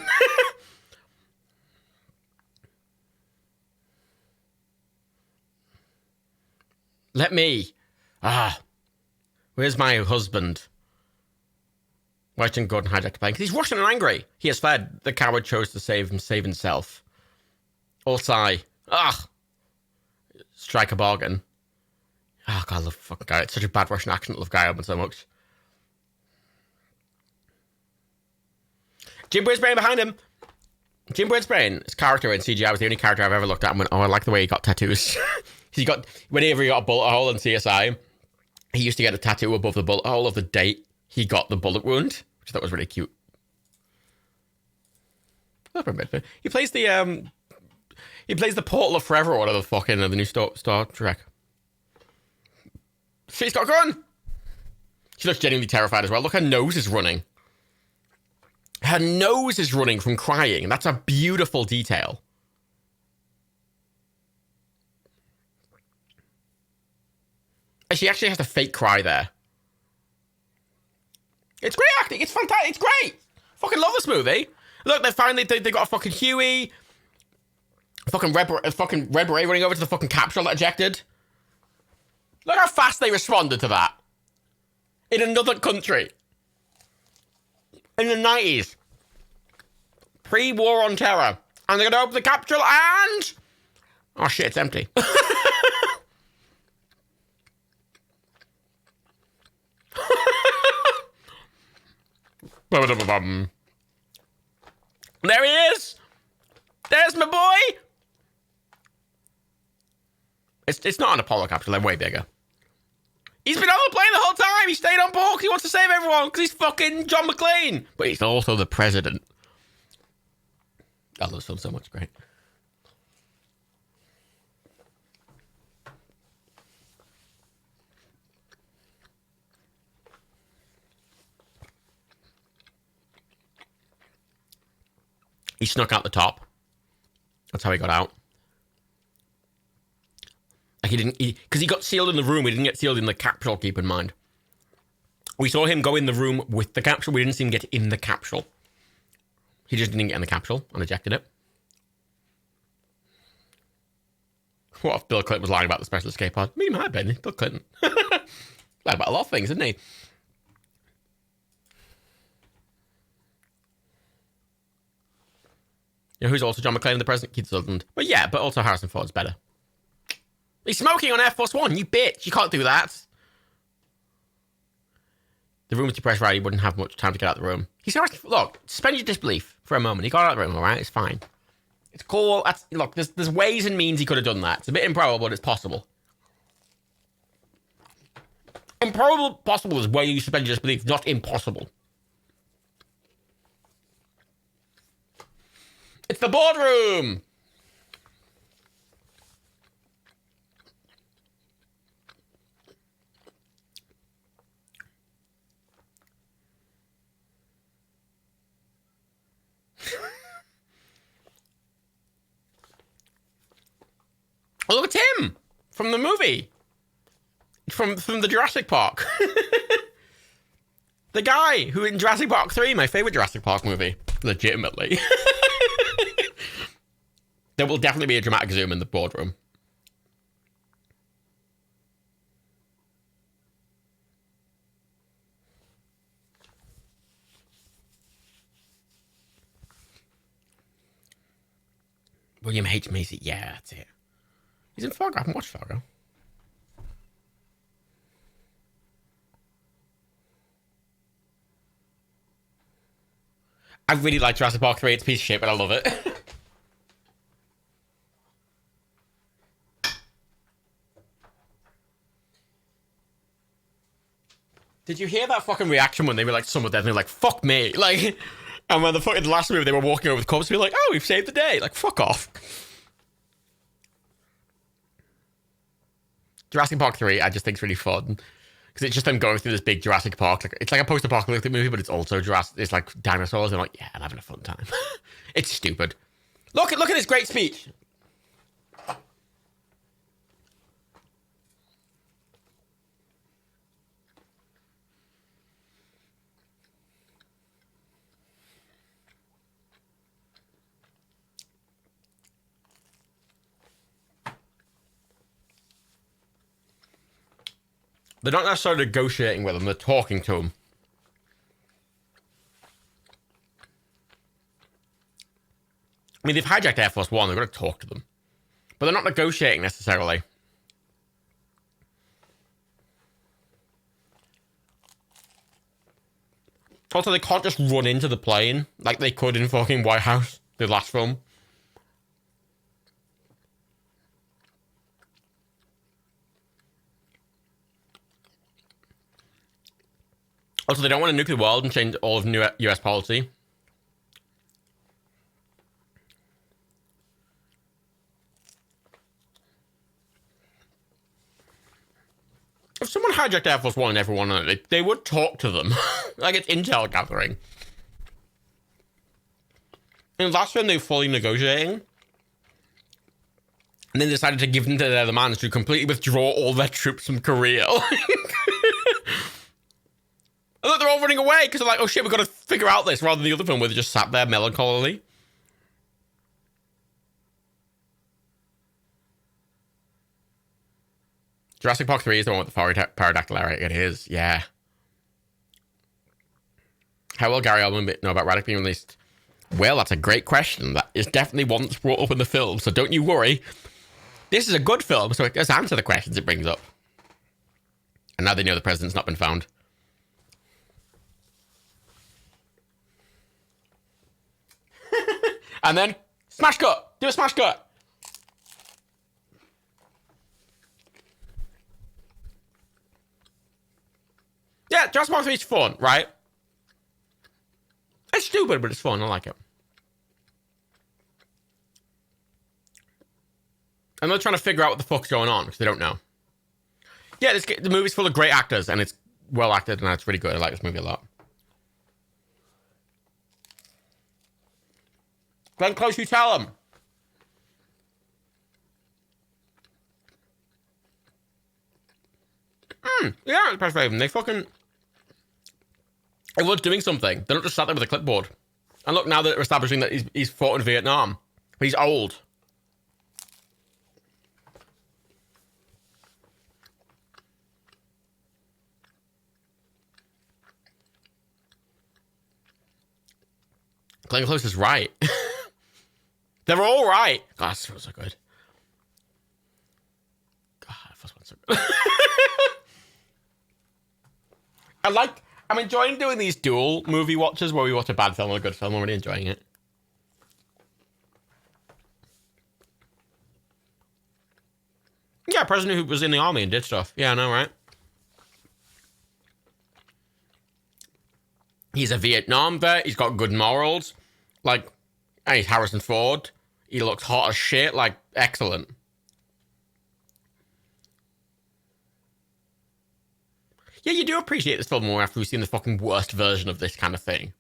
Let me. Where's my husband? Why didn't Gordon hijack the plane? Because he's Russian and angry. He has fled. The coward chose to save himself. Or sigh. Strike a bargain. Oh, God, I love fucking Guy. It's such a bad Russian accent. I love Guy Oldman so much. Jim Brisbane behind him. Jim Brisbane's character in CGI was the only character I've ever looked at and went, oh, I like the way he got tattoos. Whenever he got a bullet hole in CSI, he used to get a tattoo above the bullet hole of the date he got the bullet wound, which I thought was really cute. He plays the Portal of Forever or whatever the fuck in the new Star Trek. She's got a gun! She looks genuinely terrified as well. Look, her nose is running. Her nose is running from crying. That's a beautiful detail. She actually has to fake cry there. It's great acting. It's fantastic. It's great. Fucking love this movie. Look, they got a fucking Huey. Fucking Red Beret running over to the fucking capsule that ejected. Look how fast they responded to that. In another country. In the 90s. Pre-war on terror. And they're going to open the capsule and... Oh shit, it's empty. There he is. There's my boy. It's not an Apollo capsule. They're way bigger. He's been on the plane the whole time. He stayed on board. He wants to save everyone because he's fucking John McClane. But he's also the president. I love this film so much. Great. He snuck out the top. That's how he got out. Like he didn't, because he got sealed in the room. He didn't get sealed in the capsule, keep in mind. We saw him go in the room with the capsule. We didn't see him get in the capsule. He just didn't get in the capsule and ejected it. What if Bill Clinton was lying about the special escape pod? I mean, he might have been. Bill Clinton. Lied about a lot of things, didn't he? You know who's also John McClane, the president? Keith Sutherland. But yeah, but also Harrison Ford's better. He's smoking on Air Force One, you bitch. You can't do that. The room was depressurized. He wouldn't have much time to get out of the room. He's look, suspend your disbelief for a moment. He got out of the room, all right? It's fine. It's cool. Look, there's ways and means he could have done that. It's a bit improbable, but it's possible. Improbable, possible is where you suspend your disbelief, not impossible. It's the boardroom. Oh, look at him from the movie, from the Jurassic Park. The guy who in Jurassic Park 3, my favorite Jurassic Park movie, legitimately. There will definitely be a dramatic zoom in the boardroom. William H. Macy, yeah, that's it. He's in Fargo. I haven't watched Fargo. I really like Jurassic Park 3. It's a piece of shit, but I love it. Did you hear that fucking reaction when they were like, some of them, they're like, fuck me. Like, and when the last movie, they were walking over the corpse, they were like, oh, we've saved the day. Like, fuck off. Jurassic Park 3, I just think is really fun. Because it's just them going through this big Jurassic Park. Like, it's like a post-apocalyptic movie, but it's also Jurassic. It's like dinosaurs. And I'm like, yeah, I'm having a fun time. It's stupid. Look at this great speech. They're not necessarily negotiating with them, they're talking to them. I mean, they've hijacked Air Force One, they're going to talk to them. But they're not negotiating necessarily. Also, they can't just run into the plane like they could in fucking White House, the last film. Also, they don't want a nuclear world and change all of new US policy. If someone hijacked Air Force One and everyone on it, they would talk to them. Like it's intel gathering. And that's when they're fully negotiating. And then decided to give them to the other man to completely withdraw all their troops from Korea. And look, they're all running away because they're like, oh shit, we've got to figure out this, rather than the other film where they just sat there melancholily. Jurassic Park 3 is the one with the pterodactyl era. It is, yeah. How will Gary Oldman know about Radic being released? Well, that's a great question. That is definitely one that's brought up in the film, so don't you worry. This is a good film, so it does answer the questions it brings up. And now they know the president's not been found. And then, smash cut! Do a smash cut! Yeah, Jurassic Park 3 is fun, right? It's stupid, but it's fun. I like it. And they're trying to figure out what the fuck's going on, because they don't know. Yeah, the movie's full of great actors, and it's well acted, and it's really good. I like this movie a lot. Glenn Close, you tell them. Yeah, it's press Raven. They fucking... Everyone's doing something. They're not just sat there with a clipboard. And look, now they're establishing that he's fought in Vietnam. But he's old. Glenn Close is right. They're all right. God, this feels so good. God, that first one's so good. I'm enjoying doing these dual movie watches where we watch a bad film and a good film. I'm really enjoying it. Yeah, a president who was in the army and did stuff. Yeah, I know, right? He's a Vietnam vet. He's got good morals. Like, and he's Harrison Ford. He looks hot as shit. Like, excellent. Yeah, you do appreciate this film more after we've seen the fucking worst version of this kind of thing.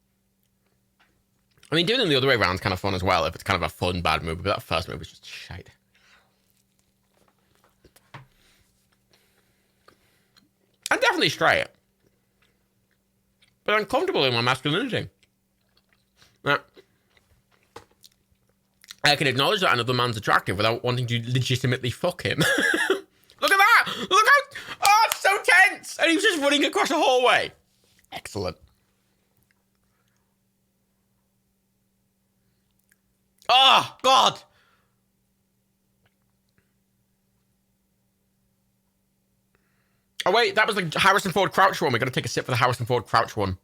I mean, doing them the other way around is kind of fun as well, if it's kind of a fun, bad movie, but that first movie was just shite. I'm definitely straight. But I'm comfortable in my masculinity. Now, I can acknowledge that another man's attractive without wanting to legitimately fuck him. Look at that! Look how... Oh, it's so tense! And he was just running across a hallway. Excellent. Oh, God! Oh, wait, that was the Harrison Ford Crouch one. We've got to take a sip for the Harrison Ford Crouch one.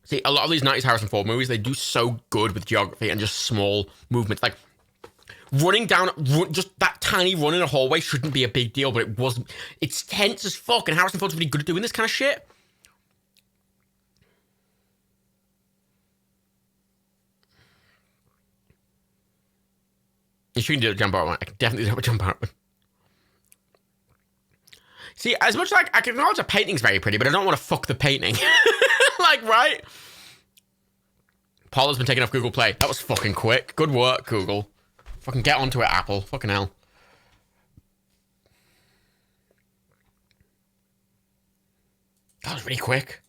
See, a lot of these 90s Harrison Ford movies, they do so good with geography and just small movements. Like, running down, just that tiny run in a hallway shouldn't be a big deal, but it wasn't. It's tense as fuck, and Harrison Ford's really good at doing this kind of shit. You shouldn't do a jump out one. I can definitely do a jump out one. See, as much like I can acknowledge a painting's very pretty, but I don't want to fuck the painting. Like, right? Paula's been taken off Google Play. That was fucking quick. Good work, Google. Fucking get onto it, Apple. Fucking hell. That was really quick.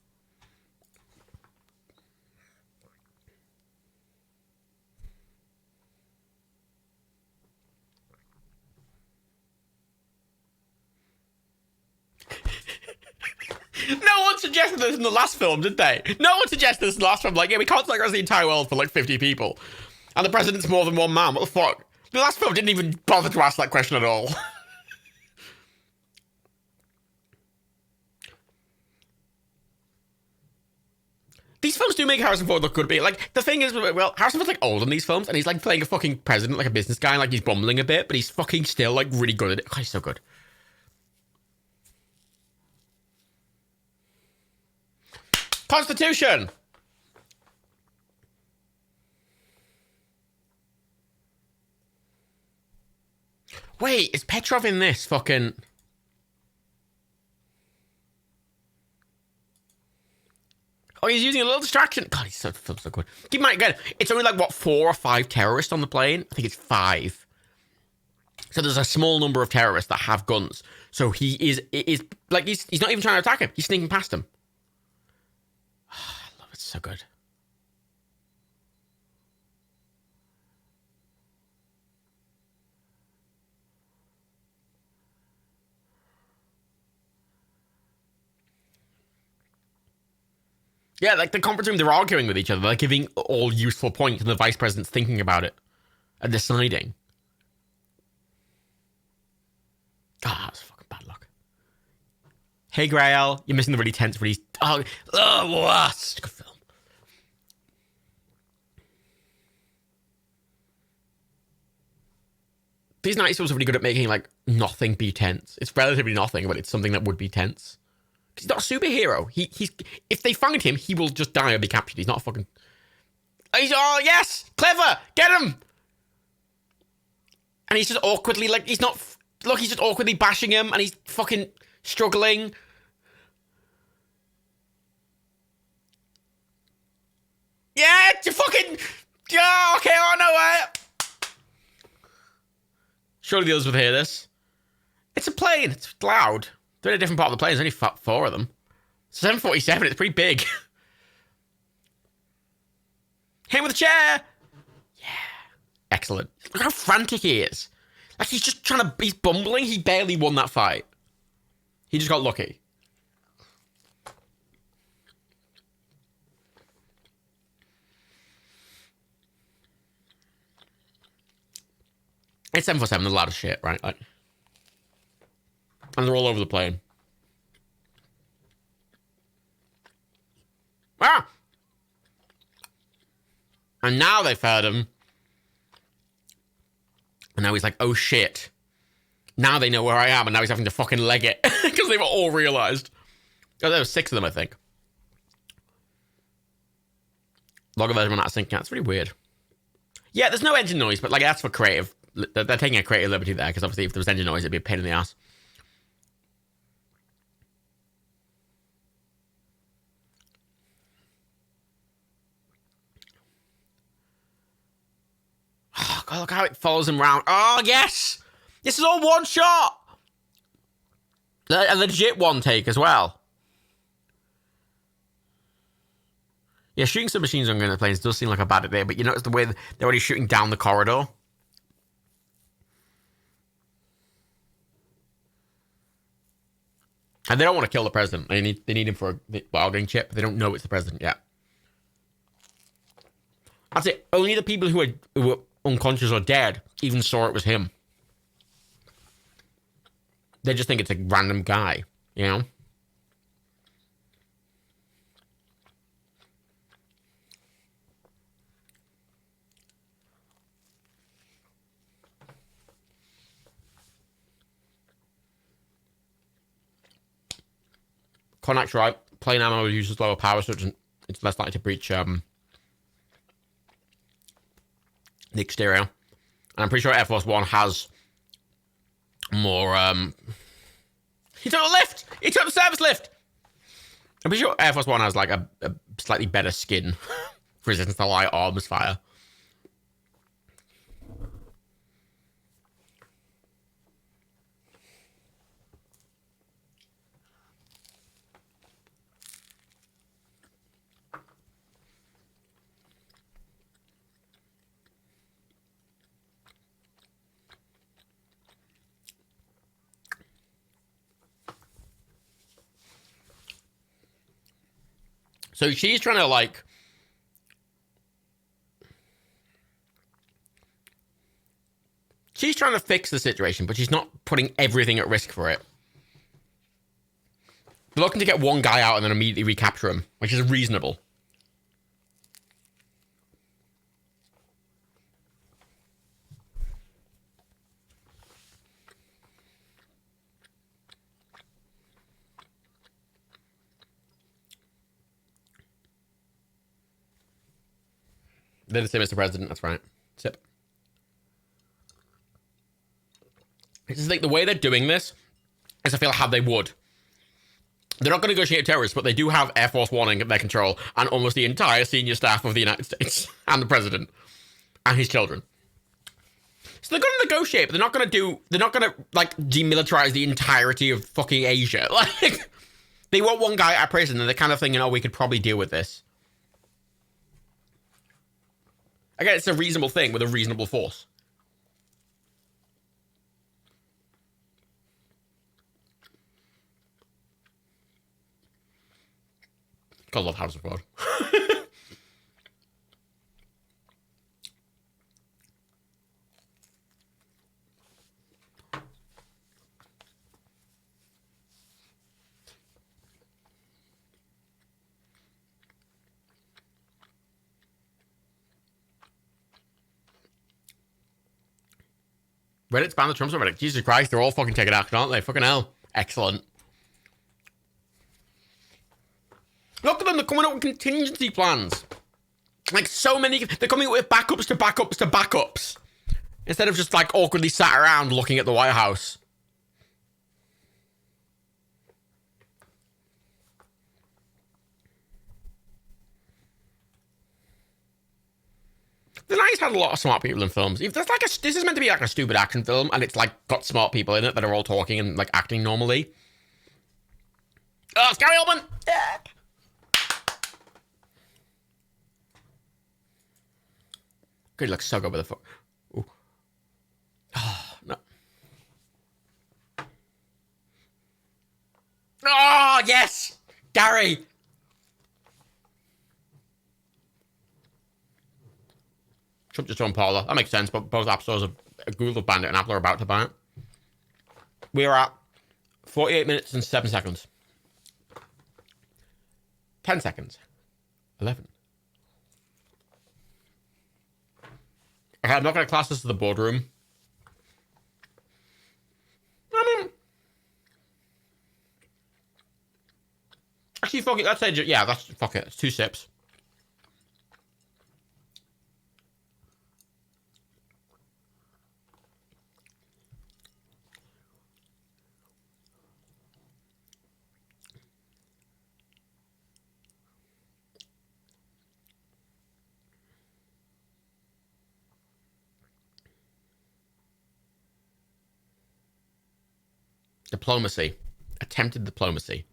No one suggested this in the last film, did they? No one suggested this in the last film. Like, yeah, we can't sacrifice the entire world for like 50 people. And the president's more than one man. What the fuck? The last film didn't even bother to ask that question at all. These films do make Harrison Ford look good, but like, the thing is, well, Harrison Ford's like old in these films, and he's like playing a fucking president, like a business guy, and like he's bumbling a bit, but he's fucking still like really good at it. Oh, he's so good. Constitution! Wait, is Petrov in this fucking... Oh, he's using a little distraction. God, he's so good. Keep in mind, again, it's only like, what, 4 or 5 terrorists on the plane? I think it's 5. So there's a small number of terrorists that have guns. So he's not even trying to attack him. He's sneaking past him. Oh, I love it. So good. Yeah, like the conference room, they're arguing with each other. They're giving all useful points, and the vice president's thinking about it and deciding. Ah, that's fucking bad luck. Hey, Grail, you're missing the really tense, really... such a good film. These nights also really good at making, like, nothing be tense. It's relatively nothing, but it's something that would be tense. He's not a superhero. He's if they find him, he will just die or be captured. He's not a fucking... Oh, yes! Clever! Get him! And he's just awkwardly, like, he's not... Look, he's just awkwardly bashing him, and he's fucking struggling. Yeah, you fucking... Oh, okay, oh, no, surely the others would hear this. It's a plane. It's loud. They're in a different part of the plane. There's only 4 of them. 747, it's pretty big. Hit him with a chair. Yeah. Excellent. Look how frantic he is. Like, he's just trying to... He's bumbling. He barely won that fight. He just got lucky. It's 747. There's a lot of shit, right? Like, and they're all over the plane. Ah! And now they've heard him. And now he's like, oh shit. Now they know where I am, and now he's having to fucking leg it. Because they've all realised. Oh, there were 6 of them, I think. Logger version not syncing. That's really weird. Yeah, there's no engine noise, but like that's for creative. They're taking a creative liberty there, because obviously if there was engine noise, it'd be a pain in the ass. Oh, God, look how it follows him around. Oh, yes! This is all one shot! A legit one take as well. Yeah, shooting submachines on gun planes does seem like a bad idea, but you notice the way they're already shooting down the corridor. And they don't want to kill the president. They need him for a bargaining chip. They don't know it's the president yet. That's it. Only the people who were unconscious or dead even saw it was him. They just think it's a random guy, you know? Connacht's right. Plane ammo uses lower power, so it's less likely to breach the exterior. And I'm pretty sure Air Force One has more... He took a lift! He took the service lift! I'm pretty sure Air Force One has like a slightly better skin for resistance to light arms fire. So she's trying to, like... She's trying to fix the situation, but she's not putting everything at risk for it. They're looking to get one guy out and then immediately recapture him, which is reasonable. They're the same as the president, that's right. Sip. It's just like the way they're doing this is I feel how they would. They're not going to negotiate with terrorists, but they do have Air Force One in their control and almost the entire senior staff of the United States and the president and his children. So they're going to negotiate, but they're not going to like demilitarize the entirety of fucking Asia. Like, they want one guy at prison and they're kind of thinking, oh, we could probably deal with this. Again, it's a reasonable thing with a reasonable force. God, I love House of God. Reddit's banned the Trumps on Reddit. Jesus Christ, they're all fucking taking action, aren't they? Fucking hell. Excellent. Look at them, they're coming up with contingency plans. Like, so many, they're coming up with backups to backups to backups. Instead of just, like, awkwardly sat around looking at the White House. The 90s had a lot of smart people in films. If there's like this is meant to be like a stupid action film, and it's like got smart people in it that are all talking and like acting normally. Oh, it's Gary Oldman! Yeah. Good, looks so good with the fuck. Oh, no. Oh, yes! Gary! Trump just on Paula. That makes sense, but both app stores, Google have banned it and Apple are about to ban it. We're at 48 minutes and 7 seconds. 10 seconds. 11. Okay, I'm not going to class this as the boardroom. I mean... Actually, fuck it. Let's say... Yeah, that's... Fuck it. It's 2 sips. Diplomacy. Attempted diplomacy.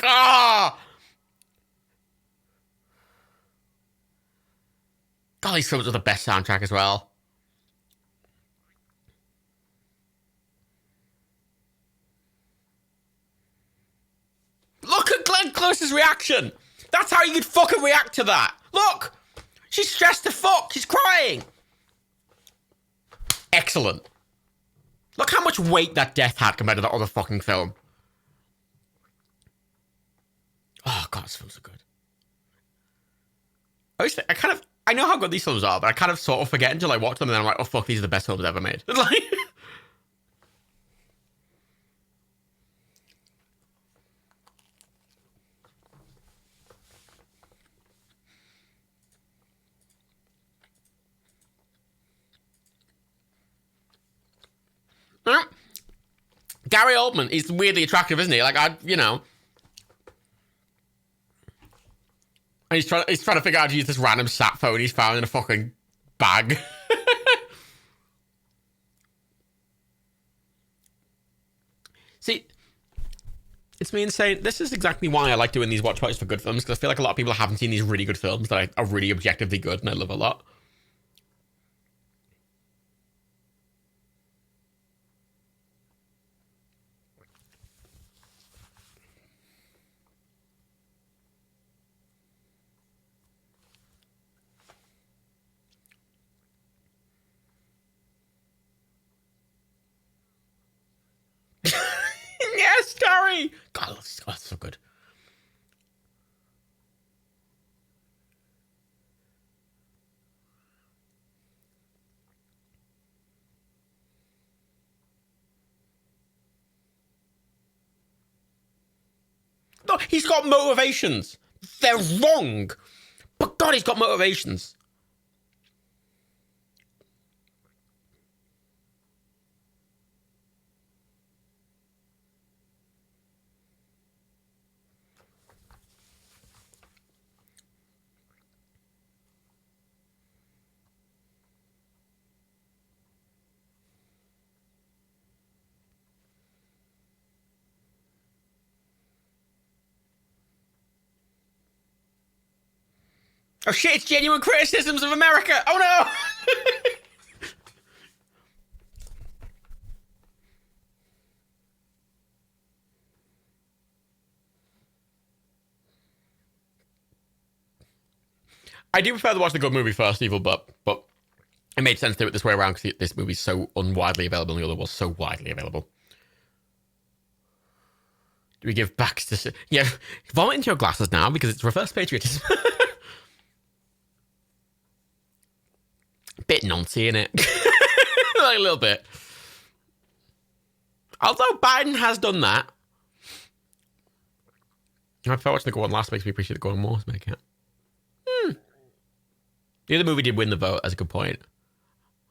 Ah! God, these films are the best soundtrack as well. Look at Glenn Close's reaction. That's how you could fucking react to that. Look. She's stressed to fuck. She's crying. Excellent. Look how much weight that death had compared to that other fucking film. Oh, God, this film's so good. I know how good these films are, but I kind of sort of forget until I watch them and then I'm like, oh, fuck, these are the best films ever made. Like... Gary Oldman is weirdly attractive, isn't he? Like, you know. And he's trying to figure out how to use this random sat phone he's found in a fucking bag. See, it's me insane. This is exactly why I like doing these watch parties for good films, because I feel like a lot of people haven't seen these really good films that are really objectively good and I love a lot. Yes, Gary! God, that's so good. No, he's got motivations. They're wrong. But God, he's got motivations. Oh shit, it's genuine criticisms of America. Oh no! I do prefer to watch the good movie first, Evil, but it made sense to do it this way around because this movie's so unwidely available and the other was so widely available. Do we give backs to... Yeah, vomit into your glasses now because it's reverse patriotism. Bit nancy, innit? Like a little bit. Although Biden has done that. I prefer watching the go on last, makes me appreciate the go on more to make it. The other movie did win the vote. That's a good point.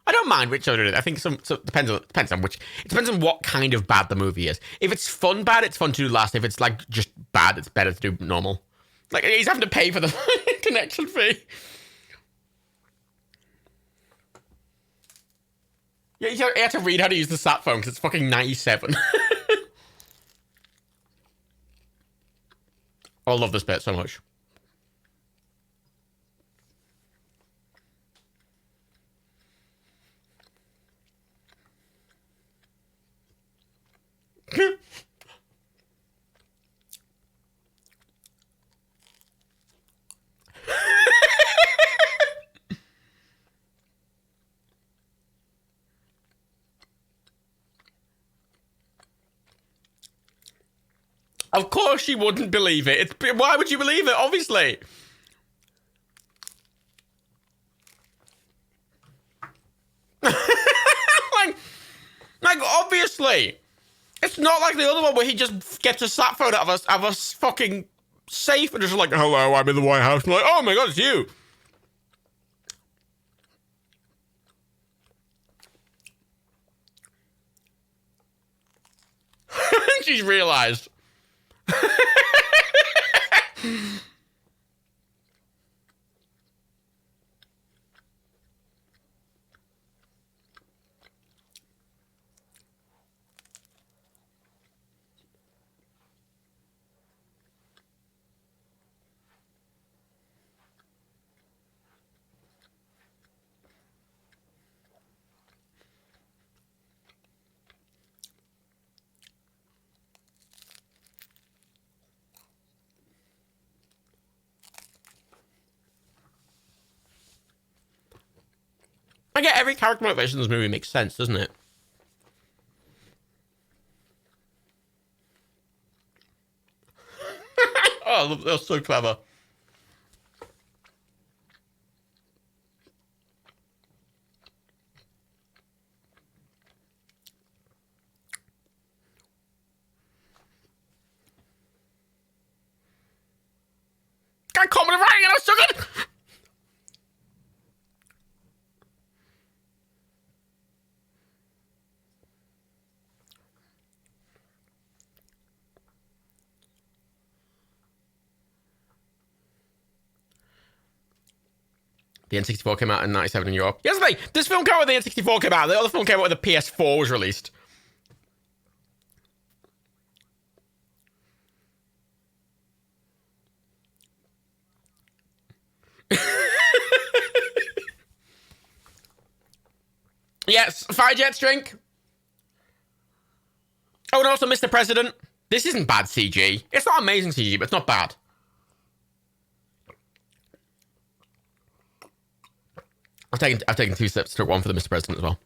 I don't mind which order it is. I think depends on which. It depends on what kind of bad the movie is. If it's fun bad, it's fun to do last. If it's like just bad, it's better to do normal. Like he's having to pay for the connection fee. Yeah, you have to read how to use the sat phone because it's fucking 97. I love this bit so much. Of course you wouldn't believe it. Why would you believe it? Obviously. like obviously. It's not like the other one where he just gets a sat phone out of a fucking safe and just like, hello, I'm in the White House. I'm like, oh my God, it's you. She's realized. I get every character motivation in this movie makes sense, doesn't it? Oh, they're so clever. Got comedy writing and I'm so good. The N64 came out in 97 in Europe. Yes, this film came out when the N64 came out. The other film came out when the PS4 was released. Yes, Firejets drink. Oh, and also Mr. President. This isn't bad CG. It's not amazing CG, but it's not bad. I've taken 2 steps to one for the Mr. President as well.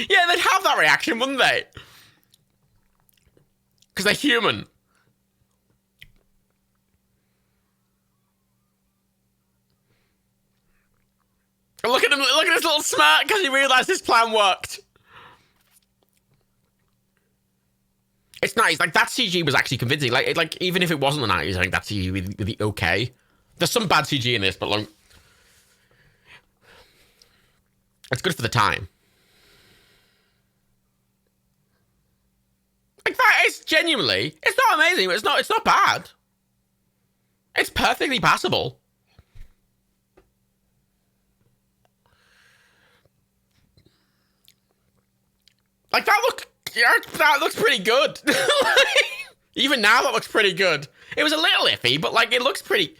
Yeah, they'd have that reaction, wouldn't they? Because they're human. Look at him! Look at his little smirk because he realised his plan worked. It's nice. Like, that CG was actually convincing. Like even if it wasn't the 90s, I think that CG would be okay. There's some bad CG in this, but like, it's good for the time. Like, that is genuinely, it's not amazing, but it's not bad. It's perfectly passable. Like, that looks pretty good. Even now, that looks pretty good. It was a little iffy, but like, it looks pretty.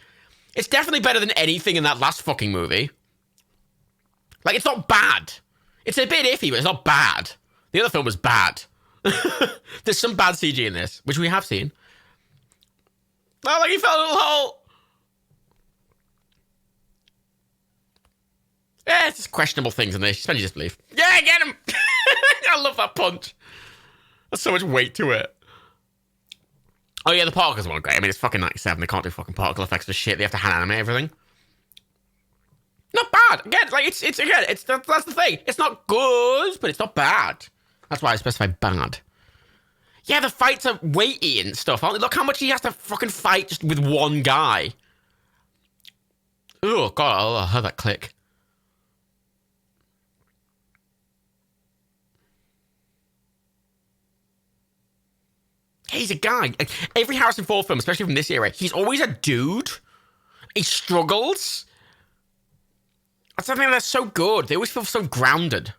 It's definitely better than anything in that last fucking movie. Like, it's not bad. It's a bit iffy, but it's not bad. The other film was bad. There's some bad CG in this, which we have seen. Oh, like, he fell in a little hole. Yeah, it's just questionable things in this. Suspend your disbelief. Yeah, get him. I love that punch. There's so much weight to it. Oh yeah, the particles weren't great. I mean, it's fucking 97. They can't do fucking particle effects for shit. They have to hand animate everything. Not bad. Again, like, it's that's the thing. It's not good, but it's not bad. That's why I specify bad. Yeah, the fights are weighty and stuff, aren't they? Look how much he has to fucking fight just with one guy. Oh god, I heard that click. He's a guy. Like, every Harrison Ford film, especially from this era, he's always a dude. He struggles. That's something that's so good. They always feel so grounded.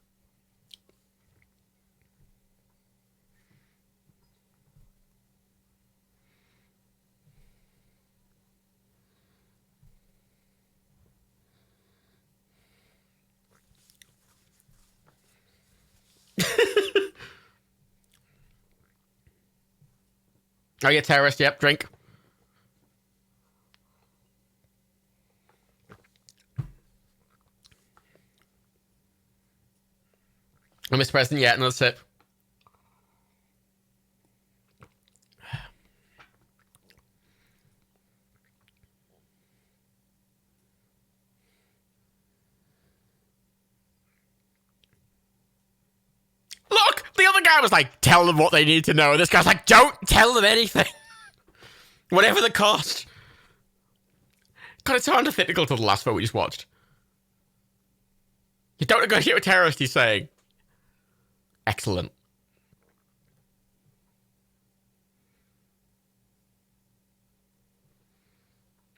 Oh, yeah, terrorist. Yep, drink. Oh, Mr. President, yeah, another sip. Look, the other guy was like, tell them what they need to know. And this guy's like, don't tell them anything. Whatever the cost. God, it's so antithetical to the last film we just watched. You don't negotiate with terrorists, he's saying. Excellent.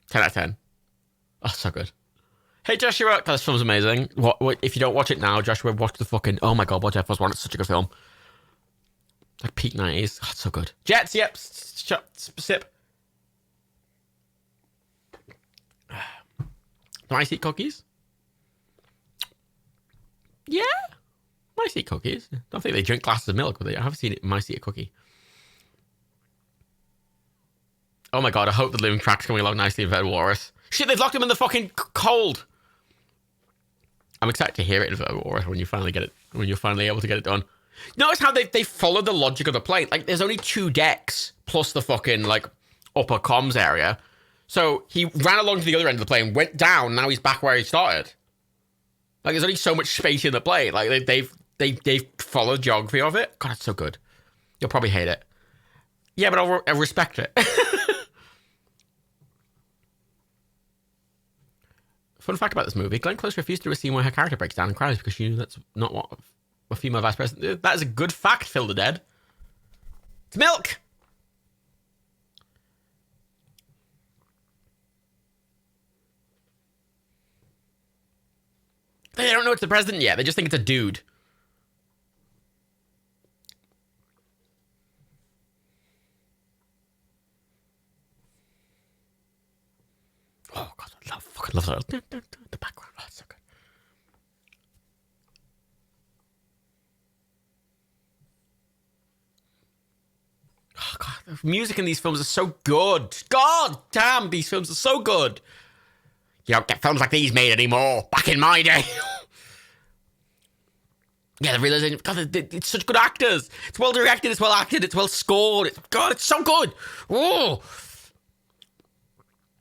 Ten out of 10. Oh, so good. Hey, Joshua. God, this film's amazing. What, if you don't watch it now, Joshua, watch the fucking... Oh my god, watch Air Force One. It's such a good film. Like peak 90s. Oh, it's so good. Jets, yep. Sip. Do I eat cookies? Yeah. I eat cookies. Don't think they drink glasses of milk, but I have seen it. Might eat a cookie. Oh my god, I hope the living track's coming along nicely in Red Walrus. Shit, they've locked him in the fucking cold. I'm excited to hear it in Red Walrus when you finally get it, when you're finally able to get it done. Notice how they follow the logic of the plane. Like, there's only 2 decks plus the fucking, like, upper comms area. So he ran along to the other end of the plane, went down, now he's back where he started. Like, there's only so much space in the plane. Like, they've followed geography of it. God, it's so good. You'll probably hate it. Yeah, but I'll respect it. Fun fact about this movie, Glenn Close refused to do a scene where her character breaks down and cries because she knew that's not what a female vice president did. That is a good fact, Phil the Dead. It's milk! They don't know it's the president yet. They just think it's a dude. Oh, God, I fucking love that. The background. Oh, it's so good. Oh, God, the music in these films is so good. God damn, these films are so good. You don't get films like these made anymore. Back in my day. Yeah, the realization, God, it's such good actors. It's well directed, it's well acted, it's well scored. God, it's so good. Oh.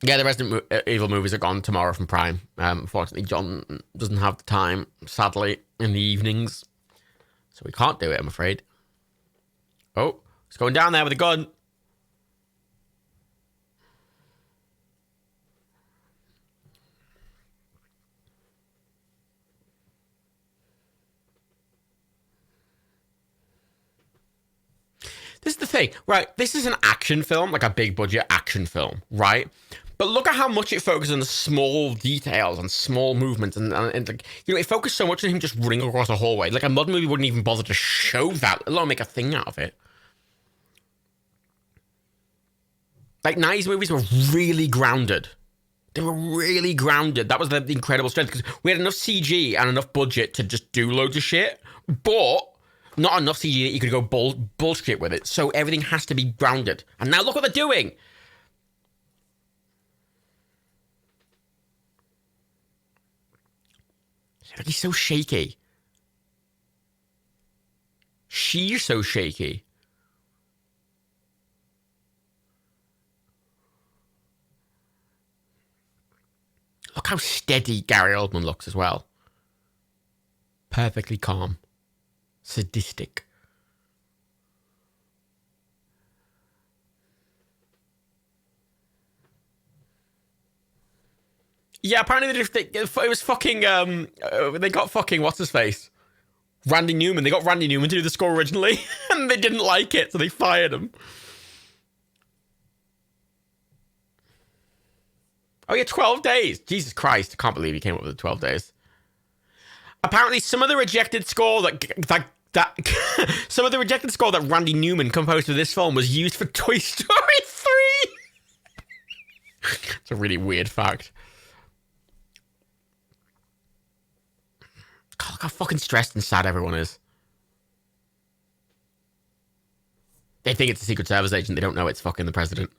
Yeah, the Resident Evil movies are gone tomorrow from Prime. Unfortunately, John doesn't have the time, sadly, in the evenings. So we can't do it, I'm afraid. Oh, He's going down there with a gun. This is the thing, right? This is an action film, like a big budget action film, right? But look at how much it focuses on the small details and small movements, and like, you know, it focused so much on him just running across a hallway. Like a modern movie wouldn't even bother to show that, let alone make a thing out of it. Like 90s movies were really grounded. They were really grounded. That was the incredible strength because we had enough CG and enough budget to just do loads of shit, but not enough CG that you could go bullshit with it. So everything has to be grounded. And now look what they're doing. He's so shaky. She's so shaky. Look how steady Gary Oldman looks as well. Perfectly calm. Sadistic. Yeah, apparently it was fucking, they got fucking, what's his face? Randy Newman. They got Randy Newman to do the score originally, and they didn't like it, so they fired him. Oh yeah, 12 days. Jesus Christ, I can't believe he came up with the 12 days. Apparently some of the rejected score that some of the rejected score that Randy Newman composed for this film was used for Toy Story 3. It's a really weird fact. God, look how fucking stressed and sad everyone is. They think it's a Secret Service agent. They don't know it's fucking the president.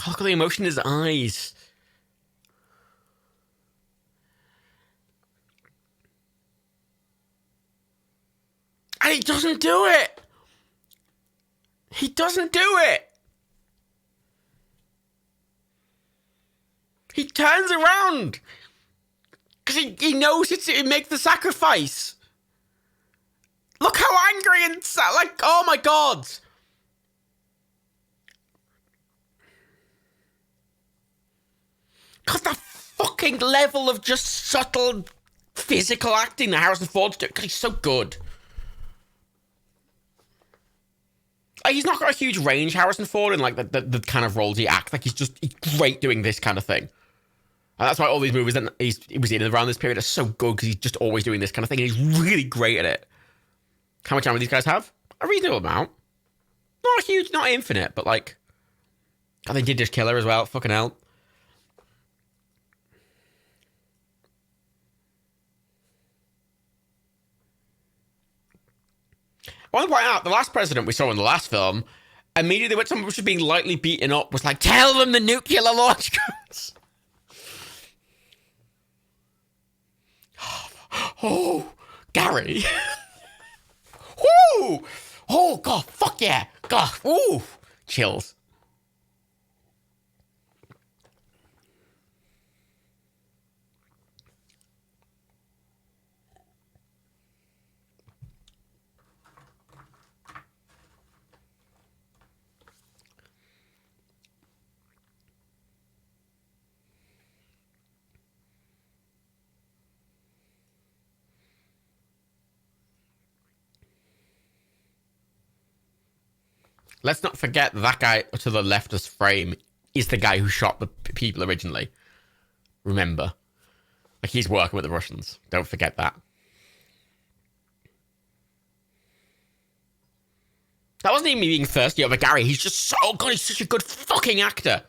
Oh, look at the emotion in his eyes. And he doesn't do it. He doesn't do it. He turns around. Because he knows it makes the sacrifice. Look how angry and like, oh my God. God, that fucking level of just subtle physical acting that Harrison Ford's doing. God, he's so good. Like, he's not got a huge range, Harrison Ford, in like the kind of roles he acts. Like he's great doing this kind of thing. And that's why all these movies that he was in around this period are so good, because he's just always doing this kind of thing, and he's really great at it. How much time do these guys have? A reasonable amount. Not huge, not infinite, but like... God, they did just kill her as well. Fucking hell. I want to point out, the last president we saw in the last film, immediately when someone was being lightly beaten up, was like, tell them the nuclear launch codes. Oh, Gary. Woo! Oh, God, fuck yeah. God, ooh. Chills. Let's not forget that guy to the left of the frame is the guy who shot the people originally. Remember. Like, he's working with the Russians. Don't forget that. That wasn't even me being thirsty over Gary. He's just so good. He's such a good fucking actor.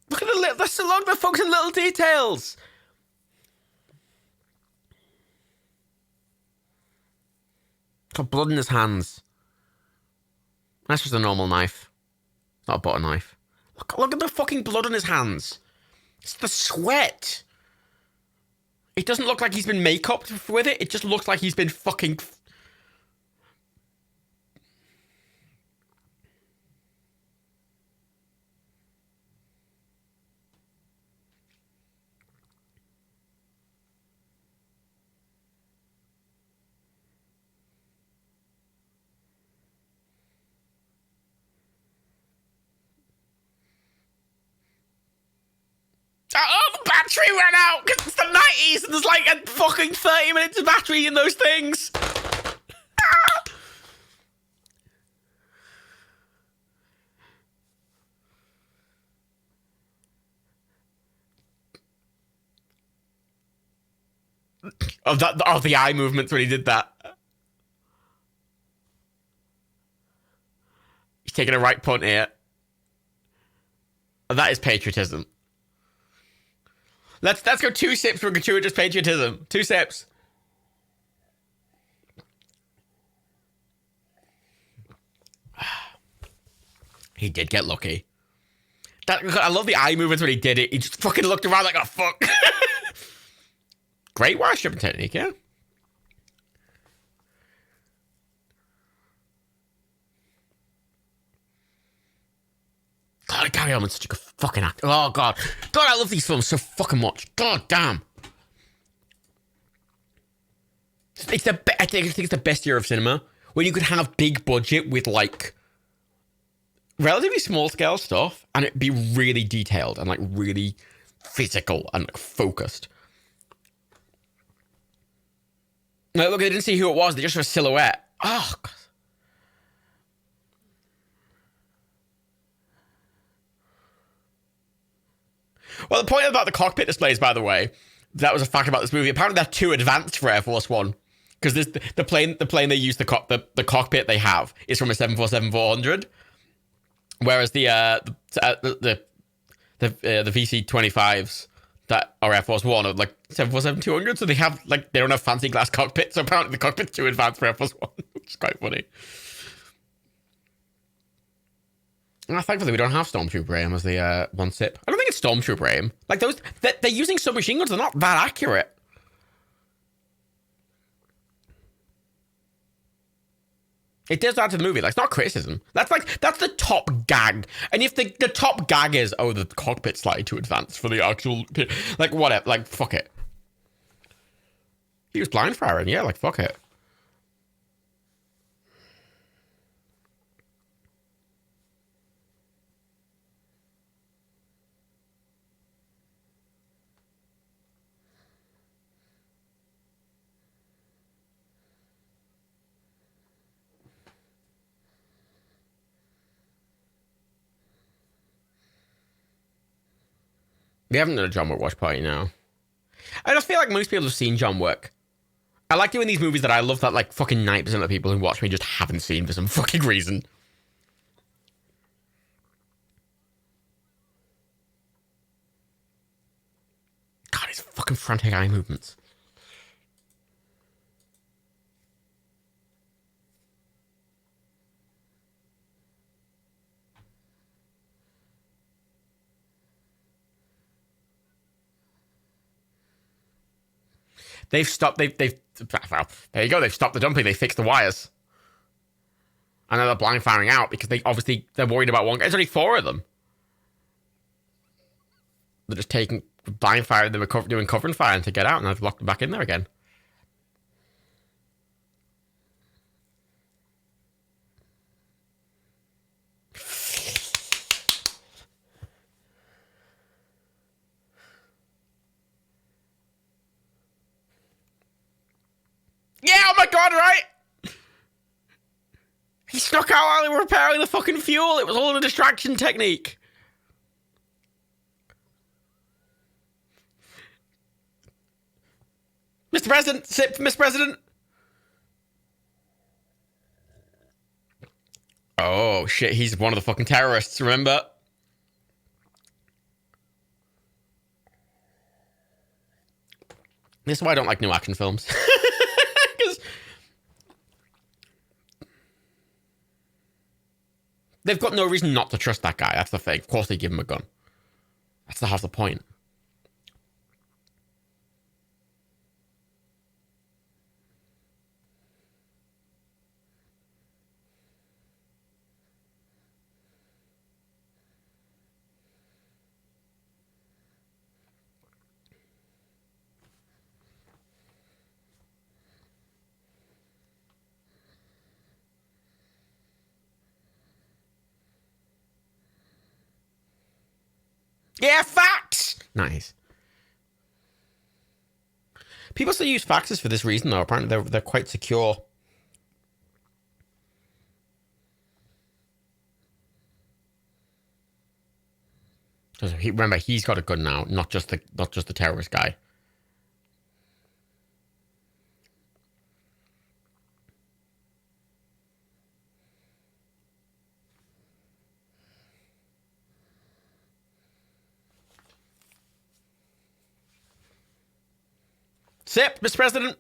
Look at the little, that's so long, they're focusing on little details. got blood in his hands. That's just a normal knife. It's not a butter knife. Look at the fucking blood on his hands. It's the sweat. It doesn't look like he's been make-upped with it. It just looks like he's been fucking... Oh, the battery ran out because it's the 90s and there's like a fucking 30 minutes of battery in those things. Of the eye movements when he did that. He's taking a right punt here. And that is patriotism. Let's go 2 sips for gratuitous patriotism. 2 sips. He did get lucky. I love the eye movements when he did it. He just fucking looked around like, oh, fuck. Great wire stripping technique, yeah? God, Gary Oldman's such a good fucking actor. Oh, God. God, I love these films so fucking much. God damn. I think it's the best year of cinema when you could have big budget with, like, relatively small scale stuff and it'd be really detailed and, like, really physical and, like, focused. No, look, they didn't see who it was. They just saw a silhouette. Oh, God. Well, the point about the cockpit displays, by the way, that was a fact about this movie. Apparently, they're too advanced for Air Force One because the plane they use the cockpit they have is from a 747-400, whereas the VC-25s that are Air Force One are like 747-200, so they don't have fancy glass cockpits. So apparently, the cockpit's too advanced for Air Force One, which is quite funny. Thankfully, we don't have Stormtrooper aim as the one sip. I don't think it's Stormtrooper aim. Like, those, they're using submachine guns. They're not that accurate. It does add to the movie. Like, it's not criticism. That's the top gag. And if the top gag is, oh, the cockpit's slightly too advanced for the actual... Like, whatever. Like, fuck it. He was blind firing. Yeah, like, fuck it. We haven't done a John Wick watch party now. I just feel like most people have seen John Wick. I like doing these movies that I love that like fucking 90% of the people who watch me just haven't seen for some fucking reason. God, his fucking frantic eye movements. They've stopped, well, there you go, they've stopped the dumping, they fixed the wires. And now they're blind firing out because they're worried about one guy. There's only 4 of them. They're just taking blind fire, they were doing cover and fire to get out, and I've locked them back in there again. Yeah, oh my god, right? He snuck out while they were repairing the fucking fuel. It was all a distraction technique. Mr. President, sip, Mr. President. Oh, shit, he's one of the fucking terrorists, remember? This is why I don't like new action films. they've got no reason not to trust that guy. That's the thing. Of course they give him a gun. That's the half the point. Yeah, facts! Nice. People still use faxes for this reason, though. Apparently, they're quite secure. Remember, he's got a gun now, not just the terrorist guy. Sip, Mr. President.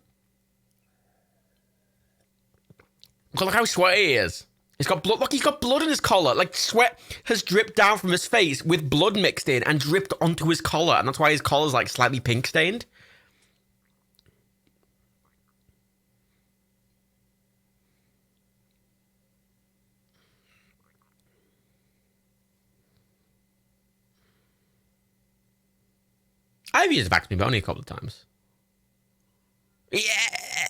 Look how sweaty he is. He's got blood. Look, he's got blood in his collar. Like, sweat has dripped down from his face with blood mixed in and dripped onto his collar. And that's why his collar's, like, slightly pink stained. I've used vacuum, but only a couple of times. Yeah!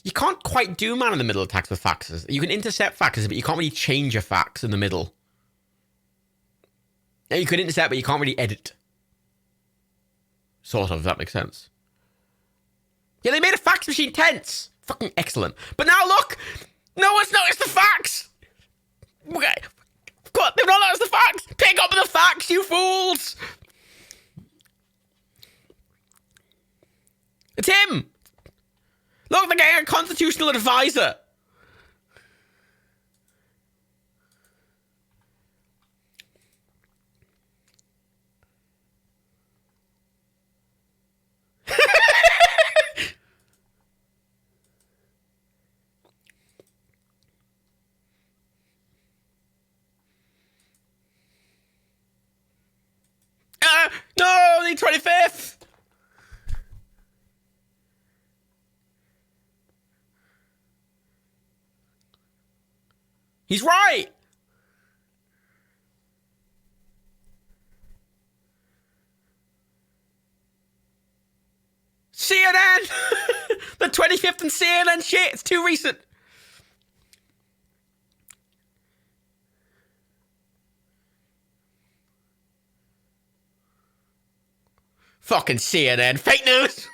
You can't quite do man in the middle attacks with faxes. You can intercept faxes, but you can't really change a fax in the middle. Yeah, you could intercept, but you can't really edit. Sort of, if that makes sense. Yeah, they made a fax machine tense. Fucking excellent. But now look! No one's noticed the fax! Okay. What? They've not noticed the fax! Pick up the fax, you fools! It's him! Look, they're getting a constitutional advisor. No, the 25th! He's right! CNN! The 25th and CNN shit! It's too recent! Fucking CNN. Fake news!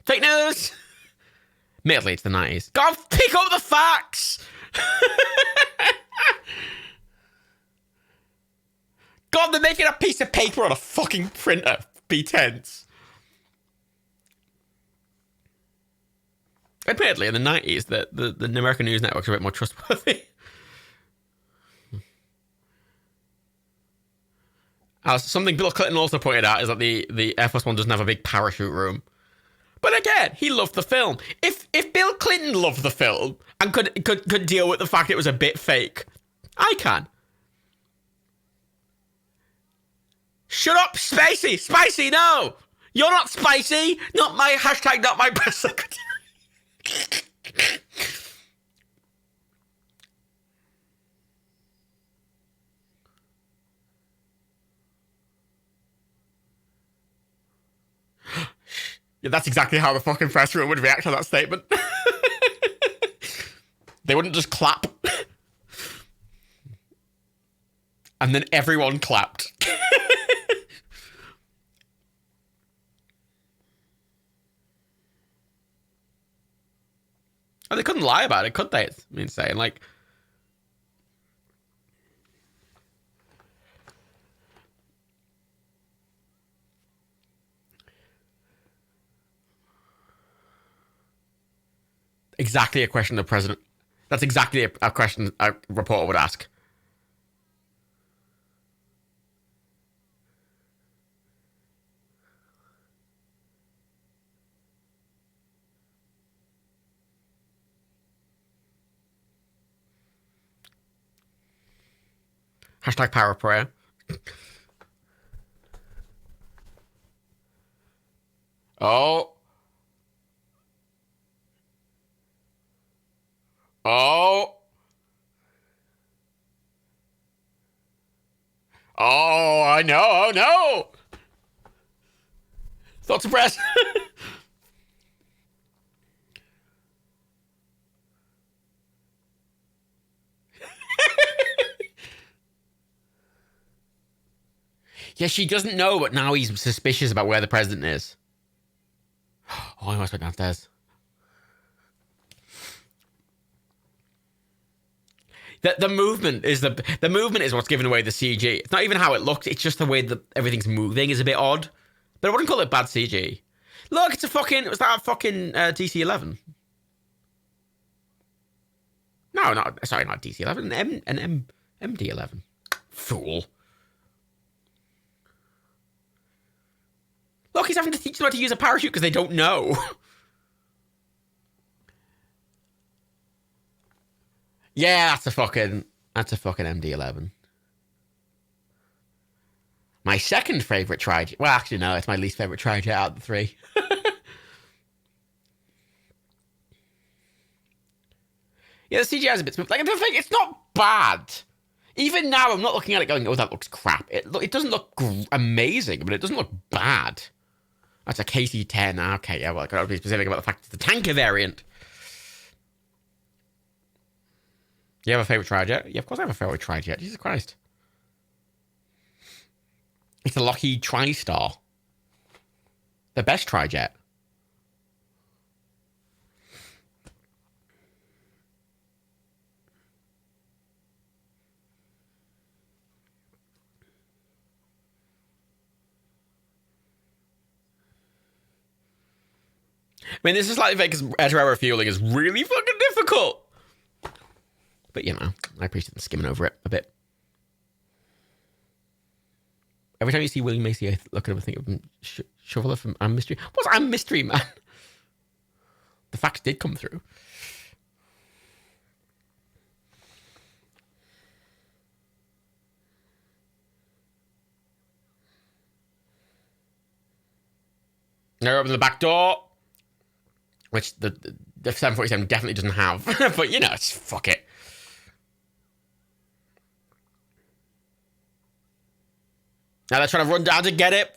Fake news! Admittedly, it's the 90s. God, pick up the facts! God, they're making a piece of paper on a fucking printer. Be tense. Admittedly, in the 90s, the American news networks are a bit more trustworthy. Something Bill Clinton also pointed out is that the Air Force One doesn't have a big parachute room. But again, he loved the film. If Bill Clinton loved the film and could deal with the fact it was a bit fake, I can. Shut up, Spacey! Spicy, no! You're not spicy! Not my hashtag, not my press secretary. Yeah, that's exactly how the fucking press room would react to that statement. They wouldn't just clap. And then everyone clapped. And they couldn't lie about it, could they? It's insane. Like, exactly a question the president. That's exactly a question a reporter would ask. Hashtag power prayer. Oh. Oh. Oh, I know. Oh, no. Thoughts of press. Yeah, she doesn't know, but now he's suspicious about where the president is. Oh, I must go downstairs. The movement is the movement is what's giving away the CG. It's not even how it looks. It's just the way that everything's moving is a bit odd. But I wouldn't call it bad CG. Look, it's a fucking. Was that a fucking DC-11? No, not sorry, not DC-11. An MD-11. Fool. Look, he's having to teach them how to use a parachute because they don't know. Yeah, that's a fucking MD-11. My second favorite trijet. Well, actually, no, it's my least favorite trijet out of the three. Yeah, the CGI is a bit smooth. Like, the thing, it's not bad. Even now, I'm not looking at it going, oh, that looks crap. It doesn't look amazing, but it doesn't look bad. That's a KC-10. Okay, yeah, well, I gotta be specific about the fact it's the tanker variant. You have a favorite trijet? Yeah, of course I have a favorite trijet. Jesus Christ. It's a Lockheed TriStar. The best trijet. I mean, this is like because air-to-air refueling is really fucking difficult. But, you know, I appreciate them skimming over it a bit. Every time you see William Macy, I look at him and think of him, Shoveler from I'm Mystery. What's I'm Mystery Man? The facts did come through. They're open the back door, which the 747 definitely doesn't have. But, you know, it's fuck it. Now they're trying to run down to get it.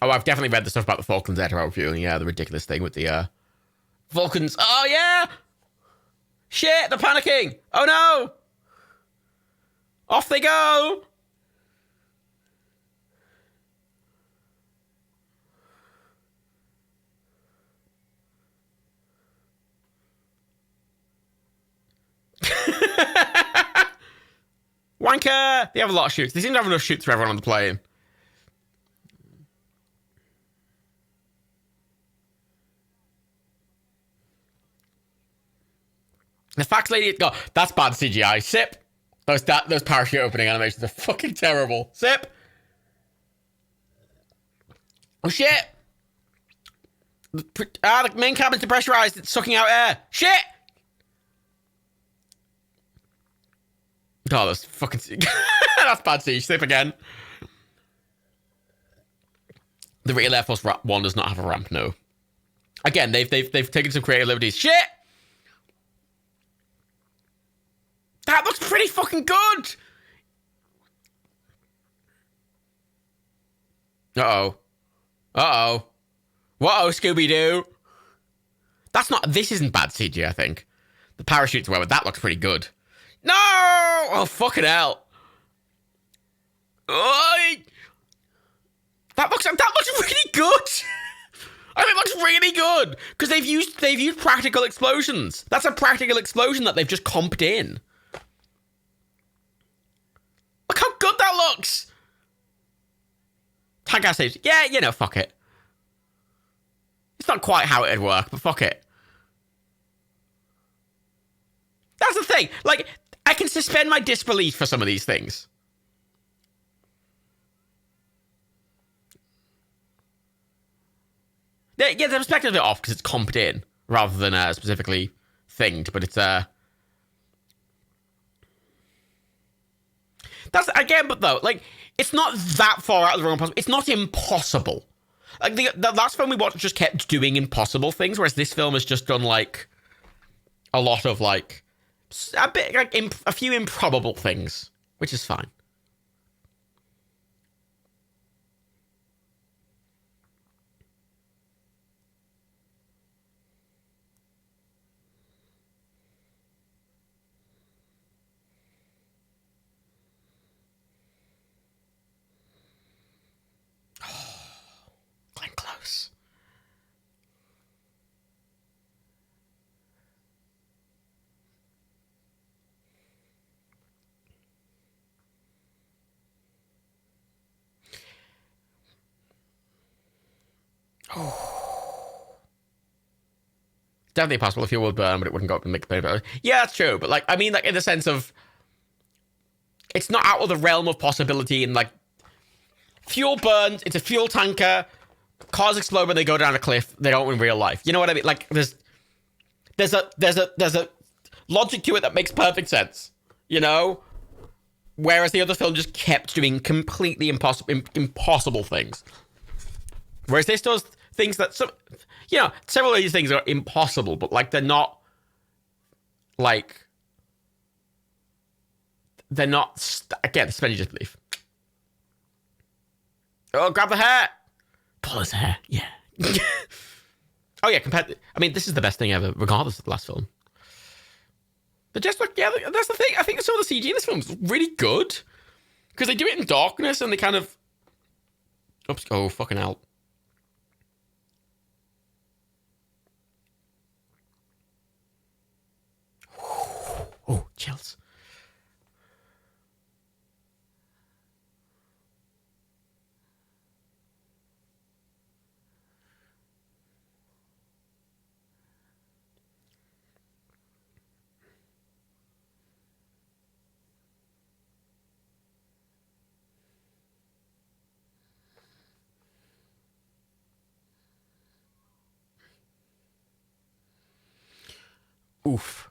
Oh, I've definitely read the stuff about the Falklands air-to-air refueling. Yeah, the ridiculous thing with the Falcons. Oh, yeah! Shit, they're panicking! Oh, no! Off they go! Wanker! They have a lot of shoots. They seem to have enough shoots for everyone on the plane. The fax lady, go. That's bad CGI. Sip. Those parachute opening animations are fucking terrible. Sip. Oh shit. The main cabin's depressurized. It's sucking out air. Shit. Oh, that's fucking. That's bad CG. Sip again. The real Air Force One does not have a ramp. No. Again, they've taken some creative liberties. Shit. That looks pretty fucking good. Uh-oh. Uh-oh. Whoa, Scooby-Doo. That's not... This isn't bad CG, I think. The parachutes, well, that looks pretty good. No! Oh, fucking hell. Oh, that looks really good. I think it looks really good. Because they've used practical explosions. That's a practical explosion that they've just comped in. Look how good that looks. Tank gas saves. Yeah, you know, fuck it. It's not quite how it'd work, but fuck it. That's the thing. Like, I can suspend my disbelief for some of these things. Yeah, the perspective of it off because it's comped in rather than specifically thinged, but it's That's again, but though, like, it's not that far out of the realm of possible. It's not impossible. Like the last film we watched just kept doing impossible things, whereas this film has just done like a lot of like a bit like a few improbable things, which is fine. Glenn Close. Oh. Definitely possible if you would burn, but it wouldn't go up and make the pain better. Yeah, that's true. But like, I mean, like in the sense of, it's not out of the realm of possibility. And like, fuel burns. It's a fuel tanker. Cars explode when they go down a cliff. They don't in real life. You know what I mean? Like, there's a logic to it that makes perfect sense. You know, whereas the other film just kept doing completely impossible things. Whereas this does things that several of these things are impossible, but like they're not again, suspend your disbelief. Oh, grab the hair. Pull his hair. Yeah. Oh yeah, I mean, this is the best thing ever, regardless of the last film. But just like, yeah, that's the thing. I think some of the CG in this film is really good. Because they do it in darkness and they kind of... Oops, oh, fucking hell. Oh, chills. Oof.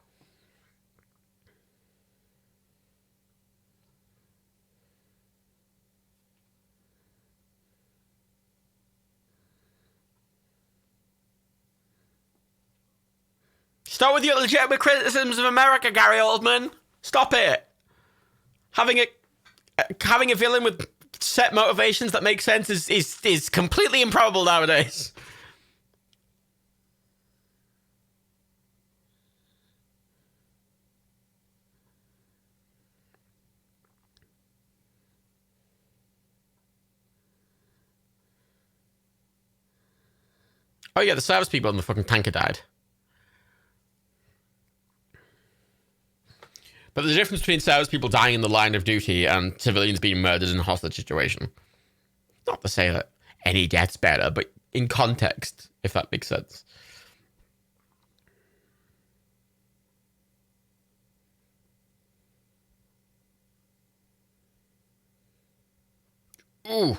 Stop with your legitimate criticisms of America, Gary Oldman. Stop it. Having a villain with set motivations that make sense is completely improbable nowadays. Oh yeah, the service people on the fucking tanker died. But the difference between service people dying in the line of duty and civilians being murdered in a hostage situation. Not to say that any death's better, but in context, if that makes sense. Ooh.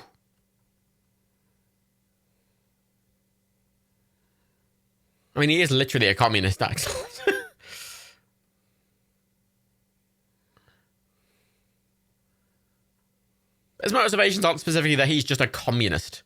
I mean, he is literally a communist, actually. His motivations aren't specifically that he's just a communist.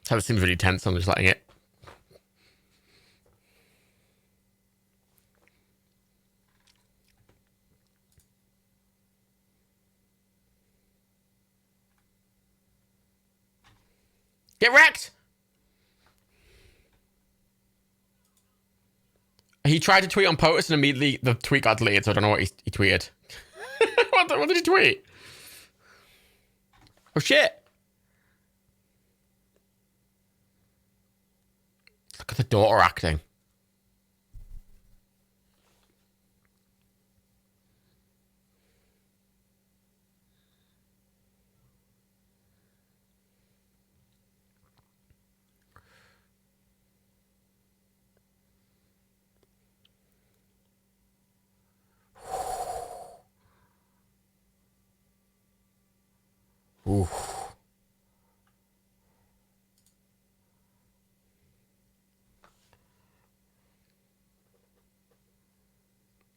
So it seems really tense. I'm just letting it. Get wrecked! He tried to tweet on POTUS and immediately the tweet got deleted, so I don't know what he tweeted. What did he tweet? Oh, shit. Look at the daughter acting. Ooh.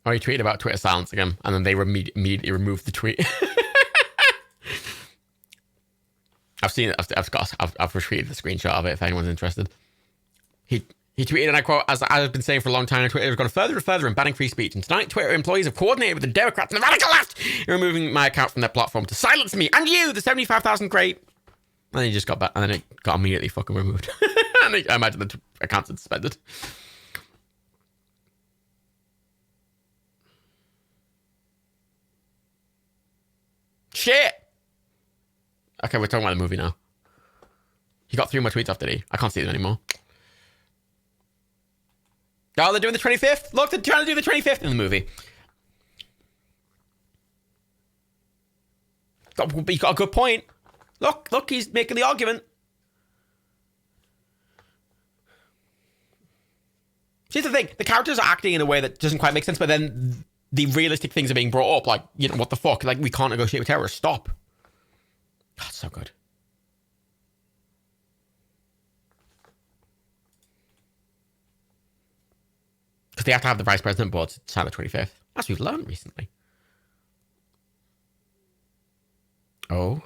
Oh, he tweeted about Twitter silence again, and then they immediately removed the tweet. I've seen it. I've retweeted the screenshot of it if anyone's interested. He tweeted, and I quote, "As I've been saying for a long time, Twitter has gone further and further in banning free speech. And tonight, Twitter employees have coordinated with the Democrats and the radical left in removing my account from their platform to silence me and you, the 75,000 great." And then he just got back, and then it got immediately fucking removed. And I imagine the account's suspended. Shit! Okay, we're talking about the movie now. He got 3 more tweets off, did he? I can't see them anymore. Oh, they're doing the 25th? Look, they're trying to do the 25th in the movie. He got a good point. Look, he's making the argument. See, the thing, the characters are acting in a way that doesn't quite make sense, but then the realistic things are being brought up, like, you know, what the fuck? Like, we can't negotiate with terrorists. Stop. That's so good. Because they have to have the vice president board to sign the 25th. As we've learned recently. Oh.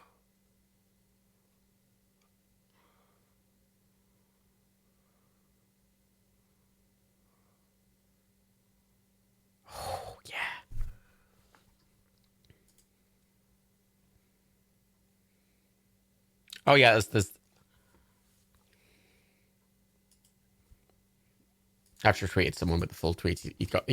Oh, yeah. Oh, yeah, there's... I've just tweeted someone with the full tweet. He got.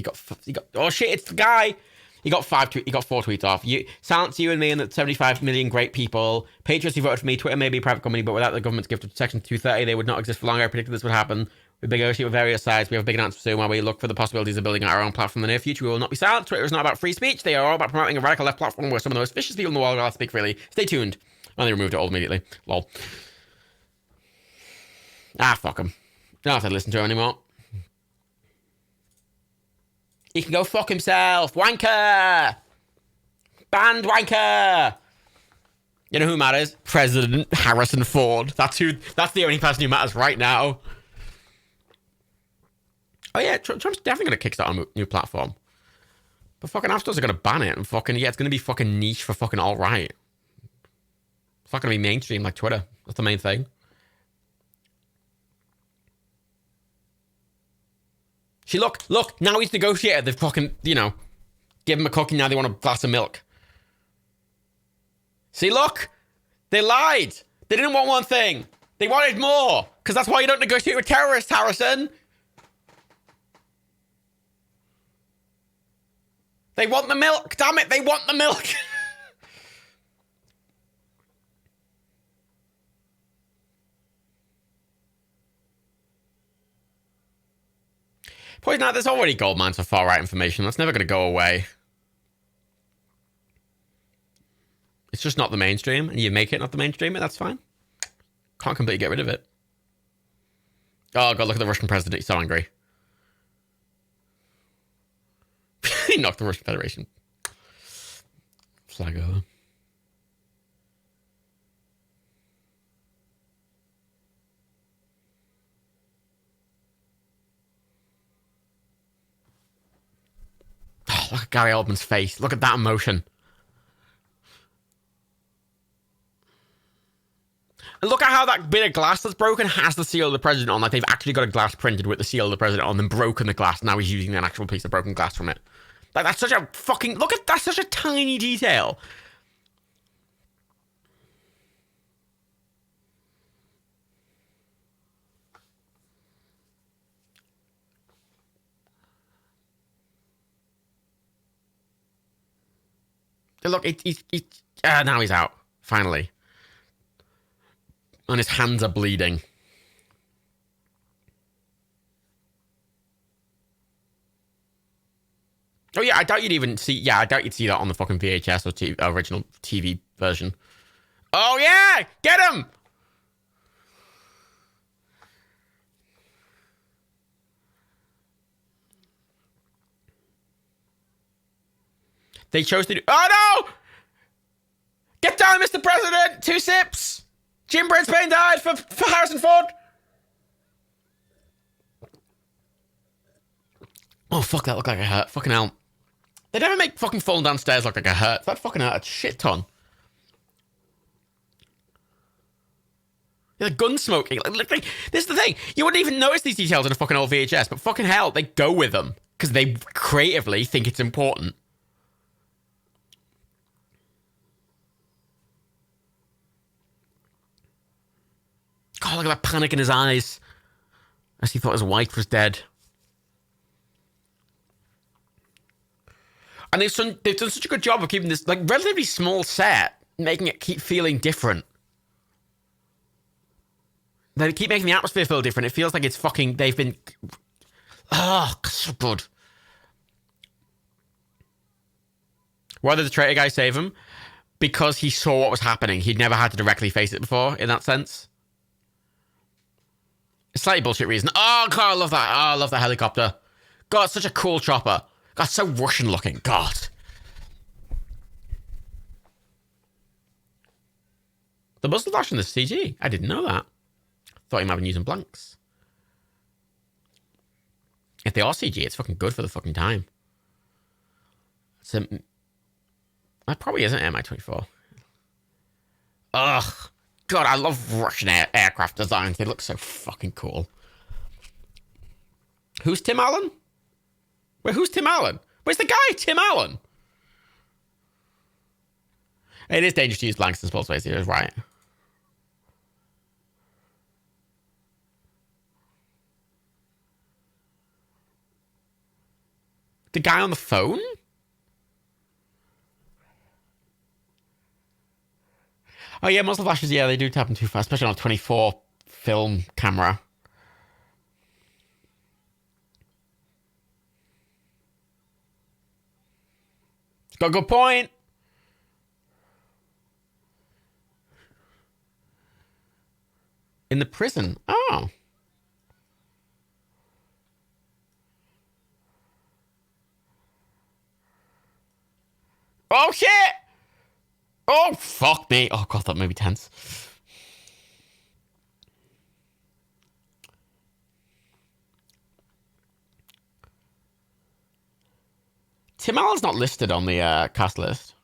Oh shit! It's the guy. He got 4 tweets off. Silence you and me and the 75 million great people. Patriots who voted for me. Twitter may be a private company, but without the government's gift of Section 230, they would not exist for long. I predicted this would happen. We negotiate with various sides. We have a big announcement soon while we look for the possibilities of building our own platform in the near future. We will not be silent. Twitter is not about free speech. They are all about promoting a radical left platform where some of the most vicious people in the world are allowed to speak freely. Stay tuned. And they removed it all immediately. Lol. Ah, fuck him. I don't have to listen to him anymore. He can go fuck himself. Wanker! Banned wanker! You know who matters? President Harrison Ford. That's the only person who matters right now. Oh yeah, Trump's definitely going to kickstart a new platform. But fucking app stores are going to ban it. And fucking, yeah, it's going to be fucking niche for fucking alt-right. It's not going to be mainstream like Twitter. That's the main thing. See, look, now he's negotiated. They've fucking, you know, give him a cookie, now they want a glass of milk. See, look, they lied. They didn't want one thing. They wanted more, because that's why you don't negotiate with terrorists, Harrison. They want the milk, damn it, they want the milk. Point out, there's already gold mines for far-right information. That's never going to go away. It's just not the mainstream, and you make it not the mainstream, and that's fine. Can't completely get rid of it. Oh, God, look at the Russian president. He's so angry. He knocked the Russian Federation flag over. Oh, look at Gary Oldman's face. Look at that emotion. And look at how that bit of glass that's broken has the seal of the president on. Like, they've actually got a glass printed with the seal of the president on, then broken the glass. Now he's using an actual piece of broken glass from it. Like, that's such a fucking... Look at... That's such a tiny detail. Look, now he's out. Finally. And his hands are bleeding. Oh, yeah, I doubt you'd even see... Yeah, I doubt you'd see that on the fucking VHS or original TV version. Oh, yeah! Get him! They chose to do... Oh, no! Get down, Mr. President! 2 sips! Jim Brisbane died for Harrison Ford! Oh, fuck, that looked like it hurt. Fucking hell. They never make fucking falling downstairs look like it hurt. That fucking hurt a shit ton. Yeah, the gun smoking. This is the thing. You wouldn't even notice these details in a fucking old VHS, but fucking hell, they go with them. Because they creatively think it's important. God, look at that panic in his eyes. As he thought his wife was dead. And they've done such a good job of keeping this, like, relatively small set, making it keep feeling different. They keep making the atmosphere feel different. It feels like it's fucking, they've been... Oh, so good. Why did the traitor guy save him? Because he saw what was happening. He'd never had to directly face it before, in that sense. Slightly bullshit reason. Oh, God, I love that. Oh, I love that helicopter. God, such a cool chopper. God, so Russian looking. God. The muzzle flash in the CG. I didn't know that. Thought he might have been using blanks. If they are CG, it's fucking good for the fucking time. That probably isn't Mi-24. Ugh. God, I love Russian aircraft designs. They look so fucking cool. Who's Tim Allen? Wait, who's Tim Allen? Where's the guy, Tim Allen? It is dangerous to use blanks in small space. You're right. The guy on the phone? Oh, yeah, muzzle flashes, yeah, they do happen too fast, especially on a 24 film camera. Got a good point. In the prison. Oh. Oh, shit! Oh, fuck me. Oh, God, that made me tense. Tim Allen's not listed on the cast list.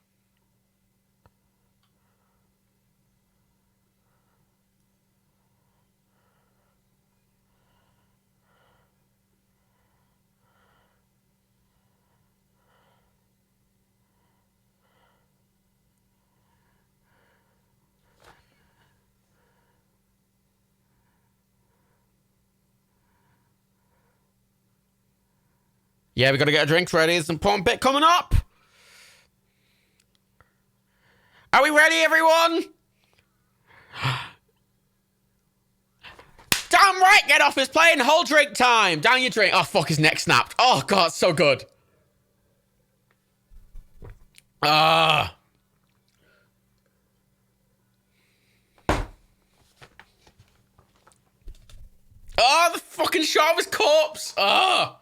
Yeah, we got to get our drinks ready. There's an important bit coming up. Are we ready, everyone? Damn right, get off. It's playing whole drink time. Down your drink. Oh, fuck, his neck snapped. Oh, God, so good. Oh, the fucking shot of his corpse. Oh.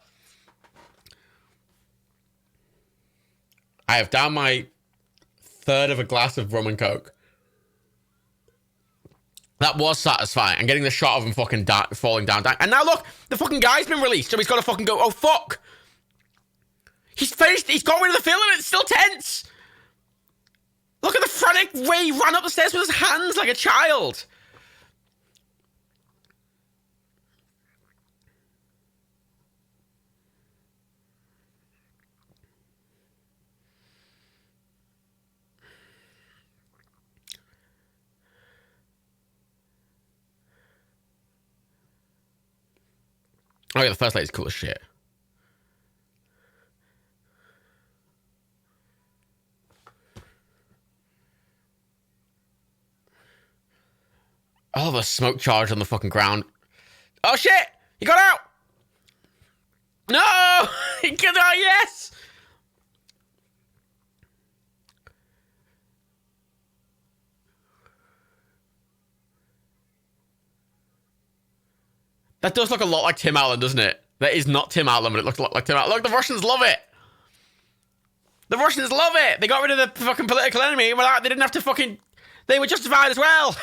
I have down my third of a glass of rum and coke. That was satisfying. And getting the shot of him fucking falling down. And now look, the fucking guy's been released. So he's got to fucking go, oh, fuck. He's finished. He's got rid of the film and it's still tense. Look at the frantic way he ran up the stairs with his hands like a child. Oh, yeah, the first lady's cool as shit. Oh, the smoke charge on the fucking ground. Oh, shit! He got out! No! He got out, yes! That does look a lot like Tim Allen, doesn't it? That is not Tim Allen, but it looks a lot like Tim Allen. Look, the Russians love it! The Russians love it! They got rid of the fucking political enemy without, they didn't have to fucking... They were justified as well!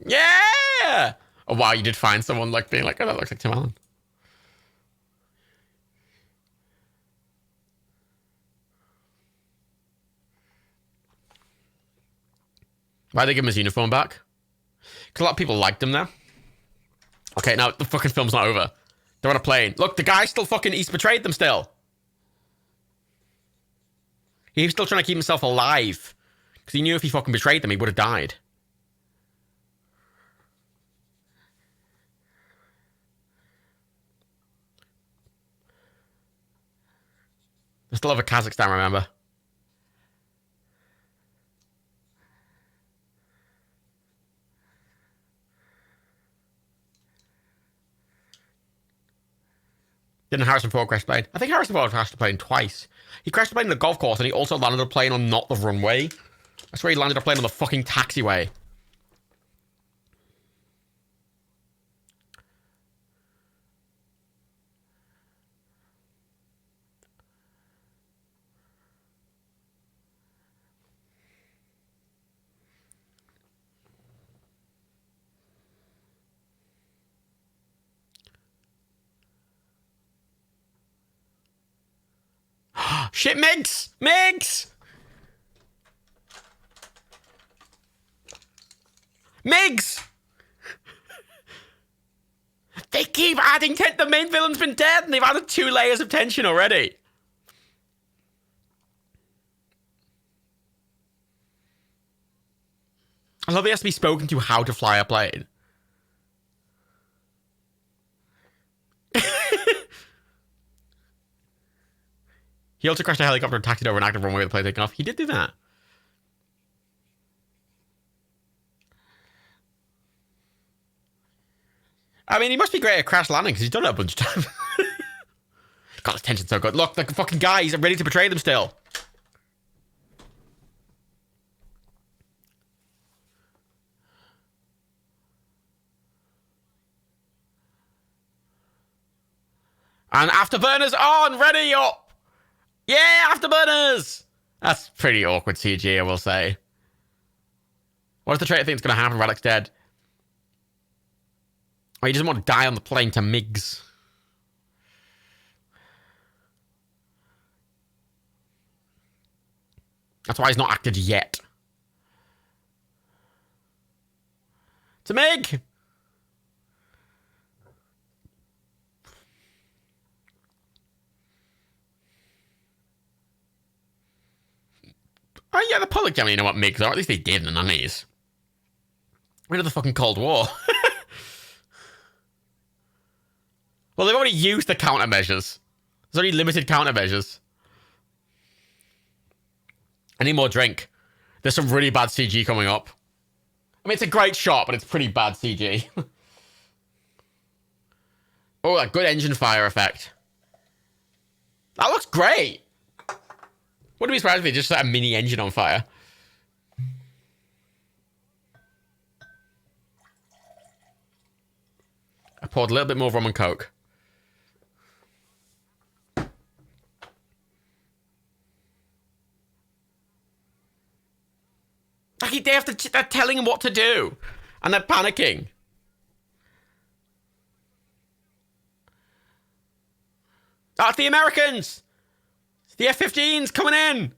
Yeah! Oh, wow, you did find someone like being like, oh, that looks like Tim Allen. Why'd they give him his uniform back? Because a lot of people liked him now. Okay, now the fucking film's not over. They're on a plane. Look, the guy still fucking, he's betrayed them still. He's still trying to keep himself alive. Because he knew if he fucking betrayed them, he would have died. They still have a Kazakhstan, remember? Didn't Harrison Ford crash the plane? I think Harrison Ford crashed the plane twice. He crashed the plane in the golf course, and he also landed a plane on not the runway. I swear he landed a plane on the fucking taxiway. Shit, Migs! Migs! Migs! They keep adding tension. The main villain's been dead, and they've added 2 layers of tension already. I love he has to be spoken to how to fly a plane. He also crashed a helicopter and taxied over an active runway with the plane taking off. He did do that. I mean, he must be great at crash landing because he's done it a bunch of times. God, his tension's so good. Look, the fucking guy, he's ready to betray them still. And afterburners on, ready up. Yeah, afterburners! That's pretty awkward CG, I will say. What does the traitor think is going to happen? Radek's dead. Oh, he doesn't want to die on the plane to Migs. That's why he's not acted yet. To Mig! Oh yeah, the public generally know what MiGs are. At least they did in the 90s. Rid of the fucking Cold War. Well, they've already used the countermeasures. There's only limited countermeasures. I need more drink. There's some really bad CG coming up. I mean, it's a great shot, but it's pretty bad CG. Oh, that good engine fire effect. That looks great. Wouldn't be surprised if they just set a mini engine on fire. I poured a little bit more rum and coke. Like, they have to, they're telling him what to do. And they're panicking. That's the Americans! The F-15's coming in!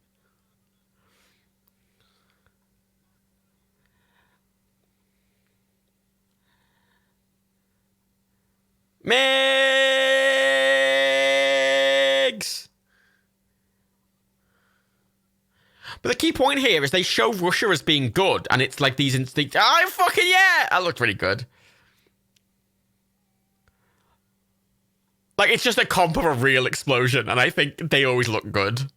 Migs! But the key point here is they show Russia as being good, and it's like these instincts. Oh, fucking yeah! That looked really good. Like, it's just a comp of a real explosion, and I think they always look good.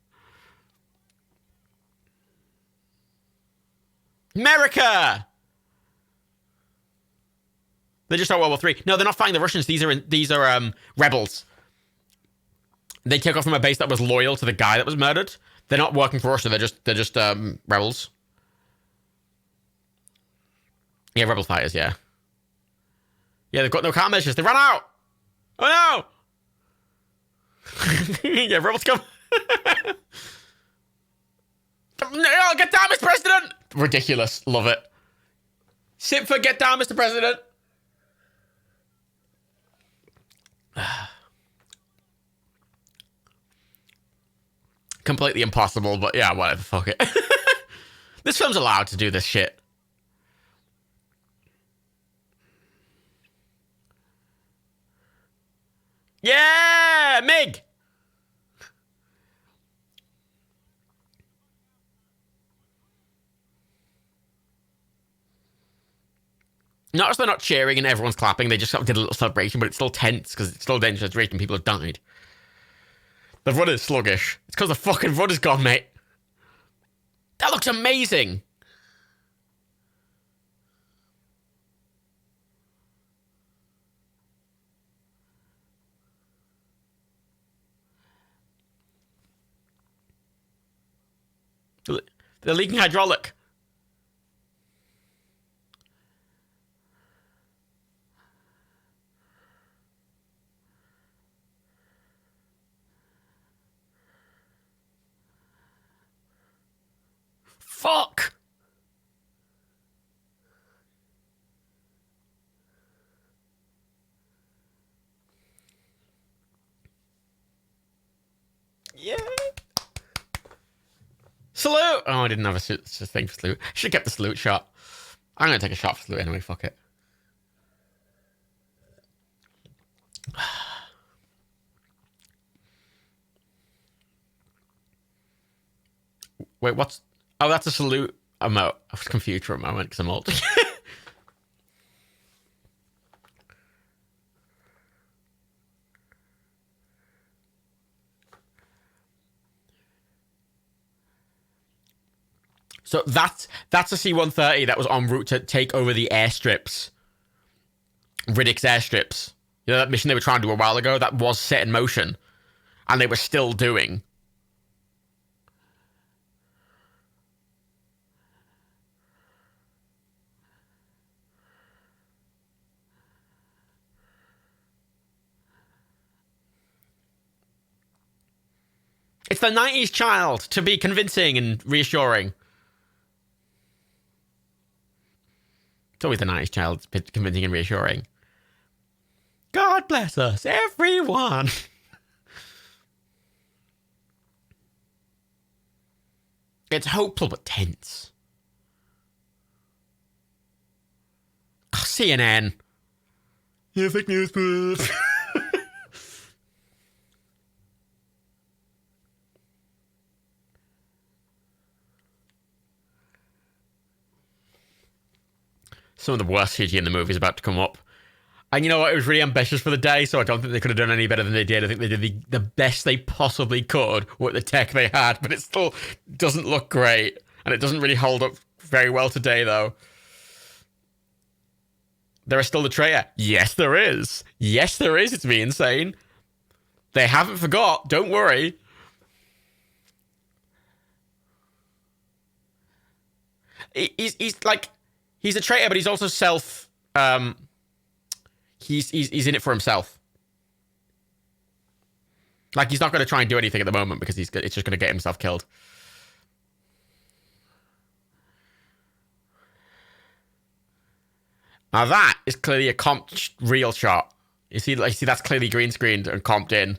America! They just start World War III. No, they're not fighting the Russians. These are rebels. They took off from a base that was loyal to the guy that was murdered. They're not working for Russia. They're just rebels. Yeah, rebel fighters. Yeah. Yeah, they've got no countermeasures. They ran out. Oh no! Yeah, rebels come. No, get down, Mr. President! Ridiculous. Love it. Sit for get down, Mr. President. Completely impossible, but yeah, whatever. Fuck it. This film's allowed to do this shit. Yeah, Mig. Notice they're not cheering and everyone's clapping. They just sort of did a little celebration, but it's still tense because it's still a dangerous situation. People have died. The run is sluggish. It's because the fucking run is gone, mate. That looks amazing. They're leaking hydraulic. Fuck. Yeah. Salute. Oh, I didn't have a thing for salute. Should have kept the salute shot. I'm going to take a shot for salute anyway. Fuck it. Wait, what's... Oh, that's a salute emote. I was confused for a moment because I'm old. So that's a C-130 that was en route to take over the airstrips. Riddick's airstrips. You know that mission they were trying to do a while ago? That was set in motion. And they were still doing. It's the 90s child to be convincing and reassuring. It's always the 90s child convincing and reassuring. God bless us, everyone. It's hopeful but tense. Oh, CNN. Yeah, fake news, please. Some of the worst CG in the movie is about to come up. And you know what? It was really ambitious for the day, so I don't think they could have done any better than they did. I think they did the best they possibly could with the tech they had, but it still doesn't look great. And it doesn't really hold up very well today, though. There is still the traitor. Yes, there is. Yes, there is. It's me insane. They haven't forgot. Don't worry. He's like... He's a traitor, but he's also self... He's in it for himself. Like, he's not going to try and do anything at the moment because it's just going to get himself killed. Now that is clearly a comped real shot. You see, that's clearly green screened and comped in.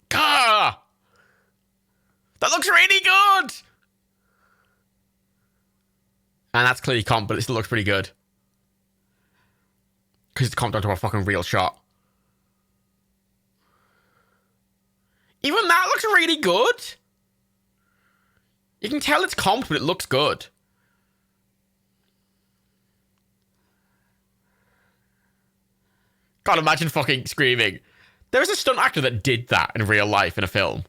Gah! That looks really good! And that's clearly comped, but it still looks pretty good. Because it's comped onto a fucking real shot. Even that looks really good. You can tell it's comped, but it looks good. God, imagine fucking screaming. There was a stunt actor that did that in real life in a film.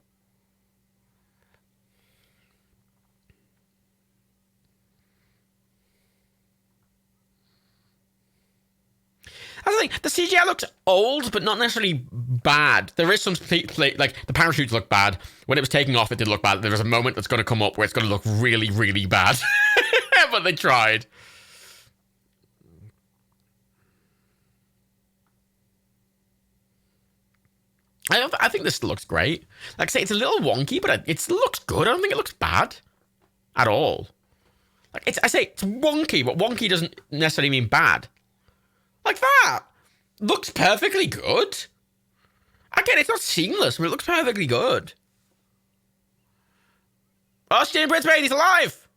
I think the CGI looks old, but not necessarily bad. There is some, like, the parachutes look bad. When it was taking off, it did look bad. There was a moment that's going to come up where it's going to look really, really bad. But they tried. I think this looks great. Like I say, it's a little wonky, but it looks good. I don't think it looks bad at all. Like I say it's wonky, but wonky doesn't necessarily mean bad. Like that. Looks perfectly good. Again, it's not seamless, but it looks perfectly good. Oh, Steven Prince Bailey's alive!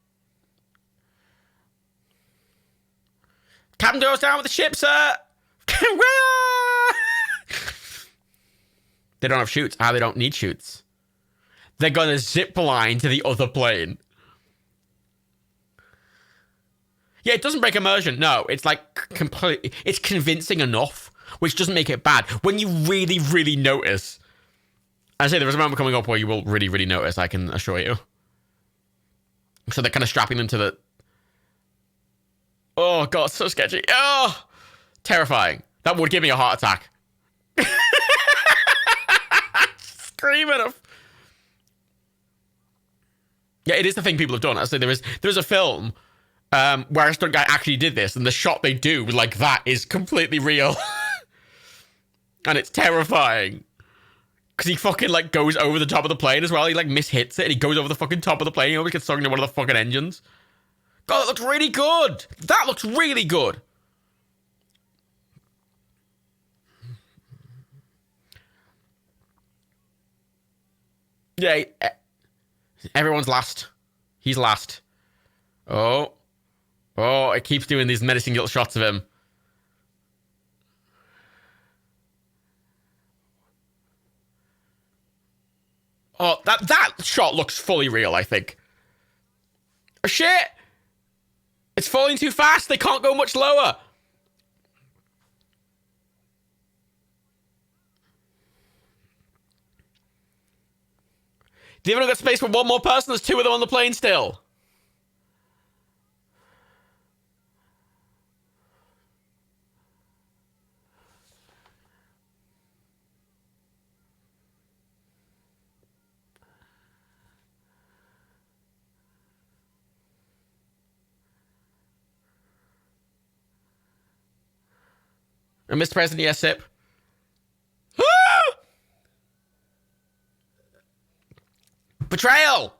Captain goes down with the ship, sir! They don't have chutes. They don't need chutes. They're gonna zip line to the other plane. Yeah, it doesn't break immersion. No, it's like completely... It's convincing enough, which doesn't make it bad. When you really, really notice... I say there is a moment coming up where you will really, really notice, I can assure you. So they're kind of strapping them to the... Oh, God, so sketchy. Oh, terrifying. That would give me a heart attack. Screaming of... Yeah, it is the thing people have done. I say there's a film... where a stunt guy actually did this, and the shot they do like that is completely real. And it's terrifying. Because he fucking, like, goes over the top of the plane as well. He, like, mishits it, and he goes over the fucking top of the plane. He always gets stuck into one of the fucking engines. God, that looks really good. That looks really good. Yeah, everyone's last. He's last. Oh, it keeps doing these menacing little shots of him. Oh, that shot looks fully real, I think. Oh, shit! It's falling too fast. They can't go much lower. They've only got space for one more person. There's two of them on the plane still. And Mr. President, yes, sip. Betrayal!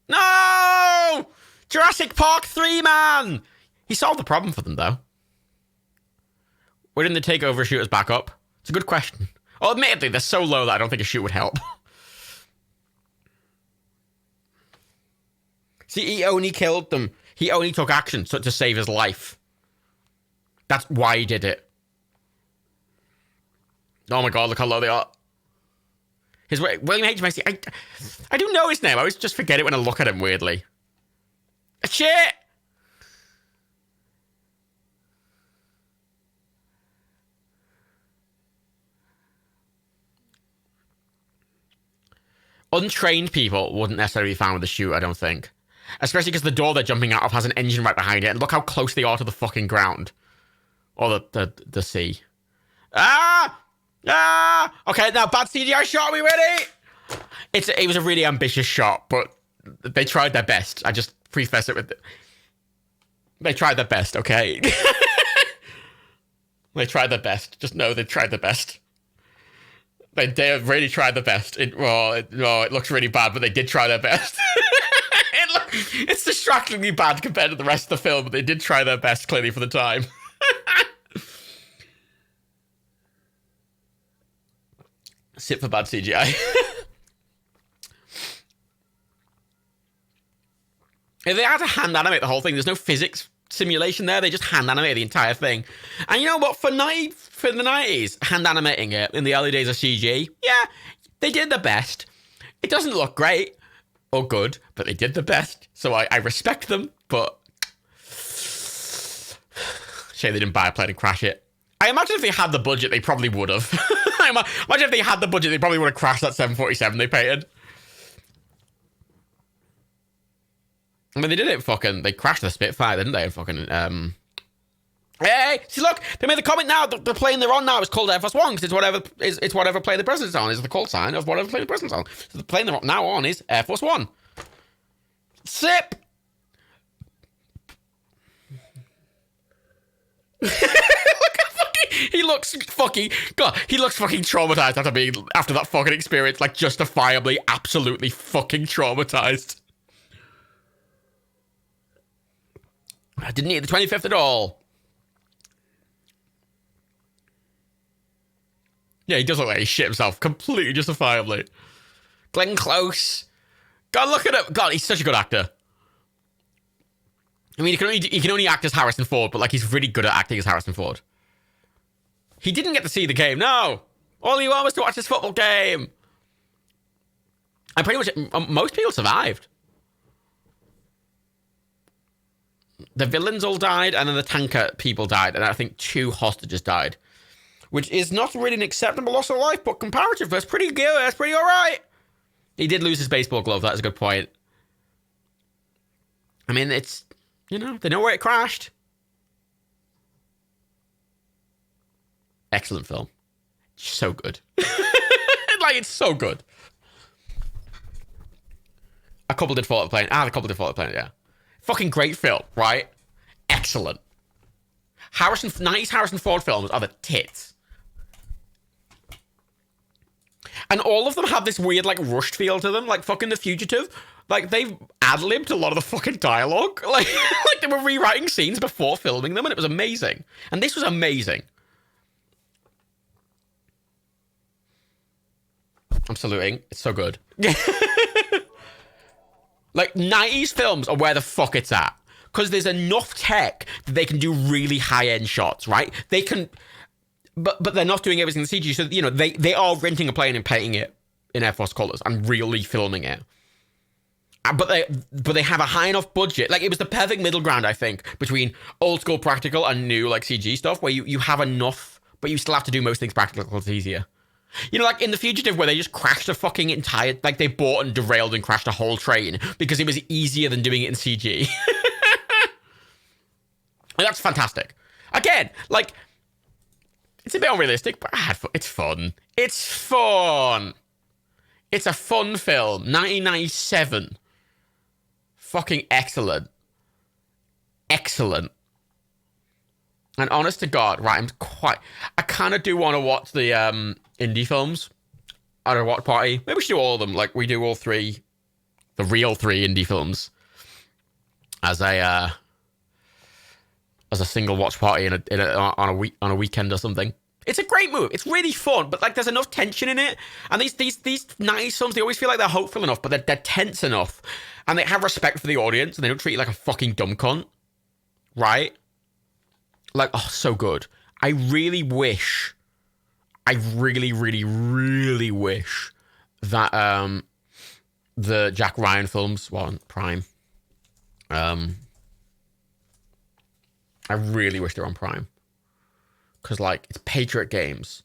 No! Jurassic Park 3, man! He solved the problem for them, though. Why didn't they take over shooters back up? It's a good question. Well, admittedly, they're so low that I don't think a shoot would help. See, he only killed them. He only took action to save his life. That's why he did it. Oh my God, look how low they are. William H. Macy. I do know his name. I always just forget it when I look at him weirdly. Shit! Untrained people wouldn't necessarily be found with a chute, I don't think. Especially because the door they're jumping out of has an engine right behind it. And look how close they are to the fucking ground. Or the sea. Ah! Okay, now bad CGI shot. Are we ready? It was a really ambitious shot, but they tried their best. I just preface it with they tried their best, okay? They tried their best. Just know they tried their best. They really tried their best. It looks really bad, but they did try their best. It's distractingly bad compared to the rest of the film, but they did try their best, clearly, for the time. Sit for bad CGI. If they had to hand animate the whole thing, there's no physics simulation there. They just hand animate the entire thing. And you know what? For the 90s, hand animating it in the early days of CG, yeah, they did the best. It doesn't look great or good, but they did the best. So I respect them, but Shame they didn't buy a plane and crash it. I imagine if they had the budget, they probably would have. Imagine if they had the budget, they probably would have crashed that 747 they painted. I mean, they did it fucking... They crashed the Spitfire, didn't they? Fucking... Hey, see, look, they made the comment now. The plane they're on now is called Air Force One because it's whatever plane the president's on. Is the call sign of whatever plane the president's on. So the plane they're now on is Air Force One. Sip. He looks fucking traumatized after that fucking experience. Like justifiably, absolutely fucking traumatized. I didn't need the 25th at all. Yeah, he does look like he shit himself completely justifiably. Glenn Close. God, look at him. God, he's such a good actor. I mean, he can only act as Harrison Ford, but like he's really good at acting as Harrison Ford. He didn't get to see the game. No. All he wanted was to watch this football game. And pretty much most people survived. The villains all died, and then the tanker people died, and I think 2 hostages died. Which is not really an acceptable loss of life, but comparative, that's pretty good. That's pretty all right. He did lose his baseball glove. That's a good point. I mean, it's, you know, they know where it crashed. Excellent film. So good. Like, it's so good. A couple did fall at the plane. The couple did fall at the plane, yeah. Fucking great film, right? Excellent. 90s Harrison Ford films are the tits. And all of them have this weird, like, rushed feel to them. Like, fucking The Fugitive. Like, they've ad-libbed a lot of the fucking dialogue. Like they were rewriting scenes before filming them, and it was amazing. And this was amazing. I'm saluting. It's so good. Like, 90s films are where the fuck it's at. Because there's enough tech that they can do really high-end shots, right? They can... But they're not doing everything in CG. So, you know, they are renting a plane and painting it in Air Force colors and really filming it. But they have a high enough budget. Like, it was the perfect middle ground, I think, between old school practical and new, like, CG stuff, where you have enough, but you still have to do most things practical because it's easier. You know, like in The Fugitive, where they just crashed a fucking entire... Like, they bought and derailed and crashed a whole train because it was easier than doing it in CG. And that's fantastic. Again, like... It's a bit unrealistic, but it's fun. It's fun. It's a fun film. 1997. Fucking excellent. Excellent. And honest to God, right, I kind of do want to watch the indie films at a watch party. Maybe we should do all of them. Like, we do all 3, the real 3 indie films as a single watch party on a weekend or something. It's a great movie. It's really fun, but like there's enough tension in it. And these 90s films, they always feel like they're hopeful enough, but they're tense enough, and they have respect for the audience, and they don't treat you like a fucking dumb cunt, right? Like, oh, so good. I really wish, I really, really, really wish that the Jack Ryan films were on Prime. I really wish they were on Prime. Because, like, it's Patriot Games.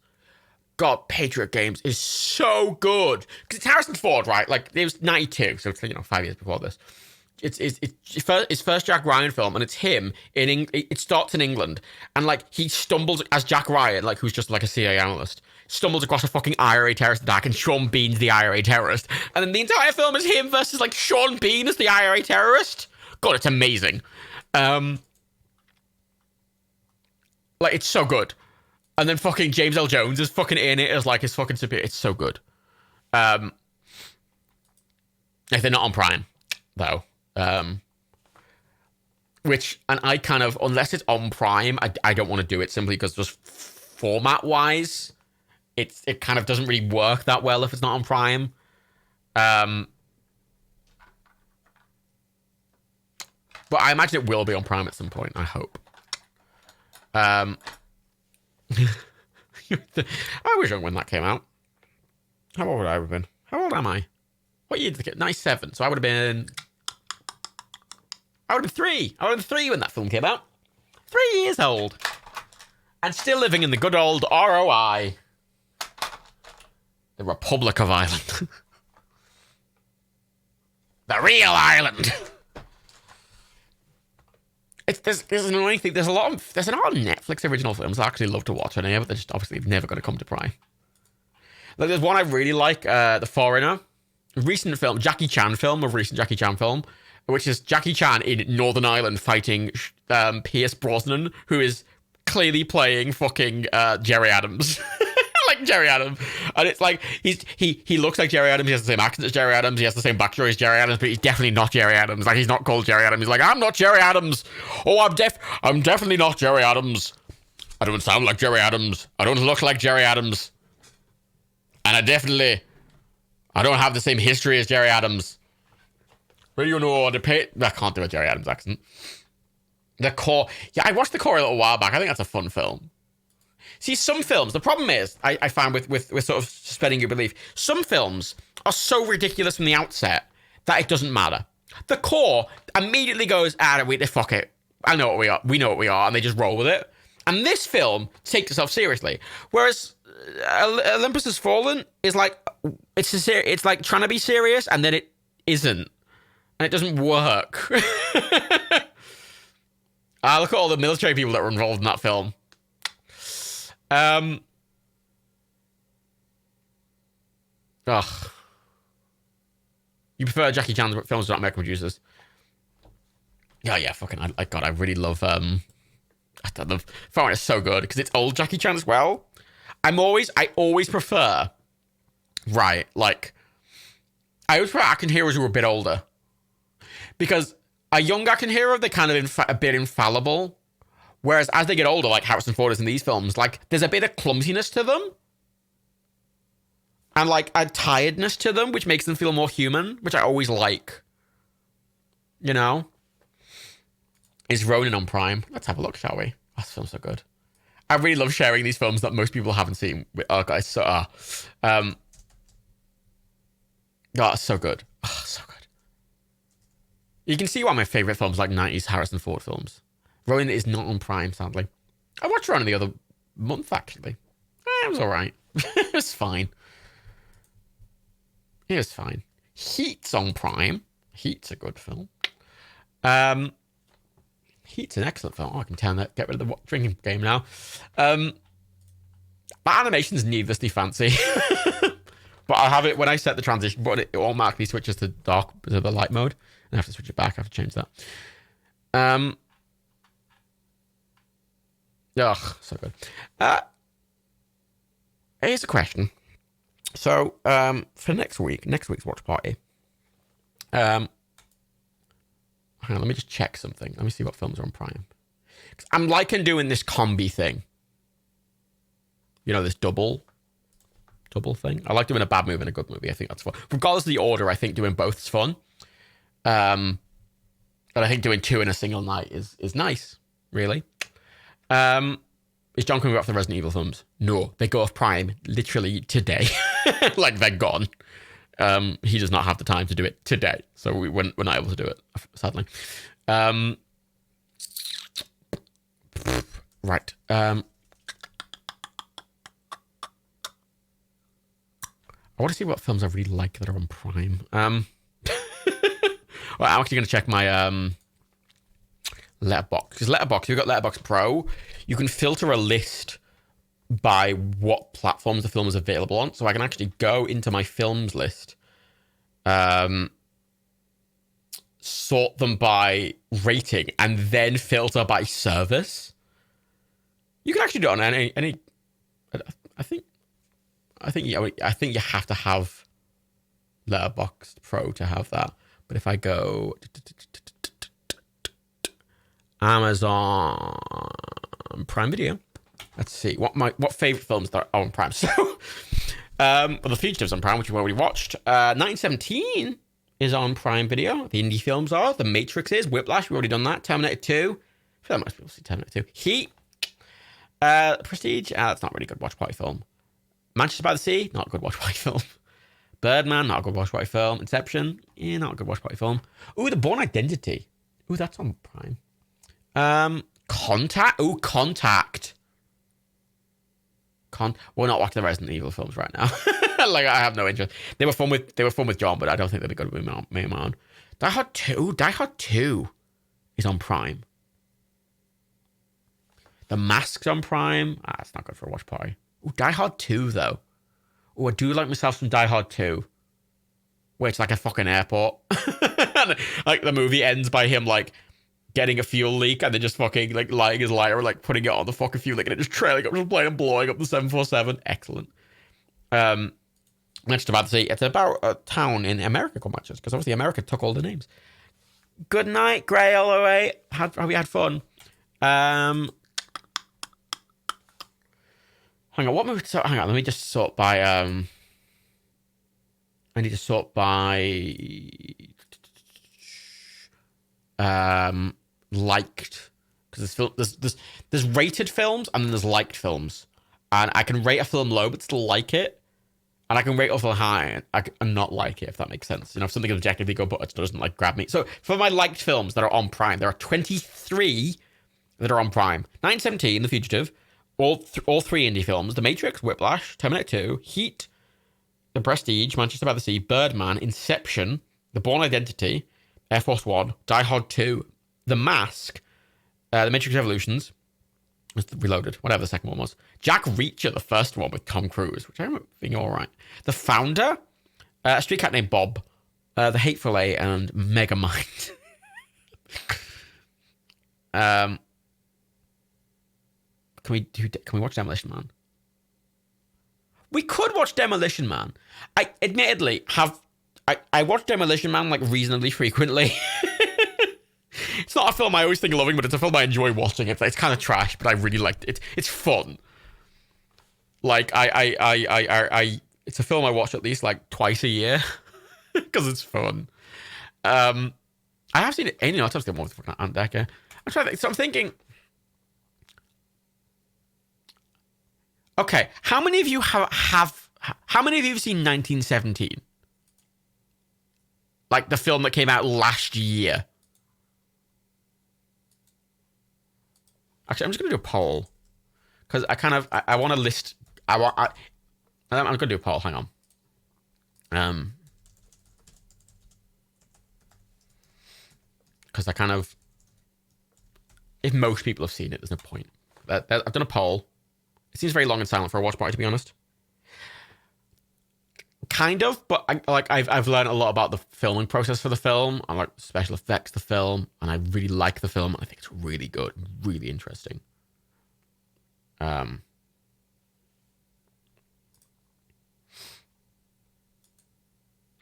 God, Patriot Games is so good. Because it's Harrison Ford, right? Like, it was 92, so it's, you know, 5 years before this. It's his first Jack Ryan film, and it's him it starts in England, and like he stumbles as Jack Ryan, like who's just like a CIA analyst, stumbles across a fucking IRA terrorist attack, and Sean Bean's the IRA terrorist, and then the entire film is him versus like Sean Bean as the IRA terrorist. God, it's amazing. Like, it's so good. And then fucking James L. Jones is fucking in it as like his fucking superior. It's so good. If they're not on Prime, though. Which, and I kind of, unless it's on Prime, I don't want to do it simply because just format-wise, it kind of doesn't really work that well if it's not on Prime. But I imagine it will be on Prime at some point, I hope. I was young when that came out. How old would I have been? How old am I? What year did it get? 97. So I would have been 3. I would have been 3 when that film came out. 3 years old. And still living in the good old ROI. The Republic of Ireland. The real Ireland. There's an annoying thing. There's a lot of Netflix original films I actually love to watch on here, but they're just obviously never going to come to Prime. Like, there's one I really like, The Foreigner. A recent film, recent Jackie Chan film, which is Jackie Chan in Northern Ireland fighting Pierce Brosnan, who is clearly playing fucking Jerry Adams. Like Jerry Adams. And it's like, he looks like Jerry Adams, he has the same accent as Jerry Adams, he has the same backstory as Jerry Adams, but he's definitely not Jerry Adams. Like, he's not called Jerry Adams. He's like, I'm not Jerry Adams. Oh, I'm definitely not Jerry Adams. I don't sound like Jerry Adams. I don't look like Jerry Adams. And I don't have the same history as Jerry Adams. But you know, I can't do a Jerry Adams accent. The Core. Yeah, I watched The Core a little while back. I think that's a fun film. See, some films, the problem is, I find with sort of suspending your belief, some films are so ridiculous from the outset that it doesn't matter. The Core immediately goes, fuck it. I know what we are. We know what we are. And they just roll with it. And this film takes itself seriously. Whereas Olympus Has Fallen is like, it's like trying to be serious and then it isn't. And it doesn't work. Look at all the military people that were involved in that film. Ugh. You prefer Jackie Chan's films to not American producers? Yeah, fucking, I really love, The Foreigner is so good, because it's old Jackie Chan as well. I always prefer, right, like, I always prefer action heroes who are a bit older. Because a young action hero, they're kind of a bit infallible. Whereas as they get older, like Harrison Ford is in these films, like, there's a bit of clumsiness to them. And, like, a tiredness to them, which makes them feel more human, which I always like. You know? Is Ronin on Prime? Let's have a look, shall we? Oh, this film's so good. I really love sharing these films that most people haven't seen. Oh, guys, so it's so good. Oh, so good. You can see why my favorite films like 90s Harrison Ford films. Ronin is not on Prime, sadly. I watched Ronin the other month, actually. It was all right. It was fine. It was fine. Heat's on Prime. Heat's a good film. Heat's an excellent film. Oh, I can get rid of the drinking game now. But animation's needlessly fancy. But I'll have it when I set the transition button, it automatically switches to the light mode. I have to switch it back. I have to change that. So good. Here's a question. So, for next week's watch party, hang on, let me just check something. Let me see what films are on Prime. 'Cause I'm liking doing this combi thing. You know, this double thing. I like doing a bad movie and a good movie. I think that's fun. Regardless of the order, I think doing both is fun. But I think doing two in a single night is nice, really. Is John coming back for the Resident Evil films? No, they go off Prime literally today. Like, they're gone. He does not have the time to do it today, so we're not able to do it, sadly. Right. I want to see what films I really like that are on Prime. Well, I'm actually going to check my Letterboxd. Because Letterboxd, if you've got Letterboxd Pro, you can filter a list by what platforms the film is available on. So I can actually go into my films list, sort them by rating, and then filter by service. You can actually do it on any. I think you have to have Letterboxd Pro to have that. But if I go Amazon Prime Video, let's see what favorite films are on Prime. So, well, The Fugitive's on Prime, which we've already watched. 1917 is on Prime Video. The indie films are. The Matrix is. Whiplash, we've already done that. Terminator 2. I feel like most people see Terminator 2. Heat. Prestige. That's not really a good watch party film. Manchester by the Sea. Not a good watch party film. Birdman. Not a good watch party film. Inception. Not a good watch party film. Ooh, The Bourne Identity. Ooh, that's on Prime. Contact. Ooh, Contact. We're not watching the Resident Evil films right now. Like, I have no interest. They were fun with John, but I don't think they'd be good with me and my own. Die Hard 2 is on Prime. The Mask's on Prime. It's not good for a watch party. Ooh, Die Hard 2, though. Oh, I do like myself some Die Hard 2. Where it's like a fucking airport. Like, the movie ends by him, like, getting a fuel leak and then just fucking, like, lighting his lighter and, like, putting it on the fucking fuel leak and it just trailing up, just playing and blowing up the 747. Excellent. Manchester by the Sea. It's about a town in America called Manchester, because obviously America took all the names. Good night, Grey all the way. Have we had fun? Hang on, what movie? Hang on, let me just sort by. I need to sort by. Liked, because there's rated films and then there's liked films, and I can rate a film low but still like it, and I can rate a film high and not like it, if that makes sense. You know, if something is objectively good but it doesn't like grab me. So for my liked films that are on Prime, there are 23 that are on Prime. 1917, The Fugitive. All three indie films: The Matrix, Whiplash, Terminator 2, Heat, The Prestige, Manchester by the Sea, Birdman, Inception, The Bourne Identity, Air Force One, Die Hard 2, The Mask, The Matrix Revolutions, Reloaded, whatever the second one was, Jack Reacher, the first one with Tom Cruise, which I remember being all right, The Founder, A Street Cat Named Bob, The Hateful Eight, and Megamind. Can we watch Demolition Man? We could watch Demolition Man. I admittedly I watch Demolition Man like reasonably frequently. It's not a film I always think of loving, but it's a film I enjoy watching. It's kind of trash, but I really like it. It's fun. Like it's a film I watch at least like twice a year because it's fun. I have seen it. Any other time with fucking Aunt Decker. I'm trying to think. So I'm thinking. Okay, how many of you have how many of you have seen 1917? Like the film that came out last year. Actually, I'm just gonna do a poll because I want to list. I'm gonna do a poll. Hang on. Because if most people have seen it, there's no point. I've done a poll. It seems very long and silent for a watch party, to be honest. Kind of, but I've learned a lot about the filming process for the film. I like special effects of the film, and I really like the film. I think it's really good, really interesting.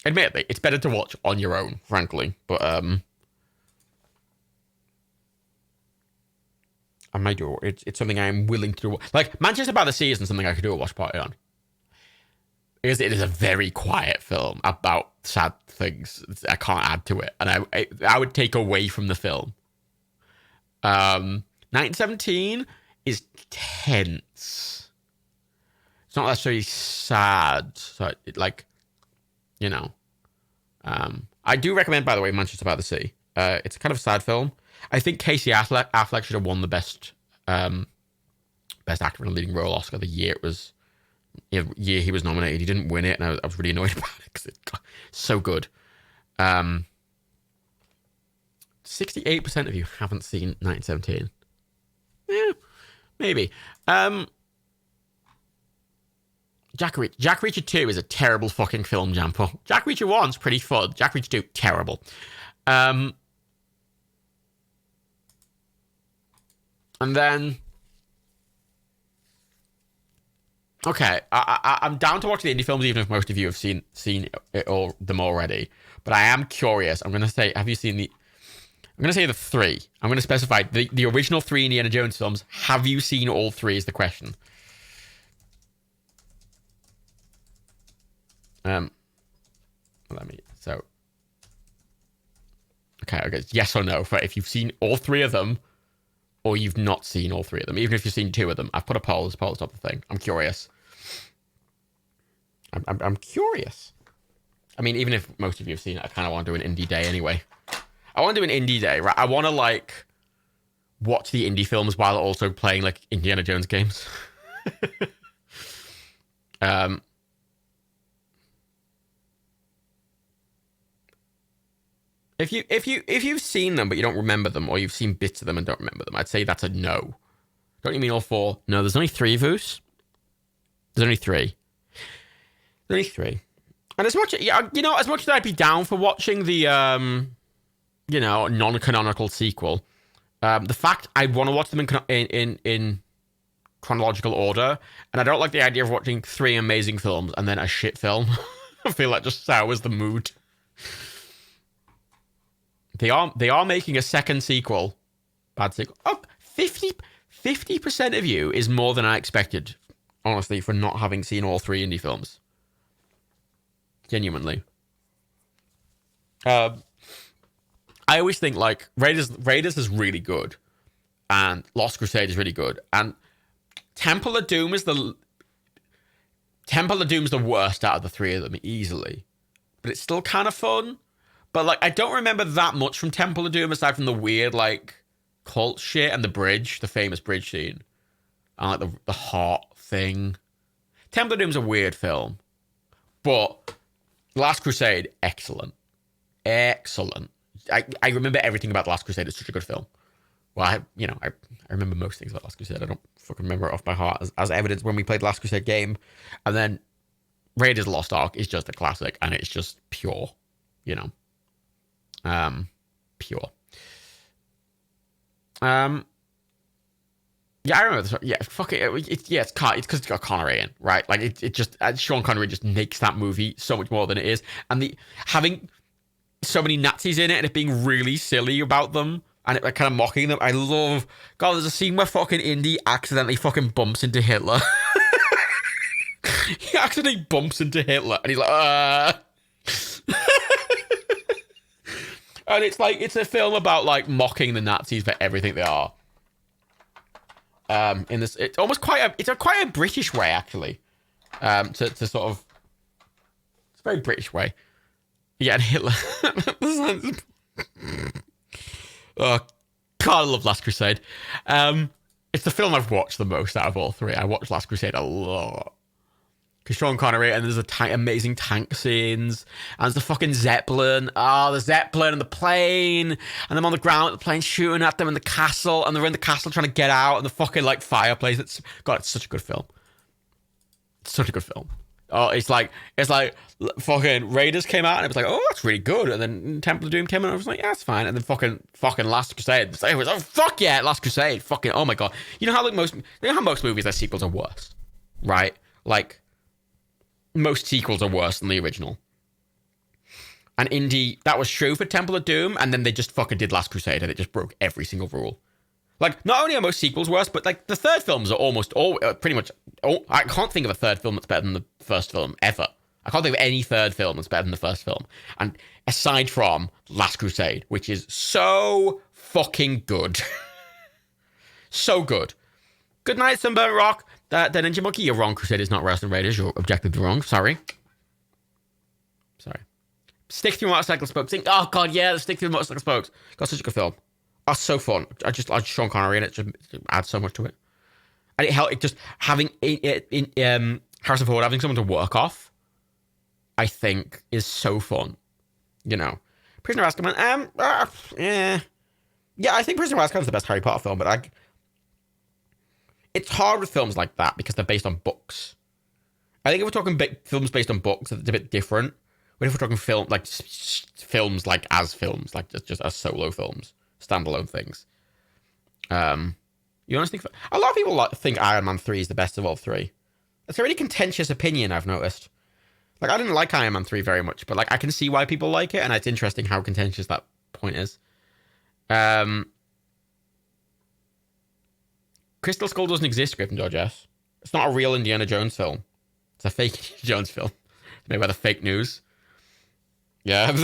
Admittedly, it's better to watch on your own, frankly, but I might do it. It's something I'm willing to do. Like Manchester by the Sea isn't something I could do a watch party on. Because it is a very quiet film about sad things. I can't add to it. And I would take away from the film. 1917 is tense. It's not necessarily sad. So I do recommend, by the way, Manchester by the Sea. It's kind of a sad film. I think Casey Affleck should have won the best actor in a leading role Oscar the year he was nominated. He didn't win it, and I was really annoyed about it because it's so good. 68% of you haven't seen 1917. Yeah, maybe. Jack Reacher 2 is a terrible fucking film, Jampo. Jack Reacher 1's pretty fun. Jack Reacher 2, terrible. And then... Okay, I'm down to watch the indie films, even if most of you have seen them already. But I am curious. I'm going to say, have you seen the... I'm going to say the three. I'm going to specify the original three Indiana Jones films. Have you seen all three is the question. Okay, yes or no, for if you've seen all three of them, or you've not seen all three of them, even if you've seen two of them. I've put a poll. There's a poll at the top of the thing. I'm curious. I'm curious. I mean, even if most of you have seen it, I kind of want to do an indie day anyway. I want to do an indie day, right? I want to, watch the indie films while also playing, Indiana Jones games. Um, if you've seen them but you don't remember them, or you've seen bits of them and don't remember them, I'd say that's a no. Don't you mean all four? No, there's only three of us. There's only three. There's only three. And as much, yeah, as much as I'd be down for watching the non-canonical sequel, the fact I want to watch them in chronological order, and I don't like the idea of watching three amazing films and then a shit film. I feel like just sours the mood. They are making a second sequel. Bad sequel. Oh, 50% of you is more than I expected, honestly, for not having seen all three indie films. Genuinely. I always think, like, Raiders is really good, and Lost Crusade is really good, and Temple of Doom is the worst out of the three of them, easily. But it's still kind of fun. But, like, I don't remember that much from Temple of Doom, aside from the weird, like, cult shit and the famous bridge scene. And, like, the heart thing. Temple of Doom's a weird film. But Last Crusade, excellent. Excellent. I remember everything about Last Crusade. It's such a good film. Well, I remember most things about Last Crusade. I don't fucking remember it off by heart, as evidenced when we played Last Crusade game. And then Raiders Lost Ark is just a classic, and it's just pure, pure. Yeah, I remember this. Yeah, fuck it. It's because it's got Connery in, right? Like it just Sean Connery just makes that movie so much more than it is, and having so many Nazis in it and it being really silly about them and it like kind of mocking them. I love. God, there's a scene where fucking Indy accidentally fucking bumps into Hitler. He accidentally bumps into Hitler, and he's like, And it's a film about like mocking the Nazis for everything they are. In this, it's almost quite a British way, actually. To sort of, it's a very British way. Yeah, and Hitler. Oh God, I love Last Crusade. It's the film I've watched the most out of all three. I watched Last Crusade a lot. Because Sean Connery, and there's amazing tank scenes, and there's the fucking Zeppelin. Oh, the Zeppelin and the plane, and them on the ground, the plane shooting at them in the castle, and they're in the castle trying to get out, and the fucking like fireplace. It's such a good film. It's such a good film. Oh, it's like fucking Raiders came out, and it was like, oh, that's really good. And then Temple of Doom came out, and I was like, yeah, it's fine. And then fucking Last Crusade. It was, oh fuck yeah, Last Crusade. Fucking, oh my God. You know how most movies, their sequels are worse, right? Like, most sequels are worse than the original. And Indy, that was true for Temple of Doom, and then they just fucking did Last Crusade, and it just broke every single rule. Like, not only are most sequels worse, but like the third films are almost all pretty much. I can't think of a third film that's better than the first film ever. I can't think of any third film that's better than the first film. And aside from Last Crusade, which is so fucking good. So good. Good night, Sunburn Rock. The Ninja Monkey, you're wrong. Crusade is not worse than Raiders. You're objectively wrong. Sorry. Stick through motorcycle spokes. Oh God, yeah, the stick through motorcycle spokes. Got such a good film. Oh, so fun. I just Sean Connery in it. Just adds so much to it. And it just having Harrison Ford having someone to work off, I think, is so fun. Prisoner of Azkaban. Yeah, I think Prisoner of Azkaban is the best Harry Potter film, but it's hard with films like that because they're based on books. I think if we're talking films based on books, it's a bit different. But if we're talking films like just as solo films, standalone things, you honestly think a lot of people think Iron Man 3 is the best of all three. It's a really contentious opinion, I've noticed. Like, I didn't like Iron Man 3 very much, but like I can see why people like it, and it's interesting how contentious that point is. Crystal Skull doesn't exist, Gryffindor Jess. It's not a real Indiana Jones film. It's a fake Indiana Jones film. It's made by the fake news. Yeah.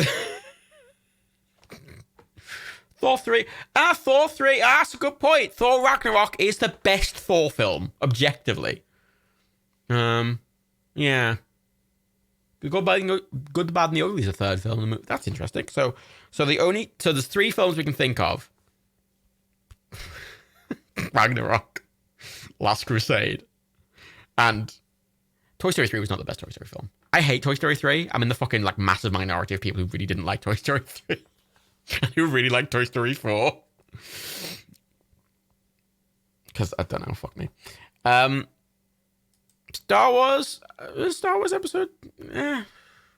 Thor 3. Thor 3. That's a good point. Thor Ragnarok is the best Thor film, objectively. Yeah. Good, Bad, the Bad, and the Ugly is a third film in the movie. That's interesting. So there's three films we can think of. Ragnarok, Last Crusade, and Toy Story 3 was not the best Toy Story film. I hate Toy Story 3. I'm in the fucking like massive minority of people who really didn't like Toy Story 3. Who really like Toy Story 4. Because I don't know, fuck me. Star Wars episode...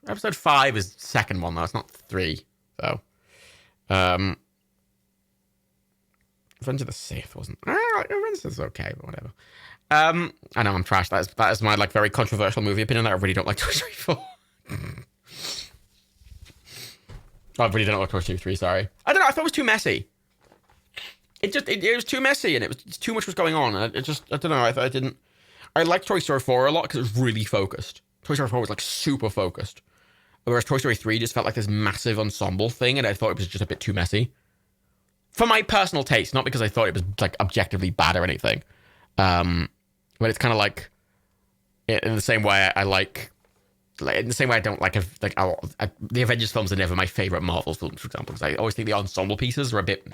Episode 5 is the second one, though. It's not 3, though. Revenge of the Sith wasn't... Revenge of the Sith is okay, but whatever. I know I'm trash. That is my like very controversial movie opinion that I really don't like Toy Story 4. I really don't like Toy Story 3, sorry. I don't know, I thought it was too messy. It was too messy, and too much was going on. I don't know, I didn't... I liked Toy Story 4 a lot because it was really focused. Toy Story 4 was like super focused. Whereas Toy Story 3 just felt like this massive ensemble thing, and I thought it was just a bit too messy. For my personal taste, not because I thought it was like objectively bad or anything. But it's kind of like, in the same way I like in the same way I don't like the Avengers films are never my favorite Marvel films, for example, because I always think the ensemble pieces are a bit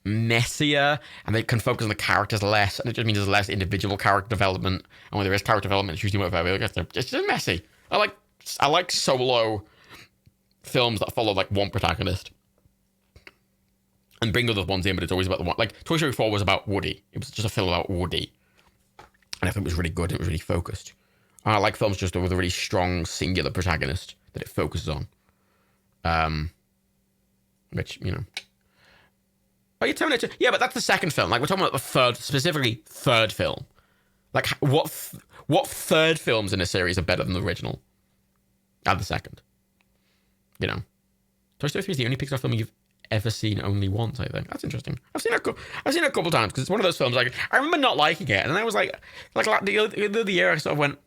messier and they can focus on the characters less, and it just means there's less individual character development, and when there is character development, it's usually more very it's just messy. I like solo films that follow like one protagonist and bring other ones in, but it's always about the one. Like Toy Story 4 was about Woody. It was just a film about Woody, and I think it was really good. It was really focused. And I like films just with a really strong singular protagonist that it focuses on. Which, you know. Oh, you Terminator. Yeah, but that's the second film. Like, we're talking about the third film. Like, what third films in a series are better than the original? And the second. You know. Toy Story 3 is the only Pixar film you've ever seen only once, I think. That's interesting. I've seen it a couple times, because it's one of those films, like, I remember not liking it, and then I was like the other year, I sort of went,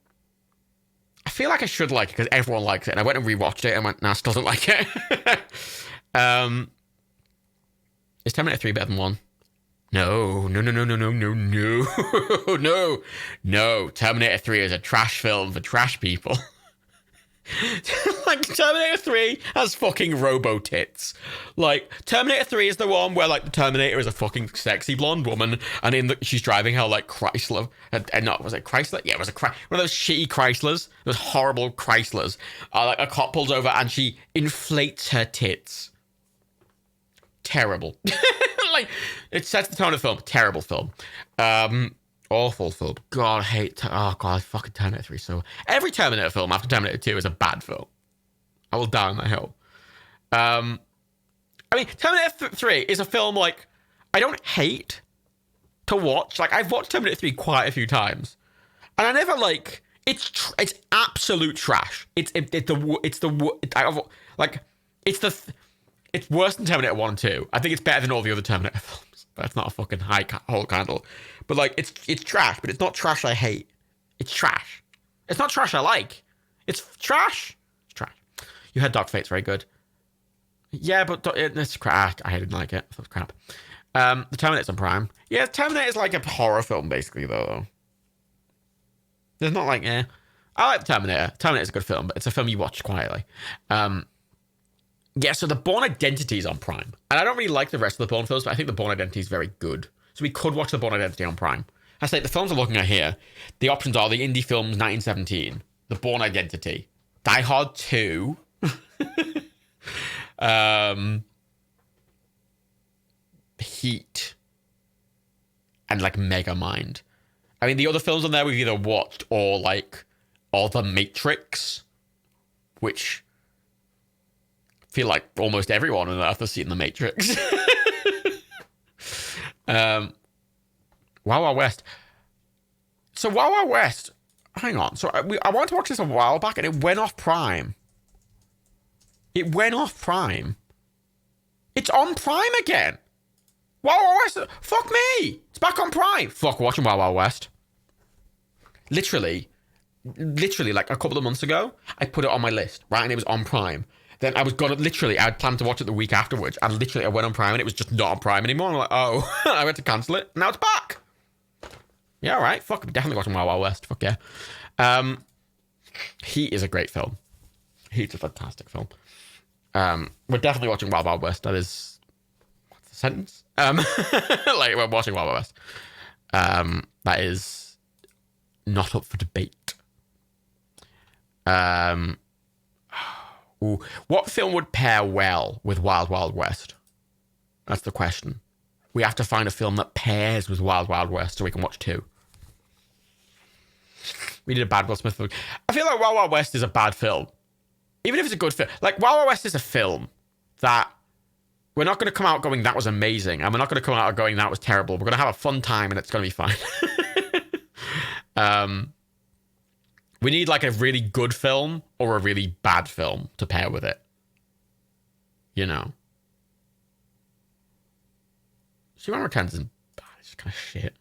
I feel like I should like it, because everyone likes it, and I went and rewatched it, and went, nah, I still don't like it. Is Terminator 3 better than 1? No. No. Terminator 3 is a trash film for trash people. Like, Terminator 3 has fucking robo-tits. Like, Terminator 3 is the one where, like, the Terminator is a fucking sexy blonde woman, and she's driving her, like, Chrysler. And not, was it Chrysler? Yeah, it was one of those shitty Chryslers. Those horrible Chryslers. Like, a cop pulls over, and she inflates her tits. Terrible. Like, it sets the tone of the film. Terrible film. Awful film. God, I hate... fucking Terminator 3 so... Every Terminator film after Terminator 2 is a bad film. I will die on that hill. I mean, Terminator 3 is a film, like, I don't hate to watch. Like, I've watched Terminator 3 quite a few times. And I never, like... It's absolute trash. It's worse than Terminator 1 and 2. I think it's better than all the other Terminator films. That's not a fucking whole candle. But, like, it's trash, but it's not trash I hate. It's trash. It's not trash I like. It's trash. It's trash. You had Dark Fate's very good. Yeah, but it's crap. I didn't like it. I thought it was crap. The Terminator's on Prime. Yeah, Terminator's like a horror film, basically, though. There's not like, I like Terminator. Terminator's a good film, but it's a film you watch quietly. Yeah, so the Bourne Identity is on Prime. And I don't really like the rest of the Bourne films, but I think the Bourne Identity is very good. So we could watch the Bourne Identity on Prime. I say the films I'm looking at here, the options are the indie films 1917, the Bourne Identity, Die Hard 2, Heat, and like Megamind. I mean, the other films on there we've either watched or The Matrix, which... feel like almost everyone on Earth has seen The Matrix. Wild Wild West. So Wild Wild West, hang on. So I wanted to watch this a while back, and it went off Prime. It went off Prime. It's on Prime again. Wild Wild West. Fuck me. It's back on Prime. Fuck watching Wild Wild West. Literally, like a couple of months ago, I put it on my list, right? And it was on Prime. Then I had planned to watch it the week afterwards, and literally I went on Prime and it was just not on Prime anymore. I'm like, oh, I went to cancel it. Now it's back. Yeah, all right. Fuck, I'm definitely watching Wild Wild West. Fuck yeah. Heat is a great film. Heat's a fantastic film. We're definitely watching Wild Wild West. That is, what's the sentence? Like, we're watching Wild Wild West. That is not up for debate. Um, ooh, what film would pair well with Wild Wild West? That's the question. We have to find a film that pairs with Wild Wild West so we can watch two. We need a bad Will Smith film. I feel like Wild Wild West is a bad film. Even if it's a good film. Like, Wild Wild West is a film that we're not going to come out going, that was amazing. And we're not going to come out going, that was terrible. We're going to have a fun time and it's going to be fine. We need like a really good film or a really bad film to pair with it. You know? Superman Returns is bad. It's kind of shit.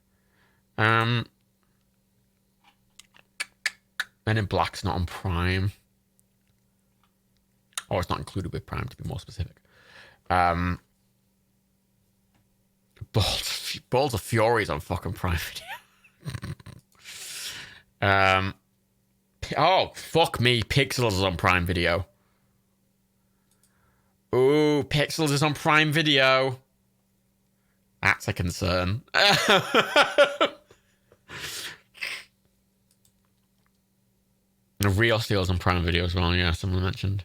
Men in Black's not on Prime. Or it's not included with Prime, to be more specific. Balls of Fury is on fucking Prime Video. Oh, fuck me. Pixels is on Prime Video. Ooh, Pixels is on Prime Video. That's a concern. The Real Steel's on Prime Video as well, yeah, someone mentioned.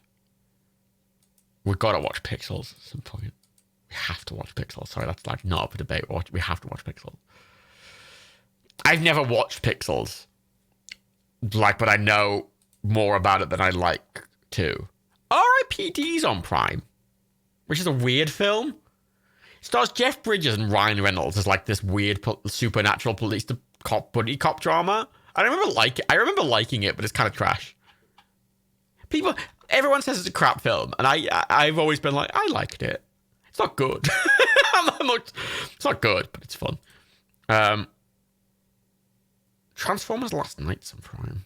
We've got to watch Pixels at some point. We have to watch Pixels. Sorry, that's like not up a debate. We have to watch Pixels. I've never watched Pixels. Like, but I know more about it than I like to. R.I.P.D.'s on Prime, which is a weird film. It stars Jeff Bridges and Ryan Reynolds as like this weird supernatural police buddy cop drama. I remember liking it, but it's kind of trash. Everyone says it's a crap film, and I've always been like, I liked it. It's not good. It's not good, but it's fun. Transformers Last Night's on Prime.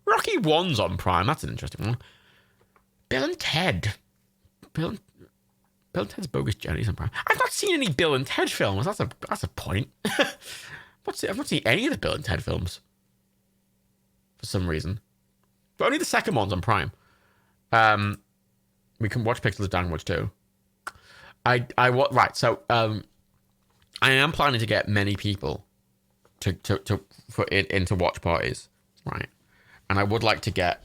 Rocky 1's on Prime. That's an interesting one. Bill and Ted. Bill and Ted's Bogus Journey's on Prime. I've not seen any Bill and Ted films. That's a point. I've not seen any of the Bill and Ted films. For some reason. But only the second one's on Prime. We can watch Pixels Downwards too. Right, so I am planning to get many people to put it into watch parties, right? And I would like to get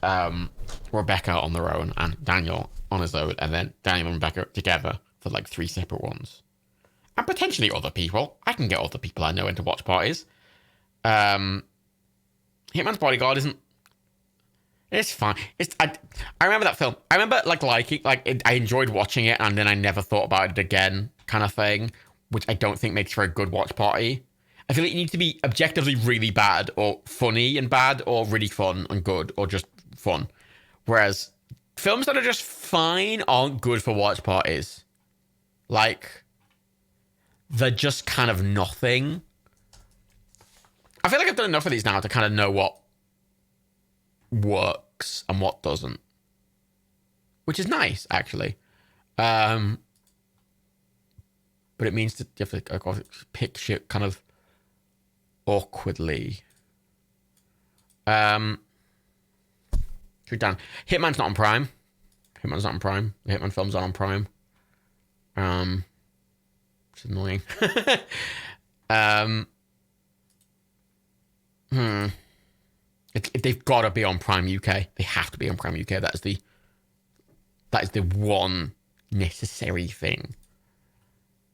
Rebecca on their own and Daniel on his own, and then Daniel and Rebecca together for like 3 separate ones. And potentially other people. I can get other people I know into watch parties. Hitman's Bodyguard isn't... It's fine. I remember that film. I remember liking I enjoyed watching it, and then I never thought about it again, kind of thing, which I don't think makes for a good watch party. I feel like you need to be objectively really bad, or funny and bad, or really fun and good, or just fun. Whereas films that are just fine aren't good for watch parties. Like, they're just kind of nothing. I feel like I've done enough of these now to kind of know what works and what doesn't. Which is nice, actually. But it means that you have to pick shit kind of awkwardly. Should we done? Hitman's not on Prime. The Hitman films aren't on Prime. Which is annoying. They've got to be on Prime UK. They have to be on Prime UK. That is the one necessary thing.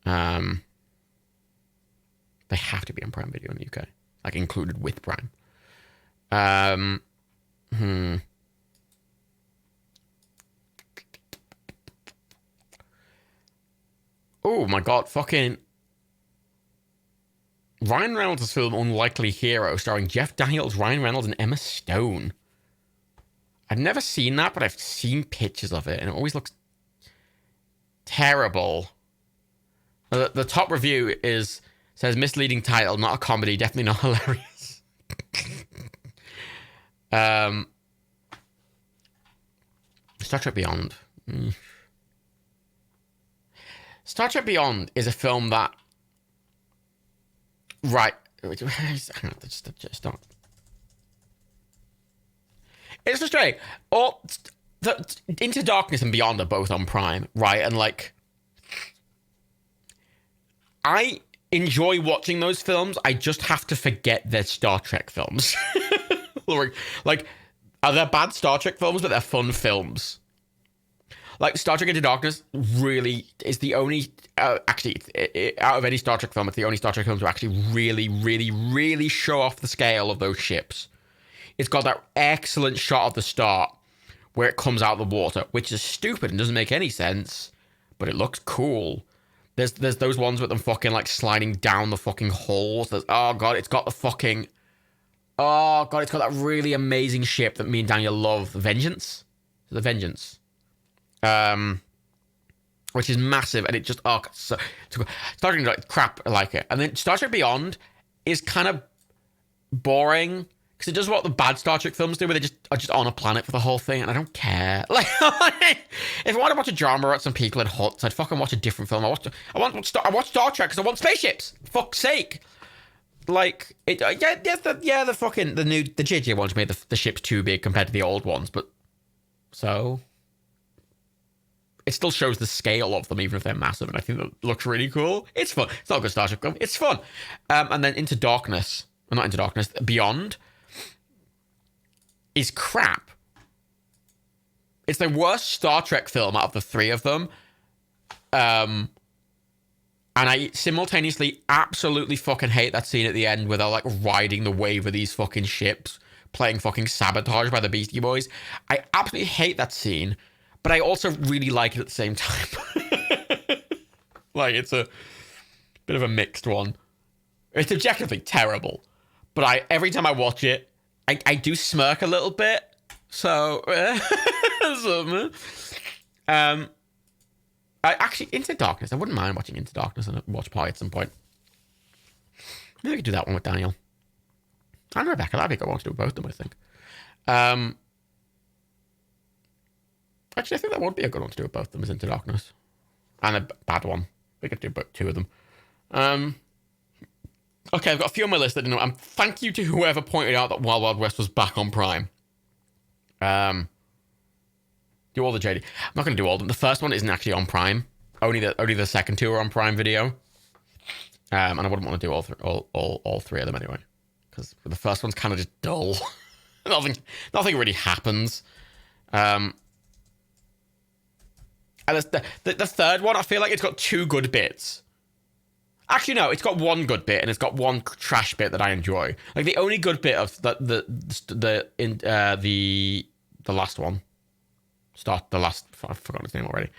They have to be on Prime Video in the UK, like included with Prime. Oh my god, fucking Ryan Reynolds' film Unlikely Hero, starring Jeff Daniels, Ryan Reynolds, and Emma Stone. I've never seen that, but I've seen pictures of it, and it always looks terrible. The top review says misleading title, not a comedy, definitely not hilarious. Star Trek Beyond. Star Trek Beyond is a film that... Right. Hang on, just don't. It's frustrating. Into Darkness and Beyond are both on Prime, right? And like... enjoy watching those films. I just have to forget they're Star Trek films. Like, are they bad Star Trek films, but they're fun films? Like, Star Trek Into Darkness really is the only... actually, out of any Star Trek film, it's the only Star Trek film to actually really, really, really show off the scale of those ships. It's got that excellent shot at the start where it comes out of the water, which is stupid and doesn't make any sense, but it looks cool. There's those ones with them fucking, like, sliding down the fucking holes. Oh, God, it's got the fucking... Oh, God, it's got that really amazing ship that me and Daniel love. Vengeance? The Vengeance. Which is massive, and it just... Oh, so Star Trek, like, crap, I like it. And then Star Trek Beyond is kind of boring, because it does what the bad Star Trek films do, where they are just on a planet for the whole thing, and I don't care. Like, if I want to watch a drama about some people in huts, I'd fucking watch a different film. I watch Star Trek because I want spaceships. Fuck's sake. Like, the JJ ones made the ships too big compared to the old ones, but so it still shows the scale of them, even if they're massive, and I think that looks really cool. It's fun. It's not a good Star Trek film. It's fun. And then Into Darkness, well, not Into Darkness, Beyond is crap. It's the worst Star Trek film out of the three of them. And I simultaneously absolutely fucking hate that scene at the end where they're, like, riding the wave of these fucking ships, playing fucking Sabotage by the Beastie Boys. I absolutely hate that scene, but I also really like it at the same time. Like, it's a bit of a mixed one. It's objectively terrible, but every time I watch it, I do smirk a little bit. So, actually, Into Darkness, I wouldn't mind watching Into Darkness and a watch party at some point. Maybe I could do that one with Daniel. And Rebecca, that'd be a good one to do with both of them, I think. Actually, I think that would be a good one to do with both of them, is Into Darkness. And a bad one. We could do both, two of them. Okay, I've got a few on my list that I didn't know. Thank you to whoever pointed out that Wild Wild West was back on Prime. Do all the JD. I'm not going to do all of them. The first one isn't actually on Prime. Only the second two are on Prime Video. And I wouldn't want to do all three of them anyway, because the first one's kind of just dull. Nothing really happens. And the third one, I feel like it's got two good bits. Actually, no, it's got one good bit and it's got one trash bit that I enjoy. Like, the only good bit of the last one, I've forgotten his name already,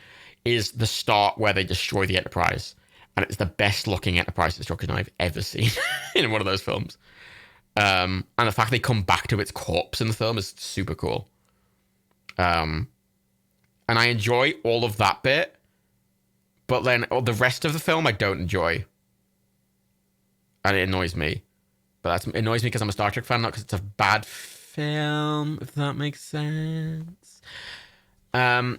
is the start where they destroy the Enterprise, and it's the best looking Enterprise destruction I've ever seen in one of those films. And the fact they come back to its corpse in the film is super cool. And I enjoy all of that bit, but then the rest of the film I don't enjoy. And it annoys me. But it annoys me because I'm a Star Trek fan, not because it's a bad film, if that makes sense. Yeah,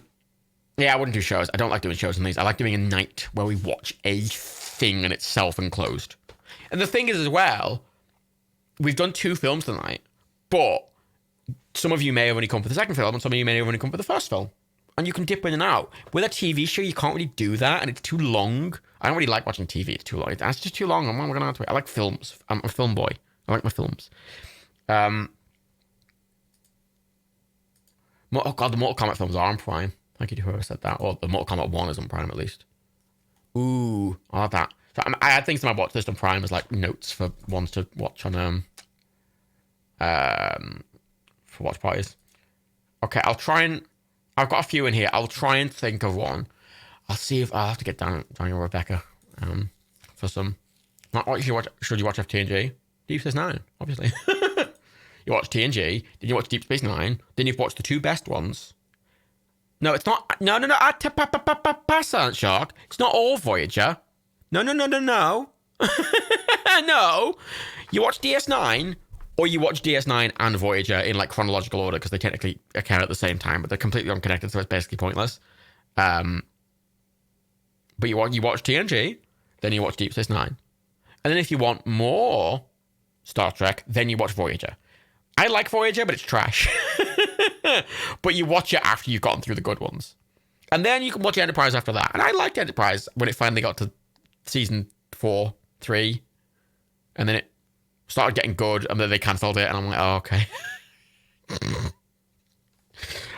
I wouldn't do shows. I don't like doing shows on these. I like doing a night where we watch a thing and it's self-enclosed. And the thing is as well, we've done two films tonight, but some of you may have only come for the second film and some of you may have only come for the first film. And you can dip in and out. With a TV show, you can't really do that, and it's too long. I don't really like watching TV. It's too long. It's just too long. I'm not going to answer it. I like films. I'm a film boy. I like my films. Oh, God, the Mortal Kombat films are on Prime. Thank you to whoever said that. Or the Mortal Kombat 1 is on Prime, at least. Ooh, I like that. So I had things in my watch list on Prime as, like, notes for ones to watch on, for watch parties. Okay, I'll try and... I've got a few in here. I'll try and think of one. I'll see if I'll have to get Daniel and Rebecca for some. Not what should you watch FTNG? Deep Space Nine, obviously. You watch TNG. Then you watch Deep Space Nine. Then you've watched the two best ones. No, it's not. No. Pass that, Shark. It's not all Voyager. No. No. You watch DS9. Or you watch DS9 and Voyager in, like, chronological order, because they technically occur at the same time, but they're completely unconnected, so it's basically pointless. But you watch TNG, then you watch Deep Space Nine. And then if you want more Star Trek, then you watch Voyager. I like Voyager, but it's trash. But you watch it after you've gotten through the good ones. And then you can watch Enterprise after that. And I liked Enterprise when it finally got to season 4, 3, and then it started getting good, and then they cancelled it, and I'm like, oh, okay.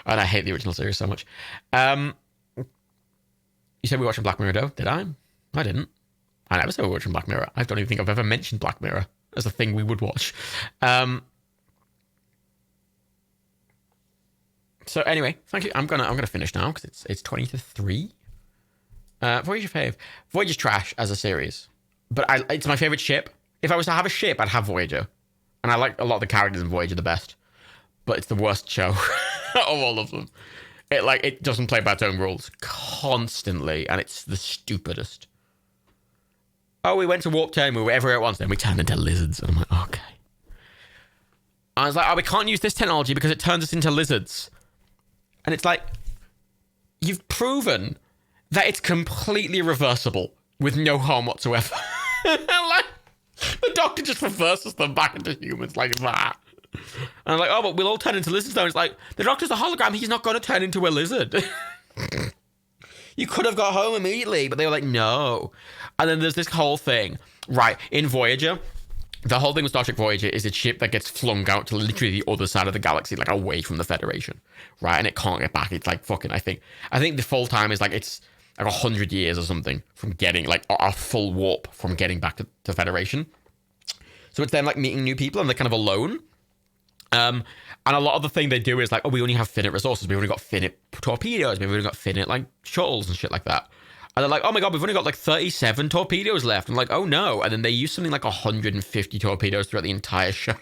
And I hate the original series so much. You said we were watching Black Mirror, though. Did I? I didn't. I never said we were watching Black Mirror. I don't even think I've ever mentioned Black Mirror as a thing we would watch. So anyway, thank you. I'm gonna finish now because it's 20 to 3. Voyager fave. Voyager's trash as a series, but it's my favorite ship. If I was to have a ship, I'd have Voyager, and I like a lot of the characters in Voyager the best. But it's the worst show of all of them. It doesn't play by its own rules constantly, and it's the stupidest. Oh, we went to Warp 10, we were everywhere at once, then we turned into lizards, and I'm like, okay. I was like, oh, we can't use this technology because it turns us into lizards. And it's like, you've proven that it's completely reversible with no harm whatsoever. Like, the Doctor just reverses them back into humans like that. And I'm like, oh, but we'll all turn into lizards though. It's like, the Doctor's a hologram. He's not going to turn into a lizard. You could have got home immediately, but they were like, no. And then there's this whole thing, right, in Voyager. The whole thing with Star Trek Voyager is a ship that gets flung out to literally the other side of the galaxy, like away from the Federation, right? And it can't get back. It's like fucking, I think the full time is like, it's like 100 years or something from getting like a full warp from getting back to Federation. So it's them like meeting new people and they're kind of alone. And a lot of the thing they do is like, oh, we only have finite resources. We've only got finite torpedoes. We've only got finite like shuttles and shit like that. And they're like, oh my God, we've only got like 37 torpedoes left. I'm like, oh no. And then they use something like 150 torpedoes throughout the entire show.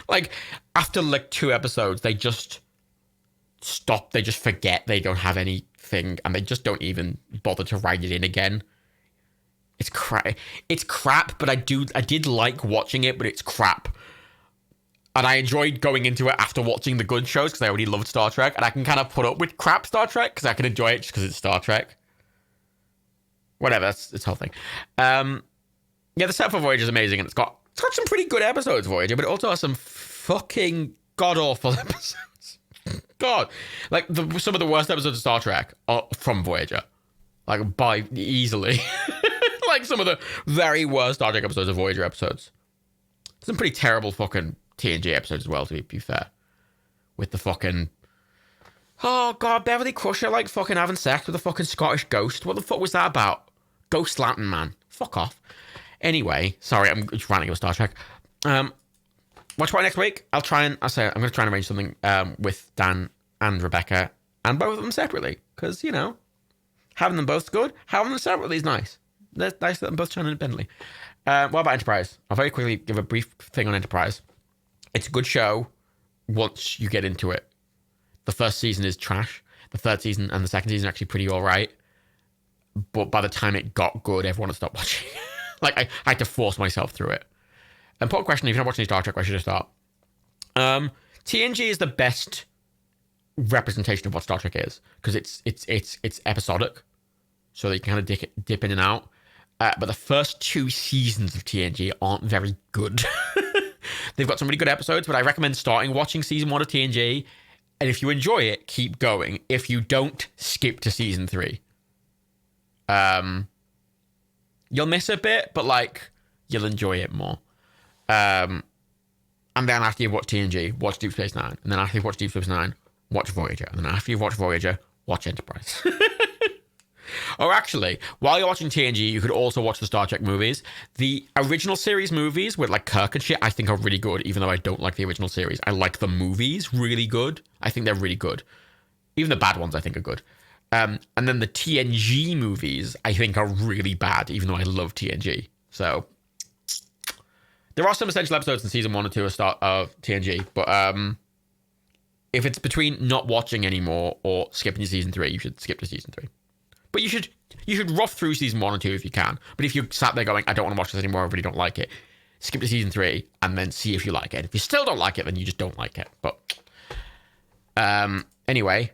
Like, after like 2 episodes, they just stop. They just forget they don't have anything. And they just don't even bother to write it in again. It's crap. It's crap, but I did like watching it, but it's crap. And I enjoyed going into it after watching the good shows because I already loved Star Trek. And I can kind of put up with crap Star Trek because I can enjoy it just because it's Star Trek. Whatever, that's its whole thing. Yeah, the setup for Voyager is amazing. And it's got some pretty good episodes, Voyager, but it also has some fucking god-awful episodes. God. Like, some of the worst episodes of Star Trek are from Voyager. Like, by easily. Like, some of the very worst Star Trek episodes are Voyager episodes. Some pretty terrible fucking TNG episodes as well, to be fair. With the fucking... Oh, God, Beverly Crusher, like, fucking having sex with a fucking Scottish ghost. What the fuck was that about? Ghost Lantern Man. Fuck off. Anyway, sorry, I'm just ranting about Star Trek. Watch Party next week. I'm going to try and arrange something with Dan and Rebecca and both of them separately. Because, you know, having them both good. Having them separately is nice. It's nice that them both shine independently. What about Enterprise? I'll very quickly give a brief thing on Enterprise. It's a good show once you get into it. The first season is trash. The third season and the second season are actually pretty all right. But by the time it got good, everyone had stopped watching. Like, I had to force myself through it. Important question, if you're not watching Star Trek, why should I start? TNG is the best representation of what Star Trek is. Because it's episodic. So you can kind of dip in and out. But the first 2 seasons of TNG aren't very good. They've got some really good episodes, but I recommend starting watching season 1 of TNG. And if you enjoy it, keep going. If you don't, skip to season 3. You'll miss a bit, but like you'll enjoy it more. And then after you've watched TNG, watch Deep Space Nine. And then after you've watched Deep Space Nine, watch Voyager. And then after you've watched Voyager, watch Enterprise. Or actually, while you're watching TNG, you could also watch the Star Trek movies. The original series movies with like Kirk and shit, I think are really good, even though I don't like the original series. I like the movies really good. I think they're really good. Even the bad ones I think are good. And then the TNG movies I think are really bad, even though I love TNG. So there are some essential episodes in season 1 or 2 of TNG, but if it's between not watching anymore or skipping to season 3, you should skip to season 3. But you should rough through season 1 and 2 if you can. But if you sat there going, I don't want to watch this anymore, I really don't like it, skip to season 3 and then see if you like it. If you still don't like it, then you just don't like it. But anyway,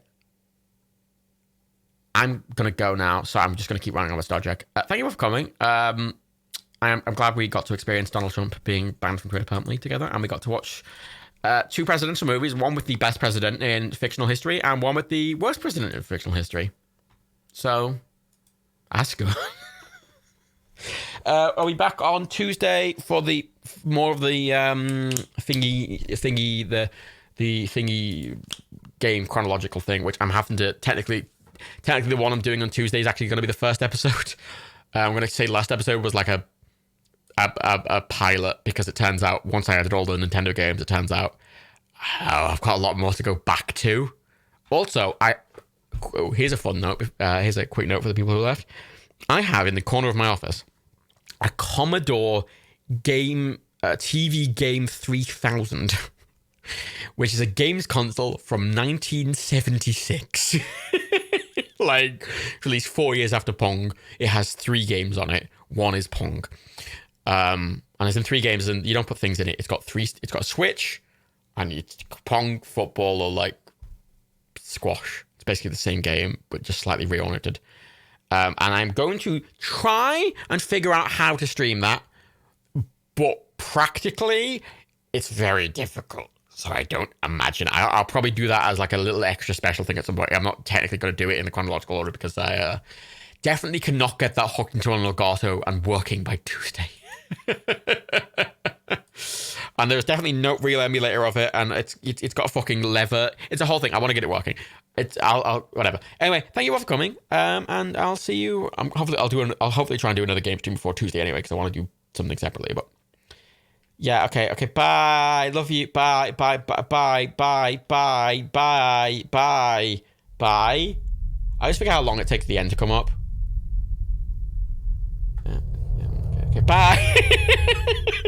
I'm going to go now. So I'm just going to keep running on with Star Trek. Thank you all for coming. I'm glad we got to experience Donald Trump being banned from Twitter permanently together. And we got to watch 2 presidential movies, one with the best president in fictional history and one with the worst president in fictional history. So, that's good. Are we back on Tuesday for the more of the thingy, the thingy game chronological thing, which I'm having to technically the one I'm doing on Tuesday is actually going to be the first episode. I'm going to say last episode was like a pilot, because it turns out once I added all the Nintendo games, it turns out I've got a lot more to go back to. Also, here's a fun note. Here's a quick note for the people who left. I have in the corner of my office a Commodore TV Game 3000, which is a games console from 1976. Like, released 4 years after Pong. It has 3 games on it. One is Pong. And it's in 3 games, and you don't put things in it. It's got a Switch, and it's Pong, football, or like squash. It's basically the same game, but just slightly reoriented. And I'm going to try and figure out how to stream that, but practically, it's very difficult. So I don't imagine. I'll probably do that as like a little extra special thing at some point. I'm not technically going to do it in the chronological order, because I definitely cannot get that hooked into an Elgato and working by Tuesday. And there's definitely no real emulator of it, and it's got a fucking lever. It's a whole thing. I want to get it working. I'll whatever. Anyway, thank you all for coming. And I'll see you. I'll hopefully try and do another game stream before Tuesday anyway, because I want to do something separately. But yeah, okay. Bye. Love you. Bye. Bye. Bye. Bye. Bye. Bye. Bye. Bye. Bye. I just forget how long it takes the end to come up. Okay. Bye.